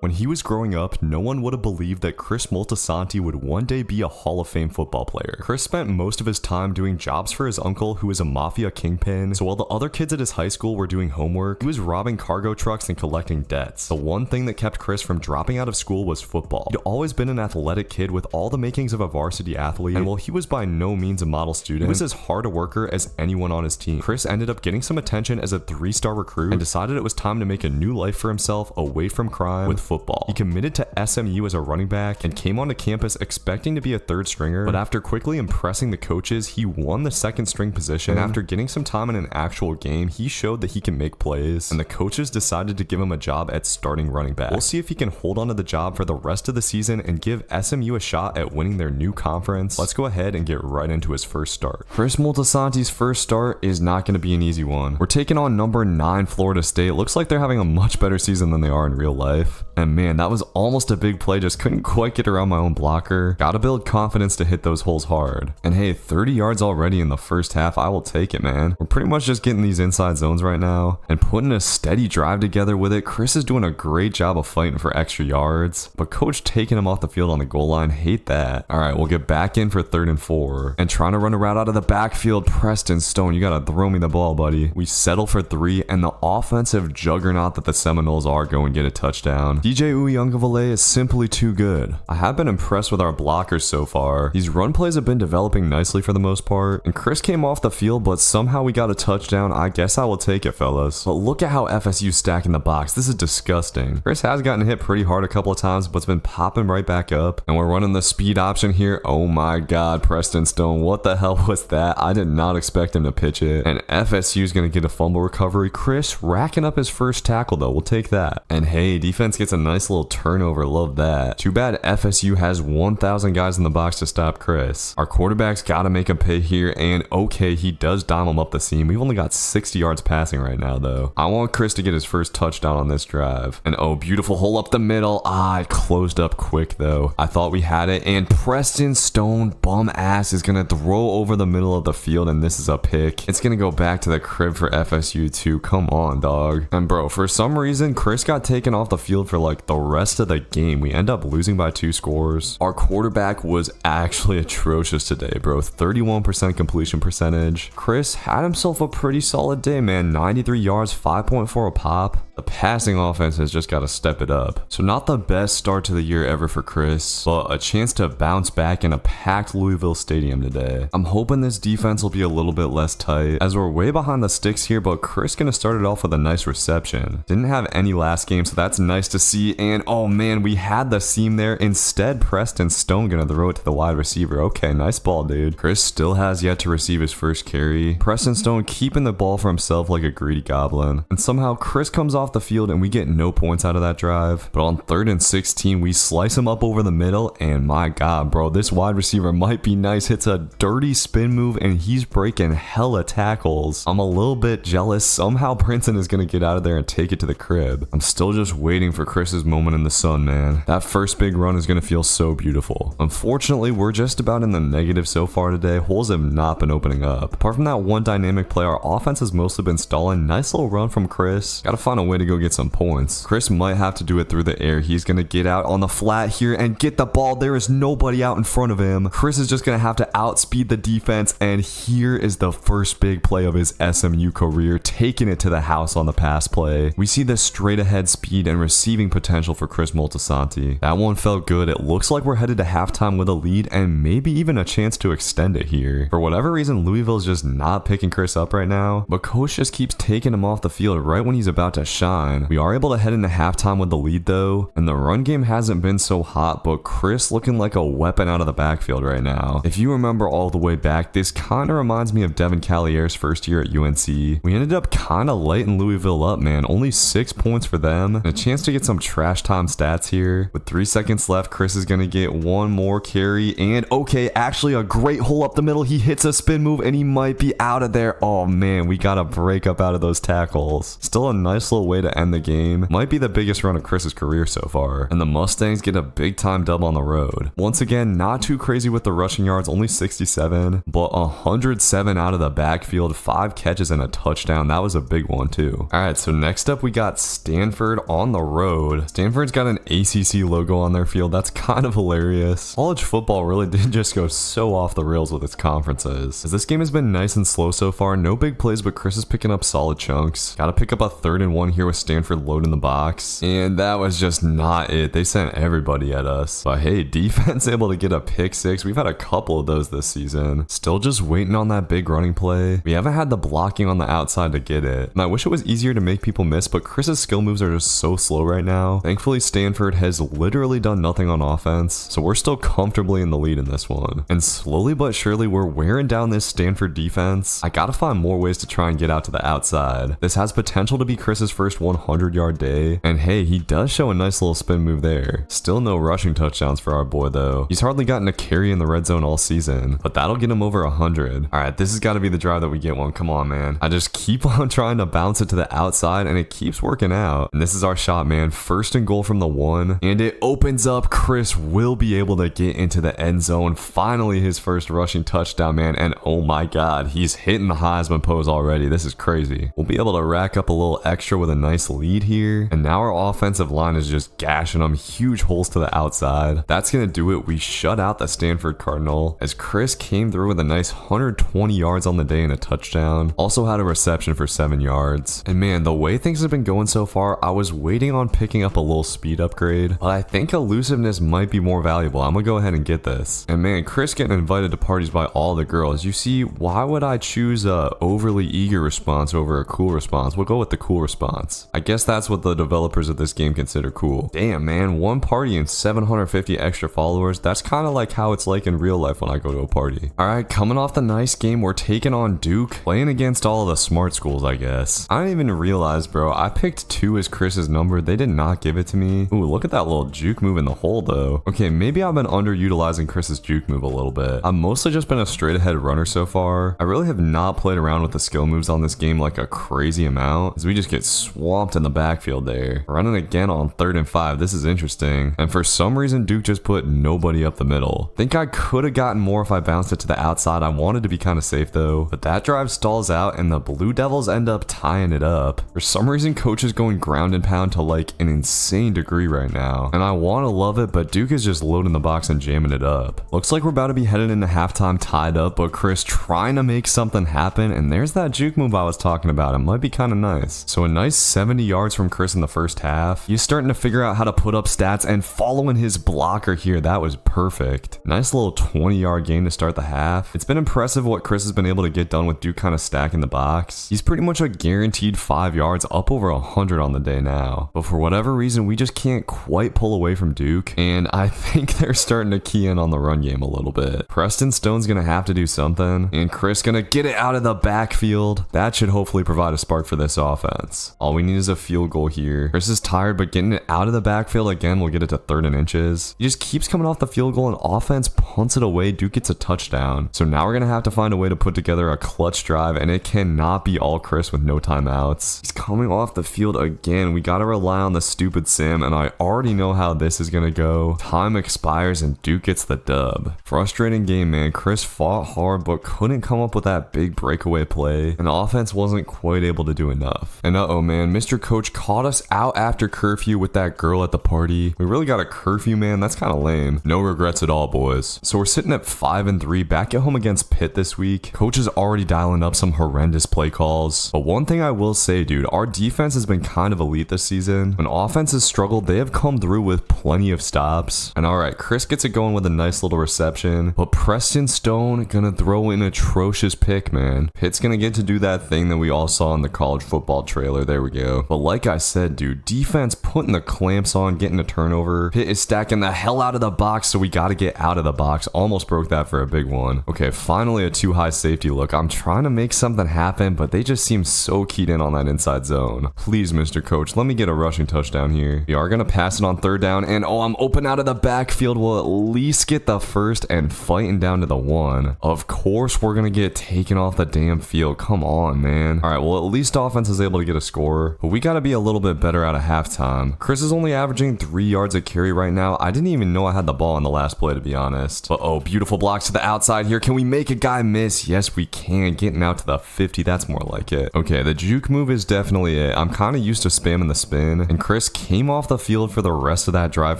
When he was growing up, no one would have believed that Chris Moltisanti would one day be a Hall of Fame football player. Chris spent most of his time doing jobs for his uncle, who was a mafia kingpin, so while the other kids at his high school were doing homework, he was robbing cargo trucks and collecting debts. The one thing that kept Chris from dropping out of school was football. He'd always been an athletic kid with all the makings of a varsity athlete, and while he was by no means a model student, he was as hard a worker as anyone on his team. Chris ended up getting some attention as a 3-star recruit and decided it was time to make a new life for himself away from crime with football. He committed to SMU as a running back and came onto campus expecting to be a third stringer, but after quickly impressing the coaches, he won the second string position, and after getting some time in an actual game, he showed that he can make plays, and the coaches decided to give him a job at starting running back. We'll see if he can hold on to the job for the rest of the season and give SMU a shot at winning their new conference. Let's go ahead and get right into his first start. Chris Moltisanti's first start is not going to be an easy one. We're taking on number 9 Florida State. Looks like they're having a much better season than they are in real life. And man, that was almost a big play, just couldn't quite get around my own blocker. Gotta build confidence to hit those holes hard. And hey, 30 yards already in the first half, I will take it, man. We're pretty much just getting these inside zones right now and putting a steady drive together with it. Chris is doing a great job of fighting for extra yards, but coach taking him off the field on the goal line, hate that. All right, we'll get back in for 3rd and 4 and trying to run a route out of the backfield. Preston Stone, you gotta throw me the ball, buddy. We settle for 3, and the offensive juggernaut that the Seminoles are go and get a touchdown. DJ Uyunglele is simply too good. I have been impressed with our blockers so far. These run plays have been developing nicely for the most part, and Chris came off the field, but somehow we got a touchdown. I guess I will take it, fellas. But look at how FSU's stacking the box. This is disgusting. Chris has gotten hit pretty hard a couple of times, but it's been popping right back up, and we're running the speed option here. Oh my god, Preston Stone, what the hell was that? I did not expect him to pitch it, and FSU's gonna get a fumble recovery. Chris racking up his first tackle though, we'll take that. And hey, defense gets a nice little turnover, love that. Too bad FSU has 1,000 guys in the box to stop Chris. Our quarterback's gotta make a pay here, and okay, he does dime him up the seam. We've only got 60 yards passing right now though. I want Chris to get his first touchdown on this drive. And oh, beautiful hole up the middle. It closed up quick though. I thought we had it, and Preston Stone, bum ass, is gonna throw over the middle of the field, and this is a pick. It's gonna go back to the crib for FSU too. Come on, dog. And bro, for some reason, Chris got taken off the field for like the rest of the game. We end up losing by 2 scores. Our quarterback was actually atrocious today, bro. 31% completion percentage. Chris had himself a pretty solid day, man. 93 yards, 5.4 a pop. The passing offense has just got to step it up. So not the best start to the year ever for Chris, but a chance to bounce back in a packed Louisville stadium today. I'm hoping this defense will be a little bit less tight, as we're way behind the sticks here, but Chris gonna start it off with a nice reception. Didn't have any last game, so that's nice to see. And oh man, we had the seam there. Instead, Preston Stone gonna throw it to the wide receiver. Okay, nice ball, dude. Chris still has yet to receive his first carry. Preston Stone keeping the ball for himself like a greedy goblin. And somehow Chris comes off the field and we get no points out of that drive. But on 3rd and 16, we slice him up over the middle, and my god, bro, this wide receiver might be nice. Hits a dirty spin move and he's breaking hella tackles. I'm a little bit jealous. Somehow Princeton is gonna get out of there and take it to the crib. I'm still just waiting for Chris's moment in the sun, man. That first big run is gonna feel so beautiful. Unfortunately, we're just about in the negative so far today. Holes have not been opening up. Apart from that one dynamic play, our offense has mostly been stalling. Nice little run from Chris. Gotta find a way to go get some points. Chris might have to do it through the air. He's gonna get out on the flat here and get the ball. There is nobody out in front of him. Chris is just gonna have to outspeed the defense, and here is the first big play of his SMU career, taking it to the house on the pass play. We see the straight ahead speed and receiving potential for Chris Moltisanti. That one felt good. It looks like we're headed to halftime with a lead and maybe even a chance to extend it here. For whatever reason, Louisville's just not picking Chris up right now, but coach just keeps taking him off the field right when he's about to shine. We are able to head into halftime with the lead though, and the run game hasn't been so hot, but Chris looking like a weapon out of the backfield right now. If you remember all the way back, this kind of reminds me of Devin Calliere's first year at UNC. We ended up kind of lighting Louisville up, man. Only 6 points for them, and a chance to get some trash time stats here. With 3 seconds left, Chris is gonna get one more carry, and okay, actually a great hole up the middle. He hits a spin move and he might be out of there. Oh man, we gotta break up out of those tackles. Still a nice little way way to end the game. Might be the biggest run of Chris's career so far. And the Mustangs get a big time dub on the road. Once again, not too crazy with the rushing yards, only 67, but 107 out of the backfield, 5 catches and a touchdown. That was a big one too. All right, so next up we got Stanford on the road. Stanford's got an ACC logo on their field. That's kind of hilarious. College football really did just go so off the rails with its conferences. As this game has been nice and slow so far, no big plays, but Chris is picking up solid chunks. Gotta pick up a 3rd and 1 here with Stanford loading the box. And that was just not it. They sent everybody at us. But hey, defense able to get a pick 6. We've had a couple of those this season. Still just waiting on that big running play. We haven't had the blocking on the outside to get it. And I wish it was easier to make people miss, but Chris's skill moves are just so slow right now. Thankfully, Stanford has literally done nothing on offense, so we're still comfortably in the lead in this one. And slowly but surely, we're wearing down this Stanford defense. I gotta find more ways to try and get out to the outside. This has potential to be Chris's first 100-yard day. And hey, he does show a nice little spin move there. Still no rushing touchdowns for our boy though. He's hardly gotten a carry in the red zone all season, but that'll get him over 100. All right, this has got to be the drive that we get one. Come on, man. I just keep on trying to bounce it to the outside and it keeps working out. And this is our shot, man. 1st and goal from the 1, and it opens up. Chris will be able to get into the end zone. Finally, his first rushing touchdown, man. And oh my God, he's hitting the Heisman pose already. This is crazy. We'll be able to rack up a little extra with a nice lead here. And now our offensive line is just gashing them. Huge holes to the outside. That's going to do it. We shut out the Stanford Cardinal as Chris came through with a nice 120 yards on the day and a touchdown. Also had a reception for 7 yards. And man, the way things have been going so far, I was waiting on picking up a little speed upgrade, but I think elusiveness might be more valuable. I'm gonna go ahead and get this. And man, Chris getting invited to parties by all the girls. You see, why would I choose a overly eager response over a cool response? We'll go with the cool response. I guess that's what the developers of this game consider cool. Damn, man, one party and 750 extra followers. That's kind of like how it's like in real life when I go to a party. All right, coming off the nice game, we're taking on Duke, playing against all of the smart schools, I guess. I didn't even realize, bro, I picked 2 as Chris's number. They did not give it to me. Ooh, look at that little juke move in the hole though. Okay, maybe I've been underutilizing Chris's juke move a little bit. I've mostly just been a straight ahead runner so far. I really have not played around with the skill moves on this game like a crazy amount, as we just get swamped in the backfield there. Running again on 3rd and 5. This is interesting. And for some reason, Duke just put nobody up the middle. Think I could have gotten more if I bounced it to the outside. I wanted to be kind of safe though, but that drive stalls out and the Blue Devils end up tying it up. For some reason, coach is going ground and pound to like an insane degree right now, and I want to love it, but Duke is just loading the box and jamming it up. Looks like we're about to be headed into halftime tied up, but Chris trying to make something happen, and there's that juke move I was talking about. It might be kind of nice. So a nice 70 yards from Chris in the first half. He's starting to figure out how to put up stats, and following his blocker here, that was perfect. Nice little 20-yard gain to start the half. It's been impressive what Chris has been able to get done with Duke kind of stacking the box. He's pretty much a guaranteed 5 yards, up over 100 on the day now. But for whatever reason, we just can't quite pull away from Duke, and I think they're starting to key in on the run game a little bit. Preston Stone's gonna have to do something, and Chris gonna get it out of the backfield. That should hopefully provide a spark for this offense. All we need is a field goal here. Chris is tired, but getting it out of the backfield again will get it to 3rd and inches. He just keeps coming off the field goal, and offense punts it away. Duke gets a touchdown. So now we're gonna have to find a way to put together a clutch drive, and it cannot be all Chris with no timeouts. He's coming off the field again. We gotta rely on the stupid sim, and I already know how this is gonna go. Time expires and Duke gets the dub. Frustrating game, man. Chris fought hard but couldn't come up with that big breakaway play, and the offense wasn't quite able to do enough. And uh-oh, man, Mr. Coach caught us out after curfew with that girl at the party. We really got a curfew, man. That's kind of lame. No regrets at all, boys. So we're sitting at 5-3, back at home against Pitt this week. Coach is already dialing up some horrendous play calls. But one thing I will say, dude, our defense has been kind of elite this season. When offense has struggled, they have come through with plenty of stops. And all right, Chris gets it going with a nice little reception, but Preston Stone gonna throw an atrocious pick, man. Pitt's gonna get to do that thing that we all saw in the college football trailer. There we go. But like I said, dude, defense putting the clamps on, getting a turnover. Pitt is stacking the hell out of the box, so we gotta get out of the box. Almost broke that for a big one. Okay, finally a too high safety look. I'm trying to make something happen, but they just seem so keyed in on that inside zone. Please, Mr. Coach, let me get a rushing touchdown here. We are gonna pass it on 3rd down, and oh, I'm open out of the backfield. We'll at least get the first and fighting down to the 1. Of course, we're gonna get taken off the damn field. Come on, man. All right, well, at least offense is able to get a score. score, but we gotta be a little bit better out of halftime. Chris is only averaging 3 yards a carry right now. I didn't even know I had the ball in the last play, to be honest. But oh, beautiful blocks to the outside here. Can we make a guy miss? Yes, we can. Getting out to the 50, that's more like it. Okay, the juke move is definitely it. I'm kind of used to spamming the spin, and Chris came off the field for the rest of that drive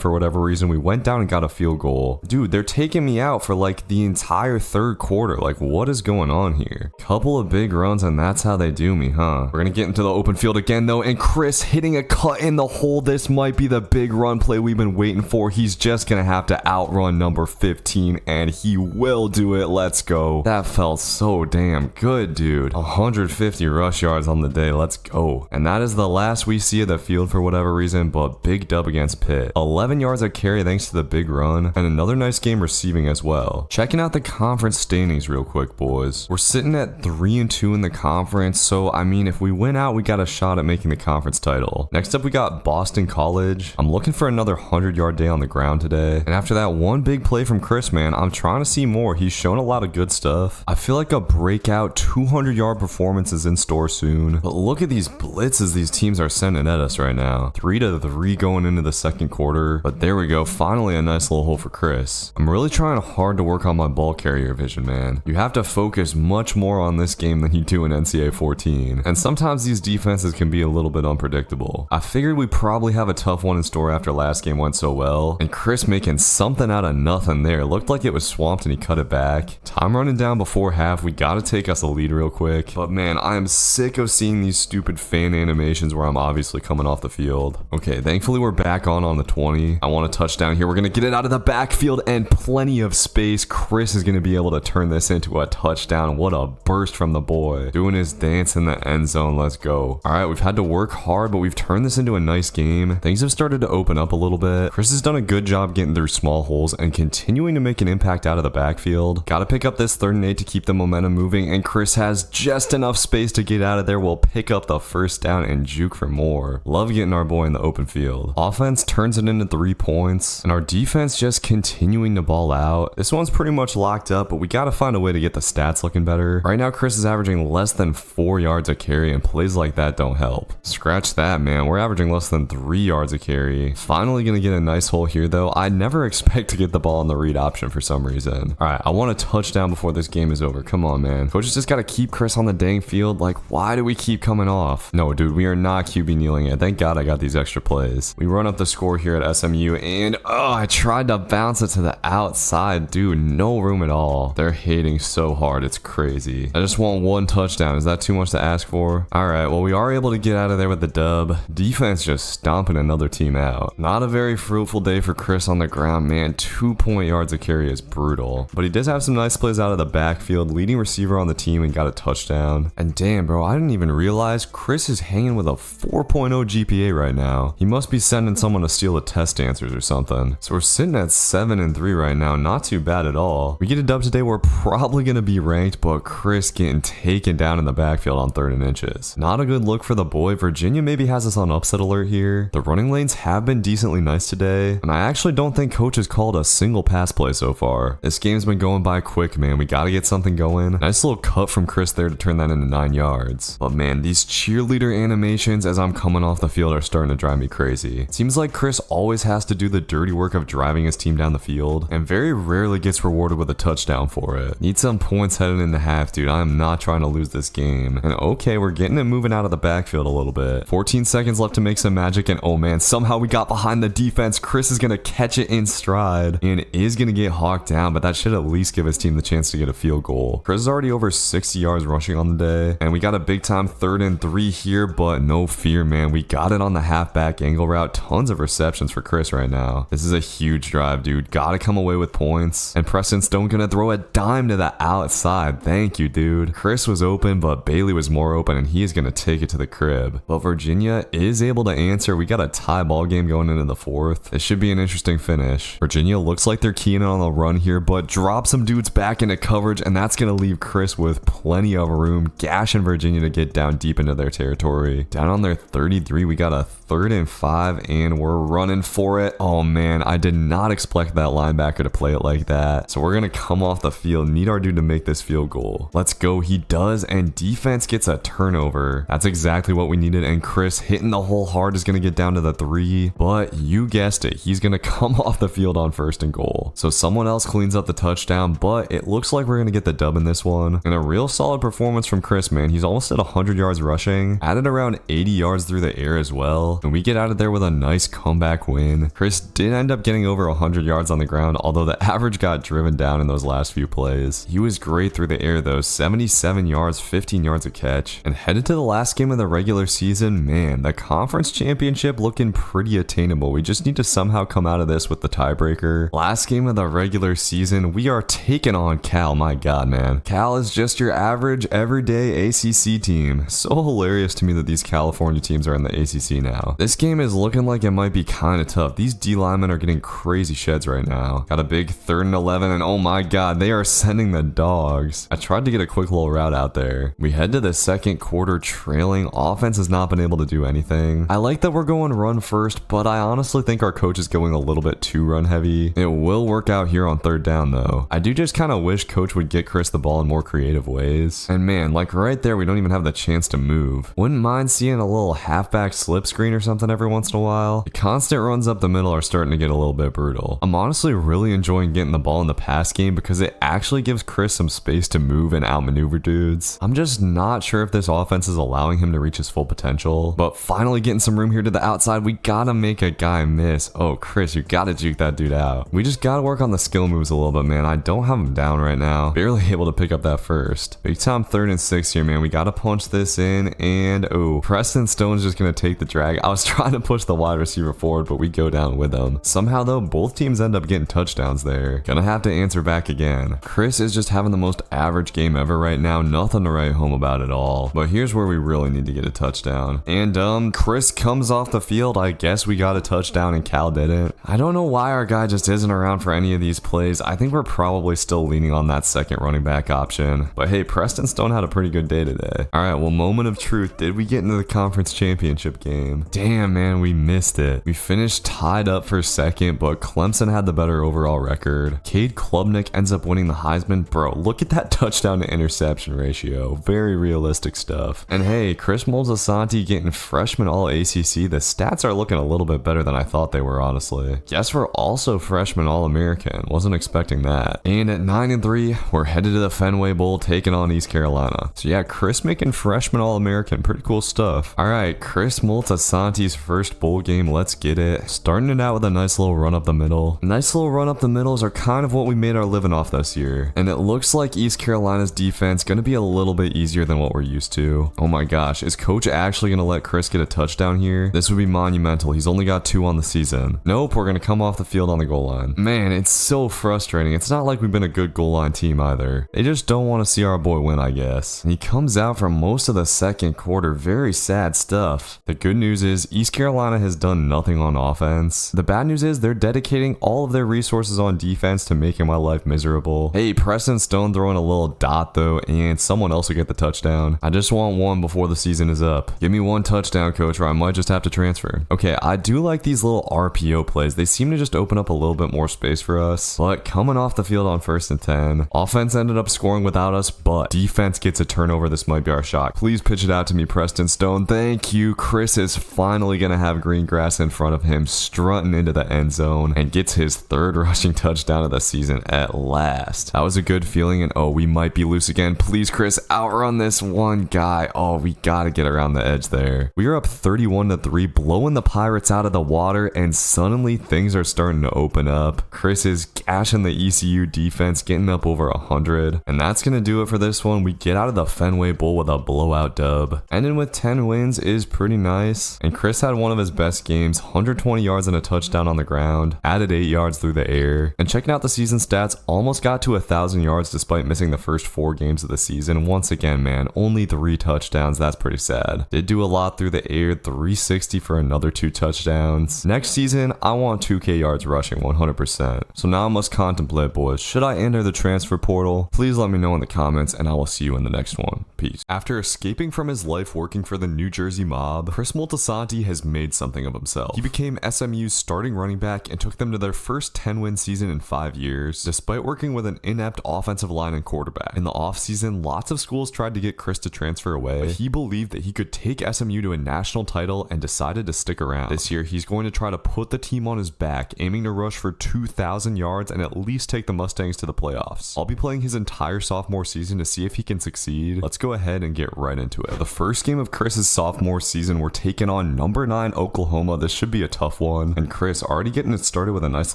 for whatever reason. We went down and got a field goal. Dude, they're taking me out for like the entire third quarter. Like, what is going on here? Couple of big runs, and that's how they do me, huh? We're gonna get into the open field again, though, and Chris hitting a cut in the hole. This might be the big run play we've been waiting for. He's just gonna have to outrun number 15, and he will do it. Let's go. That felt so damn good, dude. 150 rush yards on the day. Let's go. And that is the last we see of the field for whatever reason, but big dub against Pitt. 11 yards a carry thanks to the big run, and another nice game receiving as well. Checking out the conference standings real quick, boys. We're sitting at 3-2 in the conference, so I mean, if we win out, we got a shot at making the conference title. Next up, we got Boston College. I'm looking for another 100-yard day on the ground today, and after that one big play from Chris, man, I'm trying to see more. He's shown a lot of good stuff. I feel like a breakout 200-yard performance is in store soon, but look at these blitzes these teams are sending at us right now. 3-3 going into the second quarter, but there we go. Finally, a nice little hole for Chris. I'm really trying hard to work on my ball carrier vision, man. You have to focus much more on this game than you do in NCAA 14, and sometimes these defenses can be a little bit unpredictable. I figured we probably have a tough one in store after last game went so well, and Chris making something out of nothing there. Looked like it was swamped and he cut it back. Time running down before half. We gotta take us a lead real quick, but man, I am sick of seeing these stupid fan animations where I'm obviously coming off the field. Okay, thankfully we're back on the 20. I want a touchdown here. We're gonna get it out of the backfield and plenty of space. Chris is gonna be able to turn this into a touchdown. What a burst from the boy. Doing his dance in the end zone. Let's go. All right, we've had to work hard, but we've turned this into a nice game. Things have started to open up a little bit. Chris has done a good job getting through small holes and continuing to make an impact out of the backfield. Gotta pick up this 3rd and 8 to keep the momentum moving, and Chris has just enough space to get out of there. We'll pick up the first down and juke for more. Love getting our boy in the open field. Offense turns it into 3 points, and our defense just continuing to ball out. This one's pretty much locked up, but we gotta find a way to get the stats looking better. Right now, Chris is averaging less than 4 yards a carry, and plays like that don't help. Scratch that, man. We're averaging less than 3 yards a carry. Finally gonna get a nice hole here, though. I never expect to get the ball on the read option for some reason. All right, I want a touchdown before this game is over. Come on, man. Coaches just gotta keep Chris on the dang field. Like, why do we keep coming off? No, dude, we are not QB kneeling it. Thank God I got these extra plays. We run up the score here at SMU, and oh, I tried to bounce it to the outside. Dude, no room at all. They're hating so hard. It's crazy. I just want one touchdown. Is that too much to ask for? All right, well, we are able to get out of there with the dub. Defense just stomping another team out. Not a very fruitful day for Chris on the ground, man. 2 yards a carry is brutal, but he does have some nice plays out of the backfield, leading receiver on the team, and got a touchdown. And damn, bro, I didn't even realize Chris is hanging with a 4.0 GPA right now. He must be sending someone to steal the test answers or something. So we're sitting at 7-3 right now. Not too bad at all. We get a dub today. We're probably going to be ranked, but Chris getting taken down in the backfield on 3rd and inches. Not a good look for the boy. Virginia maybe has us on upset alert here. The running lanes have been decently nice today, and I actually don't think coach has called a single pass play so far. This game's been going by quick, man. We got to get something going. Nice little cut from Chris there to turn that into 9 yards. But man, these cheerleader animations as I'm coming off the field are starting to drive me crazy. It seems like Chris always has to do the dirty work of driving his team down the field, and very rarely gets rewarded with a touchdown for it. Need some points heading into half, dude. I am not trying to lose this game. And okay, we're getting it moving out of the backfield a little bit. 14 seconds left to make some magic, and oh man, somehow we got behind the defense. Chris is gonna catch it in stride and is gonna get hawked down, but that should at least give his team the chance to get a field goal. Chris is already over 60 yards rushing on the day, and we got a big time 3rd and 3 here, but no fear, man. We got it on the halfback angle route. Tons of receptions for Chris right now. This is a huge drive, dude. Gotta come away with points. And Preston Stone gonna throw a dime to the outside. Thank you, dude. Chris was open, but Bailey was more open, and he is gonna take it to the crib. But Virginia is able to answer. We got a tie ball game going into the 4th. It should be an interesting finish. Virginia looks like they're keying on the run here, but drop some dudes back into coverage, and that's gonna leave Chris with plenty of room, gashing Virginia to get down deep into their territory. Down on their 33, we got a 3rd and 5, and we're running for it. Oh man, I did not expect that linebacker to play it like that. So we're gonna come off the field, need our dude to make this field goal. Let's go. He does, and defense gets a turnover. That's exactly exactly what we needed, and Chris hitting the hole hard is going to get down to the 3, but you guessed it, he's going to come off the field on 1st and goal. So someone else cleans up the touchdown, but it looks like we're going to get the dub in this one. And a real solid performance from Chris, man. He's almost at 100 yards rushing, added around 80 yards through the air as well, and we get out of there with a nice comeback win. Chris did end up getting over 100 yards on the ground, although the average got driven down in those last few plays. He was great through the air though, 77 yards, 15 yards a catch. And headed to the last game of the regular season, man, the conference championship looking pretty attainable. We just need to somehow come out of this with the tiebreaker. Last game of the regular season, we are taking on Cal. My god, man. Cal is just your average everyday ACC team. So hilarious to me that these California teams are in the ACC now. This game is looking like it might be kind of tough. These D linemen are getting crazy sheds right now. Got a big 3rd and 11, and oh my god, they are sending the dogs. I tried to get a quick little route out there. We head to the second quarter trailing. Offense has not been able to do anything. I like that we're going run first, but I honestly think our coach is going a little bit too run heavy. It will work out here on 3rd down though. I do just kind of wish coach would get Chris the ball in more creative ways. And man, like right there, we don't even have the chance to move. Wouldn't mind seeing a little halfback slip screen or something every once in a while. The constant runs up the middle are starting to get a little bit brutal. I'm honestly really enjoying getting the ball in the pass game because it actually gives Chris some space to move and outmaneuver dudes. I'm just not sure if this offense is allowing him to reach his full potential, but finally getting some room here to the outside. We gotta make a guy miss. Oh, Chris, you gotta juke that dude out. We just gotta work on the skill moves a little bit, man. I don't have him down right now. Barely able to pick up that first. Big time 3rd and 6 here, man. We gotta punch this in, and oh, Preston Stone's just gonna take the drag. I was trying to push the wide receiver forward, but we go down with him. Somehow though, both teams end up getting touchdowns there. Gonna have to answer back again. Chris is just having the most average game ever right now. Nothing to write home about at all. But here's where we really need to get a touchdown. And Chris comes off the field. I guess we got a touchdown and Cal didn't. I don't know why our guy just isn't around for any of these plays. I think we're probably still leaning on that second running back option. But hey, Preston Stone had a pretty good day today. Alright, well, moment of truth. Did we get into the conference championship game? Damn, man, we missed it. We finished tied up for second, but Clemson had the better overall record. Cade Klubnik ends up winning the Heisman. Bro, look at that touchdown to interception ratio. Very realistic stuff. And hey, Chris Moltisanti getting freshman all ACC. The stats are looking a little bit better than I thought they were, honestly. Guess we're also freshman All-American. Wasn't expecting that. And at 9-3, we're headed to the Fenway Bowl taking on East Carolina. So yeah, Chris making freshman All-American. Pretty cool stuff. Alright, Chris Moltisanti's first bowl game. Let's get it. Starting it out with a nice little run up the middle. Nice little run up the middles are kind of what we made our living off this year. And it looks like East Carolina's defense gonna be a little bit easier than what we're used to. Oh my gosh, is coach actually gonna let Chris get a touchdown here? This would be monumental. He's only got 2 on the season. Nope, we're gonna come off the field on the goal line. Man, it's so frustrating. It's not like we've been a good goal line team either. They just don't want to see our boy win, I guess. And he comes out for most of the second quarter. Very sad stuff. The good news is East Carolina has done nothing on offense. The bad news is they're dedicating all of their resources on defense to making my life miserable. Hey, Preston Stone throwing a little dot though, and someone else will get the touchdown. I just want one before the season is up. Give me one touchdown, coach, or I might just have to transfer. Okay, I do like these little RPO plays. They seem to just open up a little bit more space for us. But coming off the field on 1st and 10, offense ended up scoring without us, but defense gets a turnover. This might be our shot. Please pitch it out to me, Preston Stone. Thank you. Chris is finally gonna have green grass in front of him, strutting into the end zone, and gets his 3rd rushing touchdown of the season at last. That was a good feeling, and oh, we might be loose again. Please, Chris, outrun this one guy. Oh, we gotta get around the edge there. We are up 31-3, blowing the Pirates out of the water, and suddenly things are starting to open up. Chris is gashing the ECU defense, getting up over 100, and that's gonna do it for this one. We get out of the Fenway Bowl with a blowout dub. Ending with 10 wins is pretty nice, and Chris had one of his best games, 120 yards and a touchdown on the ground, added 8 yards through the air, and checking out the season stats, almost got to 1,000 yards despite missing the first 4 games of the season. Once again, man, only 3 touchdowns. That's pretty sad. Did do a lot through the air, 360 for another 2 touchdowns. Next season, I want 2K yards rushing, 100%. So now I must contemplate, boys. Should I enter the transfer portal? Please let me know in the comments, and I will see you in the next one. Peace. After escaping from his life working for the New Jersey mob, Chris Moltisanti has made something of himself. He became SMU's starting running back and took them to their first 10-win season in 5 years, despite working with an inept offensive line and quarterback. In the offseason, lots of schools tried to get Chris to transfer away, but he believed that he could take SMU to a national title and decided to stick around. This year, he's going to try to put the team on his back, aiming to rush for 2,000 yards and at least take the Mustangs to the playoffs. I'll be playing his entire sophomore season to see if he can succeed. Let's go ahead and get right into it. The first game of Chris's sophomore season, we're taking on number 9 Oklahoma. This should be a tough one, and Chris already getting it started with a nice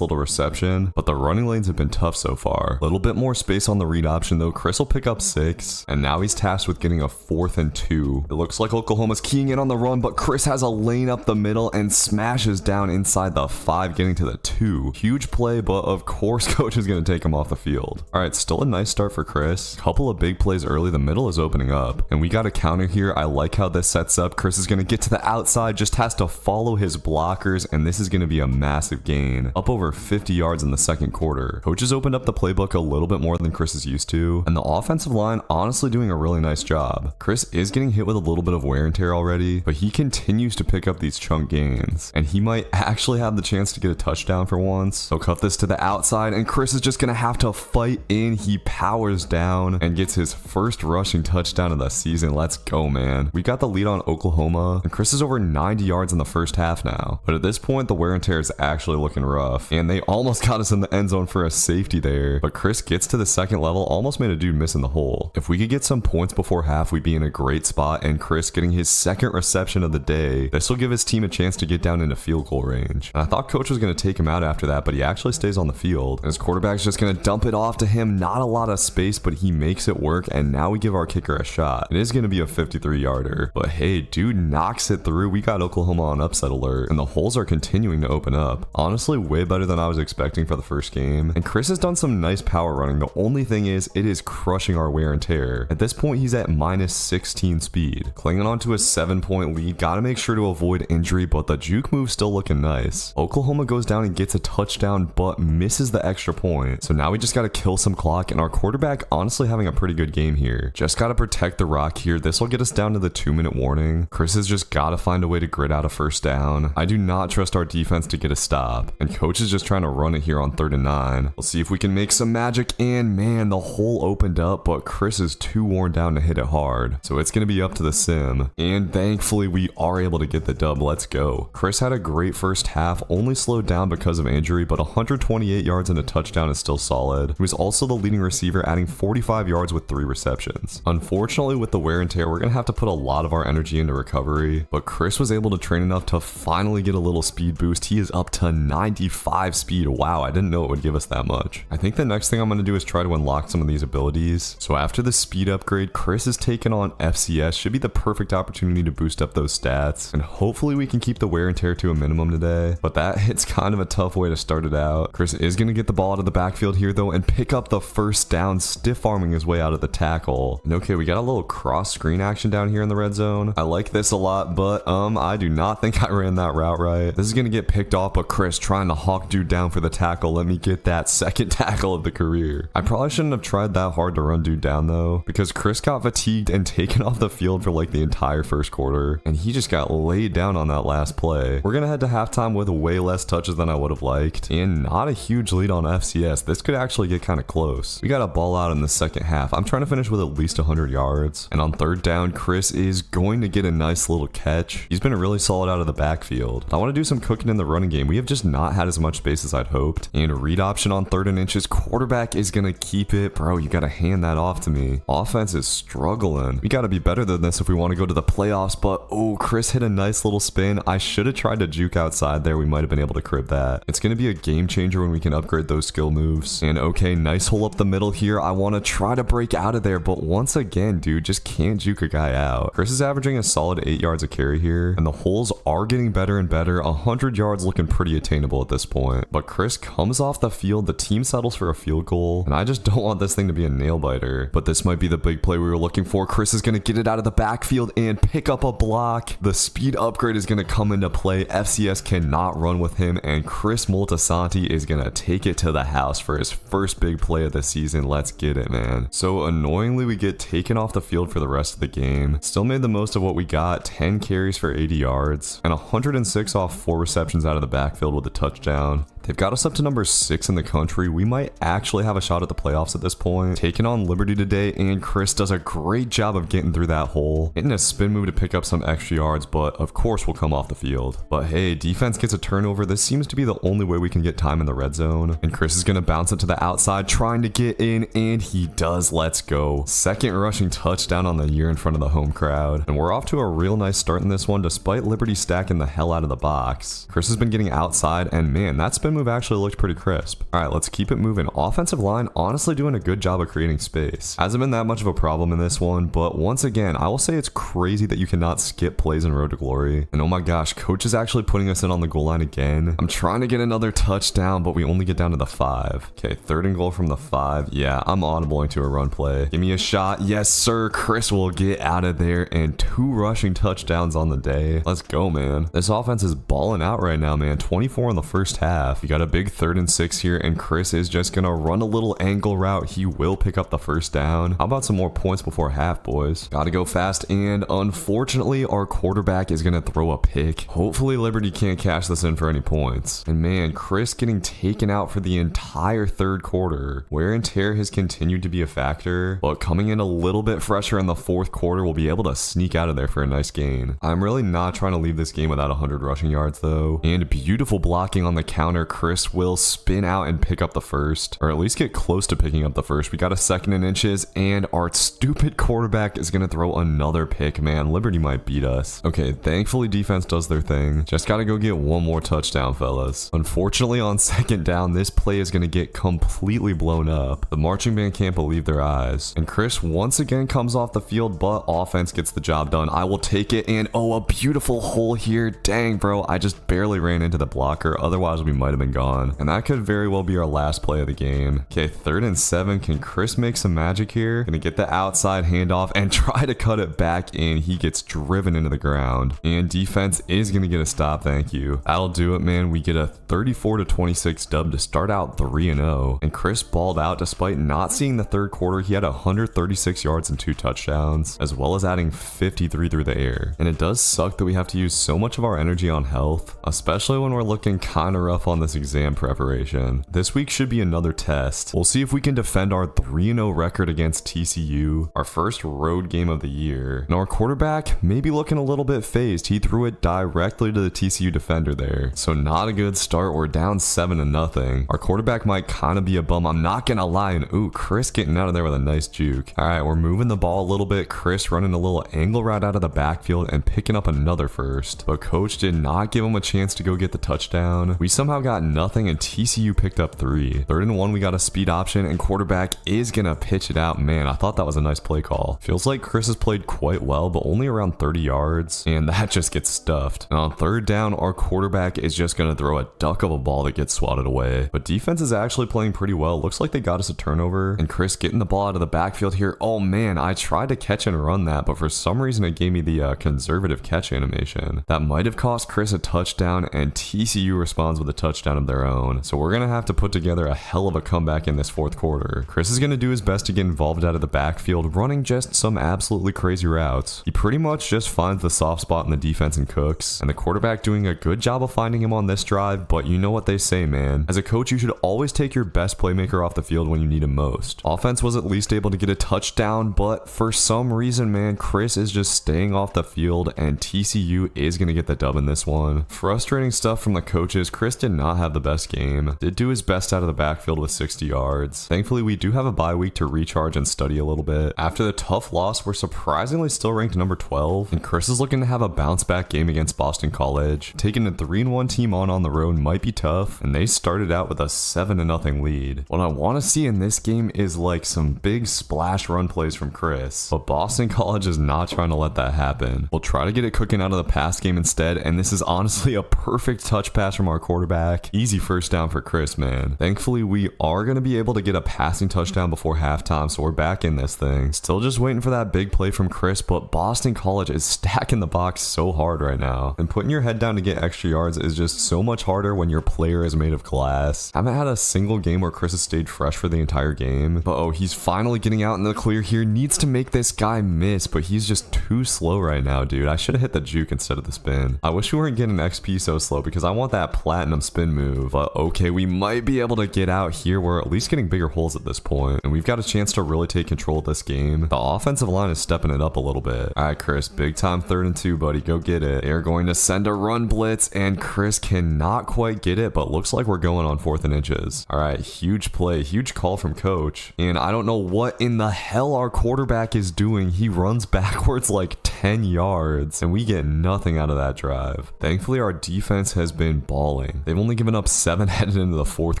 little reception, but the running lanes have been tough so far. A little bit more space on the read option though. Chris will pick up 6, and now he's tasked with getting a 4th and 2. It looks like Oklahoma's keying in on the run, but Chris has a lane up the middle and smashes down inside the 5, getting to the 2. Huge play, but of course coach is going to take him off the field. All right, still a nice start for Chris. Couple of big plays early. The middle is opening up, and we got a counter here. I like how this sets up. Chris is going to get to the outside, just has to follow his blockers, and this is going to be a massive gain. Up over 50 yards in the second quarter. Coach has opened up the playbook a little bit more than Chris is used to, and the offensive line honestly doing a really nice job. Chris is getting hit with a little bit of wear and tear already, but he continues to pick up these chunk gains, and he might actually have the chance to get a touchdown for once. He'll cut this to the outside, and Chris is just going to have to fight in. He powers down and gets his first rushing touchdown of the season. Let's go, man. We got the lead on Oklahoma, and Chris is over 90 yards in the first half now, but at this point the wear and tear is actually looking rough, and they almost got us in the end zone for a safety there, but Chris gets to the second level, almost made a dude miss in the hole. If we could get some points before half, we'd be in a great spot, and Chris getting his second reception of the day, this will give his team a chance to get down into field goal range. And I thought coach was going to take him out after that, but he actually stays on the field, and his quarterback's just going to dump it off to him. Not a lot of space, but he makes it work, and now we give our kicker a shot. It is going to be a 53-yarder, but hey, dude knocks it through. We got Oklahoma on upset alert, and the holes are continuing to open up. Honestly, way better than I was expecting for the first game, and Chris has done some nice power running. The only thing is, it is crushing our wear and tear. At this point, he's at minus 16 speed. Clinging on to a 7-point lead, gotta make sure to avoid injury, but the juke move's still looking nice. Oklahoma goes down and gets a touchdown, but misses the extra point. So now we just gotta kill some clock, and our quarterback honestly having a pretty good game here. Just gotta protect the rock here. This will get us down to the 2-minute warning. Chris has just gotta find a way to grit out a first down. I do not trust our defense to get a stop, and coach is just trying to run it here on 3rd and 9. We'll see if we can make some magic, and man, the hole opened up, but Chris is too worn down to hit it hard. So it's going to be up to the sim, and thankfully we are able to get the dub. Let's go. Chris had a great first half, only slowed down because of injury, but 128 yards and a touchdown is still solid. He was also the leading receiver, adding 45 yards with 3 receptions. Unfortunately, with the wear and tear, we're going to have to put a lot of our energy into recovery, but Chris was able to train enough to finally get a little speed boost. He is up to 95 speed. Wow, I didn't know it would give us that much. I think the next thing I'm going to do is try to unlock some of these abilities. So after the speed upgrade, Chris is taking on FCS. Should be the perfect opportunity to boost up those stats, and hopefully we can keep the wear and tear to a minimum today, but that hits kind of a tough way to start it out. Chris is going to get the ball out of the backfield here though and pick up the first down, stiff arming his way out of the tackle. And okay, we got a little cross screen action down here in the red zone. I like this a lot, but I do not think I ran that route right. This is going to get picked off, but Chris trying to hawk dude down for the tackle. Let me get that second tackle of the career. I probably shouldn't have tried that hard to run dude down though, because Chris got fatigued and taken off the field for like the entire first quarter, and he just got laid down on that last play. We're gonna head to halftime with way less touches than I would have liked, and not a huge lead on FCS. This could actually get kind of close. We got a ball out in the second half. I'm trying to finish with at least 100 yards, and on 3rd down, Chris is going to get a nice little catch. He's been really solid out of the backfield. I want to do some cooking in the running game. We have just not had as much space as I'd hoped, and a read option on 3rd and inches. Quarterback is gonna keep it. Bro, you gotta hand that off to me. Offense is struggling. We gotta be better than this if we want to go to the playoffs, but oh, Chris hit a nice little spin. I should have tried to juke outside there. We might have been able to crib that. It's gonna be a game changer when we can upgrade those skill moves. And okay, nice hole up the middle here. I want to try to break out of there, but once again, dude, just can't juke a guy out. Chris is averaging a solid 8 yards a carry here, and the holes are getting better and better. 100 yards looking pretty attainable at this point, but Chris comes off the field. The team settles for a field goal, and I just don't want this thing to be a nail biter, but this might be the big play we were looking for. Chris is going to get it out of the backfield and pick up a block. The speed upgrade is going to come into play. FCS cannot run with him, and Chris Moltisanti is going to take it to the house for his first big play of the season. Let's get it, man. So annoyingly, we get taken off the field for the rest of the game. Still made the most of what we got. 10 carries for 80 yards and 106 off 4 receptions out of the backfield with a touchdown. They've got us up to number 6 in the country. We might actually have a shot at the playoffs at this point. Taking on Liberty today, and Chris does a great job of getting through that hole. Hitting a spin move to pick up some extra yards, but of course will come off the field. But hey, defense gets a turnover. This seems to be the only way we can get time in the red zone. And Chris is going to bounce it to the outside, trying to get in, and he does. Let's go. Second rushing touchdown on the year in front of the home crowd. And we're off to a real nice start in this one, despite Liberty stacking the hell out of the box. Chris has been getting outside, and man, that spin move actually looked pretty crisp. All right, let's keep it moving. Offensive line honestly doing a good job of creating space. Hasn't been that much of a problem in this one, but once again, I will say it's crazy that you cannot skip plays in Road to Glory. And oh my gosh, coach is actually putting us in on the goal line again. I'm trying to get another touchdown, but we only get down to the 5. Okay, 3rd and goal from the 5. Yeah, I'm audibling to a run play. Give me a shot. Yes, sir. Chris will get out of there, and 2 rushing touchdowns on the day. Let's go, man. This offense is balling out right now, man. 24 in the first half. You got a big 3rd and 6 here, and Chris is just gonna run a little angle route. He will pick up the first down. How about some more points before half, boys? Gotta go fast, and unfortunately, our quarterback is gonna throw a pick. Hopefully, Liberty can't cash this in for any points. And man, Chris getting taken out for the entire 3rd quarter. Wear and tear has continued to be a factor, but coming in a little bit fresher in the 4th quarter, we'll be able to sneak out of there for a nice gain. I'm really not trying to leave this game without 100 rushing yards though. And beautiful blocking on the counter. Chris will spin out and pick up the first, or at least get close to picking up the first. We got a 2nd and inches, and our stupid quarterback is gonna throw another pick. Man, Liberty might beat us. Okay, thankfully defense does their thing. Just gotta go get one more touchdown, fellas. Unfortunately, on 2nd down, this play is gonna get completely blown up. The marching band can't believe their eyes. And Chris once again comes off the field, but offense gets the job done. I will take it, and oh, a beautiful hole here. Dang, bro, I just barely ran into the blocker. Otherwise, we might have been gone. And that could very well be our last play of the game. Okay, 3rd and 7. Can Chris make some magic here? Gonna get the outside handoff and try to cut it back in. He gets driven into the ground. And defense is gonna get a stop, thank you. That'll do it, man. We get a 34-26 dub to start out 3-0. And Chris balled out despite not seeing the 3rd quarter. He had 136 yards and 2 touchdowns, as well as adding 53 through the air. And it does suck that we have to use so much of our energy on health, especially when we're looking kind of rough on this exam preparation. This week should be another test. We'll see if we can defend our 3-0 record against TCU, our first road game of the year. And our quarterback may be looking a little bit phased. He threw it directly to the TCU defender there. So not a good start. We're down 7-0. Our quarterback might kind of be a bum. I'm not gonna lie. And ooh, Chris getting out of there with a nice juke. All right, we're moving the ball a little bit. Chris running a little angle route out of the backfield and picking up another first. But coach did not give him a chance to go get the touchdown. We somehow got nothing, and TCU picked up 3. 3rd and 1, we got a speed option, and quarterback is gonna pitch it out. Man, I thought that was a nice play call. Feels like Chris has played quite well, but only around 30 yards, and that just gets stuffed. And on 3rd down, our quarterback is just gonna throw a duck of a ball that gets swatted away. But defense is actually playing pretty well. Looks like they got us a turnover, and Chris getting the ball out of the backfield here. Oh man, I tried to catch and run that, but for some reason it gave me the conservative catch animation. That might have cost Chris a touchdown, and TCU responds with a touchdown of their own. So we're gonna have to put together a hell of a comeback in this 4th quarter. Chris is gonna do his best to get involved out of the backfield, running just some absolutely crazy routes. He pretty much just finds the soft spot in the defense and cooks, and the quarterback doing a good job of finding him on this drive. But you know what they say, man. As a coach, you should always take your best playmaker off the field when you need him most. Offense was at least able to get a touchdown, but for some reason, man, Chris is just staying off the field, and TCU is gonna get the dub in this one. Frustrating stuff from the coaches. Chris did not have the best game. Did do his best out of the backfield with 60 yards. Thankfully, we do have a bye week to recharge and study a little bit. After the tough loss, we're surprisingly still ranked number 12, and Chris is looking to have a bounce back game against Boston College. Taking a 3-1 team on the road might be tough, and they started out with a 7-0 lead. What I want to see in this game is like some big splash run plays from Chris, but Boston College is not trying to let that happen. We'll try to get it cooking out of the pass game instead, and this is honestly a perfect touch pass from our quarterback. Easy first down for Chris, man. Thankfully, we are going to be able to get a passing touchdown before halftime, so we're back in this thing. Still just waiting for that big play from Chris, but Boston College is stacking the box so hard right now. And putting your head down to get extra yards is just so much harder when your player is made of glass. I haven't had a single game where Chris has stayed fresh for the entire game. But oh, he's finally getting out in the clear here. Needs to make this guy miss, but he's just too slow right now, dude. I should have hit the juke instead of the spin. I wish we weren't getting XP so slow because I want that platinum spin move. But okay, we might be able to get out here. We're at least getting bigger holes at this point, and we've got a chance to really take control of this game. The offensive line is stepping it up a little bit. All right, Chris, big time 3rd and 2, buddy. Go get it. They're going to send a run blitz, and Chris cannot quite get it, but looks like we're going on 4th and inches. All right, huge play, huge call from coach. And I don't know what in the hell our quarterback is doing. He runs backwards like 10 yards, and we get nothing out of that drive. Thankfully, our defense has been balling. They've only given up 7 headed into the 4th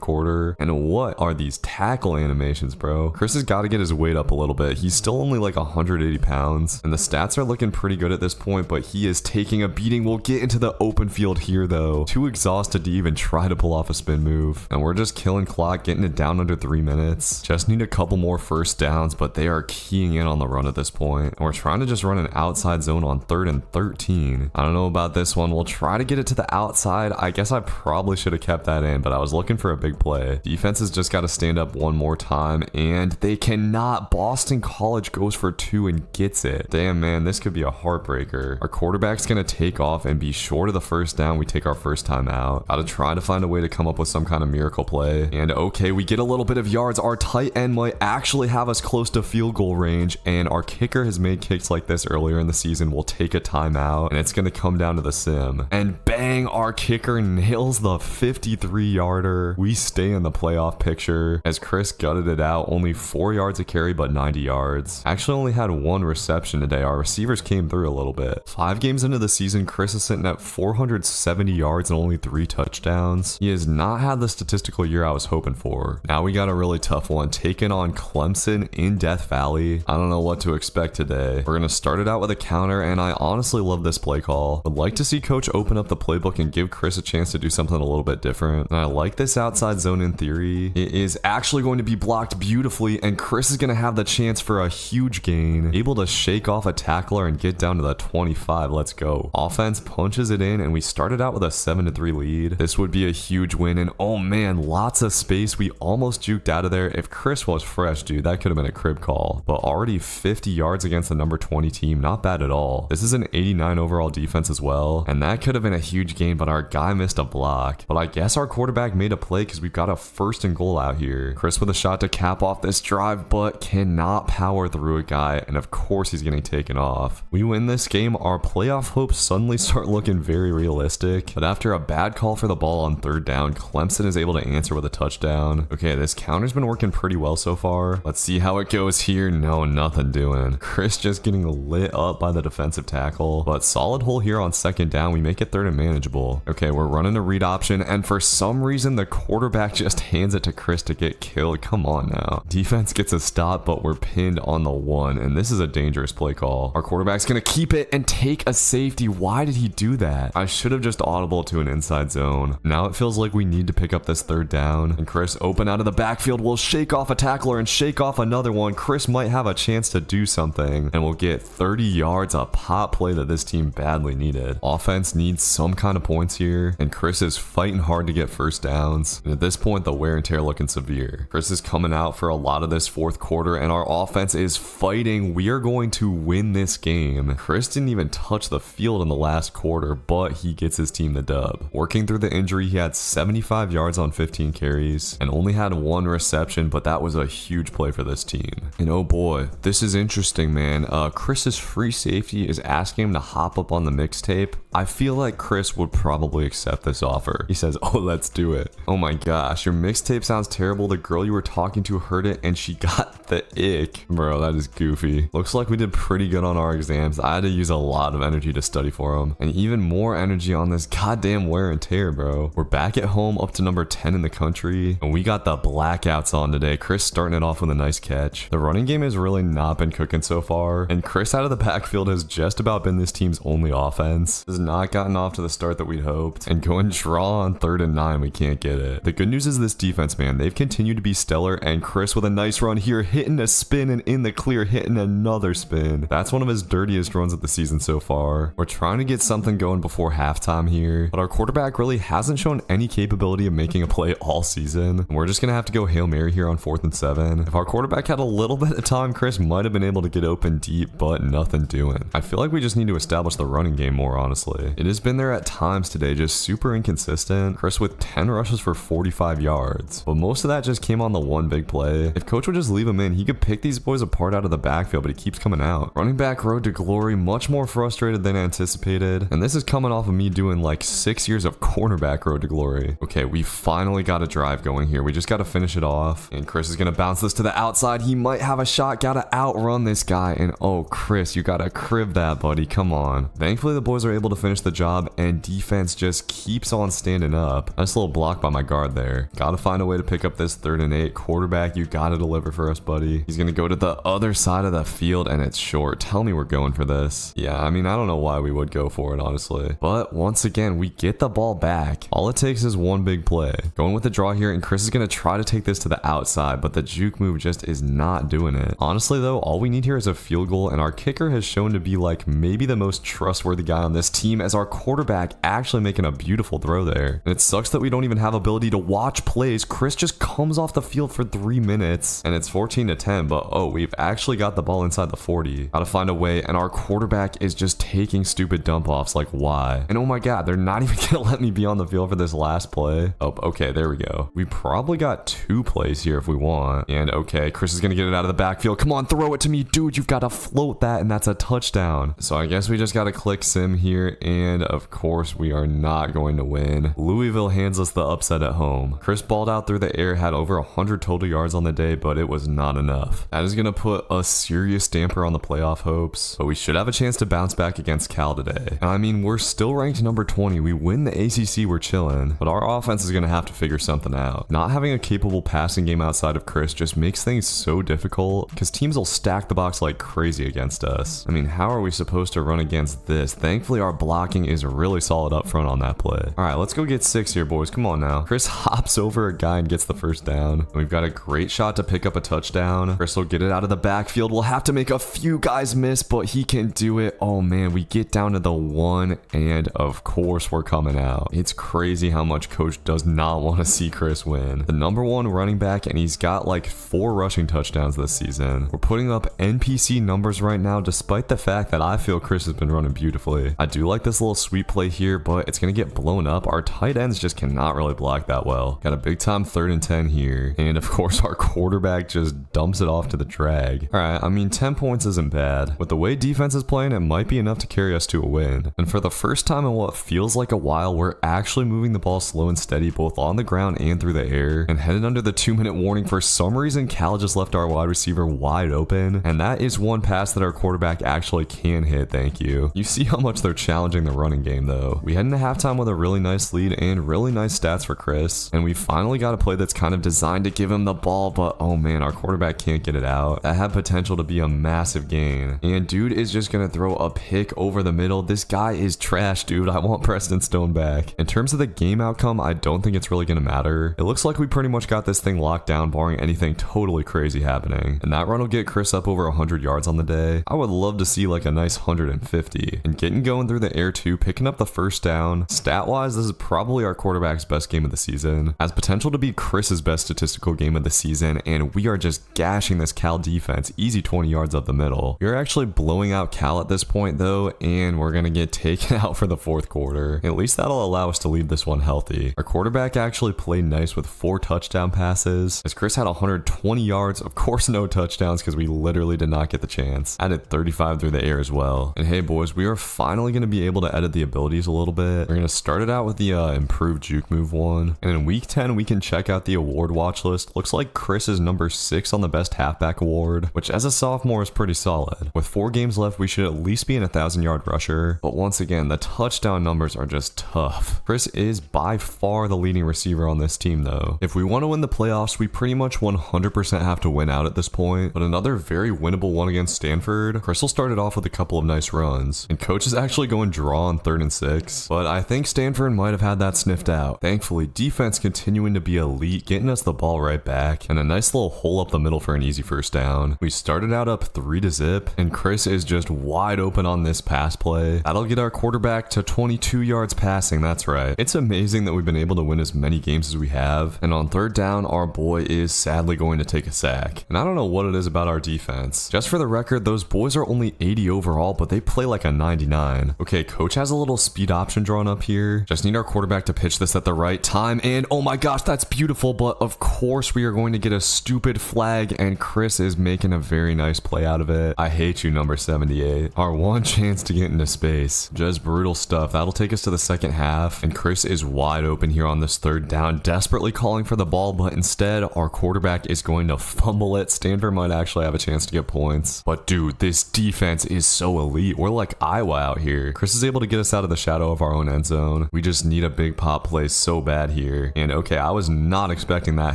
quarter. And what are these tackle animations, bro? Chris has got to get his weight up a little bit. He's still only like 180 pounds, and the stats are looking pretty good at this point, but he is taking a beating. We'll get into the open field here, though. Too exhausted to even try to pull off a spin move, and we're just killing clock, getting it down under 3 minutes. Just need a couple more first downs, but they are keying in on the run at this point. And we're trying to just run an outside zone on 3rd and 13. I don't know about this one. We'll try to get it to the outside. I guess I probably should have kept that in, but I was looking for a big play. Defense has just got to stand up one more time, and they cannot. Boston College goes for 2 and gets it. Damn, man, this could be a heartbreaker. Our quarterback's going to take off and be short of the first down. We take our first time out. Gotta try to find a way to come up with some kind of miracle play. And okay, we get a little bit of yards. Our tight end might actually have us close to field goal range, and our kicker has made kicks like this earlier in the season. We'll take a timeout, and it's going to come down to the sim. And bang, our kicker nails the 53-yarder. We stay in the playoff picture as Chris gutted it out. Only 4 yards a carry, but 90 yards. Actually only had 1 reception today. Our receivers came through a little bit. 5 games into the season, Chris is sitting at 470 yards and only 3 touchdowns. He has not had the statistical year I was hoping for. Now we got a really tough one, taking on Clemson in Death Valley. I don't know what to expect today. We're going to start it out with a counter, and I honestly love this play call. Would like to see coach open up the playbook and give Chris a chance to do something a little bit different. And I like this outside zone in theory. It is actually going to be blocked beautifully, and Chris is going to have the chance for a huge gain. Able to shake off a tackler and get down to the 25. Let's go. Offense punches it in, and we started out with a 7-3 lead. This would be a huge win, and oh man, lots of space. We almost juked out of there. If Chris was fresh, dude, that could have been a crib call. But already 50 yards against the number 20 team. Not bad at all. This is an 89 overall defense as well, and that could have been a huge game, but our guy missed a block. But I guess our quarterback made a play because we've got a 1st and goal out here. Chris with a shot to cap off this drive, but cannot power through a guy, and of course he's getting taken off. We win this game. Our playoff hopes suddenly start looking very realistic, but after a bad call for the ball on 3rd down, Clemson is able to answer with a touchdown. Okay, this counter's been working pretty well so far. Let's see how it goes here. No, nothing doing. Chris just getting lit up by the defensive tackle, but solid hole here on 2nd down. We make it 3rd and manageable. Okay, we're running a read option, and for some reason the quarterback just hands it to Chris to get killed. Come on now. Defense gets a stop, but we're pinned on the 1, and this is a dangerous play call. Our quarterback's gonna keep it and take a safety. Why did he do that? I should have just audible to an inside zone. Now it feels like we need to pick up this 3rd down, and Chris open out of the backfield will shake off a tackler and shake off another one. Chris might have a chance to do something, and we'll get 30 yards, a pop play that this team badly needed. Offense needs some kind of points here, and Chris is fighting hard to get first downs, and at this point the wear and tear looking severe. Chris is coming out for a lot of this 4th quarter, and our offense is fighting. We are going to win this game. Chris didn't even touch the field in the last quarter, but he gets his team the dub. Working through the injury, he had 75 yards on 15 carries and only had 1 reception, but that was a huge play for this team. And oh boy, this is interesting, man. Chris's free safety is asking him to hop up on the mixtape. I feel like Chris would probably accept this offer. He says, oh, let's do it. Oh my gosh, your mixtape sounds terrible. The girl you were talking to heard it and she got the ick. Bro, that is goofy. Looks like we did pretty good on our exams. I had to use a lot of energy to study for them, and even more energy on this goddamn wear and tear, bro. We're back at home up to number 10 in the country, and we got the blackouts on today. Chris starting it off with a nice catch. The running game has really not been cooking so far, and Chris out of the backfield has just about been this team's only offense. Has not gotten off to the start that we'd hoped, and going draw on 3rd and 9, we can't get it. The good news is this defense, man, they've continued to be stellar, and Chris with a nice run here, hitting a spin and in the clear, hitting another spin. That's one of his dirtiest runs of the season so far. We're trying to get something going before halftime here, but our quarterback really hasn't shown any capability of making a play all season, and we're just gonna have to go Hail Mary here on 4th and 7. If our quarterback had a little bit of time, Chris might have been able to get open deep, but nothing doing. I feel like we just need to establish the running game more, honestly. It has been there at times today, just super inconsistent. Chris with 10 rushes for 45 yards. But most of that just came on the one big play. If coach would just leave him in, he could pick these boys apart out of the backfield, but he keeps coming out. Running back road to glory, much more frustrated than anticipated. And this is coming off of me doing like 6 years of cornerback road to glory. Okay, we finally got a drive going here. We just got to finish it off. And Chris is going to bounce this to the outside. He might have a shot. Got to outrun this guy. And oh, Chris, you got to crib that, buddy. Come on. Thankfully, the boys are able to finish the job, and defense just keeps on standing up. Nice little block by my guard there. Got to find a way to pick up this 3rd and 8. Quarterback, you got to deliver for us, buddy. He's going to go to the other side of the field, and it's short. Tell me we're going for this. Yeah, I mean, I don't know why we would go for it, honestly. But once again, we get the ball back. All it takes is one big play. Going with the draw here, and Chris is going to try to take this to the outside, but the juke move just is not doing it. Honestly, though, all we need here is a field goal, and our kicker has shown to be like maybe the most trustworthy guy on this team, as our quarterback actually making a beautiful throw there. And it sucks that we don't even have ability to watch plays. Chris just comes off the field for 3 minutes, and it's 14-10, but oh, we've actually got the ball inside the 40. Gotta find a way, and our quarterback is just taking stupid dump offs. Like, why? And oh my god, they're not even gonna let me be on the field for this last play. Oh, okay, there we go. We probably got 2 plays here if we want. And okay, Chris is gonna get it out of the backfield. Come on, throw it to me, dude. You've got to float that, and that's a touchdown. So I guess we just gotta click sim here, and of course we are not going to win. Louisville hands us the upset at home. Chris balled out through the air, had over 100 total yards on the day, but it was not enough. That is gonna put a serious damper on the playoff hopes, but we should have a chance to bounce back against Cal today. And I mean, we're still ranked number 20. We win the ACC, we're chilling, but our offense is gonna have to figure something out. Not having a capable passing game outside of Chris just makes things so difficult, because teams will stack the box like crazy against us. I mean, how are we supposed to run against this? Thankfully, our blocking is really solid up front on that play. All right, let's go get 6 here, boys. Come on now. Chris hops over a guy and gets the first down. And we've got a great shot to pick up a touchdown. Chris will get it out of the backfield. We'll have to make a few guys miss, but he can do it. Oh man, we get down to the 1, and of course we're coming out. It's crazy how much coach does not want to see Chris win. The number 1 running back, and he's got like 4 rushing touchdowns this season. We're putting up NPC numbers right now, despite the fact that I feel Chris has been running beautifully. I do like this little sweep play here, but it's gonna get blown up. Our tight ends just cannot really block that well. Got a big time 3rd and 10 here, and of course our quarterback just dumps it off to the drag. All right, I mean 10 points isn't bad. With the way defense is playing, it might be enough to carry us to a win. And for the first time in what feels like a while, we're actually moving the ball slow and steady, both on the ground and through the air. And headed under the 2-minute warning, for some reason Cal just left our wide receiver wide open, and that is one pass that our quarterback actually can hit. Thank you. You see how much they're challenging the running game though. We head into halftime with a really nice lead and really nice stats for Chris, and we finally got a play that's kind of designed to give him the ball, but oh man, our quarterback can't get it out. That had potential to be a massive gain, and dude is just gonna throw a pick over the middle. This guy is trash, dude. I want Preston Stone back. In terms of the game outcome, I don't think it's really gonna matter. It looks like we pretty much got this thing locked down, barring anything totally crazy happening, and that run will get Chris up over 100 yards on the day. I would love to see like a nice 150, and getting going through the air too, picking up the first down. Stat wise, this is probably our quarterback's best game of the season. Has potential to be Chris's best statistical game of the season, and we are just gashing this Cal defense. Easy 20 yards up the middle. We're actually blowing out Cal at this point though, and we're gonna get taken out for the 4th quarter. At least that'll allow us to leave this one healthy. Our quarterback actually played nice with 4 touchdown passes, as Chris had 120 yards. Of course no touchdowns, because we literally did not get the chance. Added 35 through the air as well. And hey boys, we are finally gonna be able to edit the abilities a little bit. We're gonna start it out with the improved juke move one, and in week 10 we can check out the award watch list. Looks like Chris is number 6 on the best halfback award, which as a sophomore is pretty solid. With 4 games left, we should at least be an 1,000-yard rusher, but once again the touchdown numbers are just tough. Chris is by far the leading receiver on this team though. If we want to win the playoffs, we pretty much 100% have to win out at this point, but another very winnable one against Stanford. Chris started off with a couple of nice runs, and coach is actually going draw on 3rd and 6, but I think Stanford might have had that sniffed out. Thankfully, defense continuing to be elite, getting us the ball right back, and a nice little hole up the middle for an easy first down. We started out up 3-0, and Chris is just wide open on this pass play. That'll get our quarterback to 22 yards passing, that's right. It's amazing that we've been able to win as many games as we have, and on 3rd down, our boy is sadly going to take a sack. And I don't know what it is about our defense. Just for the record, those boys are only 80 overall, but they play like a 99. Okay, coach has a little speed speed option drawn up here. Just need our quarterback to pitch this at the right time, and oh my gosh, that's beautiful, but of course we are going to get a stupid flag, and Chris is making a very nice play out of it. I hate you, number 78. Our one chance to get into space. Just brutal stuff. That'll take us to the second half, and Chris is wide open here on this third down, desperately calling for the ball, but instead our quarterback is going to fumble it. Stanford might actually have a chance to get points, but dude, this defense is so elite. We're like Iowa out here. Chris is able to get us out of the shadow of our own end zone. We just need a big pop play so bad here, and okay, I was not expecting that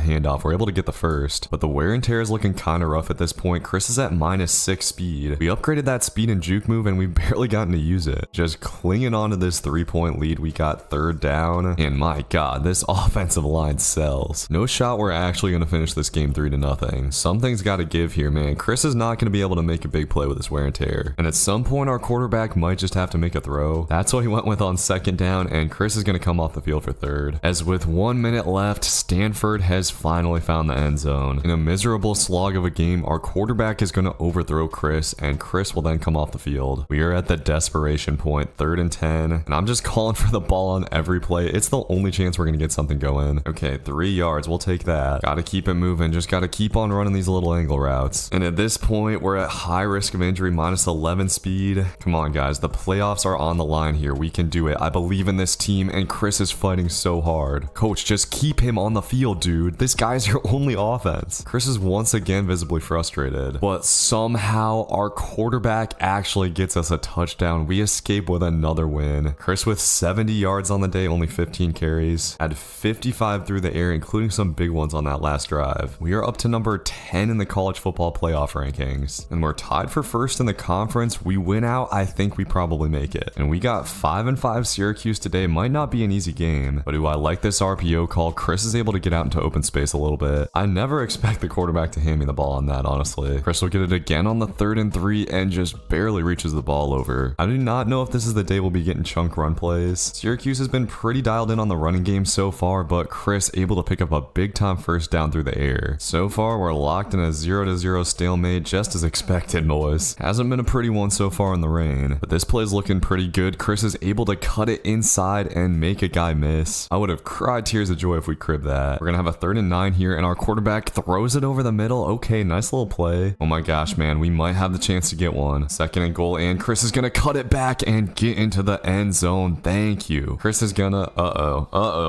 handoff. We're able to get the first, but the wear and tear is looking kind of rough at this point. Chris is at -6 speed. We upgraded that speed and juke move, and we've barely gotten to use it. Just clinging on to this 3-point lead. We got third down, and my god, this offensive line sells. No shot we're actually going to finish this game 3-0. Something's got to give here, man. Chris is not going to be able to make a big play with his wear and tear, and at some point our quarterback might just have to make a throw. That's what he went with on second down, and Chris is going to come off the field for third. As with 1 minute left, Stanford has finally found the end zone. In a miserable slog of a game, our quarterback is going to overthrow Chris, and Chris will then come off the field. We are at the desperation point, 3rd and 10, and I'm just calling for the ball on every play. It's the only chance we're going to get something going. Okay, 3 yards, we'll take that. Gotta keep it moving, just gotta keep on running these little angle routes. And at this point, we're at high risk of injury, -11 speed. Come on, guys, the playoffs are on the line here. We can do it. I believe in this team, and Chris is fighting so hard. Coach, just keep him on the field, dude. This guy's your only offense. Chris is once again visibly frustrated, but somehow our quarterback actually gets us a touchdown. We escape with another win. Chris with 70 yards on the day, only 15 carries, had 55 through the air, including some big ones on that last drive. We are up to number 10 in the college football playoff rankings, and we're tied for first in the conference. We win out, I think we probably make it. And we got 5-5 Syracuse today. Might not be an easy game, but do I like this RPO call? Chris is able to get out into open space a little bit. I never expect the quarterback to hand me the ball on that, honestly. Chris will get it again on the 3rd and 3 and just barely reaches the ball over. I do not know if this is the day we'll be getting chunk run plays. Syracuse has been pretty dialed in on the running game so far, but Chris able to pick up a big time first down through the air. So far, we're locked in a 0-0 stalemate, just as expected, boys. Hasn't been a pretty one so far in the rain, but this play's looking pretty good. Chris is able to cut it inside and make a guy miss. I would have cried tears of joy if we cribbed that. We're gonna have a 3rd and 9 here, and our quarterback throws it over the middle. Okay, nice little play. Oh my gosh, man, we might have the chance to get one. 2nd and goal, and Chris is gonna cut it back and get into the end zone. Thank you. Chris is gonna,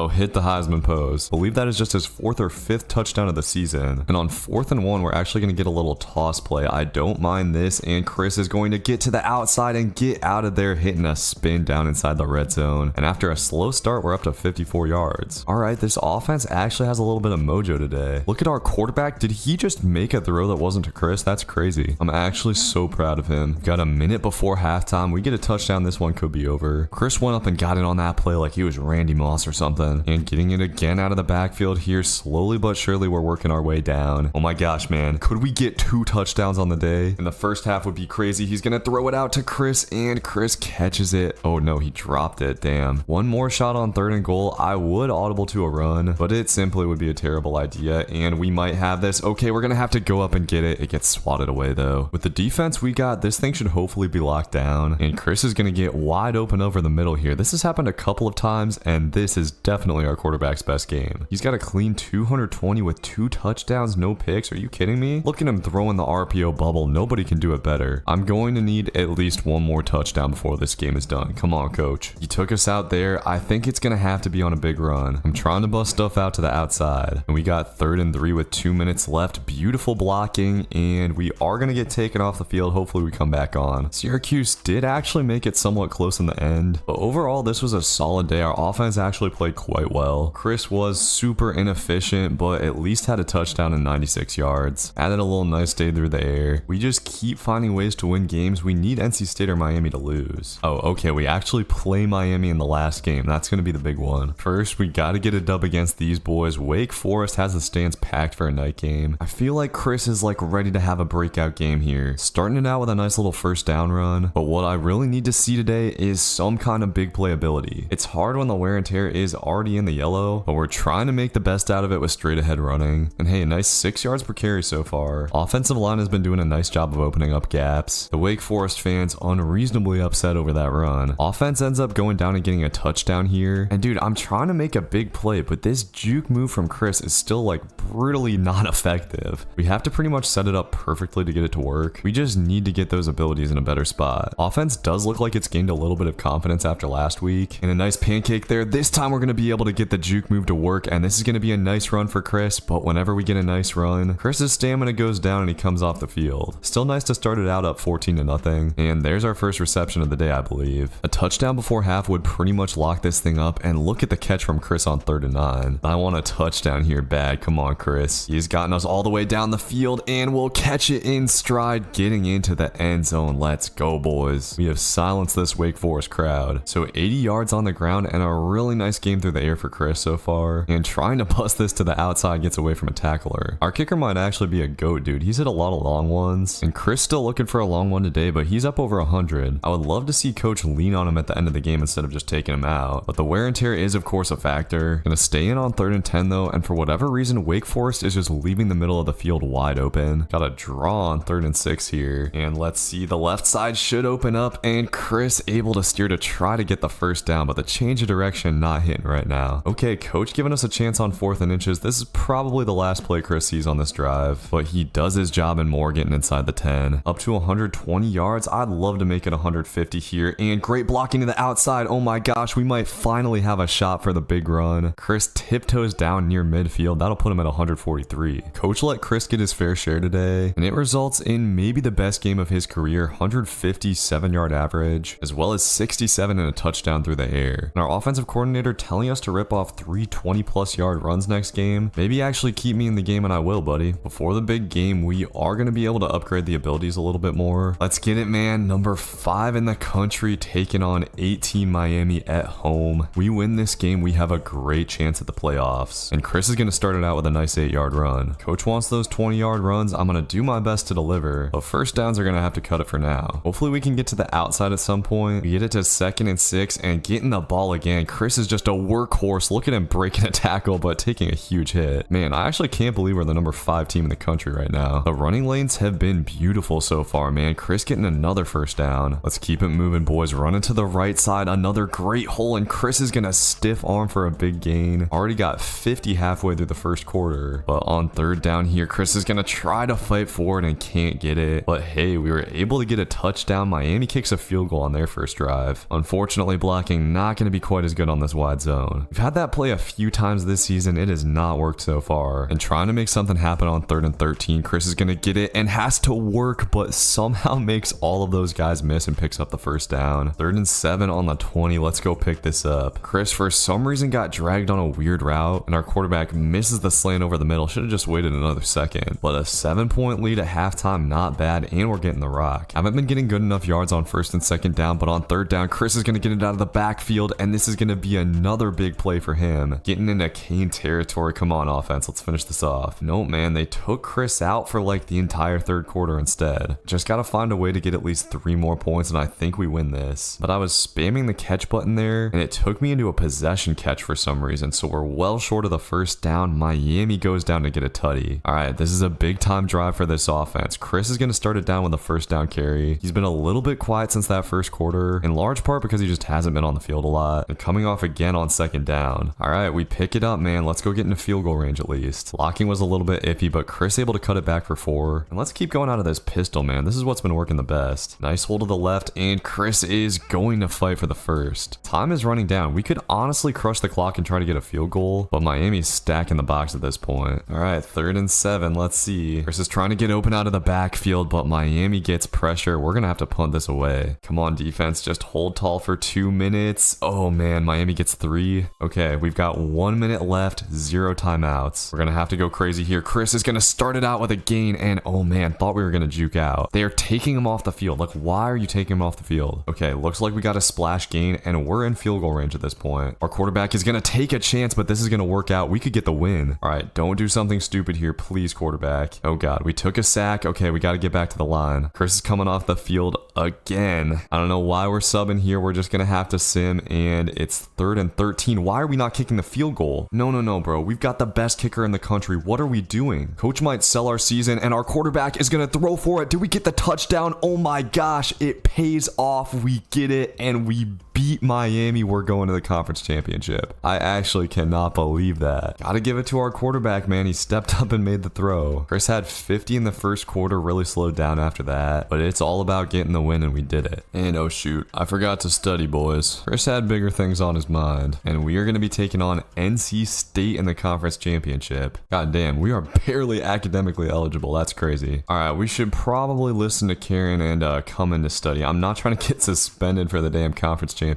hit the Heisman pose. Believe that is just his 4th or 5th touchdown of the season. And on 4th and 1, we're actually gonna get a little toss play. I don't mind this, and Chris is going to get to the outside and get out of there, hitting a spin down inside the red zone. And after a slow start, we're up to 54 yards. All right, this offense actually has a little bit of mojo today. Look at our quarterback. Did he just make a throw that wasn't to Chris? That's crazy. I'm actually so proud of him. Got a minute before halftime. We get a touchdown. This one could be over. Chris went up and got it on that play like he was Randy Moss or something. And getting it again out of the backfield here. Slowly but surely, we're working our way down. Oh my gosh, man. Could we get 2 touchdowns on the day? In the first half would be crazy. He's going to throw it out to Chris, and Chris catches it. Oh no, he dropped it. Damn. One more shot on 3rd and goal. I would audible to a run, but it simply would be a terrible idea, and we might have this. Okay, we're going to have to go up and get it. It gets swatted away though. With the defense we got, this thing should hopefully be locked down, and Chris is going to get wide open over the middle here. This has happened a couple of times, and this is definitely our quarterback's best game. He's got a clean 220 with 2 touchdowns, no picks. Are you kidding me? Look at him throwing the RPO bubble. Nobody can do it better. I'm going to need at least one more touchdown before this game is done. Come on, coach. He took us out there. I think it's going to have to be on a big run. I'm trying to bust stuff out to the outside, and we got 3rd and 3 with 2 minutes left. Beautiful blocking, and we are going to get taken off the field. Hopefully we come back on. Syracuse did actually make it somewhat close in the end, but overall this was a solid day. Our offense actually played quite well. Chris was super inefficient, but at least had a touchdown and 96 yards. Added a little nice day through the air. We just keep finding ways to win games. We need NC State or Miami to lose. Oh, okay, we actually play Miami in the last game. That's going to be the big one. First, we got to get a dub against these boys. Wake Forest has the stands packed for a night game. I feel like Chris is like ready to have a breakout game here. Starting it out with a nice little first down run, but what I really need to see today is some kind of big playability. It's hard when the wear and tear is already in the yellow, but we're trying to make the best out of it with straight ahead running. And hey, a nice 6 yards per carry so far. Offensive line has been doing a nice job of opening up gaps. The Wake Forest fans unreasonably upset over that run. Offense offense ends up going down and getting a touchdown here. And dude, I'm trying to make a big play, but this juke move from Chris is still like brutally not effective. We have to pretty much set it up perfectly to get it to work. We just need to get those abilities in a better spot. Offense does look like it's gained a little bit of confidence after last week. And a nice pancake there. This time we're going to be able to get the juke move to work, and this is going to be a nice run for Chris. But whenever we get a nice run, Chris's stamina goes down and he comes off the field. Still nice to start it out up 14-0. And there's our first reception of the day, I believe. A touchdown before half would pretty much lock this thing up, and look at the catch from Chris on 3rd and 9. I want a touchdown here bad. Come on, Chris. He's gotten us all the way down the field, and we'll catch it in stride, getting into the end zone. Let's go, boys. We have silenced this Wake Forest crowd. So 80 yards on the ground and a really nice game through the air for Chris so far. And trying to bust this to the outside gets away from a tackler. Our kicker might actually be a goat, dude. He's hit a lot of long ones. And Chris still looking for a long one today, but he's up over 100. I would love to see coach lean on him at the end of the game instead of just taking him out. But the wear and tear is of course a factor. Gonna stay in on 3rd and 10 though, and for whatever reason, Wake Forest is just leaving the middle of the field wide open. Got a draw on 3rd and 6 here. And let's see, the left side should open up, and Chris able to steer to try to get the first down, but the change of direction not hitting right now. Okay, coach giving us a chance on 4th and inches. This is probably the last play Chris sees on this drive, but he does his job and more, getting inside the 10. Up to 120 yards. I'd love to make it 150 here, and great blocking to the outside. Oh my gosh, we might finally have a shot for the big run. Chris tiptoes down near midfield. That'll put him at 143. Coach let Chris get his fair share today, and it results in maybe the best game of his career. 157-yard average, as well as 67 and a touchdown through the air. And our offensive coordinator telling us to rip off 3 20+ yard runs next game. Maybe actually keep me in the game, and I will, buddy. Before the big game, we are going to be able to upgrade the abilities a little bit more. Let's get it, man. Number 5 in the country taking on 18 Miami at home. We win this game, we have a great chance at the playoffs. And Chris is going to start it out with a nice 8-yard run. Coach wants those 20-yard runs. I'm going to do my best to deliver, but first downs are going to have to cut it for now. Hopefully we can get to the outside at some point. We get it to 2nd and 6 and getting the ball again. Chris is just a workhorse. Look at him breaking a tackle, but taking a huge hit. Man, I actually can't believe we're the number 5 team in the country right now. The running lanes have been beautiful so far, man. Chris getting another first down. Let's keep it moving, boys. Running to the right side. Another great hole, and Chris is going to stiff arm for a big gain. Already got 50 halfway through the first quarter, but on 3rd down here, Chris is going to try to fight forward and can't get it. But hey, we were able to get a touchdown. Miami kicks a field goal on their first drive. Unfortunately, blocking not going to be quite as good on this wide zone. We've had that play a few times this season. It has not worked so far. And trying to make something happen on 3rd and 13, Chris is going to get it and has to work, but somehow makes all of those guys miss and picks up the first down. 3rd and 7 on the 20. Let's go pick this up. Chris, for some reason, got dragged on a weird route, and our quarterback misses the slant over the middle. Should have just waited another second. But a 7-point lead at halftime, not bad, and we're getting the rock. Haven't been getting good enough yards on 1st and 2nd down, but on 3rd down, Chris is going to get it out of the backfield, and this is going to be another big play for him. Getting into Kane territory. Come on, offense. Let's finish this off. No, man, they took Chris out for like the entire 3rd quarter instead. Just got to find a way to get at least 3 more points, and I think we win this. But I was spamming the catch button there, and it took me into a possession catch for some reason, so we're well short of the first down. Miami goes down to get a tutty. All right, this is a big time drive for this offense. Chris is going to start it down with a first down carry. He's been a little bit quiet since that first quarter, in large part because he just hasn't been on the field a lot, and coming off again on 2nd down. All right, we pick it up, man. Let's go get into field goal range at least. Blocking was a little bit iffy, but Chris able to cut it back for 4. And let's keep going out of this pistol, man. This is what's been working the best. Nice hold to the left, and Chris is going to fight for the first. Time is running down. We could honestly crush the clock and try to get a field goal, but Miami's stacking the box at this point. All right, 3rd and 7. Let's see. Chris is trying to get open out of the backfield, but Miami gets pressure. We're going to have to punt this away. Come on, defense. Just hold tall for 2 minutes. Oh, man. Miami gets 3. Okay, we've got 1 minute left. 0 timeouts. We're going to have to go crazy here. Chris is going to start it out with a gain, and oh, man, thought we were going to juke out. They are taking him off the field. Like, why are you taking him off the field? Okay, looks like we got a splash gain, and we're in field goal range at this point. Our quarterback is going to take a chance, but this is going to work out. We could get the win. All right, don't do something stupid here, please, quarterback. Oh, God, we took a sack. Okay, we got to get back to the line. Chris is coming off the field again. I don't know why we're subbing here. We're just going to have to sim, and it's 3rd and 13. Why are we not kicking the field goal? No, bro. We've got the best kicker in the country. What are we doing? Coach might sell our season, and our quarterback is going to throw for it. Did we get the touchdown? Oh, my gosh. It pays off. We get it, and we beat beat Miami. We're going to the conference championship. I actually cannot believe that. Gotta give it to our quarterback, man. He stepped up and made the throw. Chris had 50 in the first quarter, really slowed down after that, but it's all about getting the win, and we did it. And oh shoot, I forgot to study, boys. Chris had bigger things on his mind, and we are going to be taking on NC State in the conference championship. God damn, we are barely academically eligible. That's crazy. All right, we should probably listen to Karen and come in to study. I'm not trying to get suspended for the damn conference championship.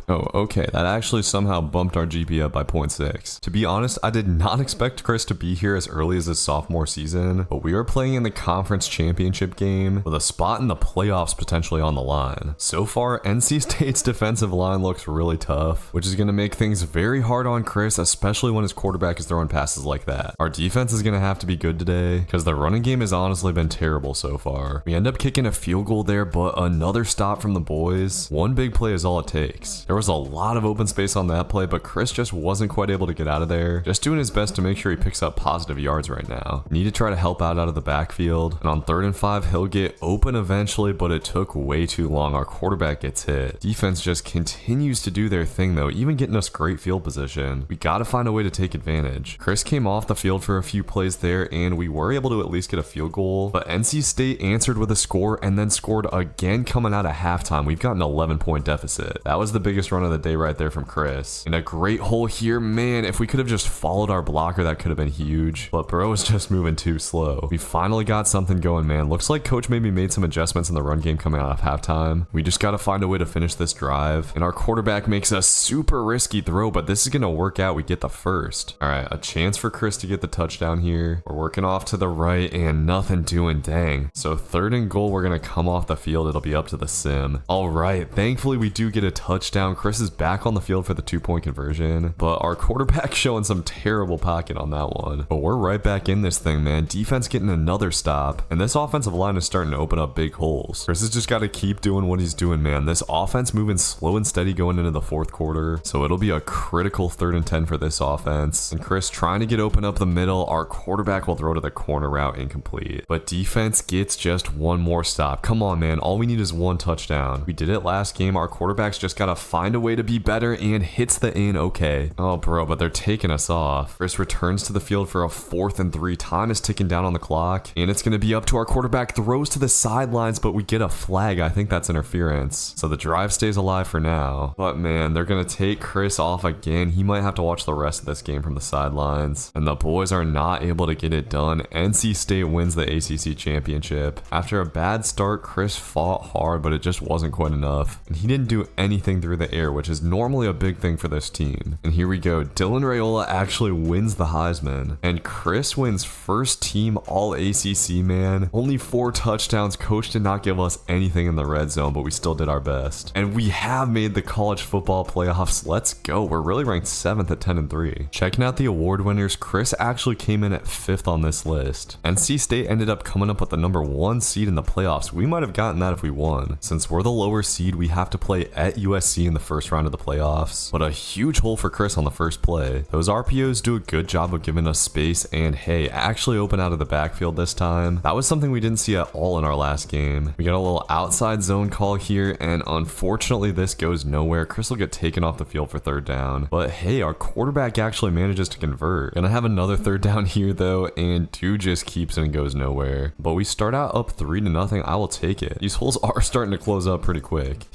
Oh, okay, that actually somehow bumped our GPA up by 0.6. To be honest, I did not expect Chris to be here as early as his sophomore season, but we are playing in the conference championship game with a spot in the playoffs potentially on the line. So far, NC State's defensive line looks really tough, which is going to make things very hard on Chris, especially when his quarterback is throwing passes like that. Our defense is going to have to be good today because the running game has honestly been terrible so far. We end up kicking a field goal there, but another stop from the boys. One big play is all it takes. There was a lot of open space on that play, but Chris just wasn't quite able to get out of there. Just doing his best to make sure he picks up positive yards right now. Need to try to help out of the backfield, and on 3rd and 5, he'll get open eventually, but it took way too long. Our quarterback gets hit. Defense just continues to do their thing though, even getting us great field position. We gotta find a way to take advantage. Chris came off the field for a few plays there, and we were able to at least get a field goal, but NC State answered with a score and then scored again coming out of halftime. We've got an 11-point deficit. That was the biggest run of the day right there from Chris. And a great hole here, man. If we could have just followed our blocker, that could have been huge, but bro was just moving too slow. We finally got something going, man. Looks like coach maybe made some adjustments in the run game coming out of halftime. We just got to find a way to finish this drive, and our quarterback makes a super risky throw, but this is going to work out. We get the first. All right, a chance for Chris to get the touchdown here. We're working off to the right and nothing doing. Dang. So 3rd and goal, we're going to come off the field. It'll be up to the sim. All right, thankfully we do get a touchdown. Chris is back on the field for the 2-point conversion, but our quarterback showing some terrible pocket on that one. But we're right back in this thing, man. Defense getting another stop, and this offensive line is starting to open up big holes. Chris has just got to keep doing what he's doing, man. This offense moving slow and steady going into the 4th quarter, so it'll be a critical 3rd and 10 for this offense. And Chris trying to get open up the middle. Our quarterback will throw to the corner route, incomplete. But defense gets just one more stop. Come on, man. All we need is one touchdown. We did it last game. Our quarterback's just got to find a way to be better, and hits the in. Okay. Oh, bro, but they're taking us off. Chris returns to the field for a 4th and 3. Time is ticking down on the clock, and it's going to be up to our quarterback. Throws to the sidelines, but we get a flag. I think that's interference. So the drive stays alive for now. But man, they're going to take Chris off again. He might have to watch the rest of this game from the sidelines, and the boys are not able to get it done. NC State wins the ACC championship. After a bad start, Chris fought hard, but it just wasn't quite enough, and he didn't do anything through the air, which is normally a big thing for this team. And here we go. Dylan Raiola actually wins the Heisman, and Chris wins first team all ACC, man. Only 4 touchdowns. Coach did not give us anything in the red zone, but we still did our best, and we have made the college football playoffs. Let's go. We're really ranked 7th at 10 and 3. Checking out the award winners, Chris actually came in at 5th on this list. NC State ended up coming up with the number 1 seed in the playoffs. We might have gotten that if we won. Since we're the lower seed, we have to play at USC in the first round of the playoffs, but a huge hole for Chris on the first play. Those RPOs do a good job of giving us space, and hey, actually open out of the backfield this time. That was something we didn't see at all in our last game. We got a little outside zone call here, and unfortunately this goes nowhere. Chris will get taken off the field for 3rd down, but hey, our quarterback actually manages to convert. Gonna have another 3rd down here though, and 2 just keeps it and goes nowhere. But we start out up 3-0. I will take it. These holes are starting to close up pretty quick.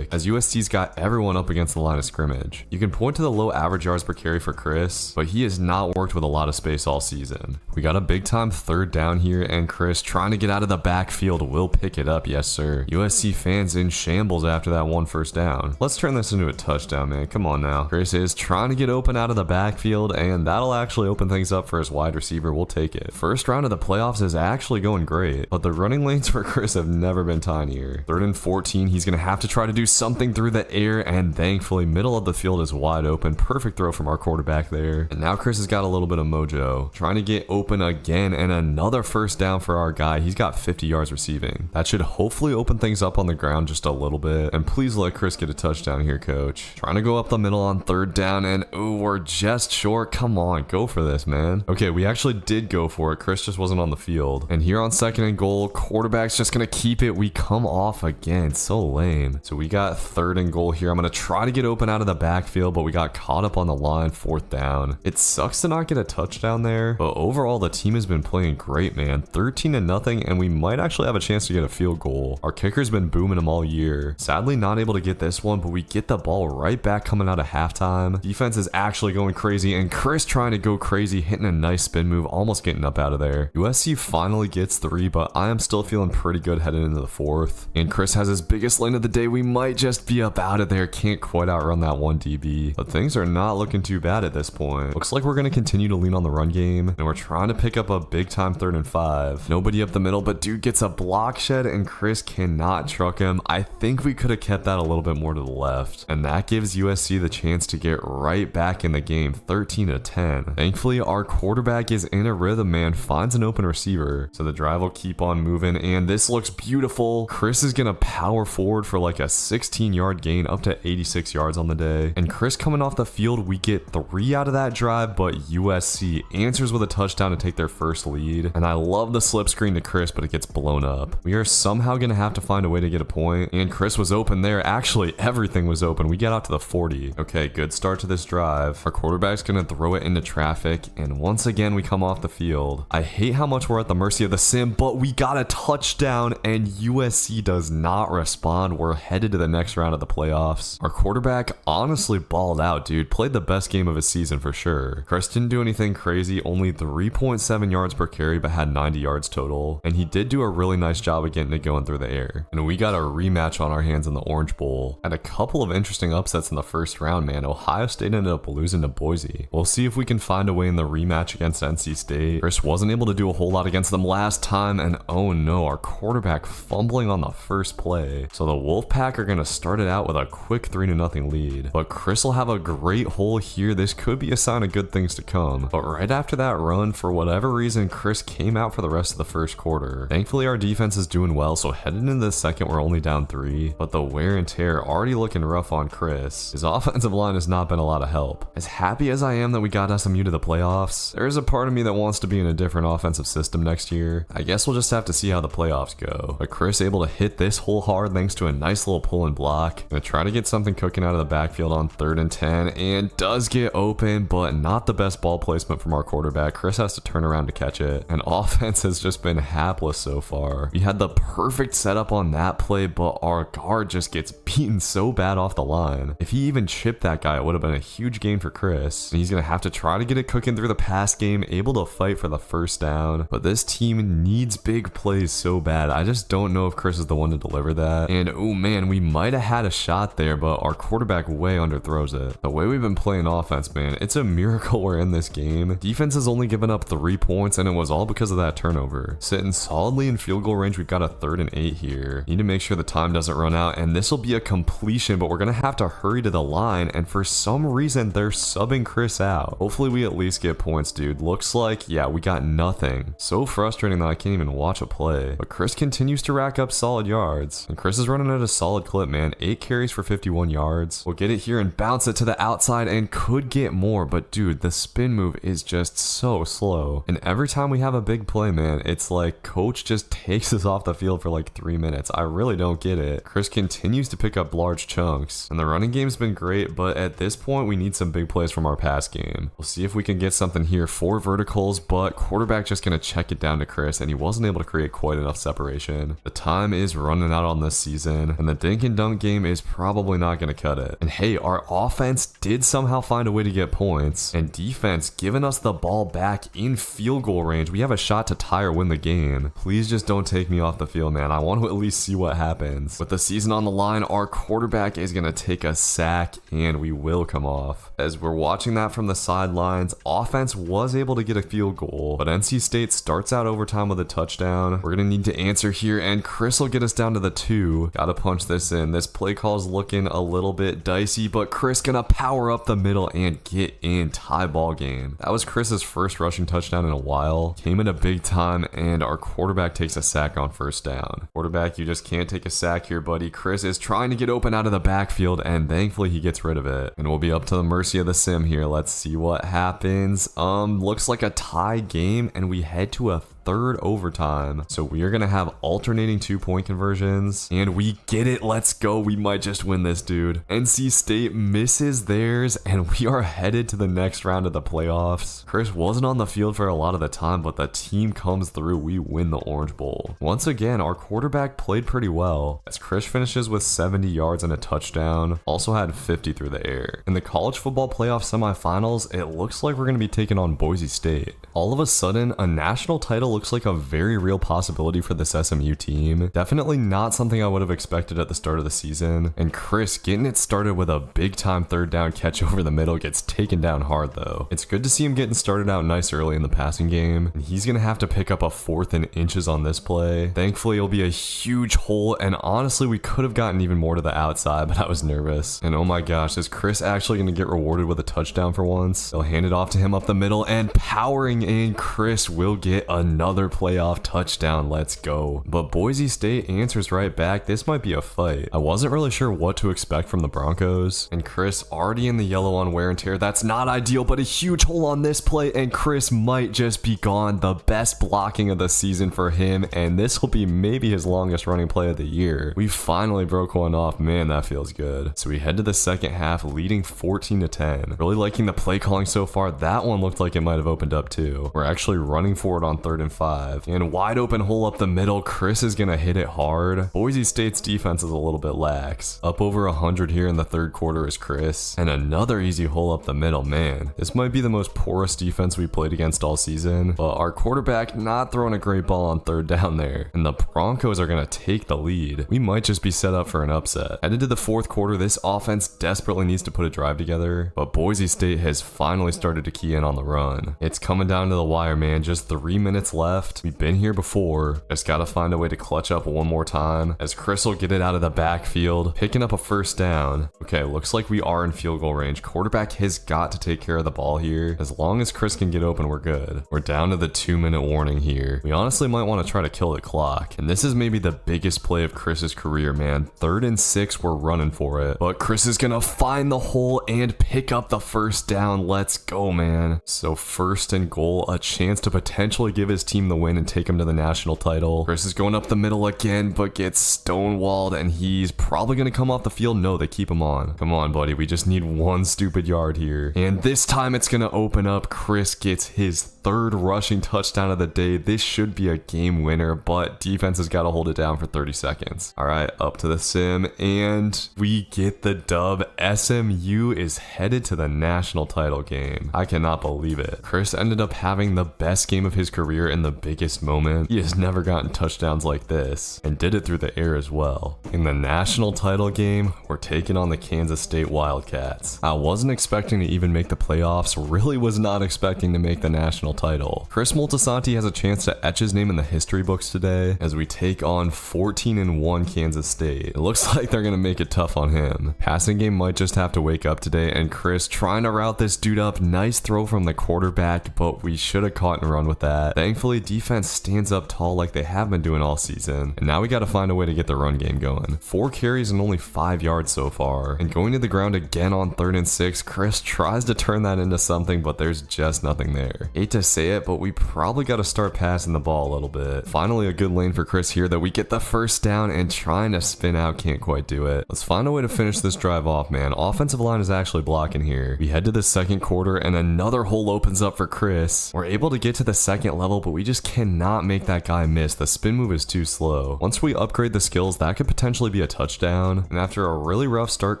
As USC's got everyone up against the line of scrimmage. You can point to the low average yards per carry for Chris, but he has not worked with a lot of space all season. We got a big time 3rd down here, and Chris trying to get out of the backfield will pick it up. Yes sir. USC fans in shambles after that 1 first down. Let's turn this into a touchdown, man. Come on now. Chris is trying to get open out of the backfield, and that'll actually open things up for his wide receiver. We'll take it. First round of the playoffs is actually going great, but the running lanes for Chris have never been tinier. 3rd and 14. He's gonna have to try to do something through the air, and thankfully middle of the field is wide open. Perfect throw from our quarterback there, and now Chris has got a little bit of mojo, trying to get open again, and another first down for our guy. He's got 50 yards receiving. That should hopefully open things up on the ground just a little bit, and please let Chris get a touchdown here, coach. Trying to go up the middle on 3rd down, and ooh, we're just short. Come on, go for this, man. Okay, we actually did go for it. Chris just wasn't on the field. And here on 2nd and goal, quarterback's just gonna keep it. We come off again. So so lame. So we got 3rd and goal here. I'm going to try to get open out of the backfield, but we got caught up on the line, 4th down. It sucks to not get a touchdown there, but overall the team has been playing great, man. 13-0, and we might actually have a chance to get a field goal. Our kicker's been booming them all year. Sadly, not able to get this one, but we get the ball right back coming out of halftime. Defense is actually going crazy, and Chris trying to go crazy, hitting a nice spin move, almost getting up out of there. USC finally gets 3, but I am still feeling pretty good heading into the 4th. And Chris has his biggest lane of the day. We might just be up out of there. Can't quite outrun that one DB, but things are not looking too bad at this point. Looks like we're going to continue to lean on the run game, and we're trying to pick up a big time 3rd and 5. Nobody up the middle, but dude gets a block shed, and Chris cannot truck him. I think we could have kept that a little bit more to the left, and that gives USC the chance to get right back in the game, 13-10. Thankfully, our quarterback is in a rhythm, man, finds an open receiver, so the drive will keep on moving, and this looks beautiful. Chris is gonna power forward for like a 16-yard gain, up to 86 yards on the day, and Chris coming off the field, we get 3 out of that drive, but USC answers with a touchdown to take their first lead, and I love the slip screen to Chris, but it gets blown up. We are somehow gonna have to find a way to get a point, and Chris was open there. Actually, everything was open. We get out to the 40. Okay, good start to this drive. Our quarterback's gonna throw it into traffic, and once again we come off the field. I hate how much we're at the mercy of the sim, but we got a touchdown, and USC does not respond. We're headed to the next round of the playoffs. Our quarterback honestly balled out, dude. Played the best game of his season for sure. Chris didn't do anything crazy, only 3.7 yards per carry, but had 90 yards total, and he did do a really nice job of getting it going through the air. And we got a rematch on our hands in the Orange Bowl. Had a couple of interesting upsets in the first round, man. Ohio State ended up losing to Boise. We'll see if we can find a way in the rematch against NC State. Chris wasn't able to do a whole lot against them last time, and oh no, our quarterback fumbling on the first play. So the Wolfpack are gonna start it out with a quick 3-0 lead, but Chris will have a great hole here. This could be a sign of good things to come, but right after that run, for whatever reason, Chris came out for the rest of the first quarter. Thankfully, our defense is doing well, so heading into the second, we're only down 3, but the wear and tear already looking rough on Chris. His offensive line has not been a lot of help. As happy as I am that we got SMU to the playoffs, there is a part of me that wants to be in a different offensive system next year. I guess we'll just have to see how the playoffs go. But Chris able to hit this hole hard thanks to a nice little pull and block. Gonna try to get something cooking out of the backfield on 3rd and 10, and does get open, but not the best ball placement from our quarterback. Chris has to turn around to catch it, and offense has just been hapless so far. We had the perfect setup on that play, but our guard just gets beaten so bad off the line. If he even chipped that guy, it would have been a huge gain for Chris, and he's gonna have to try to get it cooking through the pass game, able to fight for the first down, but this team needs big plays so bad. I just don't know if Chris is the one to deliver that, and oh man, we might have had a shot there, but our quarterback way underthrows it. The way we've been playing offense, man, it's a miracle we're in this game. Defense has only given up 3 points, and it was all because of that turnover. Sitting solidly in field goal range, we've got a 3rd and 8 here. Need to make sure the time doesn't run out, and this will be a completion, but we're gonna have to hurry to the line, and for some reason they're subbing Chris out. Hopefully we at least get points, dude. Looks like, yeah, we got nothing. So frustrating that I can't even watch a play, but Chris continues to rack up solid yards, and Chris is running at a solid clip, man. 8 carries for 51 yards. We'll get it here and bounce it to the outside, and could get more, but dude, the spin move is just so slow, and every time we have a big play, man, it's like coach just takes us off the field for like 3 minutes. I really don't get it. Chris continues to pick up large chunks, and the running game's been great, but at this point we need some big plays from our pass game. We'll see if we can get something here. 4 verticals, but quarterback just gonna check it down to Chris, and he wasn't able to create quite enough separation. The time is running out on this season, and the dink and dunk game is probably not gonna cut it. And hey, our offense did somehow find a way to get points, and defense giving us the ball back in field goal range. We have a shot to tie or win the game. Please just don't take me off the field, man. I want to at least see what happens. With the season on the line, our quarterback is gonna take a sack, and we will come off. As we're watching that from the sidelines, offense was able to get a field goal, but NC State starts out overtime with a touchdown. We're gonna need to answer here, and Chris will get us down to the 2. Gotta punch this in. This play call is looking a little bit dicey, but Chris gonna power up the middle and get in. Tie ball game. That was Chris's first rushing touchdown in a while. Came in a big time, and our quarterback takes a sack on first down. Quarterback, you just can't take a sack here, buddy. Chris is trying to get open out of the backfield, and thankfully he gets rid of it. And we'll be up to the mercy of the sim here. Let's see what happens. Looks like a tie game, and we head to a third overtime. So we are going to have alternating 2-point conversions, and we get it. Let's go. We might just win this, dude. NC State misses theirs, and we are headed to the next round of the playoffs. Chris wasn't on the field for a lot of the time, but the team comes through. We win the Orange Bowl. Once again, our quarterback played pretty well, as Chris finishes with 70 yards and a touchdown, also had 50 through the air. In the college football playoff semifinals, it looks like we're going to be taking on Boise State. All of a sudden, a national title looks like a very real possibility for this SMU team. Definitely not something I would have expected at the start of the season, and Chris getting it started with a big time third down catch over the middle gets taken down hard though. It's good to see him getting started out nice early in the passing game, and he's going to have to pick up a 4th and inches on this play. Thankfully, it'll be a huge hole, and honestly, we could have gotten even more to the outside, but I was nervous. And oh my gosh, is Chris actually going to get rewarded with a touchdown for once? They'll hand it off to him up the middle, and powering in, Chris will get another playoff touchdown. Let's go. But Boise State answers right back. This might be a fight. I wasn't really sure what to expect from the Broncos, and Chris already in the yellow on wear and tear. That's not ideal, but a huge hole on this play, and Chris might just be gone. The best blocking of the season for him, and this will be maybe his longest running play of the year. We finally broke one off. Man, that feels good. So we head to the second half, leading 14-10. Really liking the play calling so far. That one looked like it might have opened up too. We're actually running for it on 3rd and 5, and wide open hole up the middle. Chris is gonna hit it hard. Boise State's defense is a little bit lax. Up over 100 here in the third quarter is Chris, and another easy hole up the middle. Man, this might be the most porous defense we played against all season, but our quarterback not throwing a great ball on 3rd down there, and the Broncos are gonna take the lead. We might just be set up for an upset. Headed to the 4th quarter, this offense desperately needs to put a drive together, but Boise State has finally started to key in on the run. It's coming down to the wire, man. Just 3 minutes left. We've been here before. Just gotta find a way to clutch up one more time, as Chris will get it out of the backfield, picking up a 1st down. Okay, looks like we are in field goal range. Quarterback has got to take care of the ball here. As long as Chris can get open, we're good. We're down to the 2-minute warning here. We honestly might want to try to kill the clock, and this is maybe the biggest play of Chris's career, man. 3rd and 6, we're running for it, but Chris is gonna find the hole and pick up the 1st down. Let's go, man. So 1st and goal, a chance to potentially give his team the win and take him to the national title. Chris is going up the middle again, but gets stonewalled, and he's probably gonna come off the field. No, they keep him on. Come on, buddy. We just need 1 stupid yard here, and this time it's gonna open up. Chris gets his 3rd rushing touchdown of the day. This should be a game winner, but defense has got to hold it down for 30 seconds. All right, up to the sim, and we get the dub. SMU is headed to the national title game. I cannot believe it. Chris ended up having the best game of his career in the biggest moment. He has never gotten touchdowns like this, and did it through the air as well. In the national title game, we're taking on the Kansas State Wildcats. I wasn't expecting to even make the playoffs. Really was not expecting to make the national title. Chris Moltisanti has a chance to etch his name in the history books today, as we take on 14-1 Kansas State. It looks like they're gonna make it tough on him. Passing game might just have to wake up today, and Chris trying to route this dude up. Nice throw from the quarterback, but we should have caught and run with that. Thankfully, defense stands up tall like they have been doing all season, and now we gotta find a way to get the run game going. 4 carries and only 5 yards so far, and going to the ground again on 3rd and 6. Chris tries to turn that into something, but there's just nothing there. Hate to say it, but we probably got to start passing the ball a little bit. Finally, a good lane for Chris here that we get the 1st down, and trying to spin out, can't quite do it. Let's find a way to finish this drive off, man. Offensive line is actually blocking here. We head to the 2nd quarter, and another hole opens up for Chris. We're able to get to the 2nd level, but we just cannot make that guy miss. The spin move is too slow. Once we upgrade the skills, that could potentially be a touchdown. And after a really rough start,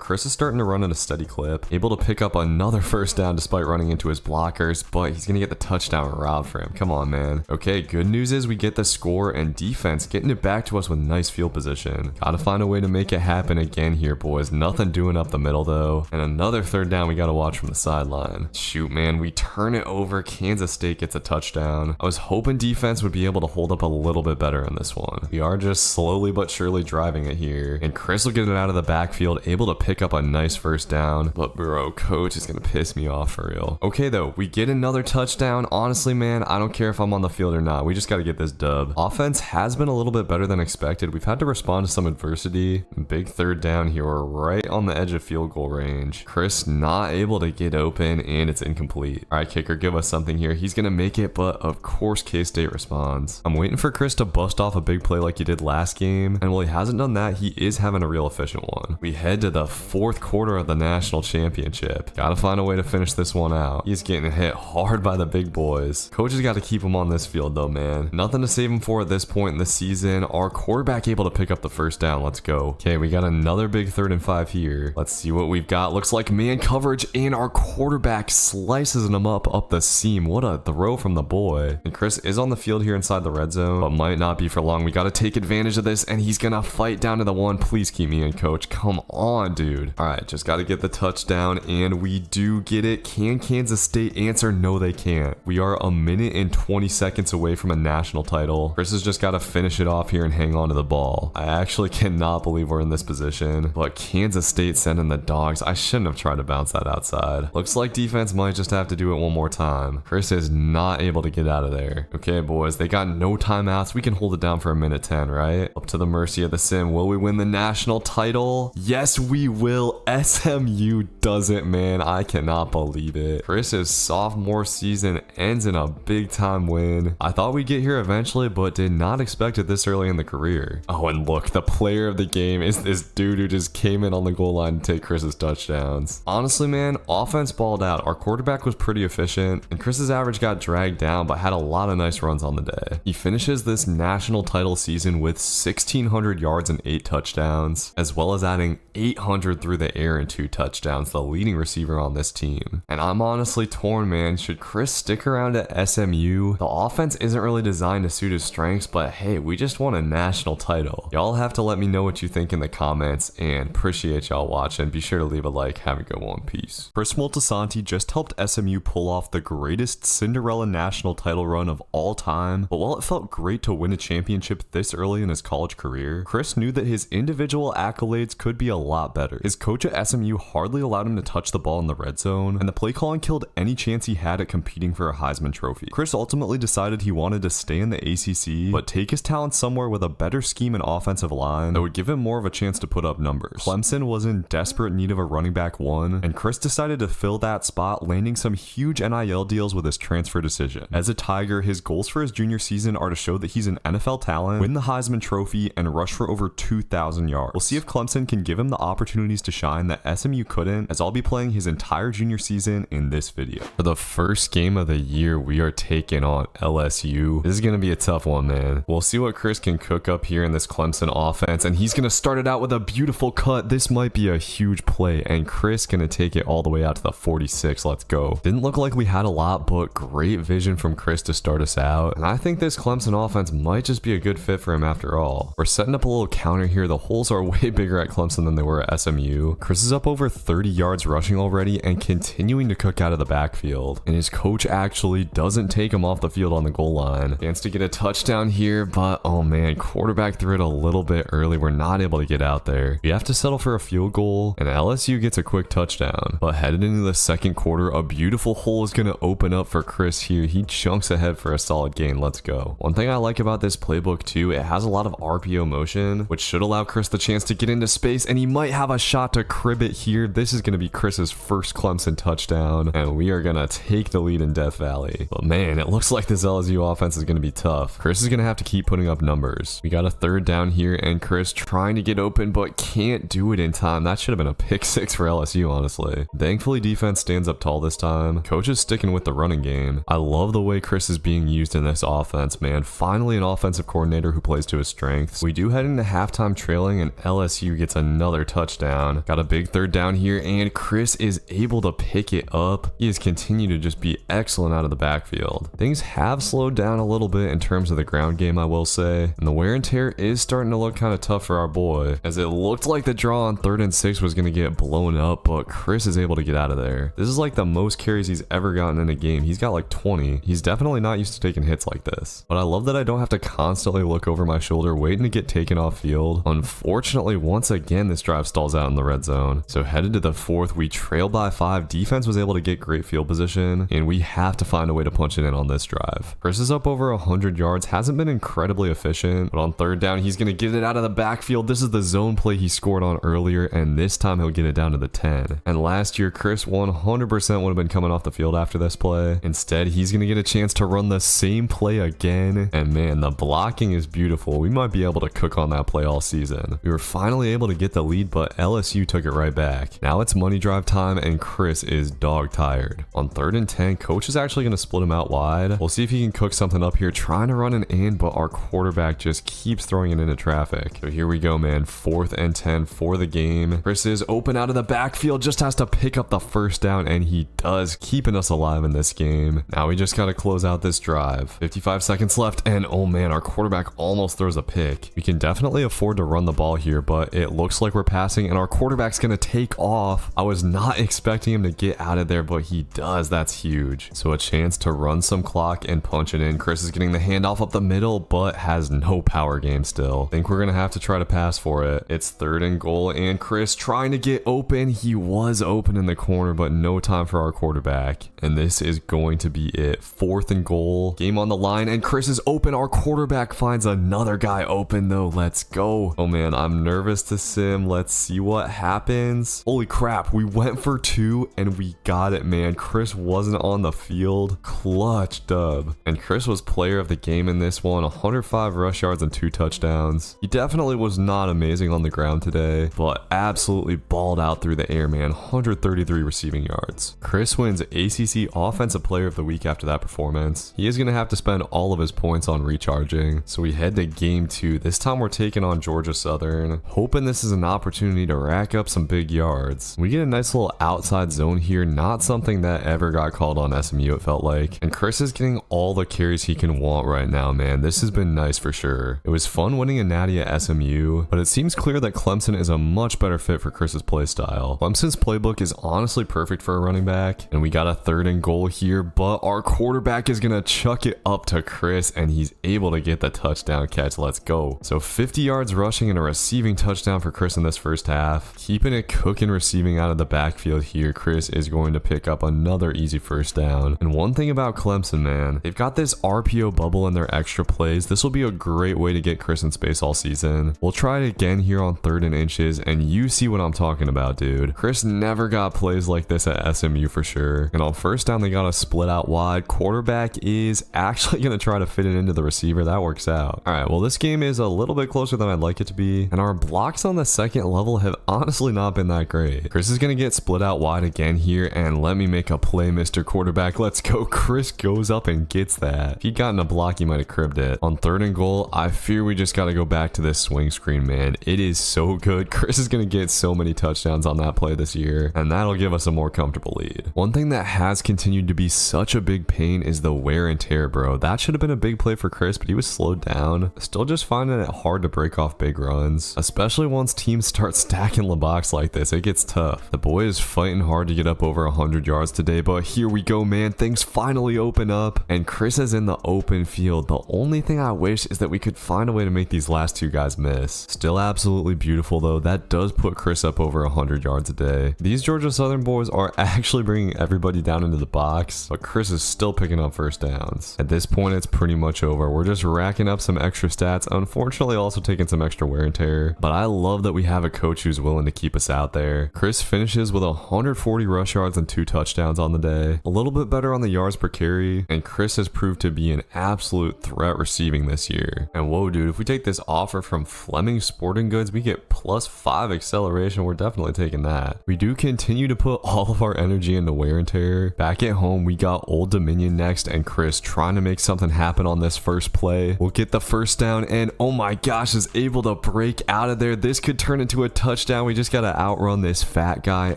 Chris is starting to run at a steady clip, able to pick up another 1st down despite running into his blockers, but he's gonna get the touchdown route for him. Come on, man. Okay, good news is we get the score, and defense getting it back to us with nice field position. Gotta find a way to make it happen again here, boys. Nothing doing up the middle though, and another 3rd down we gotta watch from the sideline. Shoot, man, we turn it over. Kansas State gets a touchdown. I was hoping defense would be able to hold up a little bit better in this one. We are just slowly but surely driving it here, and Chris will get it out of the backfield, able to pick up a nice 1st down, but bro, coach is gonna piss me off for real. Okay though, we get another touchdown. Honestly, man, I don't care if I'm on the field or not. We just got to get this dub. Offense has been a little bit better than expected. We've had to respond to some adversity. Big 3rd down here. We're right on the edge of field goal range. Chris not able to get open, and it's incomplete. All right, kicker, give us something here. He's going to make it, but of course K-State responds. I'm waiting for Chris to bust off a big play like he did last game, and while he hasn't done that, he is having a real efficient one. We head to the fourth quarter of the national championship. Gotta find a way to finish this one out. He's getting hit hard by the big boys. Coach has got to keep him on this field though, man. Nothing to save him for at this point in the season. Our quarterback able to pick up the first down. Let's go. Okay, we got another big 3rd and 5 here. Let's see what we've got. Looks like man coverage, and our quarterback slices him up the seam. What a throw from the boy. And Chris is on the field here inside the red zone, but might not be for long. We got to take advantage of this, and he's gonna fight down to the 1. Please keep me in, coach. Come on, dude. All right, just got to get the touchdown, and we do get it. Can Kansas State answer? No, they can't. We are a minute and 20 seconds away from a national title. Chris has just got to finish it off here and hang on to the ball. I actually cannot believe we're in this position, but Kansas State sending the dogs. I shouldn't have tried to bounce that outside. Looks like defense might just have to do it one more time. Chris is not able to get out of there. Okay, boys, they got no timeouts. We can hold it down for a minute 10, right? Up to the mercy of the sim. Will we win the national title? Yes, we will. SMU does it, man. I cannot believe it. Chris's sophomore season ends in a big time win. I thought we'd get here eventually, but did not expect it this early in the career. Oh, and look, the player of the game is this dude who just came in on the goal line to take Chris's touchdowns. Honestly, man, offense balled out. Our quarterback was pretty efficient, and Chris's average got dragged down, but had a lot of nice runs on the day. He finishes this national title season with 1,600 yards and 8 touchdowns, as well as adding 800 through the air and 2 touchdowns, the leading receiver on this team. And I'm honestly torn, man. Should Chris stick around at SMU? The offense isn't really designed to suit his strengths, but hey, we just won a national title. Y'all have to let me know what you think in the comments, and appreciate y'all watching. Be sure to leave a like. Have a good one. Peace. Chris Moltisanti just helped SMU pull off the greatest Cinderella national title run of all time, but while it felt great to win a championship this early in his college career, Chris knew that his individual accolades could be a lot better. His coach at SMU hardly allowed him to touch the ball in the red zone, and the play calling killed any chance he had at competing for a Heisman Trophy. Chris ultimately decided he wanted to stay in the ACC, but take his talent somewhere with a better scheme and offensive line that would give him more of a chance to put up numbers. Clemson was in desperate need of a running back 1, and Chris decided to fill that spot, landing some huge NIL deals with his transfer decision. As a Tiger, his goals for his junior season are to show that he's an NFL talent, win the Heisman Trophy, and rush for over 2,000 yards. We'll see if Clemson can give him the opportunities to shine that SMU couldn't, as I'll be playing his entire junior season in this video. For the first game of the year, we are taking on LSU. This is going to be a tough one, man. We'll see what Chris can cook up here in this Clemson offense, and he's going to start it out with a beautiful cut. This might be a huge play, and Chris going to take it all the way out to the 46. Let's go. Didn't look like we had a lot, but great vision from Chris to start us out, and I think this Clemson offense might just be a good fit for him after all. We're setting up a little counter here. The holes are way bigger at Clemson than they were at SMU. Chris is up over 30 yards rushing already and continuing to cook out of the backfield, and his coach actually doesn't take him off the field on the goal line. Chance to get a touchdown here, but oh man, quarterback threw it a little bit early. We're not able to get out there. We have to settle for a field goal, and LSU gets a quick touchdown. But headed into the second quarter, a beautiful hole is going to open up for Chris here. He chunks ahead for a solid gain. Let's go. One thing I like about this playbook too, it has a lot of RPO motion, which should allow Chris the chance to get into space, and he might have a shot to crib it here. This is going to be Chris's first Clemson touchdown, and we are going to take the lead in Death Valley. But man, it looks like this LSU offense is going to be tough. Chris is going to have to keep putting up numbers. We got a 3rd down here, and Chris trying to get open, but can't do it in time. That should have been a pick 6 for LSU, honestly. Thankfully, defense stands up tall this time. Coach is sticking with the running game. I love the way Chris is being used in this offense, man. Finally, an offensive coordinator who plays to his strengths. We do head into halftime trailing, and LSU gets another touchdown. Got a big 3rd down here, and Chris is able to pick it up. He has continued to just be excellent out of the backfield. Things have slowed down a little bit in terms of the ground game, I will say, and the wear and tear is starting to look kind of tough for our boy, as it looked like the draw on 3rd and 6 was going to get blown up, but Chris is able to get out of there. This is like the most carries he's ever gotten in a game. He's got like 20. He's definitely not used to taking hits like this, but I love that I don't have to constantly look over my shoulder waiting to get taken off field. Unfortunately, once again, this drive stalls out in the red zone. So headed to the 4th, we trail by 5. Defense was able to get great field position, and we have to find a way to punch it in on this drive. Chris is up over 100 yards, hasn't been incredibly efficient, but on 3rd down, he's going to get it out of the backfield. This is the zone play he scored on earlier, and this time he'll get it down to the 10. And last year, Chris 100% would have been coming off the field after this play. Instead, he's going to get a chance to run the same play again. And man, the blocking is beautiful. We might be able to cook on that play all season. We were finally able to get the lead, but LSU took it right back. Now it's money drive time, and Chris is dog tired. On 3rd and 10, coach is actually going to split him out wide. We'll see if he can cook something up here, trying to run an in, but our quarterback just keeps throwing it into traffic. So here we go, man. 4th and 10 for the game. Chris is open out of the backfield, just has to pick up the first down, and he does, keeping us alive in this game. Now we just got to close out this drive. 55 seconds left, and oh man, our quarterback almost throws a pick. We can definitely afford to run the ball here, but it looks like we're passing, and our quarterback's going to take off. I was not expecting him to get out of there, but he does. That's huge. So a chance to run some clock and punch it in. Chris is getting the handoff up the middle, but has no power game still. Think we're going to have to try to pass for it. It's 3rd and goal, and Chris trying to get open. He was open in the corner, but no time for our quarterback. And this is going to be it. 4th and goal. Game on the line, and Chris is open. Our quarterback finds another guy open, though. Let's go. Oh man, I'm nervous to sim. Let's see what happens. Holy crap, we went for 2 and we got it, man. Chris wasn't on the field. Clutch dub. And Chris was player of the game in this one. 105 rush yards and 2 touchdowns. He definitely was not amazing on the ground today, but absolutely balled out through the air, man. 133 receiving yards. Chris wins ACC Offensive Player of the Week after that performance. He is going to have to spend all of his points on recharging. So we head to game 2. This time we're taking on Georgia Southern, hoping this is an opportunity to rack up some big yards. We get a nice little outside zone here, not something that ever got called on SMU, it felt like. And Chris is getting all the carries he can want right now, man. This has been nice for sure. It was fun winning a natty at SMU, but it seems clear that Clemson is a much better fit for Chris's play style. Clemson's playbook is honestly perfect for a running back, and we got a 3rd and goal here, but our quarterback is gonna chuck it up to Chris, and he's able to get the touchdown catch. Let's go. So 50 yards rushing and a receiving touchdown for Chris in this first half. Keeping it cooking receiving out of the backfield here. Chris is going to pick up another easy first down. And one thing about Clemson, man, they've got this RPO bubble in their extra plays. This will be a great way to get Chris in space all season. We'll try it again here on 3rd and inches, and you see what I'm talking about, dude. Chris never got plays like this at SMU for sure. And on first down, they got a split out wide. Quarterback is actually going to try to fit it into the receiver. That works out. All right, well, this game is a little bit closer than I'd like it to be, and our blocks on the second level have honestly not been that great. Chris is going to get split out wide again here, and let me make a play, Mr. Quarterback. Let's go. Chris goes up and gets that. If he'd gotten a block, he might have cribbed it. On 3rd and goal, I fear we just got to go back to this swing screen, man. It is so good. Chris is going to get so many touchdowns on that play this year, and that'll give us a more comfortable lead. One thing that has continued to be such a big pain is the wear and tear, bro. That should have been a big play for Chris, but he was slowed down. Still just finding it hard to break off big runs, especially once teams start stacking the box like this. It gets tough. The boy is fighting hard to get up over 100 yards today, but here we go, man. Things finally open up, and Chris is in the open field. The only thing I wish is that we could find a way to make these last 2 guys miss. Still absolutely beautiful, though. That does put Chris up over 100 yards a day. These Georgia Southern boys are actually bringing everybody down into the box, but Chris is still picking up first downs. At this point, it's pretty much over. We're just racking up some extra stats, unfortunately also taking some extra wear and tear, but I love that we have a coach who's willing to keep us out there. Chris finishes with 140 rush yards and 2 touchdowns on the day, a little bit better on the yards per carry, and Chris has proved to be an absolute threat receiving this year. And whoa, dude, if we take this offer from Fleming Sporting Goods, we get +5 acceleration. We're definitely taking that. We do continue to put all of our energy into wear and tear. Back at home, we got Old Dominion next, and Chris trying to make something happen on this first play. We'll get the first down, and oh my gosh, is able to break out of there. This could turn into a touchdown. We just got to outrun this fat guy,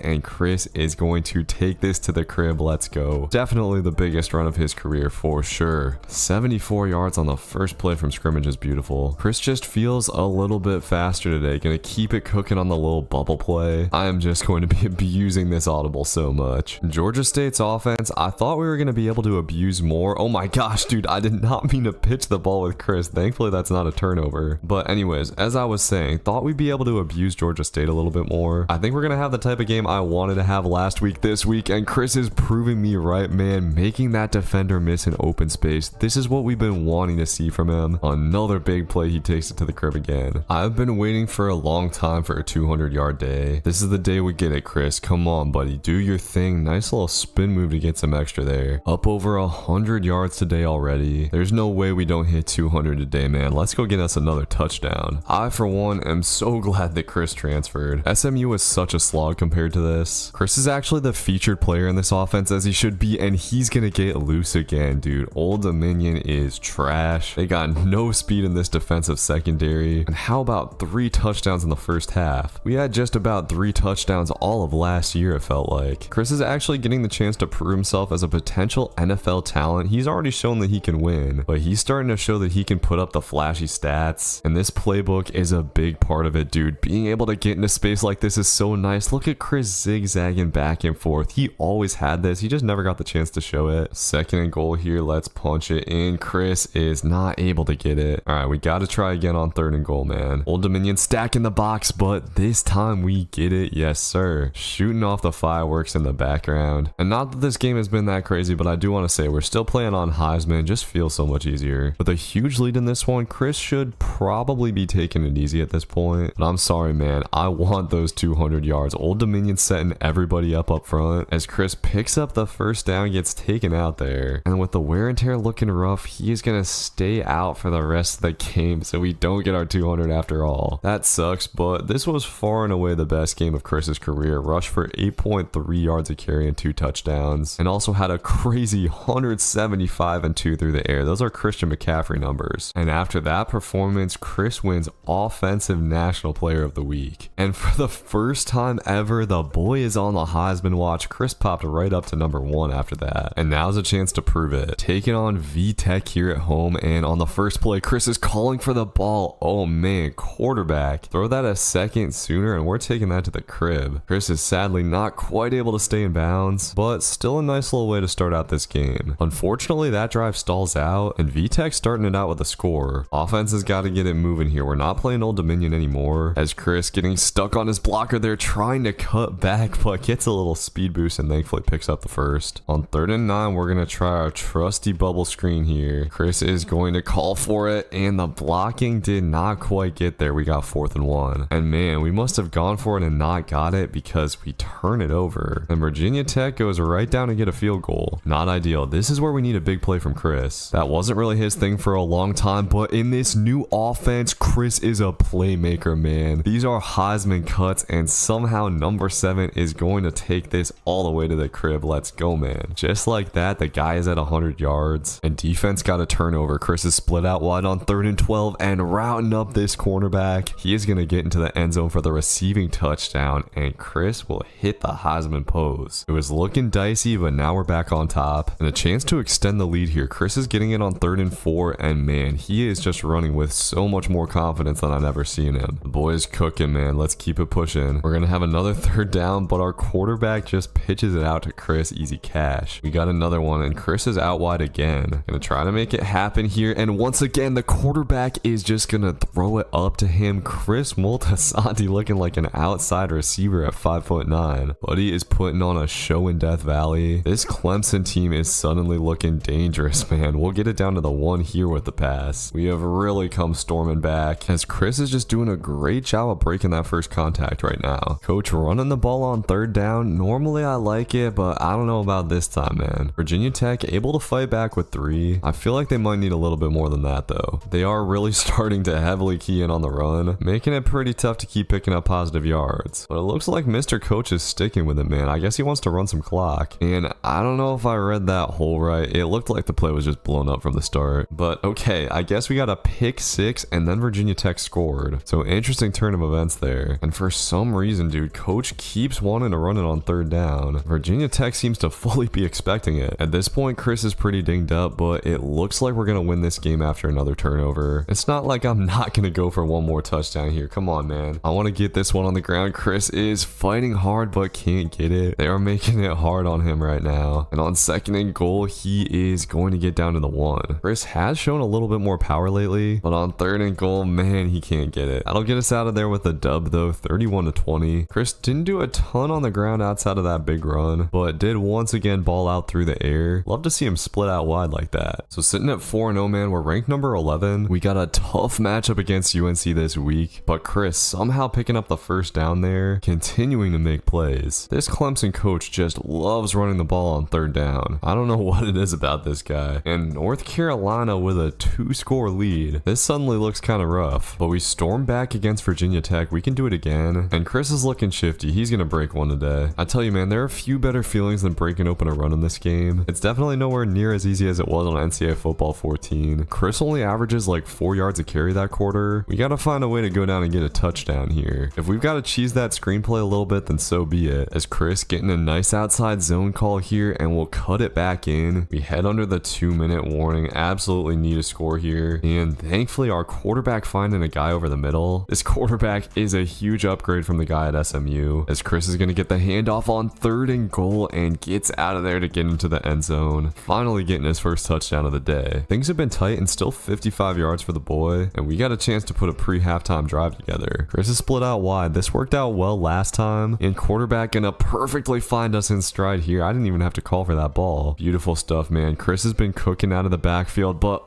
and Chris is going to take this to the crib. Let's go. Definitely the biggest run of his career for sure. 74 yards on the first play from scrimmage is beautiful. Chris just feels a little bit faster today. Gonna keep it cooking on the little bubble play. I am just going to be abusing this audible so much. Georgia State's offense, I thought we were going to be able to abuse more. Oh my gosh, dude, I did not mean to pitch the ball with Chris. Thankfully, that's not a turnover. But anyways, as I was saying, thought we'd be able to abuse Georgia State a little bit more. I think we're going to have the type of game I wanted to have last week this week, and Chris is proving me right, man. Making that defender miss in open space. This is what we've been wanting to see from him. Another big play, he takes it to the crib again. I've been waiting for a long time for a 200-yard day. This is the day we get it, Chris. Come on, buddy. Do your thing. Nice little spin move to get some extra there. Up over 100 yards yards today already. There's no way we don't hit 200 today, man. Let's go get us another touchdown. I, for one, am so glad that Chris transferred. SMU is such a slog compared to this. Chris is actually the featured player in this offense, as he should be, and he's gonna get loose again, dude. Old Dominion is trash. They got no speed in this defensive secondary. And how about 3 touchdowns in the first half? We had just about 3 touchdowns all of last year, it felt like. Chris is actually getting the chance to prove himself as a potential NFL talent. He's already shown that he can win, but he's starting to show that he can put up the flashy stats, and this playbook is a big part of it, dude. Being able to get into space like this is so nice. Look at Chris zigzagging back and forth. He always had this. He just never got the chance to show it. 2nd and goal here. Let's punch it in. Chris is not able to get it. All right, we got to try again on 3rd and goal, man. Old Dominion stacking the box, but this time we get it. Yes, sir. Shooting off the fireworks in the background. And not that this game has been that crazy, but I do want to say we're still playing on Heisman. Just feels so much easier. With a huge lead in this one, Chris should probably be taking it easy at this point. But I'm sorry, man. I want those 200 yards. Old Dominion setting everybody up front. As Chris picks up the first down, gets taken out there. And with the wear and tear looking rough, he is going to stay out for the rest of the game, so we don't get our 200 after all. That sucks, but this was far and away the best game of Chris's career. Rushed for 8.3 yards a carry and 2 touchdowns. And also had a crazy 175 and 2 through the air. Those are Christian McCaffrey numbers. And after that performance, Chris wins Offensive National Player of the Week. And for the first time ever, the boy is on the Heisman watch. Chris popped right up to number 1 after that. And now's a chance to prove it. Taking on V-Tech here at home, and on the first play, Chris is calling for the ball. Oh man, quarterback. Throw that a second sooner and we're taking that to the crib. Chris is sadly not quite able to stay in bounds, but still a nice little way to start out this game. Unfortunately, that drive stalls out, and V-Tech starting it out with a score. Offense has got to get it moving here. We're not playing Old Dominion anymore, as Chris getting stuck on his blocker there, trying to cut back, but gets a little speed boost and thankfully picks up the first. On 3rd and 9, we're going to try our trusty bubble screen here. Chris is going to call for it, and the blocking did not quite get there. We got 4th and 1. And man, we must have gone for it and not got it because we turn it over. And Virginia Tech goes right down to get a field goal. Not ideal. This is where we need a big play from Chris. That wasn't really his thing for a long time, but in this new offense, Chris is a playmaker, man. These are Heisman cuts, and somehow number 7 is going to take this all the way to the crib. Let's go, man. Just like that, the guy is at 100 yards, and defense got a turnover. Chris is split out wide on 3rd and 12 and routing up this cornerback. He is going to get into the end zone for the receiving touchdown, and Chris will hit the Heisman pose. It was looking dicey, but now we're back on top, and a chance to extend the lead here. Chris is getting it on 3rd and 4, and man, he is just running with so much more confidence than I've ever seen him. The boy is cooking, man. Let's keep it pushing. We're going to have another 3rd down, but our quarterback just pitches it out to Chris. Easy cash. We got another one, and Chris is out wide again. Gonna try to make it happen here, and once again, the quarterback is just gonna throw it up to him. Chris Moltisanti looking like an outside receiver at 5'9". Buddy is putting on a show in Death Valley. This Clemson team is suddenly looking dangerous, man. We'll get it down to the 1 here with the pass. We have really come storming back, as Chris is just doing a great job of breaking that first contact right now. Coach running the ball on 3rd down. Normally I like it, but I don't know about this time, man. Virginia Tech able to fight back with 3. I feel like they might need a little bit more than that though. They are really starting to heavily key in on the run, making it pretty tough to keep picking up positive yards. But it looks like Mr. Coach is sticking with it, man. I guess he wants to run some clock. And I don't know if I read that whole right. It looked like the play was just blown up from the start. But okay, I guess we got a pick 6 and then Virginia Tech scored. So interesting turn of events there. And for some reason, dude, Coach keeps wanting to run it on 3rd down. Virginia Tech seems to fully be expecting it. At this point, Chris is pretty dinged up, but it looks like we're going to win this game after another turnover. It's not like I'm not going to go for one more touchdown here. Come on, man. I want to get this one on the ground. Chris is fighting hard, but can't get it. They are making it hard on him right now. And on 2nd and goal, he is going to get down to the 1. Chris has shown a little bit more power lately, but on 3rd and goal, man, he can't get it. That'll get us out of there with a dub though, 31-20. Chris didn't do a ton on the ground outside of that big run, but did once again ball out through the air. Love to see him split out wide like that. So sitting at 4-0, man, we're ranked number 11. We got a tough matchup against UNC this week, but Chris somehow picking up the first down there, continuing to make plays. This Clemson coach just loves running the ball on 3rd down. I don't know what it is about about this guy. And North Carolina with a 2-score lead. This suddenly looks kind of rough, but we storm back against Virginia Tech. We can do it again. And Chris is looking shifty. He's gonna break one today. I tell you, man, there are a few better feelings than breaking open a run in this game. It's definitely nowhere near as easy as it was on NCAA Football 14. Chris only averages like 4 yards a carry that quarter. We gotta find a way to go down and get a touchdown here. If we've got to cheese that screenplay a little bit, then so be it. As Chris getting a nice outside zone call here, and we'll cut it back in. We head under the 2-minute warning. Absolutely need a score here. And thankfully our quarterback finding a guy over the middle. This quarterback is a huge upgrade from the guy at SMU, as Chris is going to get the handoff on 3rd and goal and gets out of there to get into the end zone. Finally getting his first touchdown of the day. Things have been tight and still 55 yards for the boy, and we got a chance to put a pre-halftime drive together. Chris is split out wide. This worked out well last time, and quarterback gonna perfectly find us in stride here. I didn't even have to call for that ball. Beautiful stuff, man. Chris has been cooking out of the backfield, but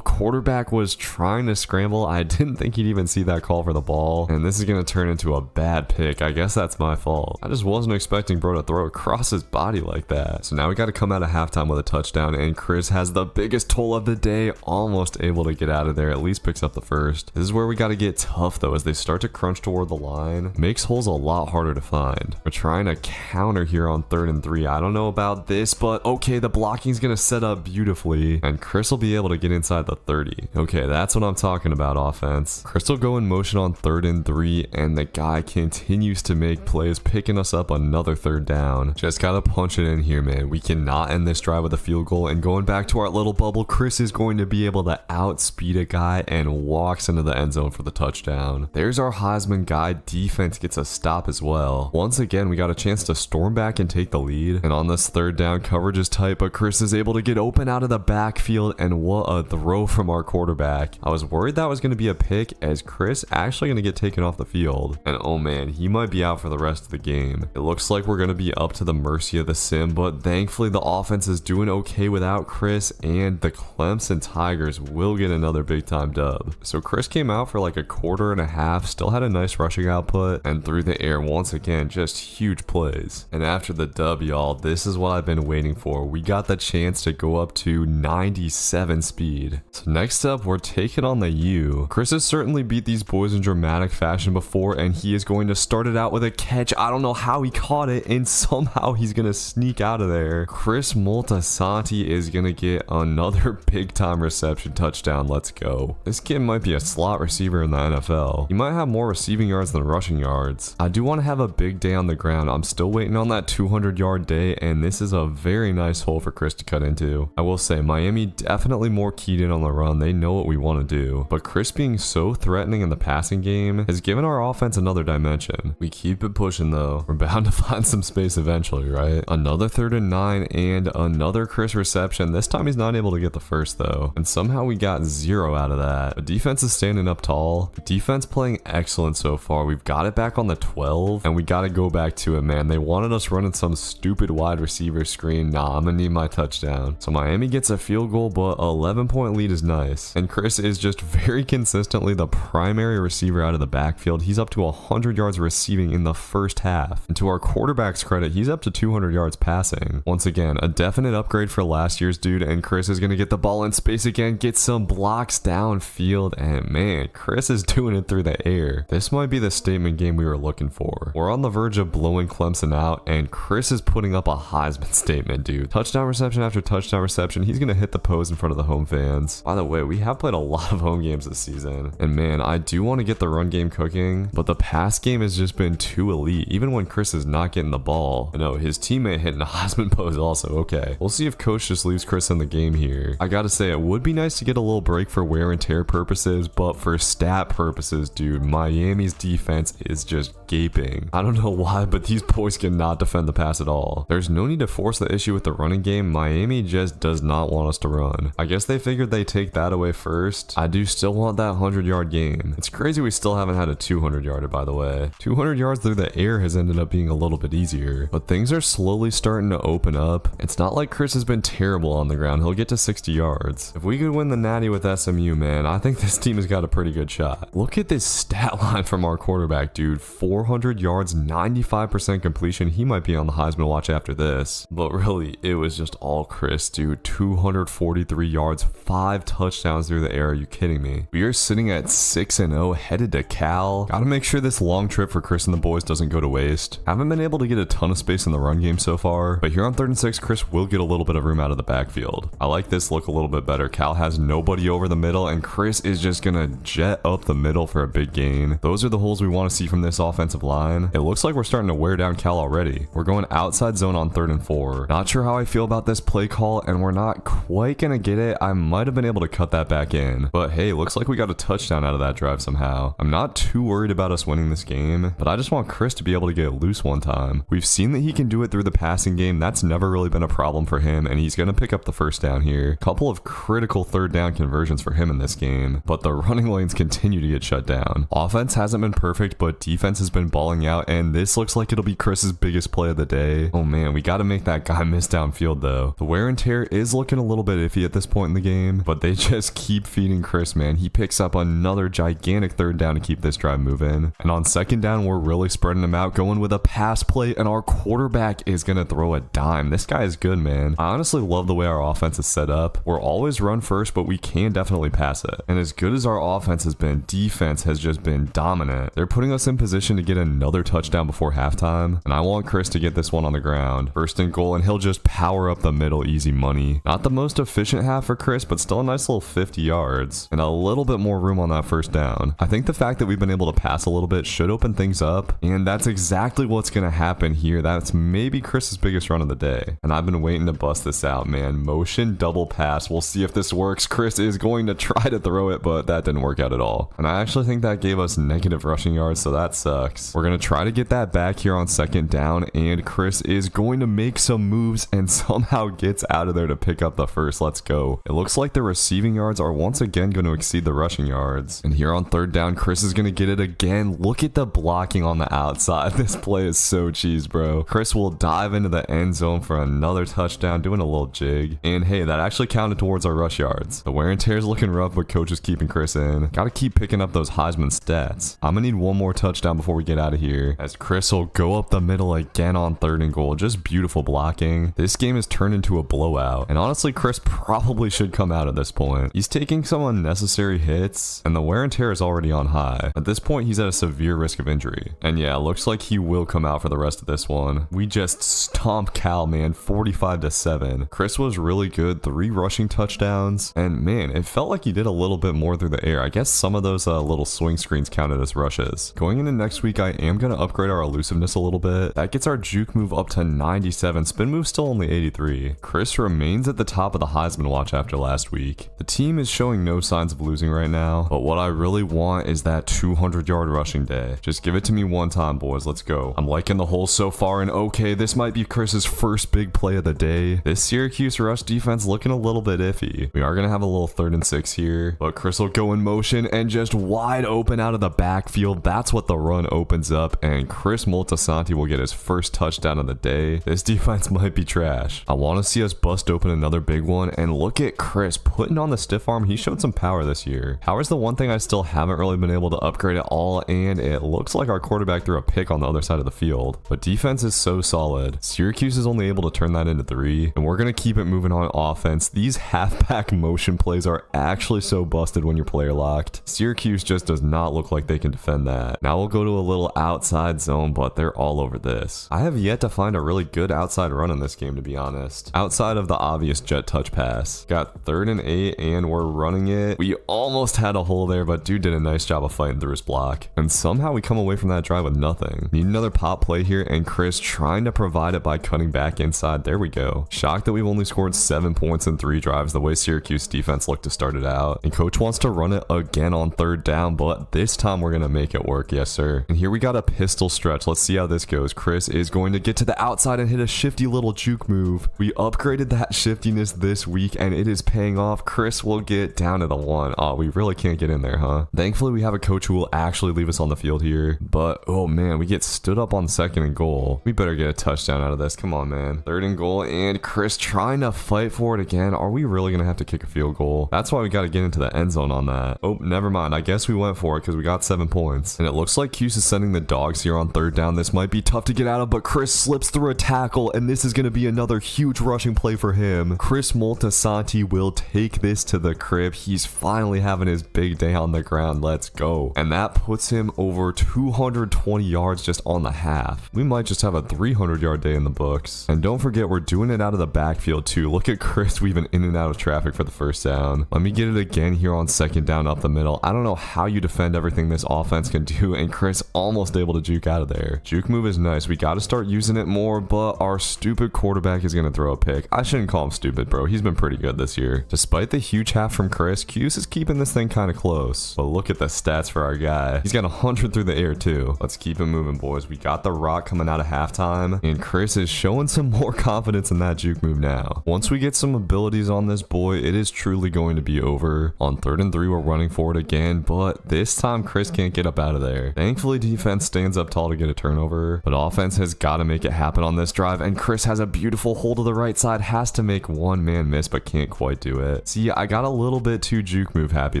quarterback was trying to scramble. I didn't think he'd even see that call for the ball, and this is gonna turn into a bad pick. I guess that's my fault. I just wasn't expecting bro to throw across his body like that. So now we gotta come out of halftime with a touchdown, and Chris has the biggest toll of the day, almost able to get out of there, at least picks up the first. This is where we gotta get tough though, as they start to crunch toward the line. Makes holes a lot harder to find. We're trying to counter here on 3rd and 3. I don't know about this, but okay, the blocking's gonna set up beautifully, and Chris will be able to get inside the 30. Okay, that's what I'm talking about, offense. Chris will go in motion on 3rd and 3, and the guy continues to make plays, picking us up another 3rd down. Just gotta punch it in here, man. We cannot end this drive with a field goal, and going back to our little bubble, Chris is going to be able to outspeed a guy and walks into the end zone for the touchdown. There's our Heisman guy. Defense gets a stop as well. Once again, we got a chance to storm back and take the lead, and on this 3rd down, coverage is tight, but Chris is able to get open out of the backfield, and what a throw from our quarterback. I was worried that was going to be a pick, as Chris actually going to get taken off the field, and oh man, he might be out for the rest of the game. It looks like we're going to be up to the mercy of the sim, but thankfully the offense is doing okay without Chris, and the Clemson Tigers will get another big time dub. So Chris came out for like a quarter and a half, still had a nice rushing output, and through the air once again, just huge plays. And after the dub, y'all, this is what I've been waiting for. We got the chance to go up to 97 speed. So next up, we're taking on the U. Chris has certainly beat these boys in dramatic fashion before, and he is going to start it out with a catch. I don't know how he caught it, and somehow he's gonna sneak out of there. Chris Moltisanti is gonna get another big time reception touchdown. Let's go. This kid might be a slot receiver in the NFL. He might have more receiving yards than rushing yards. I do want to have a big day on the ground. I'm still waiting on that 200-yard day, and this is a very nice hole for Chris to cut into. I will say, Miami definitely more keyed in on the run. They know what we want to do, but Chris being so threatening in the passing game has given our offense another dimension. We keep it pushing though. We're bound to find some space eventually, right? Another 3rd and 9 and another Chris reception. This time he's not able to get the first though, and somehow we got 0 out of that. The defense is standing up tall. Defense playing excellent so far. We've got it back on the 12, and we got to go back to it, man. They wanted us running some stupid wide receiver screen. Nah, I'm gonna need my touchdown. So Miami gets a field goal, but 11-point lead is nice, and Chris is just very consistently the primary receiver out of the backfield. He's up to 100 yards receiving in the first half, and to our quarterback's credit, he's up to 200 yards passing. Once again, a definite upgrade for last year's dude, and Chris is gonna get the ball in space again, get some blocks downfield, and man, Chris is doing it through the air. This might be the statement game we were looking for. We're on the verge of blowing Clemson out, and Chris is putting up a Heisman statement, dude. Touchdown reception after touchdown reception. He's gonna hit the post in front of the home fans. By the way, we have played a lot of home games this season, and man, I do want to get the run game cooking, but the pass game has just been too elite, even when Chris is not getting the ball. No, his teammate hitting a Heisman pose also. Okay, we'll see if coach just leaves Chris in the game here. I gotta say, it would be nice to get a little break for wear and tear purposes, but for stat purposes, dude, Miami's defense is just gaping. I don't know why, but these boys cannot defend the pass at all. There's no need to force the issue with the running game. Miami just does not want us to run. I guess they figured they'd take that away first. I do still want that 100-yard game. It's crazy we still haven't had a 200-yarder, by the way. 200 yards through the air has ended up being a little bit easier, but things are slowly starting to open up. It's not like Chris has been terrible on the ground. He'll get to 60 yards. If we could win the Natty with SMU, man, I think this team has got a pretty good shot. Look at this stat line from our quarterback, dude. 4 400 yards, 95% completion. He might be on the Heisman watch after this. But really, it was just all Chris, dude. 243 yards, 5 touchdowns through the air. Are you kidding me? We are sitting at 6-0, headed to Cal. Gotta make sure this long trip for Chris and the boys doesn't go to waste. Haven't been able to get a ton of space in the run game so far, but here on 3rd and 6, Chris will get a little bit of room out of the backfield. I like this look a little bit better. Cal has nobody over the middle, and Chris is just gonna jet up the middle for a big gain. Those are the holes we want to see from this offensive line. It looks like we're starting to wear down Cal already. We're going outside zone on 3rd and 4. Not sure how I feel about this play call, and we're not quite gonna get it. I might have been able to cut that back in, but hey, looks like we got a touchdown out of that drive somehow. I'm not too worried about us winning this game, but I just want Chris to be able to get loose one time. We've seen that he can do it through the passing game. That's never really been a problem for him, and he's gonna pick up the first down here. Couple of critical 3rd down conversions for him in this game, but the running lanes continue to get shut down. Offense hasn't been perfect, but defense has been balling out, and this looks like it'll be Chris's biggest play of the day. Oh man, we gotta make that guy miss downfield though. The wear and tear is looking a little bit iffy at this point in the game, but they just keep feeding Chris, man. He picks up another gigantic 3rd down to keep this drive moving. And on 2nd down, we're really spreading them out, going with a pass play, and our quarterback is gonna throw a dime. This guy is good, man. I honestly love the way our offense is set up. We're always run first, but we can definitely pass it. And as good as our offense has been, defense has just been dominant. They're putting us in position to get another touchdown before halftime, and I want Chris to get this one on the ground. 1st and goal, and he'll just power up the middle, easy money. Not the most efficient half for Chris, but still a nice little 50 yards, and a little bit more room on that 1st down. I think the fact that we've been able to pass a little bit should open things up, and that's exactly what's going to happen here. That's maybe Chris's biggest run of the day, and I've been waiting to bust this out, man. Motion double pass. We'll see if this works. Chris is going to try to throw it, but that didn't work out at all, and I actually think that gave us negative rushing yards, so that sucks. We're going to try to get that back here on 2nd down, and Chris is going to make some moves and somehow gets out of there to pick up the first. Let's go. It looks like the receiving yards are once again going to exceed the rushing yards, and here on 3rd down, Chris is going to get it again. Look at the blocking on the outside. This play is so cheese, bro. Chris will dive into the end zone for another touchdown, doing a little jig, and hey, that actually counted towards our rush yards. The wear and tear is looking rough, but coach is keeping Chris in. Gotta keep picking up those Heisman stats. I'm gonna need one more touchdown before we get out of here, as Chris will go up the middle again on 3rd and goal. Just beautiful blocking. This game has turned into a blowout, and honestly, Chris probably should come out at this point. He's taking some unnecessary hits, and the wear and tear is already on high. At this point, he's at a severe risk of injury, and yeah, looks like he will come out for the rest of this one. We just stomp Cal, man, 45-7. Chris was really good, 3 rushing touchdowns, and man, it felt like he did a little bit more through the air. I guess some of those little swing screens counted as rushes. Going into next week, I am going to upgrade our elusiveness a little bit. That gets our juke move up to 97. Spin move still only 83. Chris remains at the top of the Heisman watch after last week. The team is showing no signs of losing right now, but what I really want is that 200-yard rushing day. Just give it to me one time, boys. Let's go. I'm liking the hole so far, and okay, this might be Chris's first big play of the day. This Syracuse rush defense looking a little bit iffy. We are going to have a little 3rd and 6 here, but Chris will go in motion and just wide open out of the backfield. That's what the run opens up, and Chris Moltisanti will get his first touchdown of the day. This defense might be trash. I want to see us bust open another big one, and look at Chris putting on the stiff arm. He showed some power this year. Power's the one thing I still haven't really been able to upgrade at all, and it looks like our quarterback threw a pick on the other side of the field, but defense is so solid. Syracuse is only able to turn that into 3, and we're going to keep it moving on offense. These halfback motion plays are actually so busted when you're player locked. Syracuse just does not look like they can defend that. Now we'll go to a little outside zone, but they're all over this. I have yet to find a really good outside run in this game, to be honest, outside of the obvious jet touch pass. Got 3rd and 8, and we're running it. We almost had a hole there, but dude did a nice job of fighting through his block, and somehow we come away from that drive with nothing. Need another pop play here, and Chris trying to provide it by cutting back inside. There we go. Shocked that we've only scored 7 points in 3 drives the way Syracuse defense looked to start it out, and coach wants to run it again on 3rd down, but this time we're gonna make it work. Yes sir. And here we got a pistol stretch. Let's see how this goes. Chris is going to get to the outside and hit a shifty little juke move. We upgraded that shiftiness this week, and it is paying off. Chris will get down to the 1. Oh, we really can't get in there, huh? Thankfully we have a coach who will actually leave us on the field here, but oh man, we get stood up on 2nd and goal. We better get a touchdown out of this. Come on, man. 3rd and goal, and Chris trying to fight for it again. Are we really gonna have to kick a field goal? That's why we got to get into the end zone on that. Oh, never mind. I guess we went for it because we got 7 points, and it looks like Cuse is sending the dogs here on third down. This might be tough to get out of, but Chris slips through a tackle, and this is going to be another huge rushing play for him. Chris Moltisanti will take this to the crib. He's finally having his big day on the ground. Let's go. And that puts him over 220 yards just on the half. We might just have a 300-yard day in the books. And don't forget, we're doing it out of the backfield too. Look at Chris weaving in and out of traffic for the first down. Let me get it again here on second down up the middle. I don't know how you defend everything this offense can do, and Chris almost able to juke out of there. Juke move is nice. We got to start using it more, but our stupid quarterback is going to throw a pick. I shouldn't call him stupid, bro. He's been pretty good this year. Despite the huge half from Chris, Cuse is keeping this thing kind of close. But look at the stats for our guy. He's got 100 through the air too. Let's keep it moving, boys. We got the rock coming out of halftime, and Chris is showing some more confidence in that juke move now. Once we get some abilities on this boy, it is truly going to be over. On 3rd and 3, we're running for it again, but this time Chris can't get up out of there. Thankfully, defense stands up tall to get a turnover, but offense has got to make it happen on this drive, and Chris has a beautiful hole to the right side, has to make one man miss, but can't quite do it. See, I got a little bit too juke move happy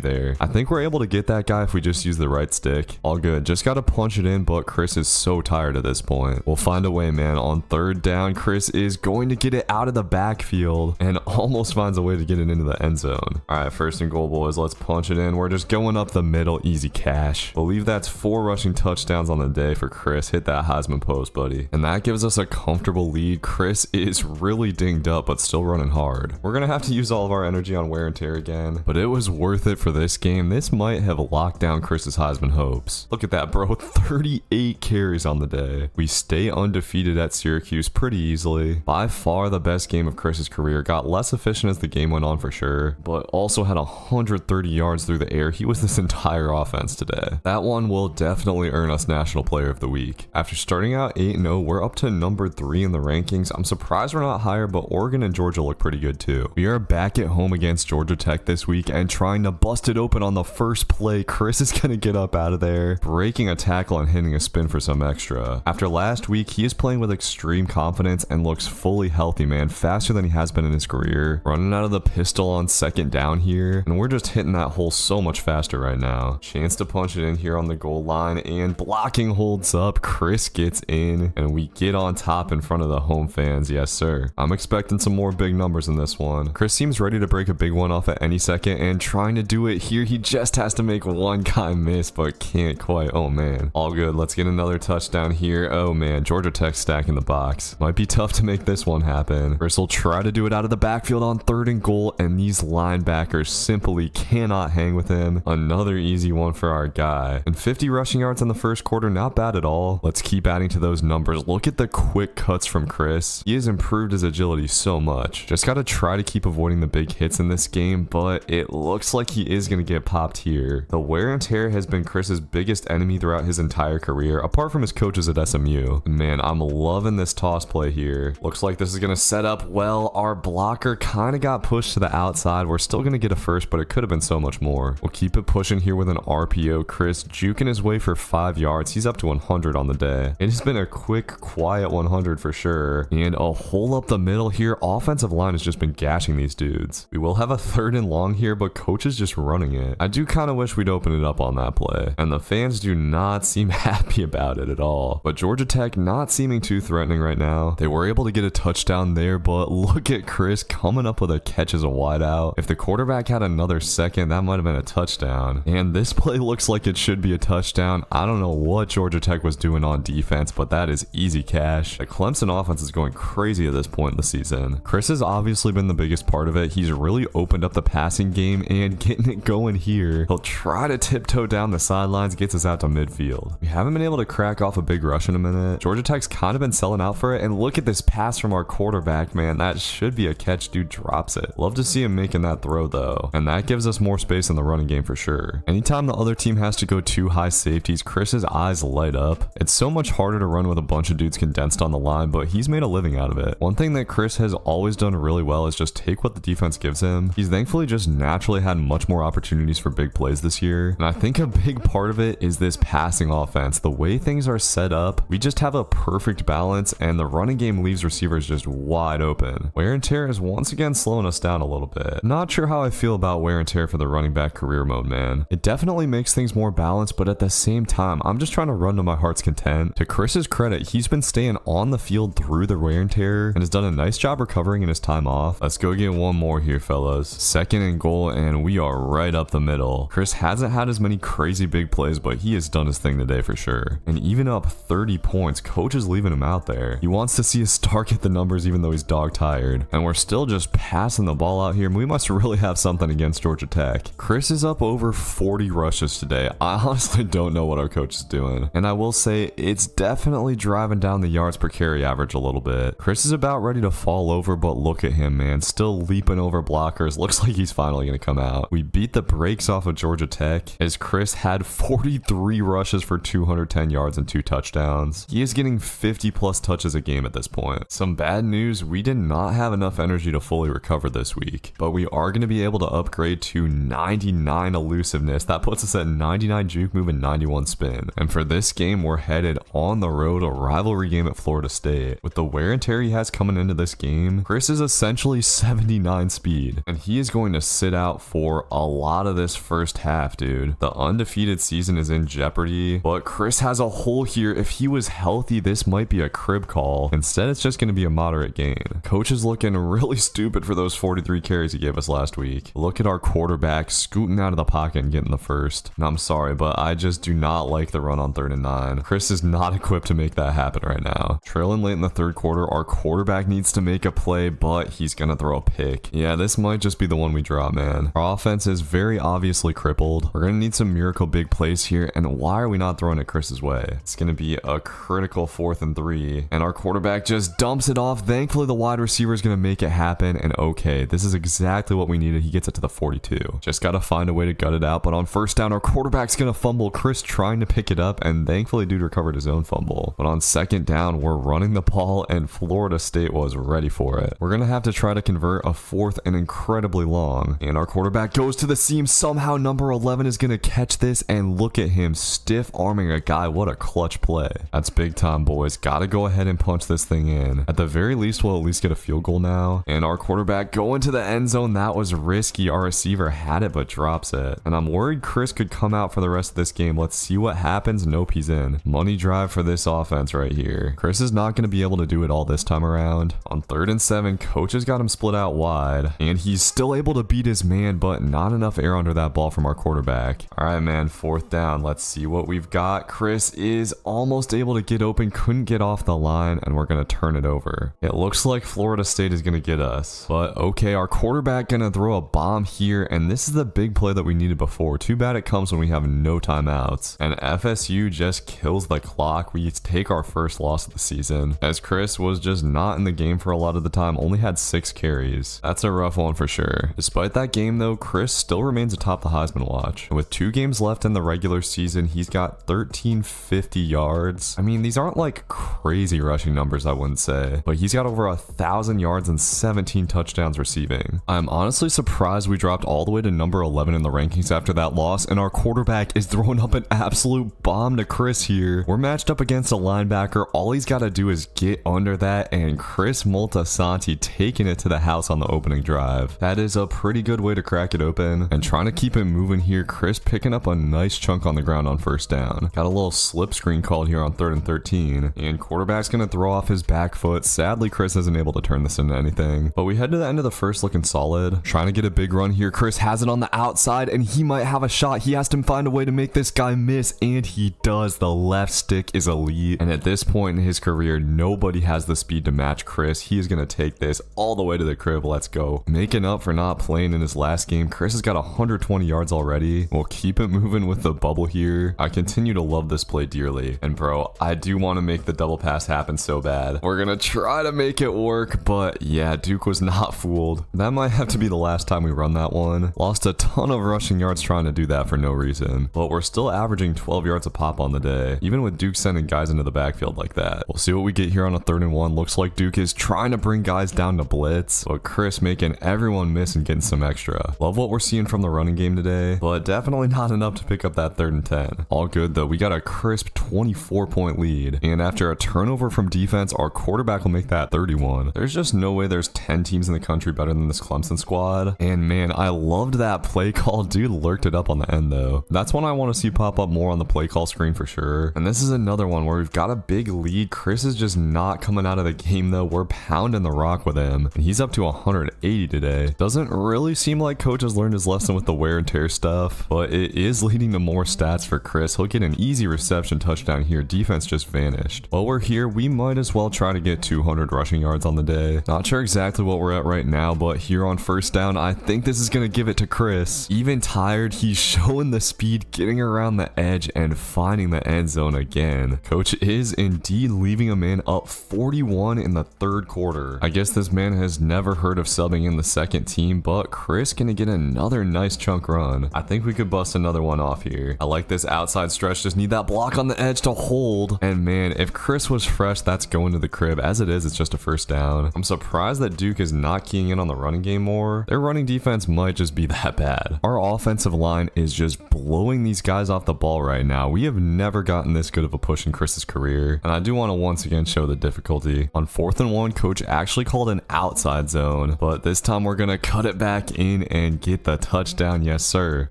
there. I think we're able to get that guy if we just use the right stick. All good. Just got to punch it in, but Chris is so tired at this point. We'll find a way, man. On 3rd down, Chris is going to get it out of the backfield and almost finds a way to get it into the end zone. All right, 1st and goal, boys. Let's punch it in. We're just going up the middle. Easy cash. Believe that's 4 rushing touchdowns on the day for Chris. Hit that Heisman post, buddy. And that gives us a comfortable lead. Chris is really dinged up, but still running hard. We're going to have to use all of our energy on wear and tear again, but it was worth it for this game. This might have locked down Chris's Heisman hopes. Look at that, bro. 38 carries on the day. We stay undefeated at Syracuse pretty easily. By far the best game of Chris's career. Got less efficient as the game went on for sure, but also had 130 yards through the air. He was this entire offense today. That one will definitely earn us National Player of the Week. After starting out 8-0, we're up to number 3 in the rankings. I'm surprised we're not higher, but Oregon and Georgia look pretty good too. We are back at home against Georgia Tech this week and trying to bust it open on the first play. Chris is going to get up out of there, breaking a tackle and hitting a spin for some extra. After last week, he is playing with extreme confidence and looks fully healthy, man. Faster than he has been in his career. Running out of the pistol on 2nd down here, and we're just hitting that hole so much faster right now. Chance to punch it in here on the goal line, and blocking holds up. Chris gets in, and we get on top in front of the home fans. Yes, sir. I'm expecting some more big numbers in this one. Chris seems ready to break a big one off at any second, and trying to do it here. He just has to make one guy miss, but can't quite. Oh, man. All good. Let's get another touchdown here. Oh, man. Georgia Tech stacking the box. Might be tough to make this one happen. Chris will try to do it out of the backfield on 3rd and goal, and these linebackers simply cannot hang with him. Another easy one for our guy. And 50 rushing yards in the first quarter, not bad at all. Let's keep adding to those numbers. Look at the quick cuts from Chris. He has improved his agility so much. Just got to try to keep avoiding the big hits in this game, but it looks like he is going to get popped here. The wear and tear has been Chris's biggest enemy throughout his entire career, apart from his coaches at SMU. Man, I'm loving this toss play here. Looks like this is going to set up well. Our blocker kind of got pushed to the outside. We're still going to get a first, but it could have been so much more. We'll keep it pushing here with an RPO. Chris juking his way for 5 yards. He's up to 100 on the day. It has been a quick, quiet 100 for sure. And a hole up the middle here. Offensive line has just been gashing these dudes. We will have a 3rd and long here, but coach is just running it. I do kind of wish we'd open it up on that play. And the fans do not seem happy about it at all. But Georgia Tech not seeming too threatening right now. They were able to get a touchdown there, but look at Chris coming up with a catch as a wideout. If the quarterback had another second, that might have been a touchdown. And this play looks like it should be a touchdown. I don't know what Georgia Tech was doing on defense, but that is easy cash. The Clemson offense is going crazy at this point in the season. Chris has obviously been the biggest part of it. He's really opened up the passing game and getting it going here. He'll try to tiptoe down the sidelines, gets us out to midfield. We haven't been able to crack off a big rush in a minute. Georgia Tech's kind of been selling out for it, and look at this pass from our quarterback, man. That should be a catch. Dude drops it. Love to see him making that throw though, and that gives us more space in the running game for sure. Anytime the other team has to go 2 high safeties, Chris's eyes light up. It's so much harder to run with a bunch of dudes condensed on the line, but he's made a living out of it. One thing that Chris has always done really well is just take what the defense gives him. He's thankfully just naturally had much more opportunities for big plays this year, and I think a big part of it is this passing offense. The way things are set up, we just have a perfect balance, and the running game leaves receivers just wide open. Wear and tear is once again slowing us down a little bit. Not sure how I feel about wear and tear for the running back career mode, man. It definitely makes things more balanced, but at the same time, time, I'm just trying to run to my heart's content. To Chris's credit, he's been staying on the field through the wear and tear and has done a nice job recovering in his time off. Let's go get one more here, fellas. Second and goal, and we are right up the middle. Chris hasn't had as many crazy big plays, but he has done his thing today for sure. And even up 30 points, coach is leaving him out there. He wants to see his star get the numbers even though he's dog tired. And we're still just passing the ball out here. We must really have something against Georgia Tech. Chris is up over 40 rushes today. I honestly don't know what our coach is doing. And I will say it's definitely driving down the yards per carry average a little bit. Chris is about ready to fall over, but look at him, man. Still leaping over blockers. Looks like he's finally going to come out. We beat the brakes off of Georgia Tech as Chris had 43 rushes for 210 yards and 2 touchdowns. He is getting 50 plus touches a game at this point. Some bad news, we did not have enough energy to fully recover this week, but we are going to be able to upgrade to 99 elusiveness. That puts us at 99 juke move and 91 spin. And for this game, we're headed on the road, a rivalry game at Florida State. With the wear and tear he has coming into this game, Chris is essentially 79 speed, and he is going to sit out for a lot of this first half, dude. The undefeated season is in jeopardy, but Chris has a hole here. If he was healthy, this might be a crib call. Instead, it's just going to be a moderate gain. Coach is looking really stupid for those 43 carries he gave us last week. Look at our quarterback scooting out of the pocket and getting the first. And I'm sorry, but I just do not like the run on 3rd and 9. Chris is not equipped to make that happen right now. Trailing late in the third quarter, our quarterback needs to make a play, but he's going to throw a pick. Yeah, this might just be the one we drop, man. Our offense is very obviously crippled. We're going to need some miracle big plays here, and why are we not throwing it Chris's way? It's going to be a critical 4th and 3, and our quarterback just dumps it off. Thankfully, the wide receiver is going to make it happen, and okay, this is exactly what we needed. He gets it to the 42. Just got to find a way to gut it out, but on first down, our quarterback's going to fumble. Chris trying to pick it up, and thankfully, dude recovered his own fumble. But on second down, we're running the ball, and Florida State was ready for it. We're going to have to try to convert a 4th and incredibly long, and our quarterback goes to the seam. Somehow number 11 is going to catch this, and look at him stiff arming a guy. What a clutch play. That's big time, boys. Gotta go ahead and punch this thing in. At the very least, we'll at least get a field goal now, and our quarterback going to the end zone. That was risky. Our receiver had it but drops it, and I'm worried Chris could come out for the rest of this game. Let's see what happens. Nope, he's in. Money drive for this offense right here. Chris is not going to be able to do it all this time around. On 3rd and 7, coach has got him split out wide, and he's still able to beat his man, but not enough air under that ball from our quarterback. All right, man, 4th down. Let's see what we've got. Chris is almost able to get open, couldn't get off the line, and we're going to turn it over. It looks like Florida State is going to get us, but okay, our quarterback going to throw a bomb here, and this is the big play that we needed before. Too bad it comes when we have no timeouts, and FSU just kills the clock. We take our first loss of the season, as Chris was just not in the game for a lot of the time, only had 6 carries. That's a rough one for sure. Despite that game though, Chris still remains atop the Heisman watch. And with 2 games left in the regular season, he's got 1350 yards. I mean, these aren't like crazy rushing numbers, I wouldn't say, but he's got over 1,000 yards and 17 touchdowns receiving. I'm honestly surprised we dropped all the way to number 11 in the rankings after that loss, and our quarterback is throwing up an absolute bomb to Chris here. We're matched up against a linebacker. All he's got to do is get under that, and Chris Moltisanti taking it to the house on the opening drive. That is a pretty good way to crack it open, and trying to keep it moving here. Chris picking up a nice chunk on the ground on first down. Got a little slip screen called here on 3rd and 13, and quarterback's gonna throw off his back foot. Sadly, Chris isn't able to turn this into anything, but we head to the end of the first looking solid. Trying to get a big run here. Chris has it on the outside, and he might have a shot. He has to find a way to make this guy miss, and he does. The left stick is elite, and at this point in his career, nobody has the speed to match Chris. He is gonna take this all the way to the crib. Let's go. Making up for not playing in his last game, Chris has got 120 yards already. We'll keep it moving with the bubble here. I continue to love this play dearly, and bro, I do want to make the double pass happen so bad. We're gonna try to make it work, but yeah, Duke was not fooled. That might have to be the last time we run that one. Lost a ton of rushing yards trying to do that for no reason, but we're still averaging 12 yards a pop on the day, even with Duke sending guys into the backfield like that. We'll see what we get here on a 3rd and 1. Looks like Duke is trying to bring guys down to blitz, but Chris making everyone miss and getting some extra. Love what we're seeing from the running game today, but definitely not enough to pick up that 3rd and 10. All good though. We got a crisp 24-point lead, and after a turnover from defense, our quarterback will make that 31. There's just no way there's 10 teams in the country better than this Clemson squad, and man, I loved that play call. Dude lurked it up on the end though. That's one I want to see pop up more on the play call screen for sure. And this is another one where we've got a big lead. Chris is just not coming out of the game though. We're pounding the rock with him, and he's up to 180 today. Doesn't really seem like coach has learned his lesson with the wear and tear stuff, but it is leading to more stats for Chris. He'll get an easy reception touchdown here. Defense just vanished. While we're here, we might as well try to get 200 rushing yards on the day. Not sure exactly what we're at right now, but here on first down, I think this is going to give it to Chris. Even tired, he's showing the speed, getting around the edge and finding the end zone again. Coach is indeed leaving a man up 41 in the third quarter. I guess this man has never heard of subbing in the second team, but Chris gonna get another nice chunk run. I think we could bust another one off here. I like this outside stretch, just need that block on the edge to hold. And man, if Chris was fresh, that's going to the crib. As it is, it's just a first down. I'm surprised that Duke is not keying in on the running game more. Their running defense might just be that bad. Our offensive line is just blowing these guys off the ball right now. We have never gotten this good of a push in Chris's career, and I do want to once again show the difficulty. On 4th and 1, coach actually called an outside zone, but this time we're gonna cut it back in and get the touchdown. Yes sir.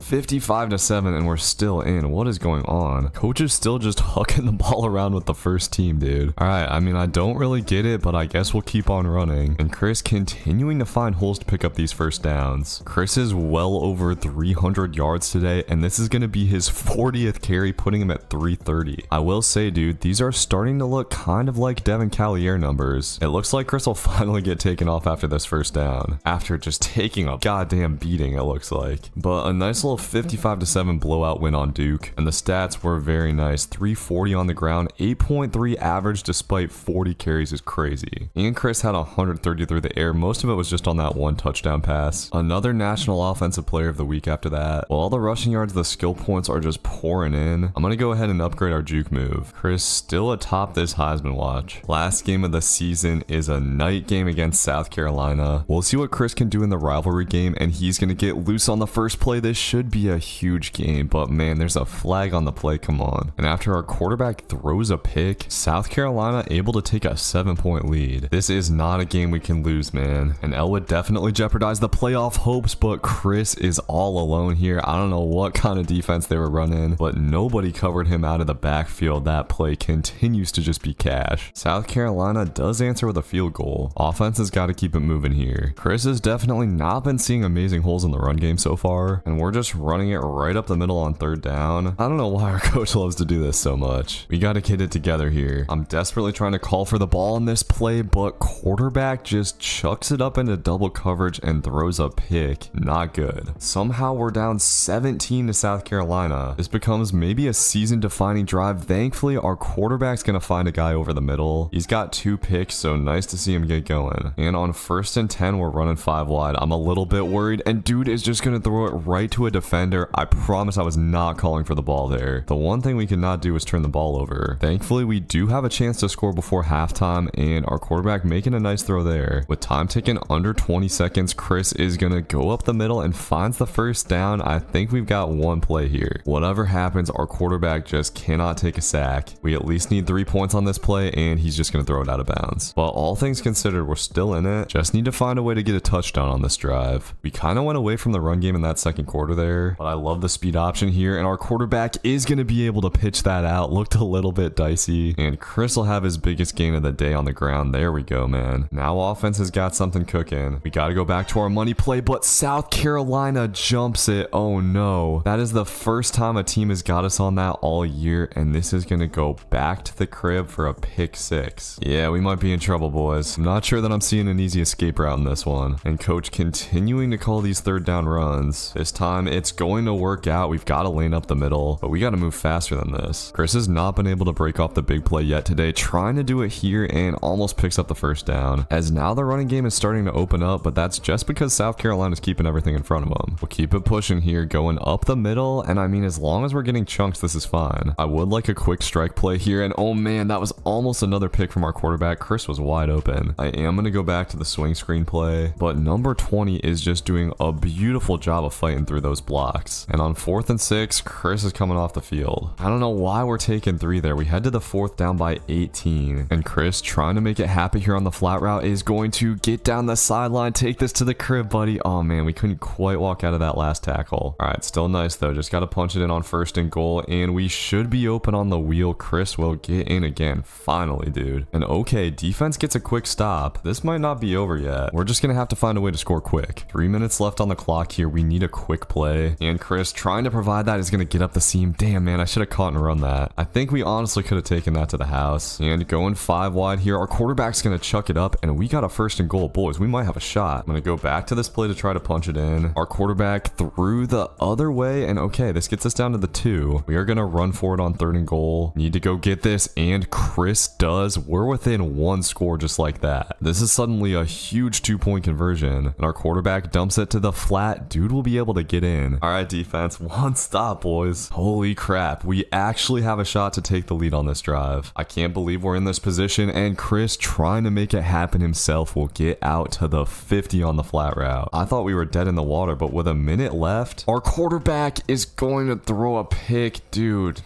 55-7, and we're still in. What is going on? Coach is still just hucking the ball around with the first team, dude. All right, I mean, I don't really get it, but I guess we'll keep on running. And Chris continuing to find holes to pick up these first downs. Chris is well over 300 yards today, and this is going to be his 40th carry, putting him at 330. I will say, dude, these are starting to look kind of like Devin Callier numbers. It looks like Chris will finally get taken off after this first down, after just taking a goddamn beating, it looks like. But a nice little 55-7 blowout win on Duke, and the stats were very nice. 340 on the ground, 8.3 average despite 40 carries is crazy. And Chris had 130 through the air. Most of it was just on that one touchdown pass. Another National Offensive Player of the Week after that. While all the rushing yards, the skill points are just pouring in, I'm gonna go ahead and upgrade our juke move. Chris still atop this Heisman watch. Last game of the season is a night game against South Carolina. We'll see what Chris can do in the rivalry game, and he's gonna get loose on the first play. This should be a huge game, but man, there's a flag on the play, come on. And after our quarterback throws a pick, South Carolina able to take a 7-point lead. This is not a game we can lose, man. And L would definitely jeopardize the playoff hopes, but Chris is all alone here. I don't know what kind of defense they were running, but nobody covered him out of the backfield. That play continues to just be cash. South Carolina does answer with a field goal. Offense has got to keep it moving here. Chris has definitely not been seeing amazing holes in the run game so far, and we're just running it right up the middle on 3rd down. I don't know why our coach loves to do this so much. We got to get it together here. I'm desperately trying to call for the ball on this play, but quarterback just chucks it up into double coverage and throws a pick. Not good. Somehow we're down 17 to South Carolina. This becomes maybe a season-defining drive. Thankfully, our quarterback's gonna find a guy over the middle. He's got 2 picks, so nice to see him get going. And on 1st and 10, we're running 5 wide. I'm a little bit worried, and dude is just gonna throw it right to a defender. I promise I was not calling for the ball there. The one thing we could not do is turn the ball over. Thankfully, we do have a chance to score before halftime, and our quarterback making a nice throw there. With time ticking under 20 seconds, Chris is gonna go up the middle and finds the first down. I think we've got one play here. Whatever happens, our quarterback just cannot take a sack. We at least need 3 points on this play, and he's just gonna throw it out of bounds. But all things considered, we're still in it. Just need to find a way to get a touchdown on this drive. We kind of went away from the run game in that second quarter there, but I love the speed option here, and our quarterback is gonna be able to pitch that out. Looked a little bit dicey, and Chris will have his biggest gain of the day on the ground. There we go, man. Now offense has got something cooking. We got to go back to our money play, but South Carolina jumps it. Oh no. That is the first time a team has got us on that all year, and this is going to go back to the crib for a pick 6. Yeah, we might be in trouble, boys. I'm not sure that I'm seeing an easy escape route in this one. And coach continuing to call these 3rd down runs. This time it's going to work out. We've got to lane up the middle, but we got to move faster than this. Chris has not been able to break off the big play yet today, trying to do it here and almost picks up the first down. As now the running game is starting to open up, but that's just because South Carolina is keeping everything in front of them. We'll keep it pushing here, going up the middle, and I mean, as long as we're getting chunks, this is fine. I would like a quick strike play here, and oh man, that was almost another pick from our quarterback. Chris was wide open. I am going to go back to the swing screen play, but number 20 is just doing a beautiful job of fighting through those blocks. And on 4th and 6, Chris is coming off the field. I don't know why we're taking 3 there. We head to the 4th down by 18, and Chris trying to make it happen here on the flat route is going to get down the sideline, take this to the crib, buddy. Oh man, we couldn't quite walk out of that last tackle. All right, still nice though. Just got to punch it in on 1st and goal. goal, and we should be open on the wheel. Chris will get in again. Finally, dude. And okay, defense gets a quick stop. This might not be over yet. We're just gonna have to find a way to score quick. 3 minutes left on the clock here. We need a quick play. And Chris trying to provide that is gonna get up the seam. Damn, man, I should have caught and run that. I think we honestly could have taken that to the house. And going 5 wide here. Our quarterback's gonna chuck it up, and we got a first and goal. Boys, we might have a shot. I'm gonna go back to this play to try to punch it in. Our quarterback threw the other way, and okay, this gets us down to the 2. We are gonna run for it on 3rd and goal. Need to go get this, and Chris does. We're within 1 score just like that. This is suddenly a huge 2-point conversion, and our quarterback dumps it to the flat. Dude will be able to get in. All right, defense, 1 stop, boys. Holy crap, we actually have a shot to take the lead on this drive. I can't believe we're in this position, and Chris trying to make it happen himself will get out to the 50 on the flat route. I thought we were dead in the water, but with a minute left, our quarterback is going to throw a pick. Dude,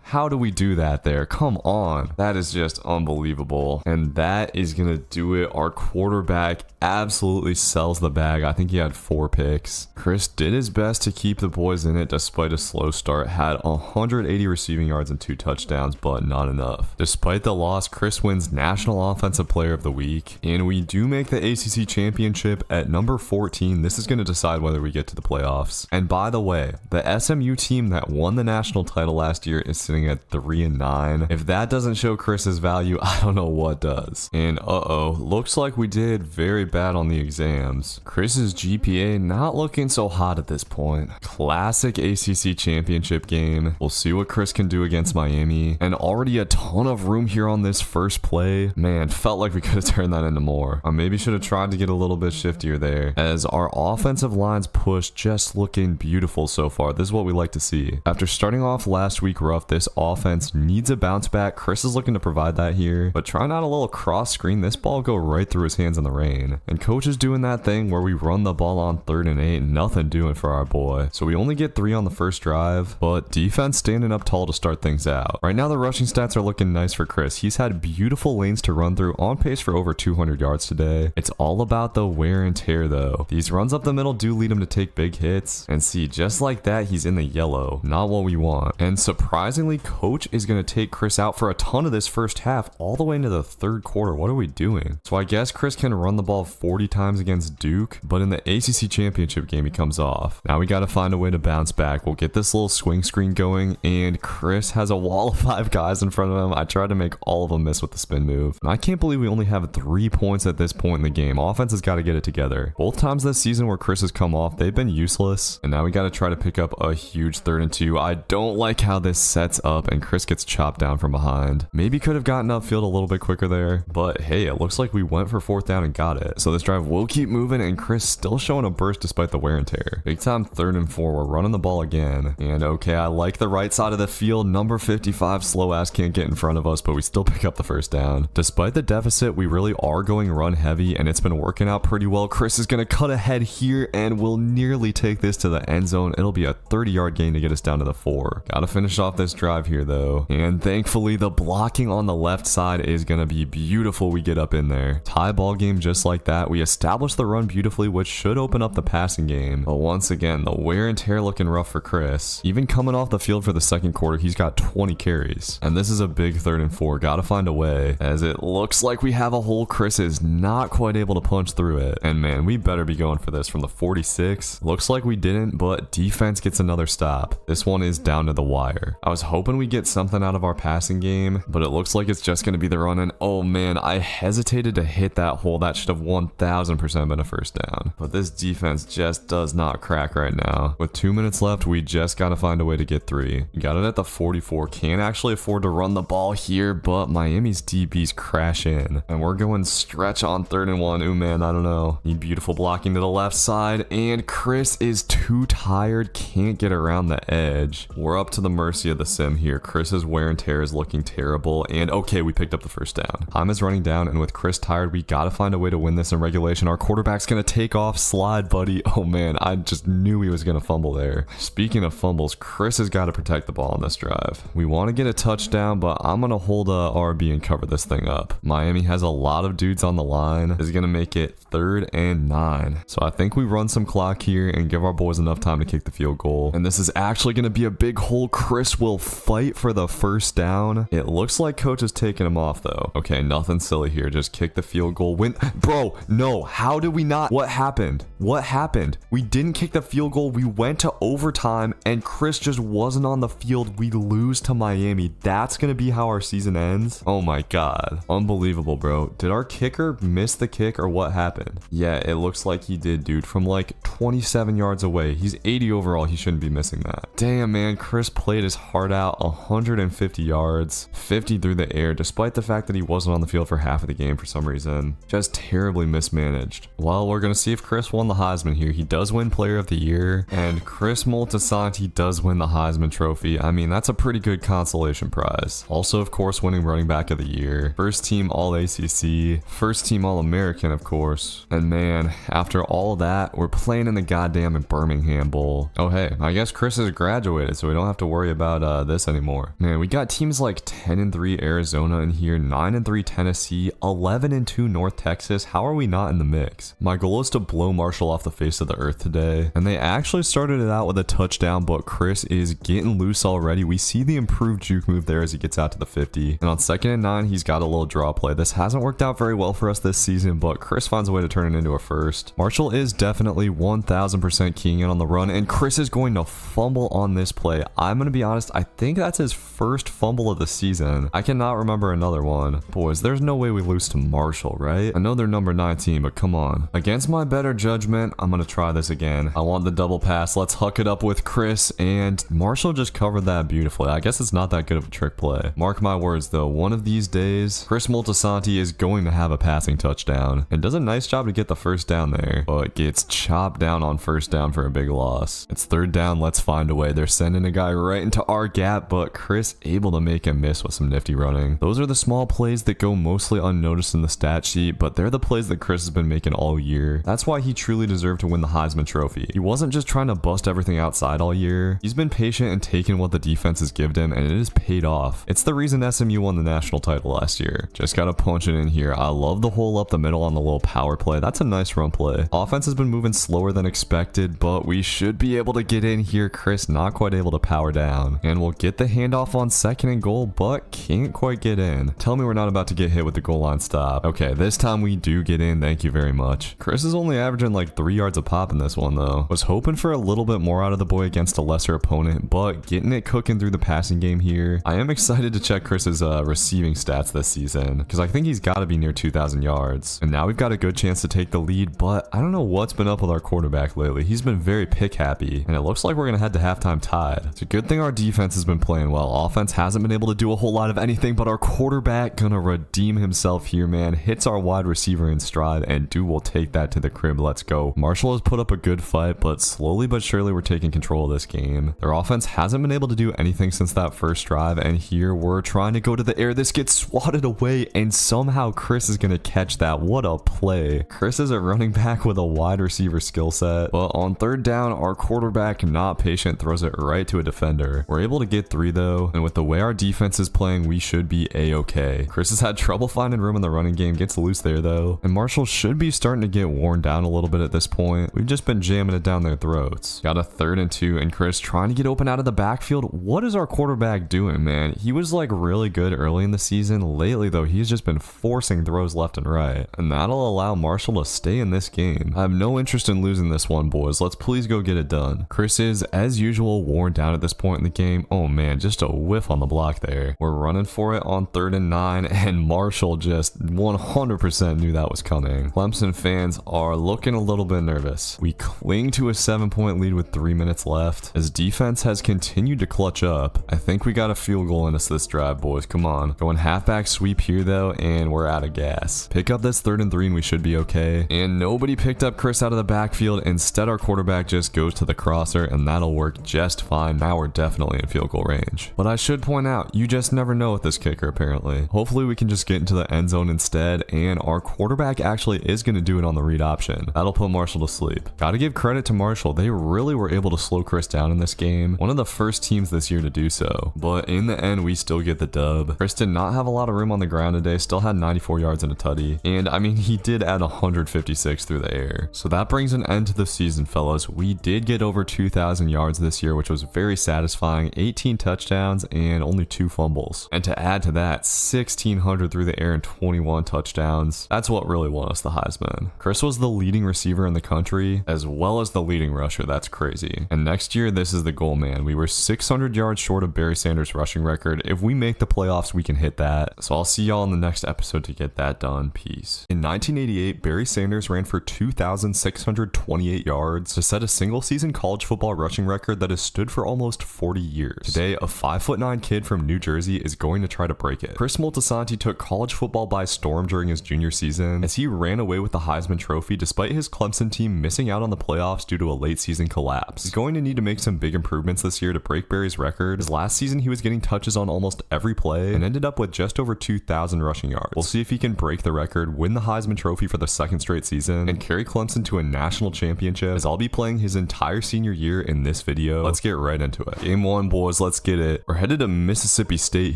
how do we do that there? Come on. That is just unbelievable. And that is going to do it. Our quarterback absolutely sells the bag. I think he had 4 picks. Chris did his best to keep the boys in it despite a slow start. Had 180 receiving yards and 2 touchdowns, but not enough. Despite the loss, Chris wins National Offensive Player of the Week, and we do make the ACC Championship at number 14. This is going to decide whether we get to the playoffs. And by the way, the SMU team that won the national title last year is sitting at 3-9. If that doesn't show Chris's value, I don't know what does. And looks like we did very bad on the exams. Chris's GPA not looking so hot at this point. Classic ACC Championship game. We'll see what Chris can do against Miami. And already a ton of room here on this first play. Man, felt like we could have turned that into more. I maybe should have tried to get a little bit shiftier there, as our offensive line's push just looking beautiful so far. This is what we like to see. After starting off last week rough, this offense needs a bounce back. Chris is looking to provide that here, but try not a little cross screen. This ball go right through his hands in the rain. And coach is doing that thing where we run the ball on 3rd and 8. Nothing doing for our boy. So we only get 3 on the first drive, but defense standing up tall to start things out. Right now the rushing stats are looking nice for Chris. He's had beautiful lanes to run through, on pace for over 200 yards today. It's all about the wear and tear though. These runs up the middle do lead him to take big hits, and see, just like that, he's in the yellow. Not what we want. And surprisingly, coach is going to take Chris out for a ton of this first half, all the way into the 3rd quarter. What are we doing? So I guess Chris can run the ball 40 times against Duke, but in the ACC Championship game, he comes off. Now we got to find a way to bounce back. We'll get this little swing screen going, and Chris has a wall of 5 guys in front of him. I tried to make all of them miss with the spin move. And I can't believe we only have 3 points at this point in the game. Offense has got to get it together. Both times this season where Chris has come off, they've been useless, and now we got to try to pick up a huge 3rd and 2. I don't like how this sets up, and Chris gets chopped down from behind. Maybe could have gotten upfield a little bit quicker there, but hey, it looks like we went for 4th down and got it. So this drive will keep moving, and Chris still showing a burst despite the wear and tear. Big time 3rd and 4. We're running the ball again, and okay, I like the right side of the field. Number 55 slow ass can't get in front of us, but we still pick up the 1st down. Despite the deficit, we really are going run heavy, and it's been working out pretty well. Chris is going to cut ahead here, and we'll nearly take this to the end zone. It'll be a 30-yard gain to get us down to the 4. Gotta finish off this drive here though, and thankfully the blocking on the left side is gonna be beautiful. We get up in there, tie ball game just like that. We establish the run beautifully, which should open up the passing game, but once again the wear and tear looking rough for Chris. Even coming off the field for the 2nd quarter, he's got 20 carries, and this is a big 3rd and 4. Gotta find a way, as it looks like we have a hole. Chris is not quite able to punch through it, and man, we better be going for this from the 46. Looks like we didn't, but defense gets another stop. This one is down to the wire. I was hoping we get something out of our passing game, but it looks like it's just going to be the run. And oh man, I hesitated to hit that hole. That should have 1000% been a 1st down, but this defense just does not crack right now. With 2 minutes left, we just got to find a way to get 3. We got it at the 44. Can't actually afford to run the ball here, but Miami's DBs crash in, and we're going stretch on 3rd and 1. Ooh man, I don't know. Need beautiful blocking to the left side, and Chris is too tired, can't get around the edge. We're up to the mercy of the sim here. Chris's wear and tear is looking terrible, and okay, we picked up the 1st down. Time is running down, and with Chris tired, we gotta find a way to win this in regulation. Our quarterback's gonna take off, slide, buddy. Oh man, I just knew he was gonna fumble there. Speaking of fumbles, Chris has got to protect the ball on this drive. We want to get a touchdown, but I'm gonna hold a RB and cover this thing up. Miami has a lot of dudes on the line. This is gonna make it 3rd and 9. So I think we run some clock here and give our boys enough time to kick the field goal, and this is actually gonna be be a big hole. Chris will fight for the first down. It looks like coach is taking him off though. Okay, nothing silly here. Just kick the field goal. Win. Bro, no. How did we not? What happened? What happened? We didn't kick the field goal. We went to overtime and Chris just wasn't on the field. We lose to Miami. That's going to be how our season ends. Oh my God. Unbelievable, bro. Did our kicker miss the kick or what happened? Yeah, it looks like he did, dude. From like 27 yards away. He's 80 overall. He shouldn't be missing that. Damn, man. Chris played his heart out. 150 yards, 50 through the air, despite the fact that he wasn't on the field for half of the game for some reason. Just terribly mismanaged. Well, we're going to see if Chris won the Heisman here. He does win Player of the Year, and Chris Moltisanti does win the Heisman Trophy. I mean, that's a pretty good consolation prize. Also, of course, winning Running Back of the Year, first team All-ACC, first team All-American, of course. And man, after all that, we're playing in the goddamn Birmingham Bowl. Oh, hey, I guess Chris has graduated, so we don't have to worry about this anymore. Man, we got teams like 10-3 Arizona in here, 9-3 Tennessee, 11-2 North Texas. How are we not in the mix? My goal is to blow Marshall off the face of the earth today, and they actually started it out with a touchdown, but Chris is getting loose already. We see the improved juke move there as he gets out to the 50, and on 2nd and 9, he's got a little draw play. This hasn't worked out very well for us this season, but Chris finds a way to turn it into a first. Marshall is definitely 1000% keying in on the run, and Chris is going to fumble on this play. I'm going to be honest, I think that's his first fumble of the season. I cannot remember another one. Boys, there's no way we lose to Marshall, right? I know they're number 19, but come on. Against my better judgment, I'm going to try this again. I want the double pass. Let's huck it up with Chris, and Marshall just covered that beautifully. I guess it's not that good of a trick play. Mark my words, though. One of these days, Chris Moltisanti is going to have a passing touchdown, and does a nice job to get the first down there, but gets chopped down on first down for a big loss. It's 3rd down. Let's find a way. They're sending a guy right into our gap, but Chris able to make him miss with some nifty running. Those are the small plays that go mostly unnoticed in the stat sheet, but they're the plays that Chris has been making all year. That's why he truly deserved to win the Heisman Trophy. He wasn't just trying to bust everything outside all year. He's been patient and taking what the defense has given him, and it has paid off. It's the reason SMU won the national title last year. Just gotta punch it in here. I love the hole up the middle on the little power play. That's a nice run play. Offense has been moving slower than expected, but we should be able to get in here. Chris not quite able to power down, and we'll get the handoff on 2nd and goal, but can't quite get in. Tell me we're not about to get hit with the goal line stop. Okay, this time we do get in. Thank you very much. Chris is only averaging like 3 yards a pop in this one though. Was hoping for a little bit more out of the boy against a lesser opponent, but getting it cooking through the passing game here. I am excited to check Chris's receiving stats this season, because I think he's got to be near 2,000 yards. And now we've got a good chance to take the lead, but I don't know what's been up with our quarterback lately. He's been very pick happy, and it looks like we're going to head to halftime tied. It's a good thing our defense has been playing well. Offense hasn't been able to do a whole lot of anything, but our quarterback gonna redeem himself here, man. Hits our wide receiver in stride, and dude will take that to the crib. Let's go. Marshall has put up a good fight, but slowly but surely we're taking control of this game. Their offense hasn't been able to do anything since that first drive, and here we're trying to go to the air. This gets swatted away, and somehow Chris is gonna catch that. What a play. Chris is a running back with a wide receiver skill set, but on 3rd down, our quarterback, not patient, throws it right to a defender. We're able to get 3 though, and with the way our defense is playing, we should be a-okay. Chris has had trouble finding room in the running game, gets loose there though, and Marshall should be starting to get worn down a little bit at this point. We've just been jamming it down their throats. Got a 3rd and 2, and Chris trying to get open out of the backfield. What is our quarterback doing, man? He was like really good early in the season. Lately though, he's just been forcing throws left and right, and that'll allow Marshall to stay in this game. I have no interest in losing this one, boys. Let's please go get it done. Chris is, as usual, worn down at this point in the game. Oh man, just a whiff on the block there. We're running for it on 3rd and 9, and Marshall just 100% knew that was coming. Clemson fans are looking a little bit nervous. We cling to a 7-point lead with 3 minutes left, as defense has continued to clutch up. I think we got a field goal in us this drive, boys. Come on. Going halfback sweep here though, and we're out of gas. Pick up this 3rd and 3, and we should be okay. And nobody picked up Chris out of the backfield. Instead, our quarterback just goes to the crosser, and that'll work just fine. Now we're definitely in field goal range. But I should point out, you just never know with this kicker apparently. Hopefully we can just get into the end zone instead, and our quarterback actually is going to do it on the read option. That'll put Marshall to sleep. Gotta give credit to Marshall. They really were able to slow Chris down in this game. One of the first teams this year to do so. But in the end, we still get the dub. Chris did not have a lot of room on the ground today. Still had 94 yards and a tutty. And I mean, he did add 156 through the air. So that brings an end to the season, fellas. We did get over 2,000 yards this year, which was was very satisfying. 18 touchdowns and only 2 fumbles. And to add to that, 1,600 through the air and 21 touchdowns. That's what really won us the Heisman. Chris was the leading receiver in the country, as well as the leading rusher. That's crazy. And next year, this is the goal, man. We were 600 yards short of Barry Sanders' rushing record. If we make the playoffs, we can hit that. So I'll see y'all in the next episode to get that done. Peace. In 1988, Barry Sanders ran for 2,628 yards to set a single season college football rushing record that has stood for almost 40 years. Today, a 5'9" kid from New Jersey is going to try to break it. Chris Moltisanti took college football by storm during his junior season as he ran away with the Heisman Trophy despite his Clemson team missing out on the playoffs due to a late season collapse. He's going to need to make some big improvements this year to break Barry's record, as last season he was getting touches on almost every play and ended up with just over 2,000 rushing yards. We'll see if he can break the record, win the Heisman Trophy for the second straight season, and carry Clemson to a national championship, as I'll be playing his entire senior year in this video. Let's get right into it. Game 1, boys, let's get it. We're headed to Mississippi State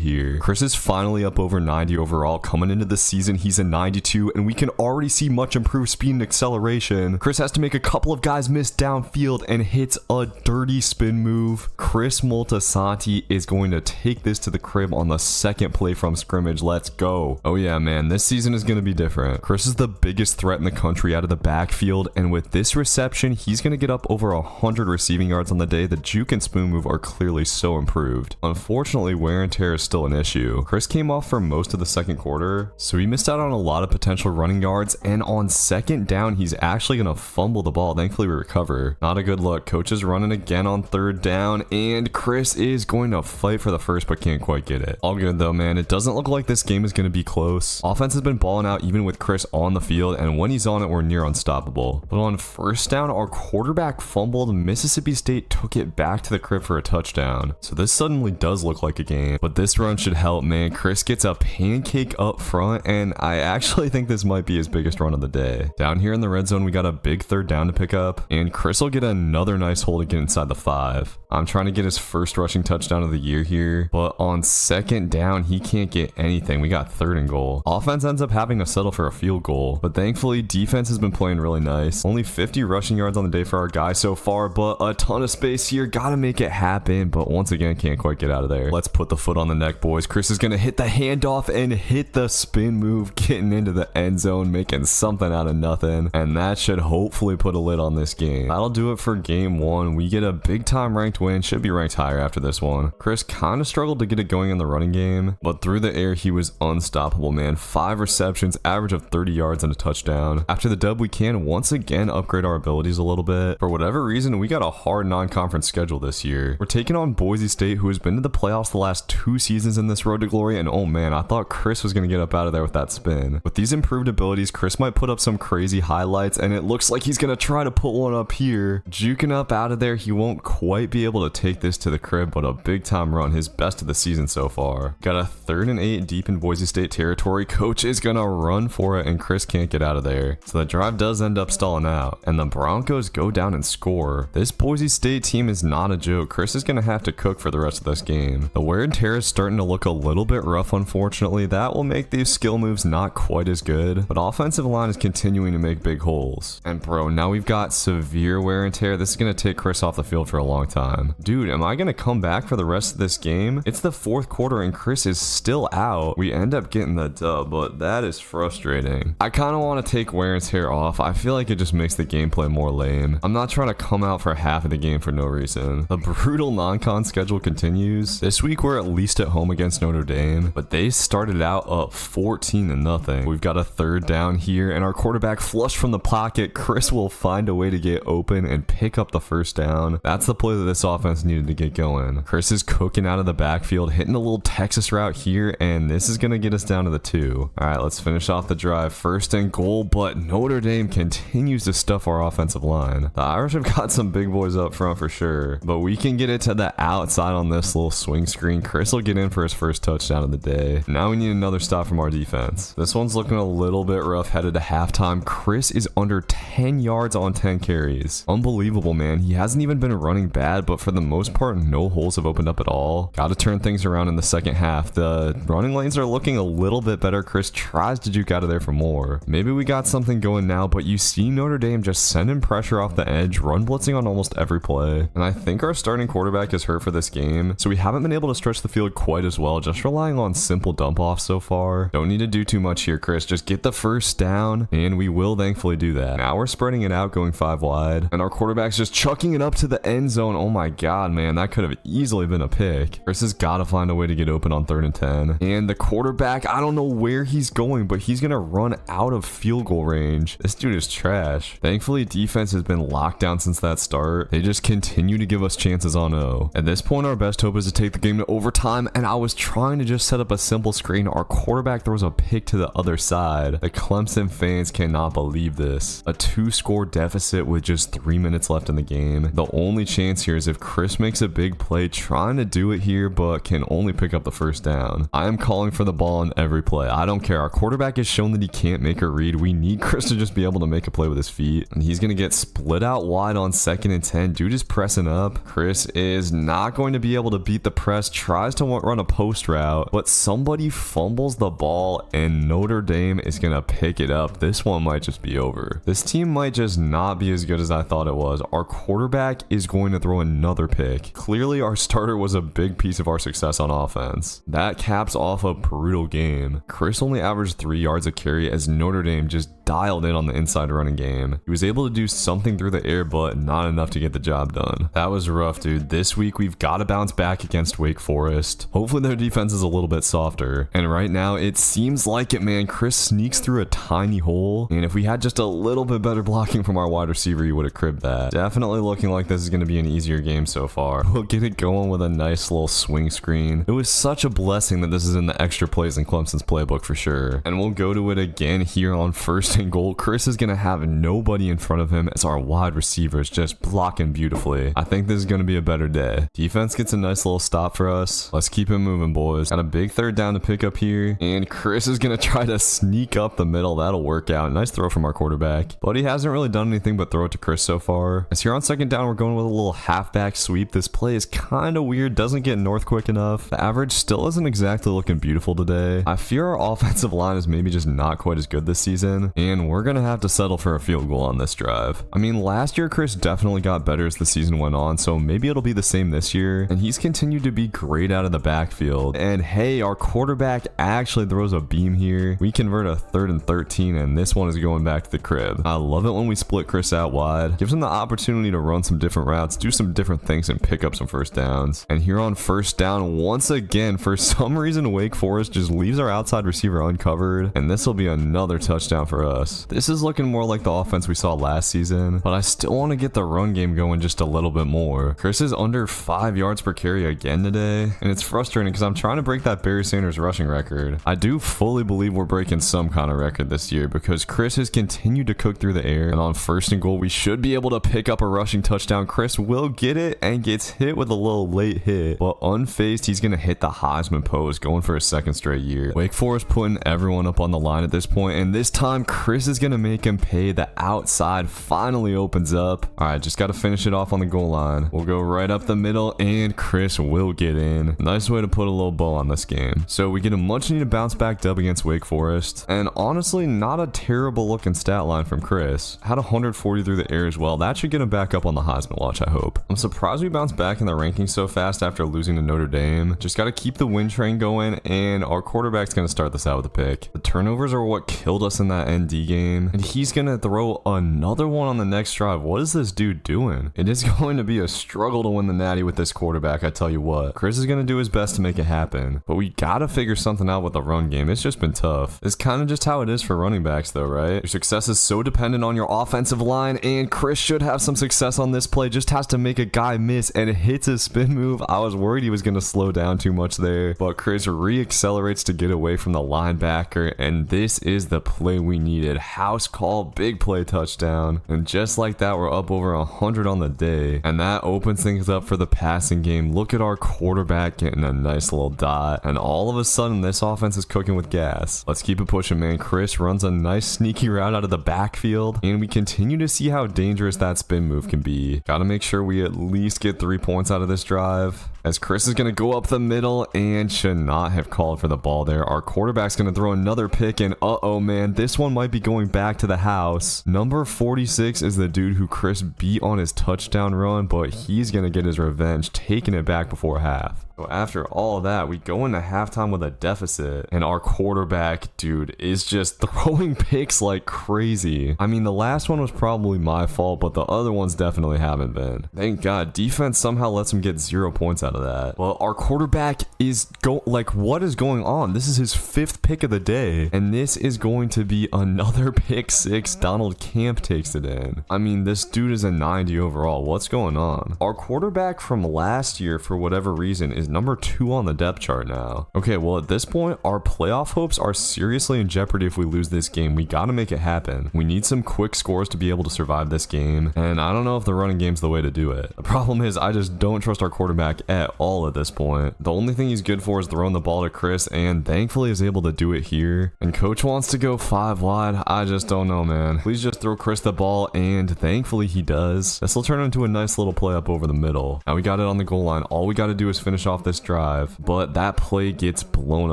here. Chris is finally up over 90 overall. Coming into the season, he's a 92, and we can already see much improved speed and acceleration. Chris has to make a couple of guys miss downfield and hits a dirty spin move. Chris Moltisanti is going to take this to the crib on the second play from scrimmage. Let's go. Oh yeah, man, this season is going to be different. Chris is the biggest threat in the country out of the backfield, and with this reception, he's going to get up over 100 receiving yards on the day. The juke and spoon move are clearly so improved. Unfortunately, wear and tear is still an issue. Chris came off for most of the second quarter, so he missed out on a lot of potential running yards, and on second down, he's actually going to fumble the ball. Thankfully, we recover. Not a good look. Coach is running again on third down, and Chris is going to fight for the first, but can't quite get it. All good though, man. It doesn't look like this game is going to be close. Offense has been balling out even with Chris on the field, and when he's on it, we're near unstoppable. But on first down, our quarterback fumbled. Mississippi State took it back to the crib for a touchdown. So this suddenly does look like a game, but this run should help, man. Chris gets a pancake up front, and I actually think this might be his biggest run of the day. Down here in the red zone, we got a big third down to pick up, and Chris will get another nice hole to get inside the 5. I'm trying to get his first rushing touchdown of the year here, but on second down, he can't get anything. We got third and goal. Offense ends up having to settle for a field goal, but thankfully, defense has been playing really nice. Only 50 rushing yards on the day for our guy so far, but a ton of space here. Gotta make it happen, but once again, can't quite get out of there. Let's put the foot on the neck, boys. Chris is gonna hit the handoff and hit the spin move, getting into the end zone, making something out of nothing, and that should hopefully put a lid on this game. That'll do it for game 1. We get a big time ranked win. Should be ranked higher after this one. Chris kind of struggled to get it going in the running game, but through the air, he was unstoppable, man. 5 receptions, average of 30 yards and a touchdown. After the dub, we can once again upgrade our abilities a little bit. For whatever reason, we got a hard non-conference schedule this year. We're taking on Boise State, who has been to the playoffs the last 2 seasons in this road to glory, and oh man, I thought Chris was going to get up out of there with that spin. With these improved abilities, Chris might put up some crazy highlights, and it looks like he's going to try to put one up here. Juking up out of there, he won't quite be able to take this to the crib, but a big time run, his best of the season so far. Got a 3rd and 8 deep in Boise State territory. Coach is going to run for it, and Chris can't get out of there. So the drive does end up stalling out, and the Broncos go down and score. This Boise State team is not a joke. Chris is going to have to cook for the rest of this game. The wear and tear is starting to look a little bit rough, unfortunately. That will make these skill moves not quite as good, but offensive line is continuing to make big holes. And bro, now we've got severe wear and tear. This is going to take Chris off the field for a long time. Dude, am I going to come back for the rest of this game? It's the 4th quarter and Chris is still out. We end up getting the dub, but that is frustrating. I kind of want to take wear and tear off. I feel like it just makes the gameplay more lame. I'm not trying to come out for half of the game for no reason. The brutal non-con schedule continues. This week we're at least at home against Notre Dame, but they started out up 14-0. We've got a 3rd down here, and our quarterback flushed from the pocket. Chris will find a way to get open and pick up the 1st down. That's the play that this offense needed to get going. Chris is cooking out of the backfield, hitting a little Texas route here, and this is going to get us down to the 2. All right, let's finish off the drive. 1st and goal, but Notre Dame continues to stuff our offensive line. The Irish have got some big boys up front for sure, but we can get it to the outside on this little swing screen. Chris will get in for his first touchdown of the day. Now we need another stop from our defense. This one's looking a little bit rough headed to halftime. Chris is under 10 yards on 10 carries. Unbelievable, man. He hasn't even been running bad, but for the most part, no holes have opened up at all. Got to turn things around in the second half. The running lanes are looking a little bit better. Chris tries to juke out of there for more. Maybe we got something going now, but you see Notre Dame just sending pressure off the edge, run blitzing on almost every play. And I think our starting quarterback is hurt for this game, so we haven't been able to stretch the field quite as well, just relying on simple dump offs so far. Don't need to do too much here, Chris. Just get the first down, and we will thankfully do that. Now we're spreading it out, going 5 wide, and our quarterback's just chucking it up to the end zone. Oh my god, man, that could have easily been a pick. Chris has got to find a way to get open on 3rd and 10. And the quarterback, I don't know where he's going, but he's gonna run out of field goal range. This dude is trash. Thankfully, defense has been locked down since that start. They just continue to give us chances on O. At this point, our best hope is to take the game to overtime, and I was trying to just set up a simple screen. Our quarterback throws a pick to the other side. The Clemson fans cannot believe this. A 2-score deficit with just 3 minutes left in the game. The only chance here is if Chris makes a big play, trying to do it here, but can only pick up the first down. I am calling for the ball on every play. I don't care. Our quarterback has shown that he can't make a read. We need Chris to just be able to make a play with his feet. And he's going to get split out wide on 2nd and 10. Dude is pressing up. Chris is not going to be able to beat the press. Tries to run a post route, but somebody fumbles the ball and Notre Dame is going to pick it up. This one might just be over. This team might just not be as good as I thought it was. Our quarterback is going to throw another pick. Clearly, our starter was a big piece of our success on offense. That caps off a brutal game. Chris only averaged 3 yards a carry as Notre Dame just dialed in on the inside running game. He was able to do something through the air, but not enough to get the job done. That was rough, dude. This week, we've got to bounce back against Wake Forest. Hopefully, their defense is a little bit softer. And right now, it seems like it, man. Chris sneaks through a tiny hole, and if we had just a little bit better blocking from our wide receiver, he would have cribbed that. Definitely looking like this is going to be an easier game so far. We'll get it going with a nice little swing screen. It was such a blessing that this is in the extra plays in Clemson's playbook for sure. And we'll go to it again here on 1st and goal. Chris is going to have nobody in front of him as our wide receiver is just blocking beautifully. I think this is going to be a better day. Defense gets a nice little stop for us. Let's keep it moving, boys. Got a big 3rd down to pick up here, and Chris is going to try to sneak up the middle. That'll work out. Nice throw from our quarterback, but he hasn't really done anything but throw it to Chris so far. As here on 2nd down, we're going with a little halfback sweep. This play is kind of weird. Doesn't get north quick enough. The average still isn't exactly looking beautiful today. I fear our offensive line is maybe just not quite as good this season, and we're gonna have to settle for a field goal on this drive. I mean, last year Chris definitely got better as the season went on, so maybe it'll be the same this year, and he's continued to be great out of the backfield. And hey, our quarterback actually throws a beam here. We convert a 3rd and 13, and this one is going back to the crib. I love it when we split Chris out wide. Gives him the opportunity to run some different routes, do some different things, and pick up some first downs. And here on 1st down, once again, for some reason, Wake Forest just leaves our outside receiver uncovered, and this will be another touchdown for us. This is looking more like the offense we saw last season, but I still want to get the run game going just a little bit more. Chris is under 5 yards per carry again today, and it's frustrating because I'm trying to break that Barry Sanders rushing record. I do fully believe we're breaking some kind of record this year because Chris has continued to cook through the air, and on 1st and goal, we should be able to pick up a rushing touchdown. Chris will get it and gets hit with a little late hit, but unfazed, he's going to hit the Heisman pose, going for a 2nd straight year. Wake Forest putting everyone up on the line at this point, and this time Chris is going to make him pay. The outside finally opens up. All right, just got to finish it off on the goal line. We'll go right up the middle, and Chris will get in. Nice way to put a little bow on this game. So we get a much needed bounce back dub against Wake Forest, and honestly, not a terrible looking stat line from Chris. Had 140 through the air as well. That should get him back up on the Heisman watch, I hope. I'm surprised we bounced back in the rankings so fast after losing to Notre Dame. Just got to keep the win train going, and our quarterback's going to start this out with a pick. The turnovers are what killed us in that ND game, and he's going to throw another one on the next drive. What is this dude doing? It is going to be a struggle to win the Natty with this quarterback, I tell you what. Chris is going to do his best to make it happen, but we got to figure something out with the run game. It's just been tough. It's kind of just how it is for running backs though, right? Your success is so dependent on your offensive line, and Chris should have some success on this play. Just has to make a guy miss, and it hits his spin move. I was worried he was going to slow down too much there, but Chris re-accelerates to get away from the linebacker, and this is the play we needed. House call, big play touchdown, and just like that, we're up over 100 on the day, and that opens things up for the passing game. Look at our quarterback getting a nice little dot, and all of a sudden, this offense is cooking with gas. Let's keep it pushing, man. Chris runs a nice sneaky route out of the backfield, and we continue to see how dangerous that spin move can be. Gotta make sure we at least get 3 points out of this drive. as Chris is going to go up the middle and should not have called for the ball there. Our quarterback's going to throw another pick, and uh-oh, man, this one might be going back to the house. Number 46 is the dude who Chris beat on his touchdown run, but he's going to get his revenge, taking it back before half. So after all of that, we go into halftime with a deficit, and our quarterback, dude, is just throwing picks like crazy. I mean, the last one was probably my fault, but the other ones definitely haven't been. Thank God, defense somehow lets him get 0 points out of that. Well, our quarterback is like, what is going on? This is his 5th pick of the day, and this is going to be another pick 6. Donald Camp takes it in. I mean, this dude is a 90 overall. What's going on? Our quarterback from last year, for whatever reason, is number 2 on the depth chart now. Okay, well, at this point, our playoff hopes are seriously in jeopardy if we lose this game. We gotta make it happen. We need some quick scores to be able to survive this game, and I don't know if the running game's the way to do it. The problem is, I just don't trust our quarterback at all at this point. The only thing he's good for is throwing the ball to Chris, and thankfully is able to do it here. And coach wants to go 5 wide. I just don't know, man. Please just throw Chris the ball, and thankfully he does. This will turn into a nice little play up over the middle. Now we got it on the goal line. All we gotta do is finish off this drive, but that play gets blown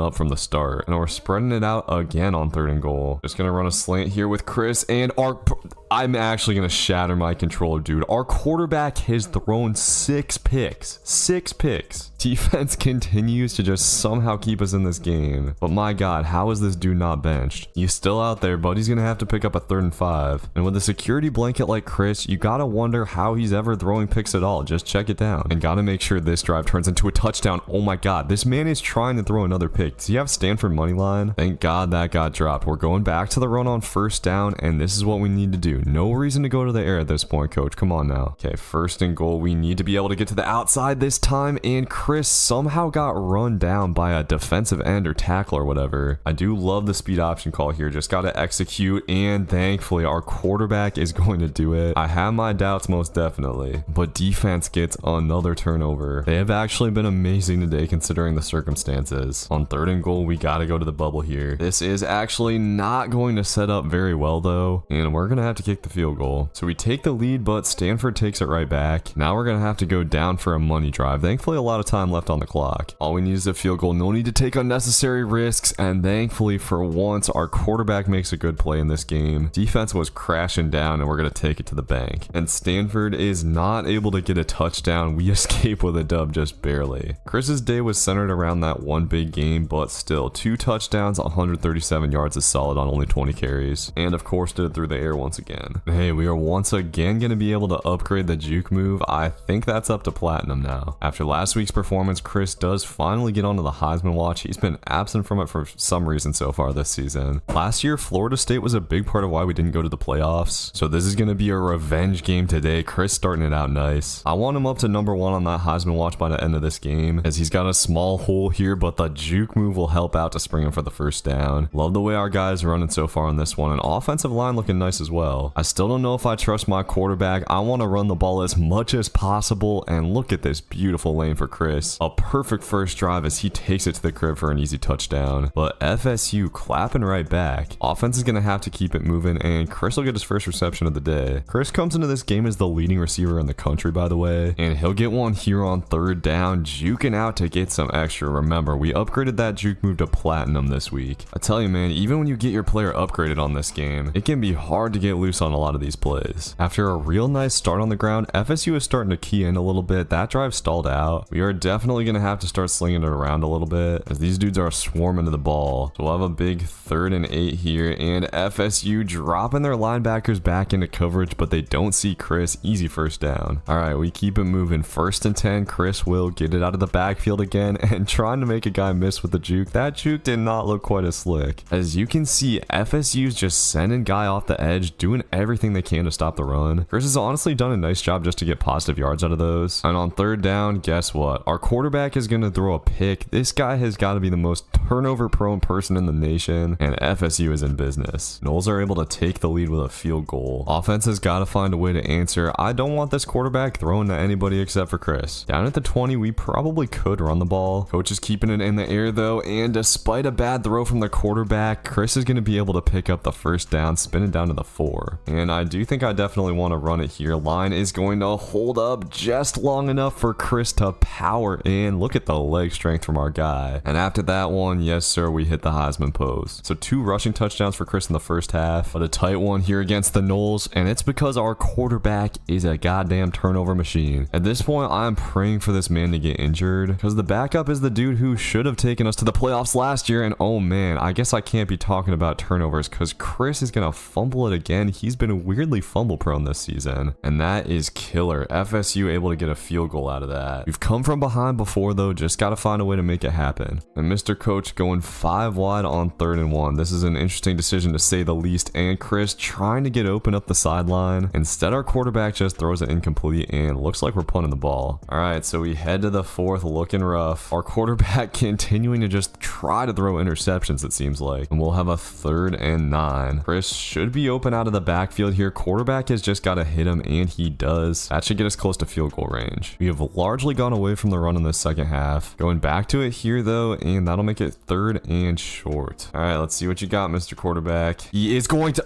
up from the start, and we're spreading it out again on 3rd and goal. Just gonna run a slant here with Chris, and I'm actually gonna shatter my controller, dude. Our quarterback has thrown 6 picks. 6 picks. Defense continues to just somehow keep us in this game, but my God, how is this dude not benched? He's still out there, but he's gonna have to pick up a 3rd and 5, and with a security blanket like Chris, you gotta wonder how he's ever throwing picks at all. Just check it down, and gotta make sure this drive turns into a touchdown. Oh my God, this man is trying to throw another pick. Does he have Stanford money line? Thank God that got dropped. We're going back to the run on 1st down, and this is what we need to do. No reason to go to the air at this point, coach. Come on now. Okay, 1st and goal. We need to be able to get to the outside this time, and Chris somehow got run down by a defensive end or tackle or whatever. I do love the speed option call here. Just got to execute, and thankfully our quarterback is going to do it. I have my doubts most definitely, but defense gets another turnover. They have actually been amazing today considering the circumstances. On 3rd and goal, we got to go to the bubble here. This is actually not going to set up very well though, and we're going to have to kick the field goal. So we take the lead, but Stanford takes it right back. Now we're going to have to go down for a money drive. Thankfully, a lot of time left on the clock. All we need is a field goal. No need to take unnecessary risks, and thankfully for once, our quarterback makes a good play in this game. Defense was crashing down, and we're going to take it to the bank. And Stanford is not able to get a touchdown. We escape with a dub just barely. Chris's day was centered around that one big game, but still, 2 touchdowns, 137 yards is solid on only 20 carries. And of course, did it through the air once again. Hey, we are once again going to be able to upgrade the juke move. I think that's up to platinum now. After last week's performance, Chris does finally get onto the Heisman watch. He's been absent from it for some reason so far this season. Last year, Florida State was a big part of why we didn't go to the playoffs. So this is going to be a revenge game today. Chris starting it out nice. I want him up to number 1 on that Heisman watch by the end of this game, as he's got a small hole here, but the juke move will help out to spring him for the 1st down. Love the way our guys are running so far on this one, and offensive line looking nice as well. I still don't know if I trust my quarterback. I want to run the ball as much as possible, and look at this beautiful lane for Chris. A perfect first drive as he takes it to the crib for an easy touchdown. But FSU clapping right back. Offense is going to have to keep it moving, and Chris will get his first reception of the day. Chris comes into this game as the leading receiver in the country, by the way, and he'll get one here on 3rd down, juking out to get some extra. Remember, we upgraded that juke move to platinum this week. I tell you, man, even when you get your player upgraded on this game, it can be hard to get loose on a lot of these plays. After a real nice start on the ground, FSU is starting to key in a little bit. That drive stalled out. We are definitely going to have to start slinging it around a little bit, as these dudes are swarming to the ball. So we'll have a big 3rd and 8 here, and FSU dropping their linebackers back into coverage, but they don't see Chris. Easy 1st down. All right, we keep it moving. 1st and 10. Chris will get it out of the backfield again, and trying to make a guy miss with the juke. That juke did not look quite as slick. As you can see, FSU's just sending guy off the edge, doing everything they can to stop the run. Chris has honestly done a nice job just to get positive yards out of those. And on 3rd down, guess what? Our quarterback is going to throw a pick. This guy has got to be the most turnover prone person in the nation, and FSU is in business. Noles are able to take the lead with a field goal. Offense has got to find a way to answer. I don't want this quarterback throwing to anybody except for Chris. Down at the 20, we probably could run the ball. Coach is keeping it in the air though, and despite a bad throw from the quarterback, Chris is going to be able to pick up the 1st down, spin it down to the 4. 4. And I do think I definitely want to run it here. Line is going to hold up just long enough for Chris to power in. Look at the leg strength from our guy. And after that one, yes sir, we hit the Heisman pose. So 2 rushing touchdowns for Chris in the first half, but a tight one here against the Noles, and it's because our quarterback is a goddamn turnover machine. At this point, I'm praying for this man to get injured, because the backup is the dude who should have taken us to the playoffs last year. And oh man, I guess I can't be talking about turnovers because Chris is gonna fumble it again. He's been weirdly fumble prone this season, and that is killer. FSU able to get a field goal out of that. We've come from behind before though, just gotta find a way to make it happen. And Mr. Coach going 5 wide on 3rd and 1. This is an interesting decision to say the least, and Chris trying to get open up the sideline. Instead, our quarterback just throws it incomplete and looks like we're punting the ball. All right, so we head to the 4th, looking rough. Our quarterback continuing to just try to throw interceptions, it seems like. And we'll have a 3rd and 9. Chris should be open out of the backfield here. Quarterback has just got to hit him, and he does. That should get us close to field goal range. We have largely gone away from the run in the second half. Going back to it here though, and that'll make it 3rd and short. All right, let's see what you got, Mr. Quarterback. He is going to,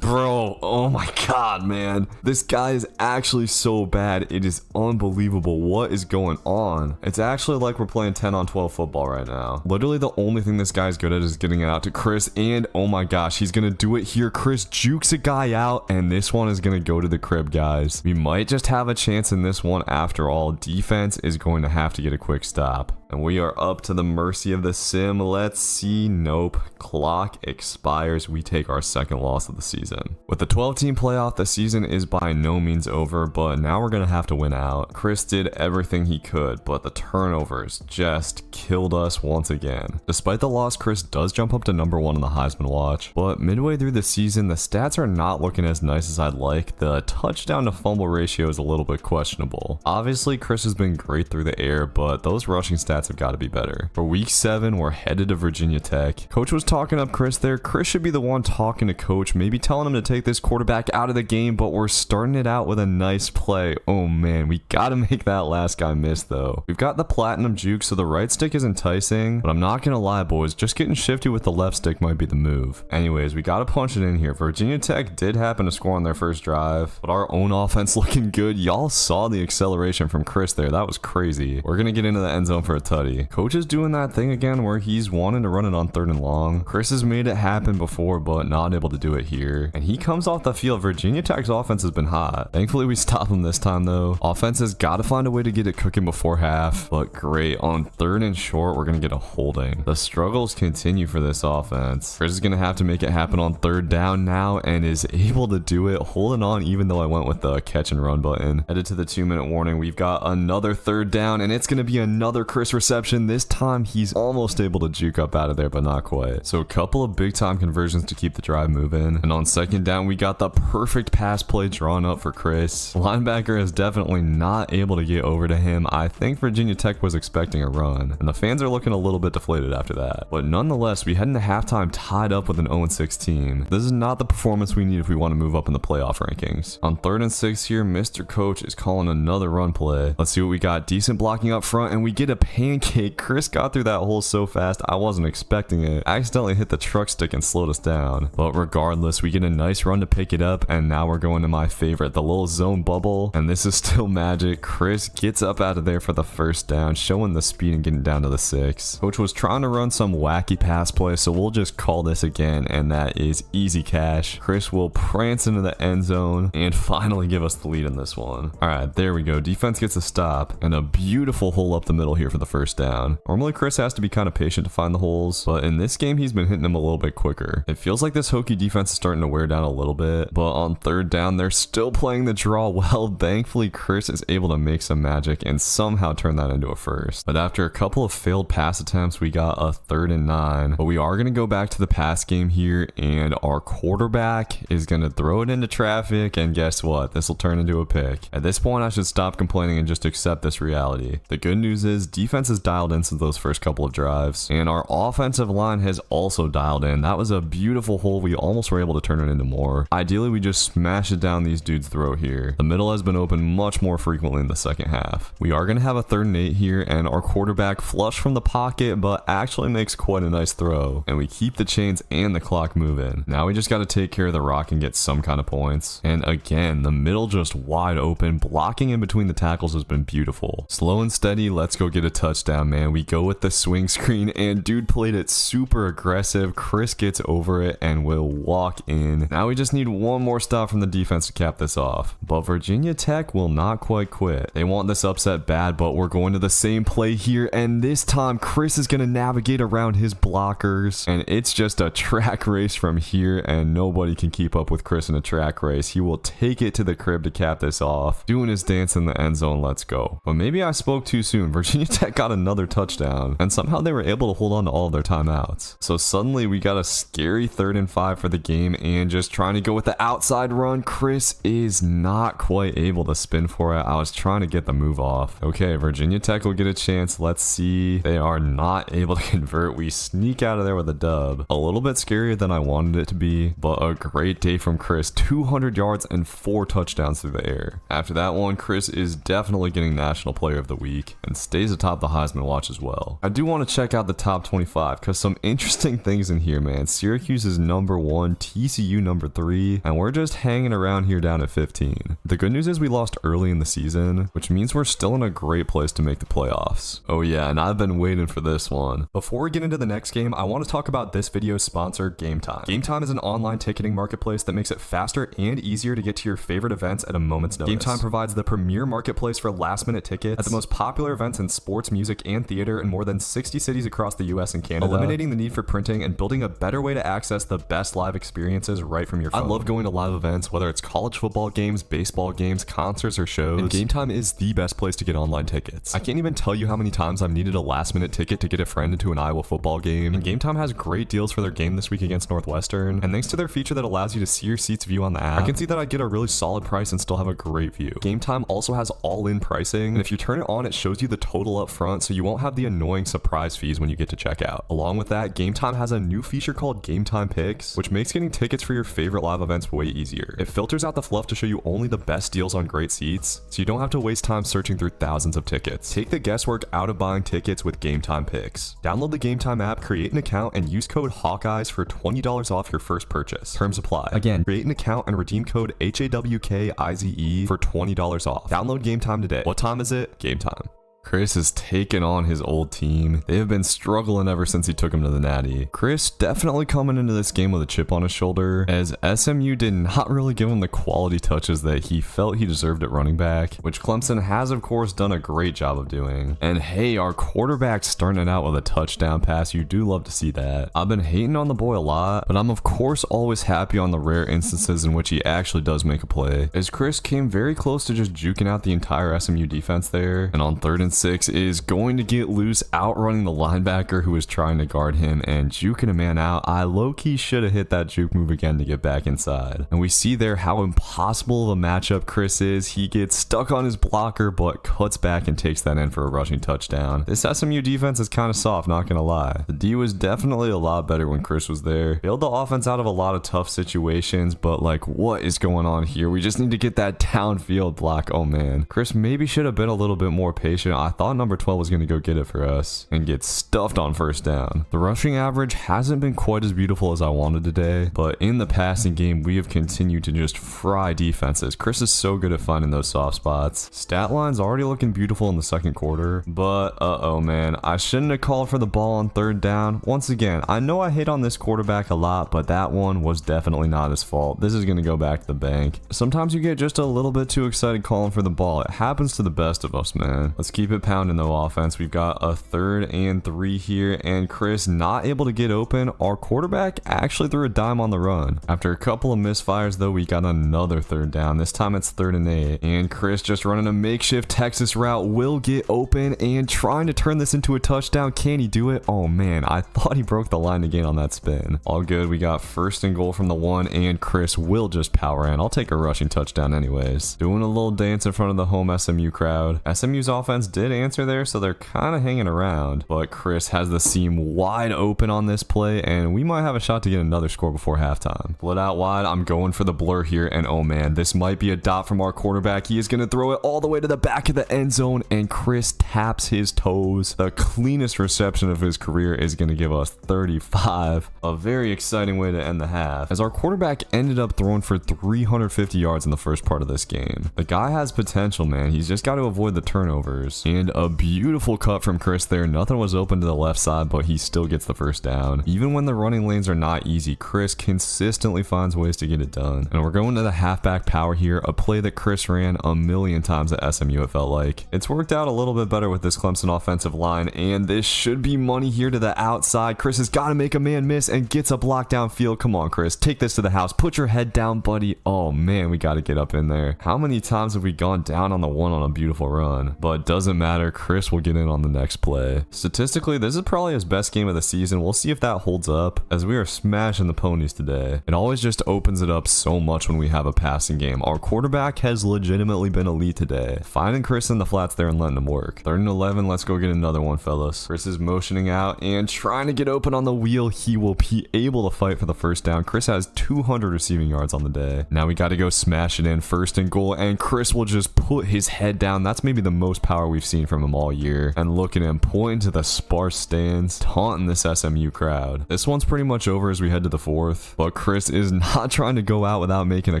bro, oh my God, man. This guy is actually so bad. It is unbelievable. What is going on? It's actually like we're playing 10 on 12 football right now. Literally the only thing this guy's good at is getting it out to Chris, and oh my gosh, he's gonna do it here. Chris jukes a guy out, and this one is gonna go to the crib, guys. We might just have a chance in this one after all. Defense is going to have to get a quick stop. And we are up to the mercy of the sim. Let's see. Nope. Clock expires. We take our 2nd loss of the season. With the 12-team playoff, the season is by no means over, but now we're going to have to win out. Chris did everything he could, but the turnovers just killed us once again. Despite the loss, Chris does jump up to number 1 on the Heisman watch, but midway through the season, the stats are not looking as nice as I'd like. The touchdown to fumble ratio is a little bit questionable. Obviously, Chris has been great through the air, but those rushing stats have got to be better. For week 7, we're headed to Virginia Tech. Coach was talking up Chris there. Chris should be the one talking to coach, maybe telling him to take this quarterback out of the game, but we're starting it out with a nice play. Oh man, we got to make that last guy miss though. We've got the platinum juke, so the right stick is enticing, but I'm not gonna lie, boys, just getting shifty with the left stick might be the move. Anyways, we got to punch it in here. Virginia Tech did happen to score on their first drive, but our own offense looking good. Y'all saw the acceleration from Chris there. That was crazy. We're gonna get into the end zone for a tutty. Coach is doing that thing again where he's wanting to run it on 3rd and long. Chris has made it happen before, but not able to do it here. And he comes off the field. Virginia Tech's offense has been hot. Thankfully, we stop him this time though. Offense has got to find a way to get it cooking before half, but great. On 3rd and short, we're going to get a holding. The struggles continue for this offense. Chris is going to have to make it happen on 3rd down now and is able to do it, holding on even though I went with the catch and run button. Headed to the 2-minute warning. We've got another 3rd down, and it's going to be another Chris reception. This time he's almost able to juke up out of there, but not quite. So a couple of big time conversions to keep the drive moving. And on 2nd down, we got the perfect pass play drawn up for Chris. Linebacker is definitely not able to get over to him. I think Virginia Tech was expecting a run, and the fans are looking a little bit deflated after that. But nonetheless, we head into halftime tied up with an 0-6 team. This is not the performance we need if we want to move up in the playoff rankings. On 3rd and 6 here, Mr. Coach is calling another run play. Let's see what we got. Decent blocking up front, and we get a pancake. Chris got through that hole so fast, I wasn't expecting it. I accidentally hit the truck stick and slowed us down. But regardless, we get a nice run to pick it up, and now we're going to my favorite, the little zone bubble, and this is still magic. Chris gets up out of there for the 1st down, showing the speed and getting down to the 6. Coach was trying to run some wacky pass play, so we'll just call this again, and that is easy cash. Chris will prance into the end zone and finally give us the lead in this one. All right, there we go. Defense gets a stop, and a beautiful hole up the middle here for the 1st down. Normally, Chris has to be kind of patient to find the holes, but in this game, he's been hitting them a little bit quicker. It feels like this Hokie defense is starting to wear down a little bit, but on 3rd down, they're still playing the draw well. Thankfully, Chris is able to make some magic and somehow turn that into a 1st. But after a couple of failed pass attempts, we got a 3rd and 9. But we are going to go back to the pass game here, and our quarterback is going to throw it into traffic, and guess what? This will turn into a pick. At this point, I should stop complaining and just accept this reality. The good news is defense defense is dialed in since those first couple of drives, and our offensive line has also dialed in. That was a beautiful hole. We almost were able to turn it into more. Ideally, we just smash it down these dudes' throat here. The middle has been open much more frequently in the second half. We are going to have a 3rd and 8 here, and our quarterback flush from the pocket, but actually makes quite a nice throw, and we keep the chains and the clock moving. Now we just got to take care of the rock and get some kind of points. And again, the middle just wide open. Blocking in between the tackles has been beautiful. Slow and steady, let's go get a touchdown, man. We go with the swing screen, and dude played it super aggressive. Chris gets over it and will walk in. Now we just need one more stop from the defense to cap this off. But Virginia Tech will not quite quit. They want this upset bad, but we're going to the same play here, and this time Chris is going to navigate around his blockers, and it's just a track race from here, and nobody can keep up with Chris in a track race. He will take it to the crib to cap this off, doing his dance in the end zone. Let's go. But maybe I spoke too soon. Virginia Tech got another touchdown, and somehow they were able to hold on to all of their timeouts. So suddenly we got a scary 3rd and 5 for the game, and just trying to go with the outside run. Chris is not quite able to spin for it. I was trying to get the move off. Okay, Virginia Tech will get a chance. Let's see. They are not able to convert. We sneak out of there with a dub. A little bit scarier than I wanted it to be, but a great day from Chris. 200 yards and 4 touchdowns through the air. After that one, Chris is definitely getting National Player of the Week and stays atop the Heisman watch as well. I do want to check out the top 25 because some interesting things in here, man. Syracuse is number 1, TCU number 3, and we're just hanging around here down at 15. The good news is we lost early in the season, which means we're still in a great place to make the playoffs. Oh yeah, and I've been waiting for this one. Before we get into the next game, I want to talk about this video's sponsor, Game Time. Game Time is an online ticketing marketplace that makes it faster and easier to get to your favorite events at a moment's notice. Game Time provides the premier marketplace for last-minute tickets at the most popular events in sports, music, and theater in more than 60 cities across the US and Canada, eliminating the need for printing and building a better way to access the best live experiences right from your phone. I love going to live events, whether it's college football games, baseball games, concerts, or shows, and Game Time is the best place to get online tickets. I can't even tell you how many times I've needed a last-minute ticket to get a friend into an Iowa football game, and Game Time has great deals for their game this week against Northwestern, and thanks to their feature that allows you to see your seats view on the app, I can see that I'd get a really solid price and still have a great view. Game Time also has all-in pricing, and if you turn it on, it shows you the total up front, so you won't have the annoying surprise fees when you get to checkout. Along with that, Game Time has a new feature called Game Time Picks, which makes getting tickets for your favorite live events way easier. It filters out the fluff to show you only the best deals on great seats, so you don't have to waste time searching through thousands of tickets. Take the guesswork out of buying tickets with Game Time Picks. Download the Game Time app, create an account, and use code Hawkeyes for $20 off your first purchase. Terms apply. Again, create an account and redeem code HAWKIZE for $20 off. Download Game Time today. What time is it? Game time. Chris has taken on his old team. They have been struggling ever since he took him to the Natty. Chris definitely coming into this game with a chip on his shoulder, as SMU did not really give him the quality touches that he felt he deserved at running back, which Clemson has of course done a great job of doing. And hey, our quarterback's starting it out with a touchdown pass. You do love to see that. I've been hating on the boy a lot, but I'm of course always happy on the rare instances in which he actually does make a play, as Chris came very close to just juking out the entire SMU defense there, and on 3rd and 6 is going to get loose, outrunning the linebacker who was trying to guard him and juking a man out. I low-key should have hit that juke move again to get back inside. And we see there how impossible of a matchup Chris is. He gets stuck on his blocker but cuts back and takes that in for a rushing touchdown. This SMU defense is kind of soft, not gonna lie. The D was definitely a lot better when Chris was there. Bailed the offense out of a lot of tough situations, but like, what is going on here? We just need to get that downfield block. Oh man, Chris maybe should have been a little bit more patient. I thought number 12 was going to go get it for us and get stuffed on first down. The rushing average hasn't been quite as beautiful as I wanted today, but in the passing game, we have continued to just fry defenses. Chris is so good at finding those soft spots. Stat line's already looking beautiful in the second quarter, but uh-oh man, I shouldn't have called for the ball on 3rd down. Once again, I know I hate on this quarterback a lot, but that one was definitely not his fault. This is going to go back to the bank. Sometimes you get just a little bit too excited calling for the ball. It happens to the best of us, man. Let's keep it pounding though, offense. We've got a 3rd and 3 here, and Chris not able to get open. Our quarterback actually threw a dime on the run. After a couple of misfires though, we got another 3rd down. This time it's 3rd and 8, and Chris just running a makeshift Texas route will get open and trying to turn this into a touchdown. Can he do it? Oh man, I thought he broke the line again on that spin. All good. We got 1st and goal from the 1, and Chris will just power in. I'll take a rushing touchdown anyways. Doing a little dance in front of the home SMU crowd. SMU's offense did answer there, so they're kind of hanging around. But Chris has the seam wide open on this play, and we might have a shot to get another score before halftime. Split out wide, I'm going for the blur here, and oh man, this might be a dot from our quarterback. He is going to throw it all the way to the back of the end zone, and Chris taps his toes. The cleanest reception of his career is going to give us 35. A very exciting way to end the half, as our quarterback ended up throwing for 350 yards in the first part of this game. The guy has potential, man. He's just got to avoid the turnovers. And a beautiful cut from Chris there. Nothing was open to the left side, but he still gets the first down. Even when the running lanes are not easy, Chris consistently finds ways to get it done. And we're going to the halfback power here, a play that Chris ran a million times at SMU, it felt like. It's worked out a little bit better with this Clemson offensive line, and this should be money here to the outside. Chris has got to make a man miss and gets a block downfield. Come on, Chris, take this to the house. Put your head down, buddy. Oh man, we got to get up in there. How many times have we gone down on the one on a beautiful run? But doesn't matter, Chris will get in on the next play. Statistically, this is probably his best game of the season. We'll see if that holds up, as we are smashing the ponies today. It always just opens it up so much when we have a passing game. Our quarterback has legitimately been elite today. Finding Chris in the flats there and letting him work. 3rd and 11, let's go get another one, fellas. Chris is motioning out and trying to get open on the wheel. He will be able to fight for the first down. Chris has 200 receiving yards on the day. Now we got to go smash it in, 1st and goal, and Chris will just put his head down. That's maybe the most power we've seen from him all year. And look at him pointing to the sparse stands, taunting this SMU crowd. This one's pretty much over as we head to the 4th, but Chris is not trying to go out without making a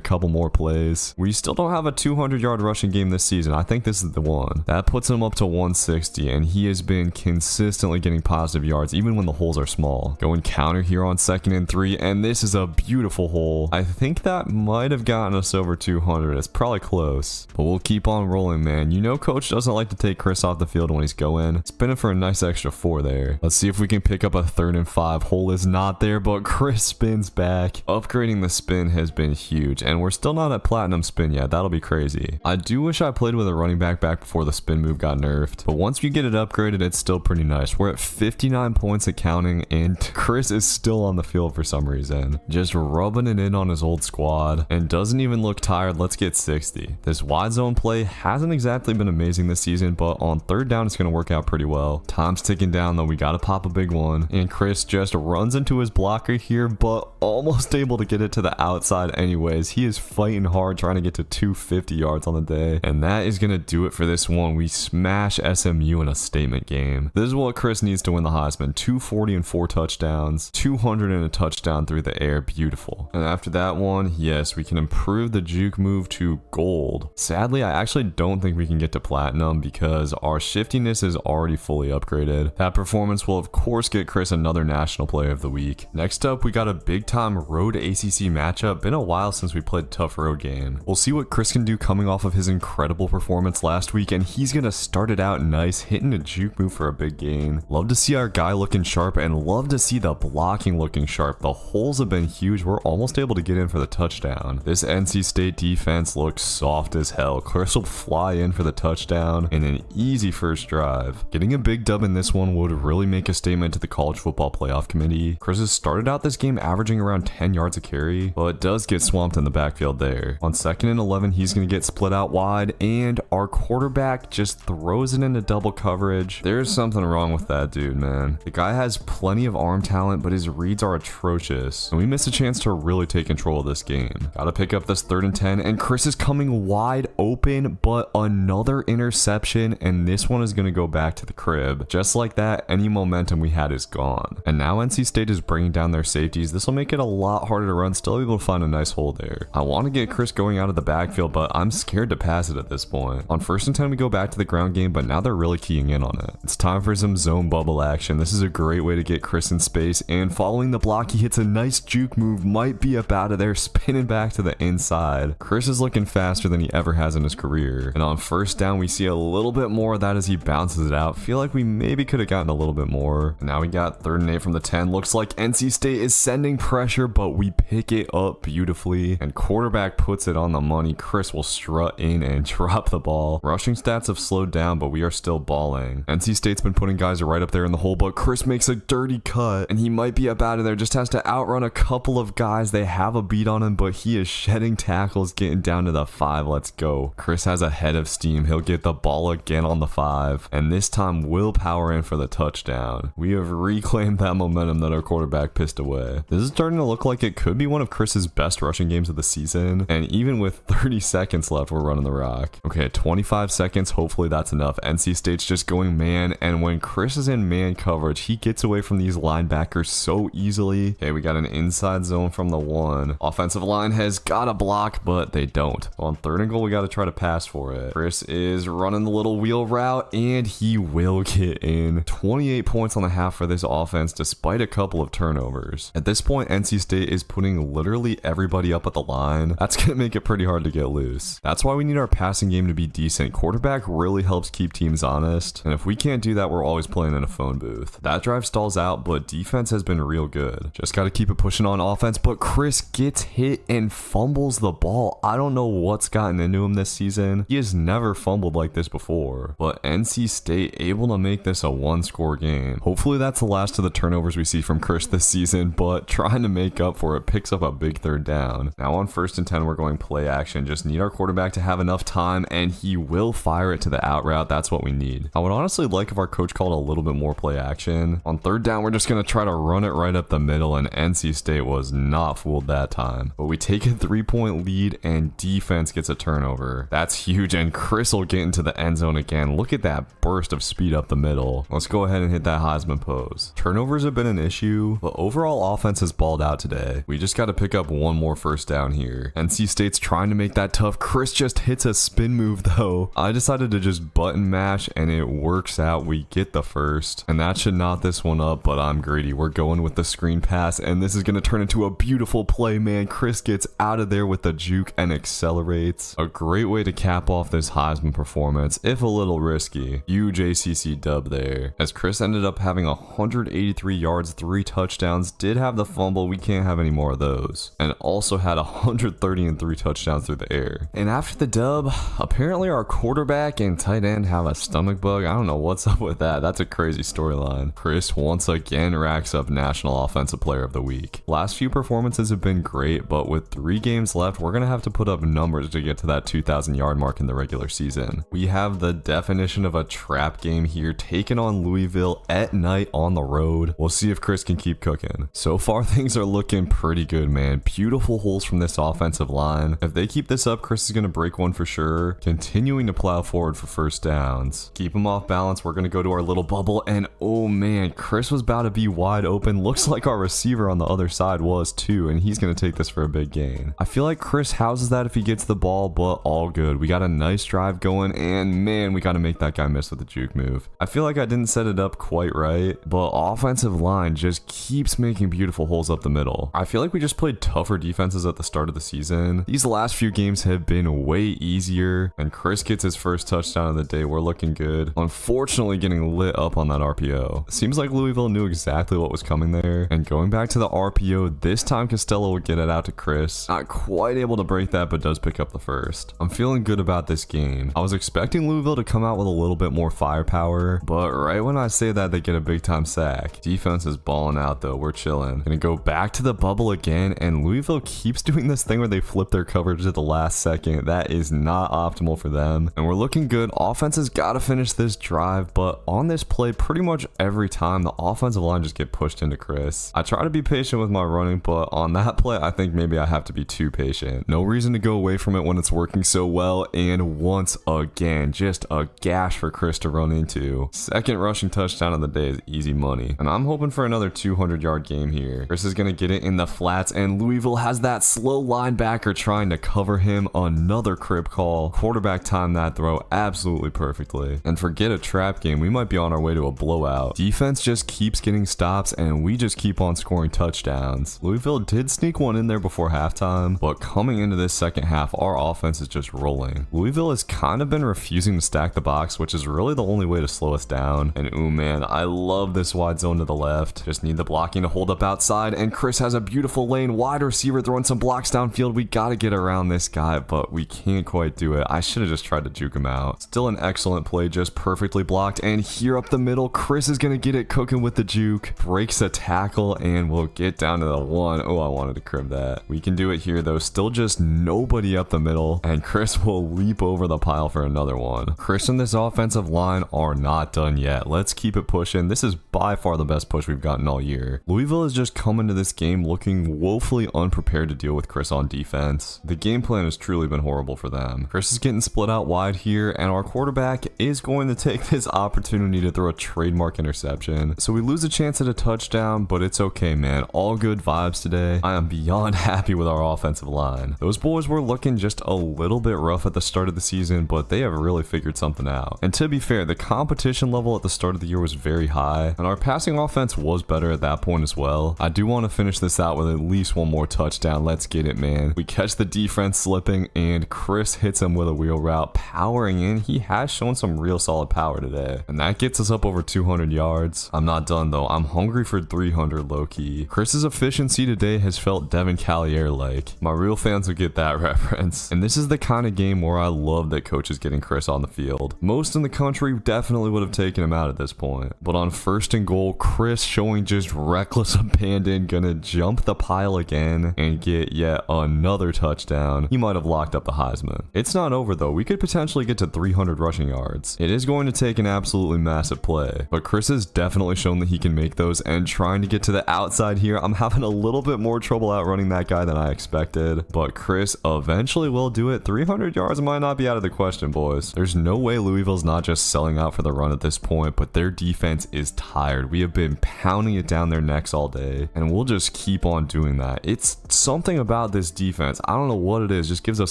couple more plays. We still don't have a 200-yard rushing game this season. I think this is the one. That puts him up to 160, and he has been consistently getting positive yards even when the holes are small. Going counter here on 2nd and 3, and this is a beautiful hole. I think that might have gotten us over 200. It's probably close, but we'll keep on rolling, man. You know coach doesn't like to take Chris off the field when he's going. Spinning for a nice extra 4 there. Let's see if we can pick up a 3rd and 5. Hole is not there, but Chris spins back. Upgrading the spin has been huge, and we're still not at platinum spin yet. That'll be crazy. I do wish I played with a running back before the spin move got nerfed, but once we get it upgraded, it's still pretty nice. We're at 59 points at counting, and Chris is still on the field for some reason. Just rubbing it in on his old squad, and doesn't even look tired. Let's get 60. This wide zone play hasn't exactly been amazing this season, but on 3rd down, it's going to work out pretty well. Time's ticking down, though. We got to pop a big one, and Chris just runs into his blocker here, but almost able to get it to the outside anyways. He is fighting hard, trying to get to 250 yards on the day, and that is going to do it for this one. We smash SMU in a statement game. This is what Chris needs to win the Heisman. 240 and 4 touchdowns, 200 and a touchdown through the air. Beautiful. And after that one, yes, we can improve the juke move to gold. Sadly, I actually don't think we can get to platinum because our shiftiness is already fully upgraded. That performance will of course get Chris another National Player of the Week. Next up, we got a big time road ACC matchup. Been a while since we played a tough road game. We'll see what Chris can do coming off of his incredible performance last week, and he's gonna start it out nice, hitting a juke move for a big gain. Love to see our guy looking sharp, and love to see the blocking looking sharp. The holes have been huge. We're almost able to get in for the touchdown. This NC State defense looks soft as hell. Chris will fly in for the touchdown in an easy first drive. Getting a big dub in this one would really make a statement to the College Football Playoff Committee. Chris has started out this game averaging around 10 yards a carry, but it does get swamped in the backfield there. On 2nd and 11, he's going to get split out wide, and our quarterback just throws it into double coverage. There's something wrong with that dude, man. The guy has plenty of arm talent, but his reads are atrocious, and we missed a chance to really take control of this game. Gotta pick up this 3rd and 10, and Chris is coming wide open, but another interception, and this one is going to go back to the crib. Just like that, any momentum we had is gone. And now NC State is bringing down their safeties. This will make it a lot harder to run, still able to find a nice hole there. I want to get Chris going out of the backfield, but I'm scared to pass it at this point. On 1st and 10, we go back to the ground game, but now they're really keying in on it. It's time for some zone bubble action. This is a great way to get Chris in space, and following the block, he hits a nice juke move, might be up out of there, spinning back to the inside. Chris is looking faster than he ever has in his career, and on 1st down, we see a little bit more of that as he bounces it out. Feel like we maybe could have gotten a little bit more. And now we got 3rd and 8 from the 10. Looks like NC State is sending pressure, but we pick it up beautifully, and quarterback puts it on the money. Chris will strut in and drop the ball. Rushing stats have slowed down, but we are still balling. NC State's been putting guys right up there in the hole, but Chris makes a dirty cut, and he might be up out of there. Just has to outrun a couple of guys. They have a beat on him, but he is shedding tackles, getting down to the 5. Let's go. Chris has a head of steam. He'll get the ball again on the 5, and this time will power in for the touchdown. We have reclaimed that momentum that our quarterback pissed away. This is starting to look like it could be one of Chris's best rushing games of the season, and even with 30 seconds left, we're running the rock. Okay, 25 seconds, hopefully that's enough. NC State's just going man, and when Chris is in man coverage, he gets away from these linebackers so easily. Okay, we got an inside zone from the 1. Offensive line has got a block, but they don't. On 3rd and goal, we got to try to pass for it. Chris is running the little wheel route, and he will get in. 28 points on the half for this offense, despite a couple of turnovers. At this point, NC State is putting literally everybody up at the line. That's going to make it pretty hard to get loose. That's why we need our passing game to be decent. Quarterback really helps keep teams honest, and if we can't do that, we're always playing in a phone booth. That drive stalls out, but defense has been real good. Just got to keep it pushing on offense, but Chris gets hit and fumbles the ball. I don't know what's gotten into him this season. He has never fumbled like this before, but NC State able to make this a 1-score game. Hopefully that's the last of the turnovers we see from Chris this season, but trying to make up for it, picks up a big 3rd down. Now on 1st and 10, we're going play action. Just need our quarterback to have enough time, and he will fire it to the out route. That's what we need. I would honestly like if our coach called a little bit more play action. On 3rd down, we're just going to try to run it right up the middle, and NC State was not fooled that time. But we take a 3-point lead, and defense gets a turnover. That's huge, and Chris will get into the end zone again. Look at that burst of speed up the middle. Let's go ahead and hit that Heisman pose. Turnovers have been an issue, but overall offense has balled out today. We just got to pick up one more 1st down here. NC State's trying to make that tough. Chris just hits a spin move though. I decided to just button mash, and it works out. We get the 1st, and that should knot this one up, but I'm greedy. We're going with the screen pass, and this is going to turn into a beautiful play, man. Chris gets out of there with the juke and accelerates. A great way to cap off this Heisman performance, if a little risky. Huge ACC dub there, as Chris ended up having 183 yards, 3 touchdowns, did have the fumble. We can't have any more of those, and also had 130 and 3 touchdowns through the air. And after the dub, apparently our quarterback and tight end have a stomach bug. I don't know what's up with that. That's a crazy storyline. Chris once again racks up National Offensive Player of the Week. Last few performances have been great, but with 3 games left, we're gonna have to put up numbers to get to that 2,000 yard mark in the regular season. We have the definition of a trap game here, taking on Louisville at night on the road. We'll see if Chris can keep cooking. So far, things are looking pretty good, man. Beautiful holes from this offensive line. If they keep this up, Chris is gonna break one for sure. Continuing to plow forward for 1st downs. Keep him off balance. We're gonna go to our little bubble, and oh man, Chris was about to be wide open. Looks like our receiver on the other side was too, and he's gonna take this for a big gain. I feel like Chris houses that if he gets the ball, but all good. We got a nice drive going, and man, we gotta make that guy miss with the juke move. I feel like I didn't set it up quite right, but offensive line just keeps making beautiful holes up the middle. I feel like we just played tougher defenses at the start of the season. These last few games have been way easier, and Chris gets his 1st touchdown of the day. We're looking good. Unfortunately, getting lit up on that RPO. Seems like Louisville knew exactly what was coming there, and going back to the RPO, this time Costello would get it out to Chris. Not quite able to break that, but does pick up the 1st. I'm feeling good about this game. I was expecting Louisville to come out with a little bit more firepower, but right when I say that, they get a big time sack. Defense is balling out though. We're chilling. Gonna go back to the bubble again, and Louisville keeps doing this thing where they flip their coverage at the last second. That is not optimal for them, and we're looking good. Offense has got to finish this drive, but on this play, pretty much every time the offensive line just get pushed into Chris. I try to be patient with my running, but on that play, I think maybe I have to be too patient. No reason to go away from it when it's working so well, and once again, just a gash for Chris to run into. 2nd rushing touchdown of the day is easy money, and I'm hoping for another 200-yard game here. Chris is gonna get it in the flats, and Louisville has that slow linebacker trying to cover him. Another crib call. Quarterback timed that throw absolutely perfectly, and forget a trap game. We might be on our way to a blowout. Defense just keeps getting stops, and we just keep on scoring touchdowns. Louisville did sneak one in there before halftime, but coming into this 2nd half, our offense is just rolling. Louisville has kind of been refusing to stack the box, which is really the only way to slow us down. And ooh man, I love this wide zone to the left. Just need the blocking to hold up outside, and Chris has a beautiful lane. Wide receiver throwing some blocks downfield. We gotta get around this guy, but we can't quite do it. I should have just tried to juke him out. Still an excellent play, just perfectly blocked, and here up the middle, Chris is gonna get it cooking with the juke. Breaks a tackle, and we'll get down to the 1. Oh, I wanted to crib that. We can do it here though. Still just nobody up the middle, and Chris will leap over the pile for another one. Chris and this offensive line are not done yet. Let's keep it pushing. This is by far the best push we've gotten all year. Louisville is just coming to this game looking woefully unprepared to deal with Chris on defense. The game plan has truly been horrible for them. Chris is getting split out wide here, and our quarterback is going to take this opportunity to throw a trademark interception. So we lose a chance at a touchdown, but it's okay, man. All good vibes today. I am beyond happy with our offensive line. Those boys were looking just a little bit rough at the start of the season, but they have really figured something out. And to be fair, the competition level at the start of the year was very high, and our passing offense was better at that point as well. I do want to finish this out with at least one more touchdown. Let's get it, man. We catch the defense slipping, and Chris hits him with a wheel route, powering in. He has shown some real solid power today, and that gets us up over 200 yards. I'm not done though. I'm hungry for 300 low-key. Chris's efficiency today has felt Devin Callier-like. My real fans will get that reference. And this is the kind of game where I love that coach is getting Chris on the field. Most in the country definitely would have taken him out at this point. But on 1st and goal, Chris showing just reckless abandon, gonna jump the pile again and get yet another touchdown. He might have locked up the Heisman. It's not over though. We could potentially get to 300 rushing yards. It is going to take an absolutely massive play, but Chris has definitely shown that he can make those, and trying to get to the outside here, I'm having a little bit more trouble outrunning that guy than I expected, but Chris eventually will do it. 300 yards might not be out of the question, boys. There's no way Louisville's not just selling out for the run at this point, but their defense is tired. We have been pounding it down their necks all day, and we'll just keep on doing that. It's something about this defense. I don't know what it is, just gives us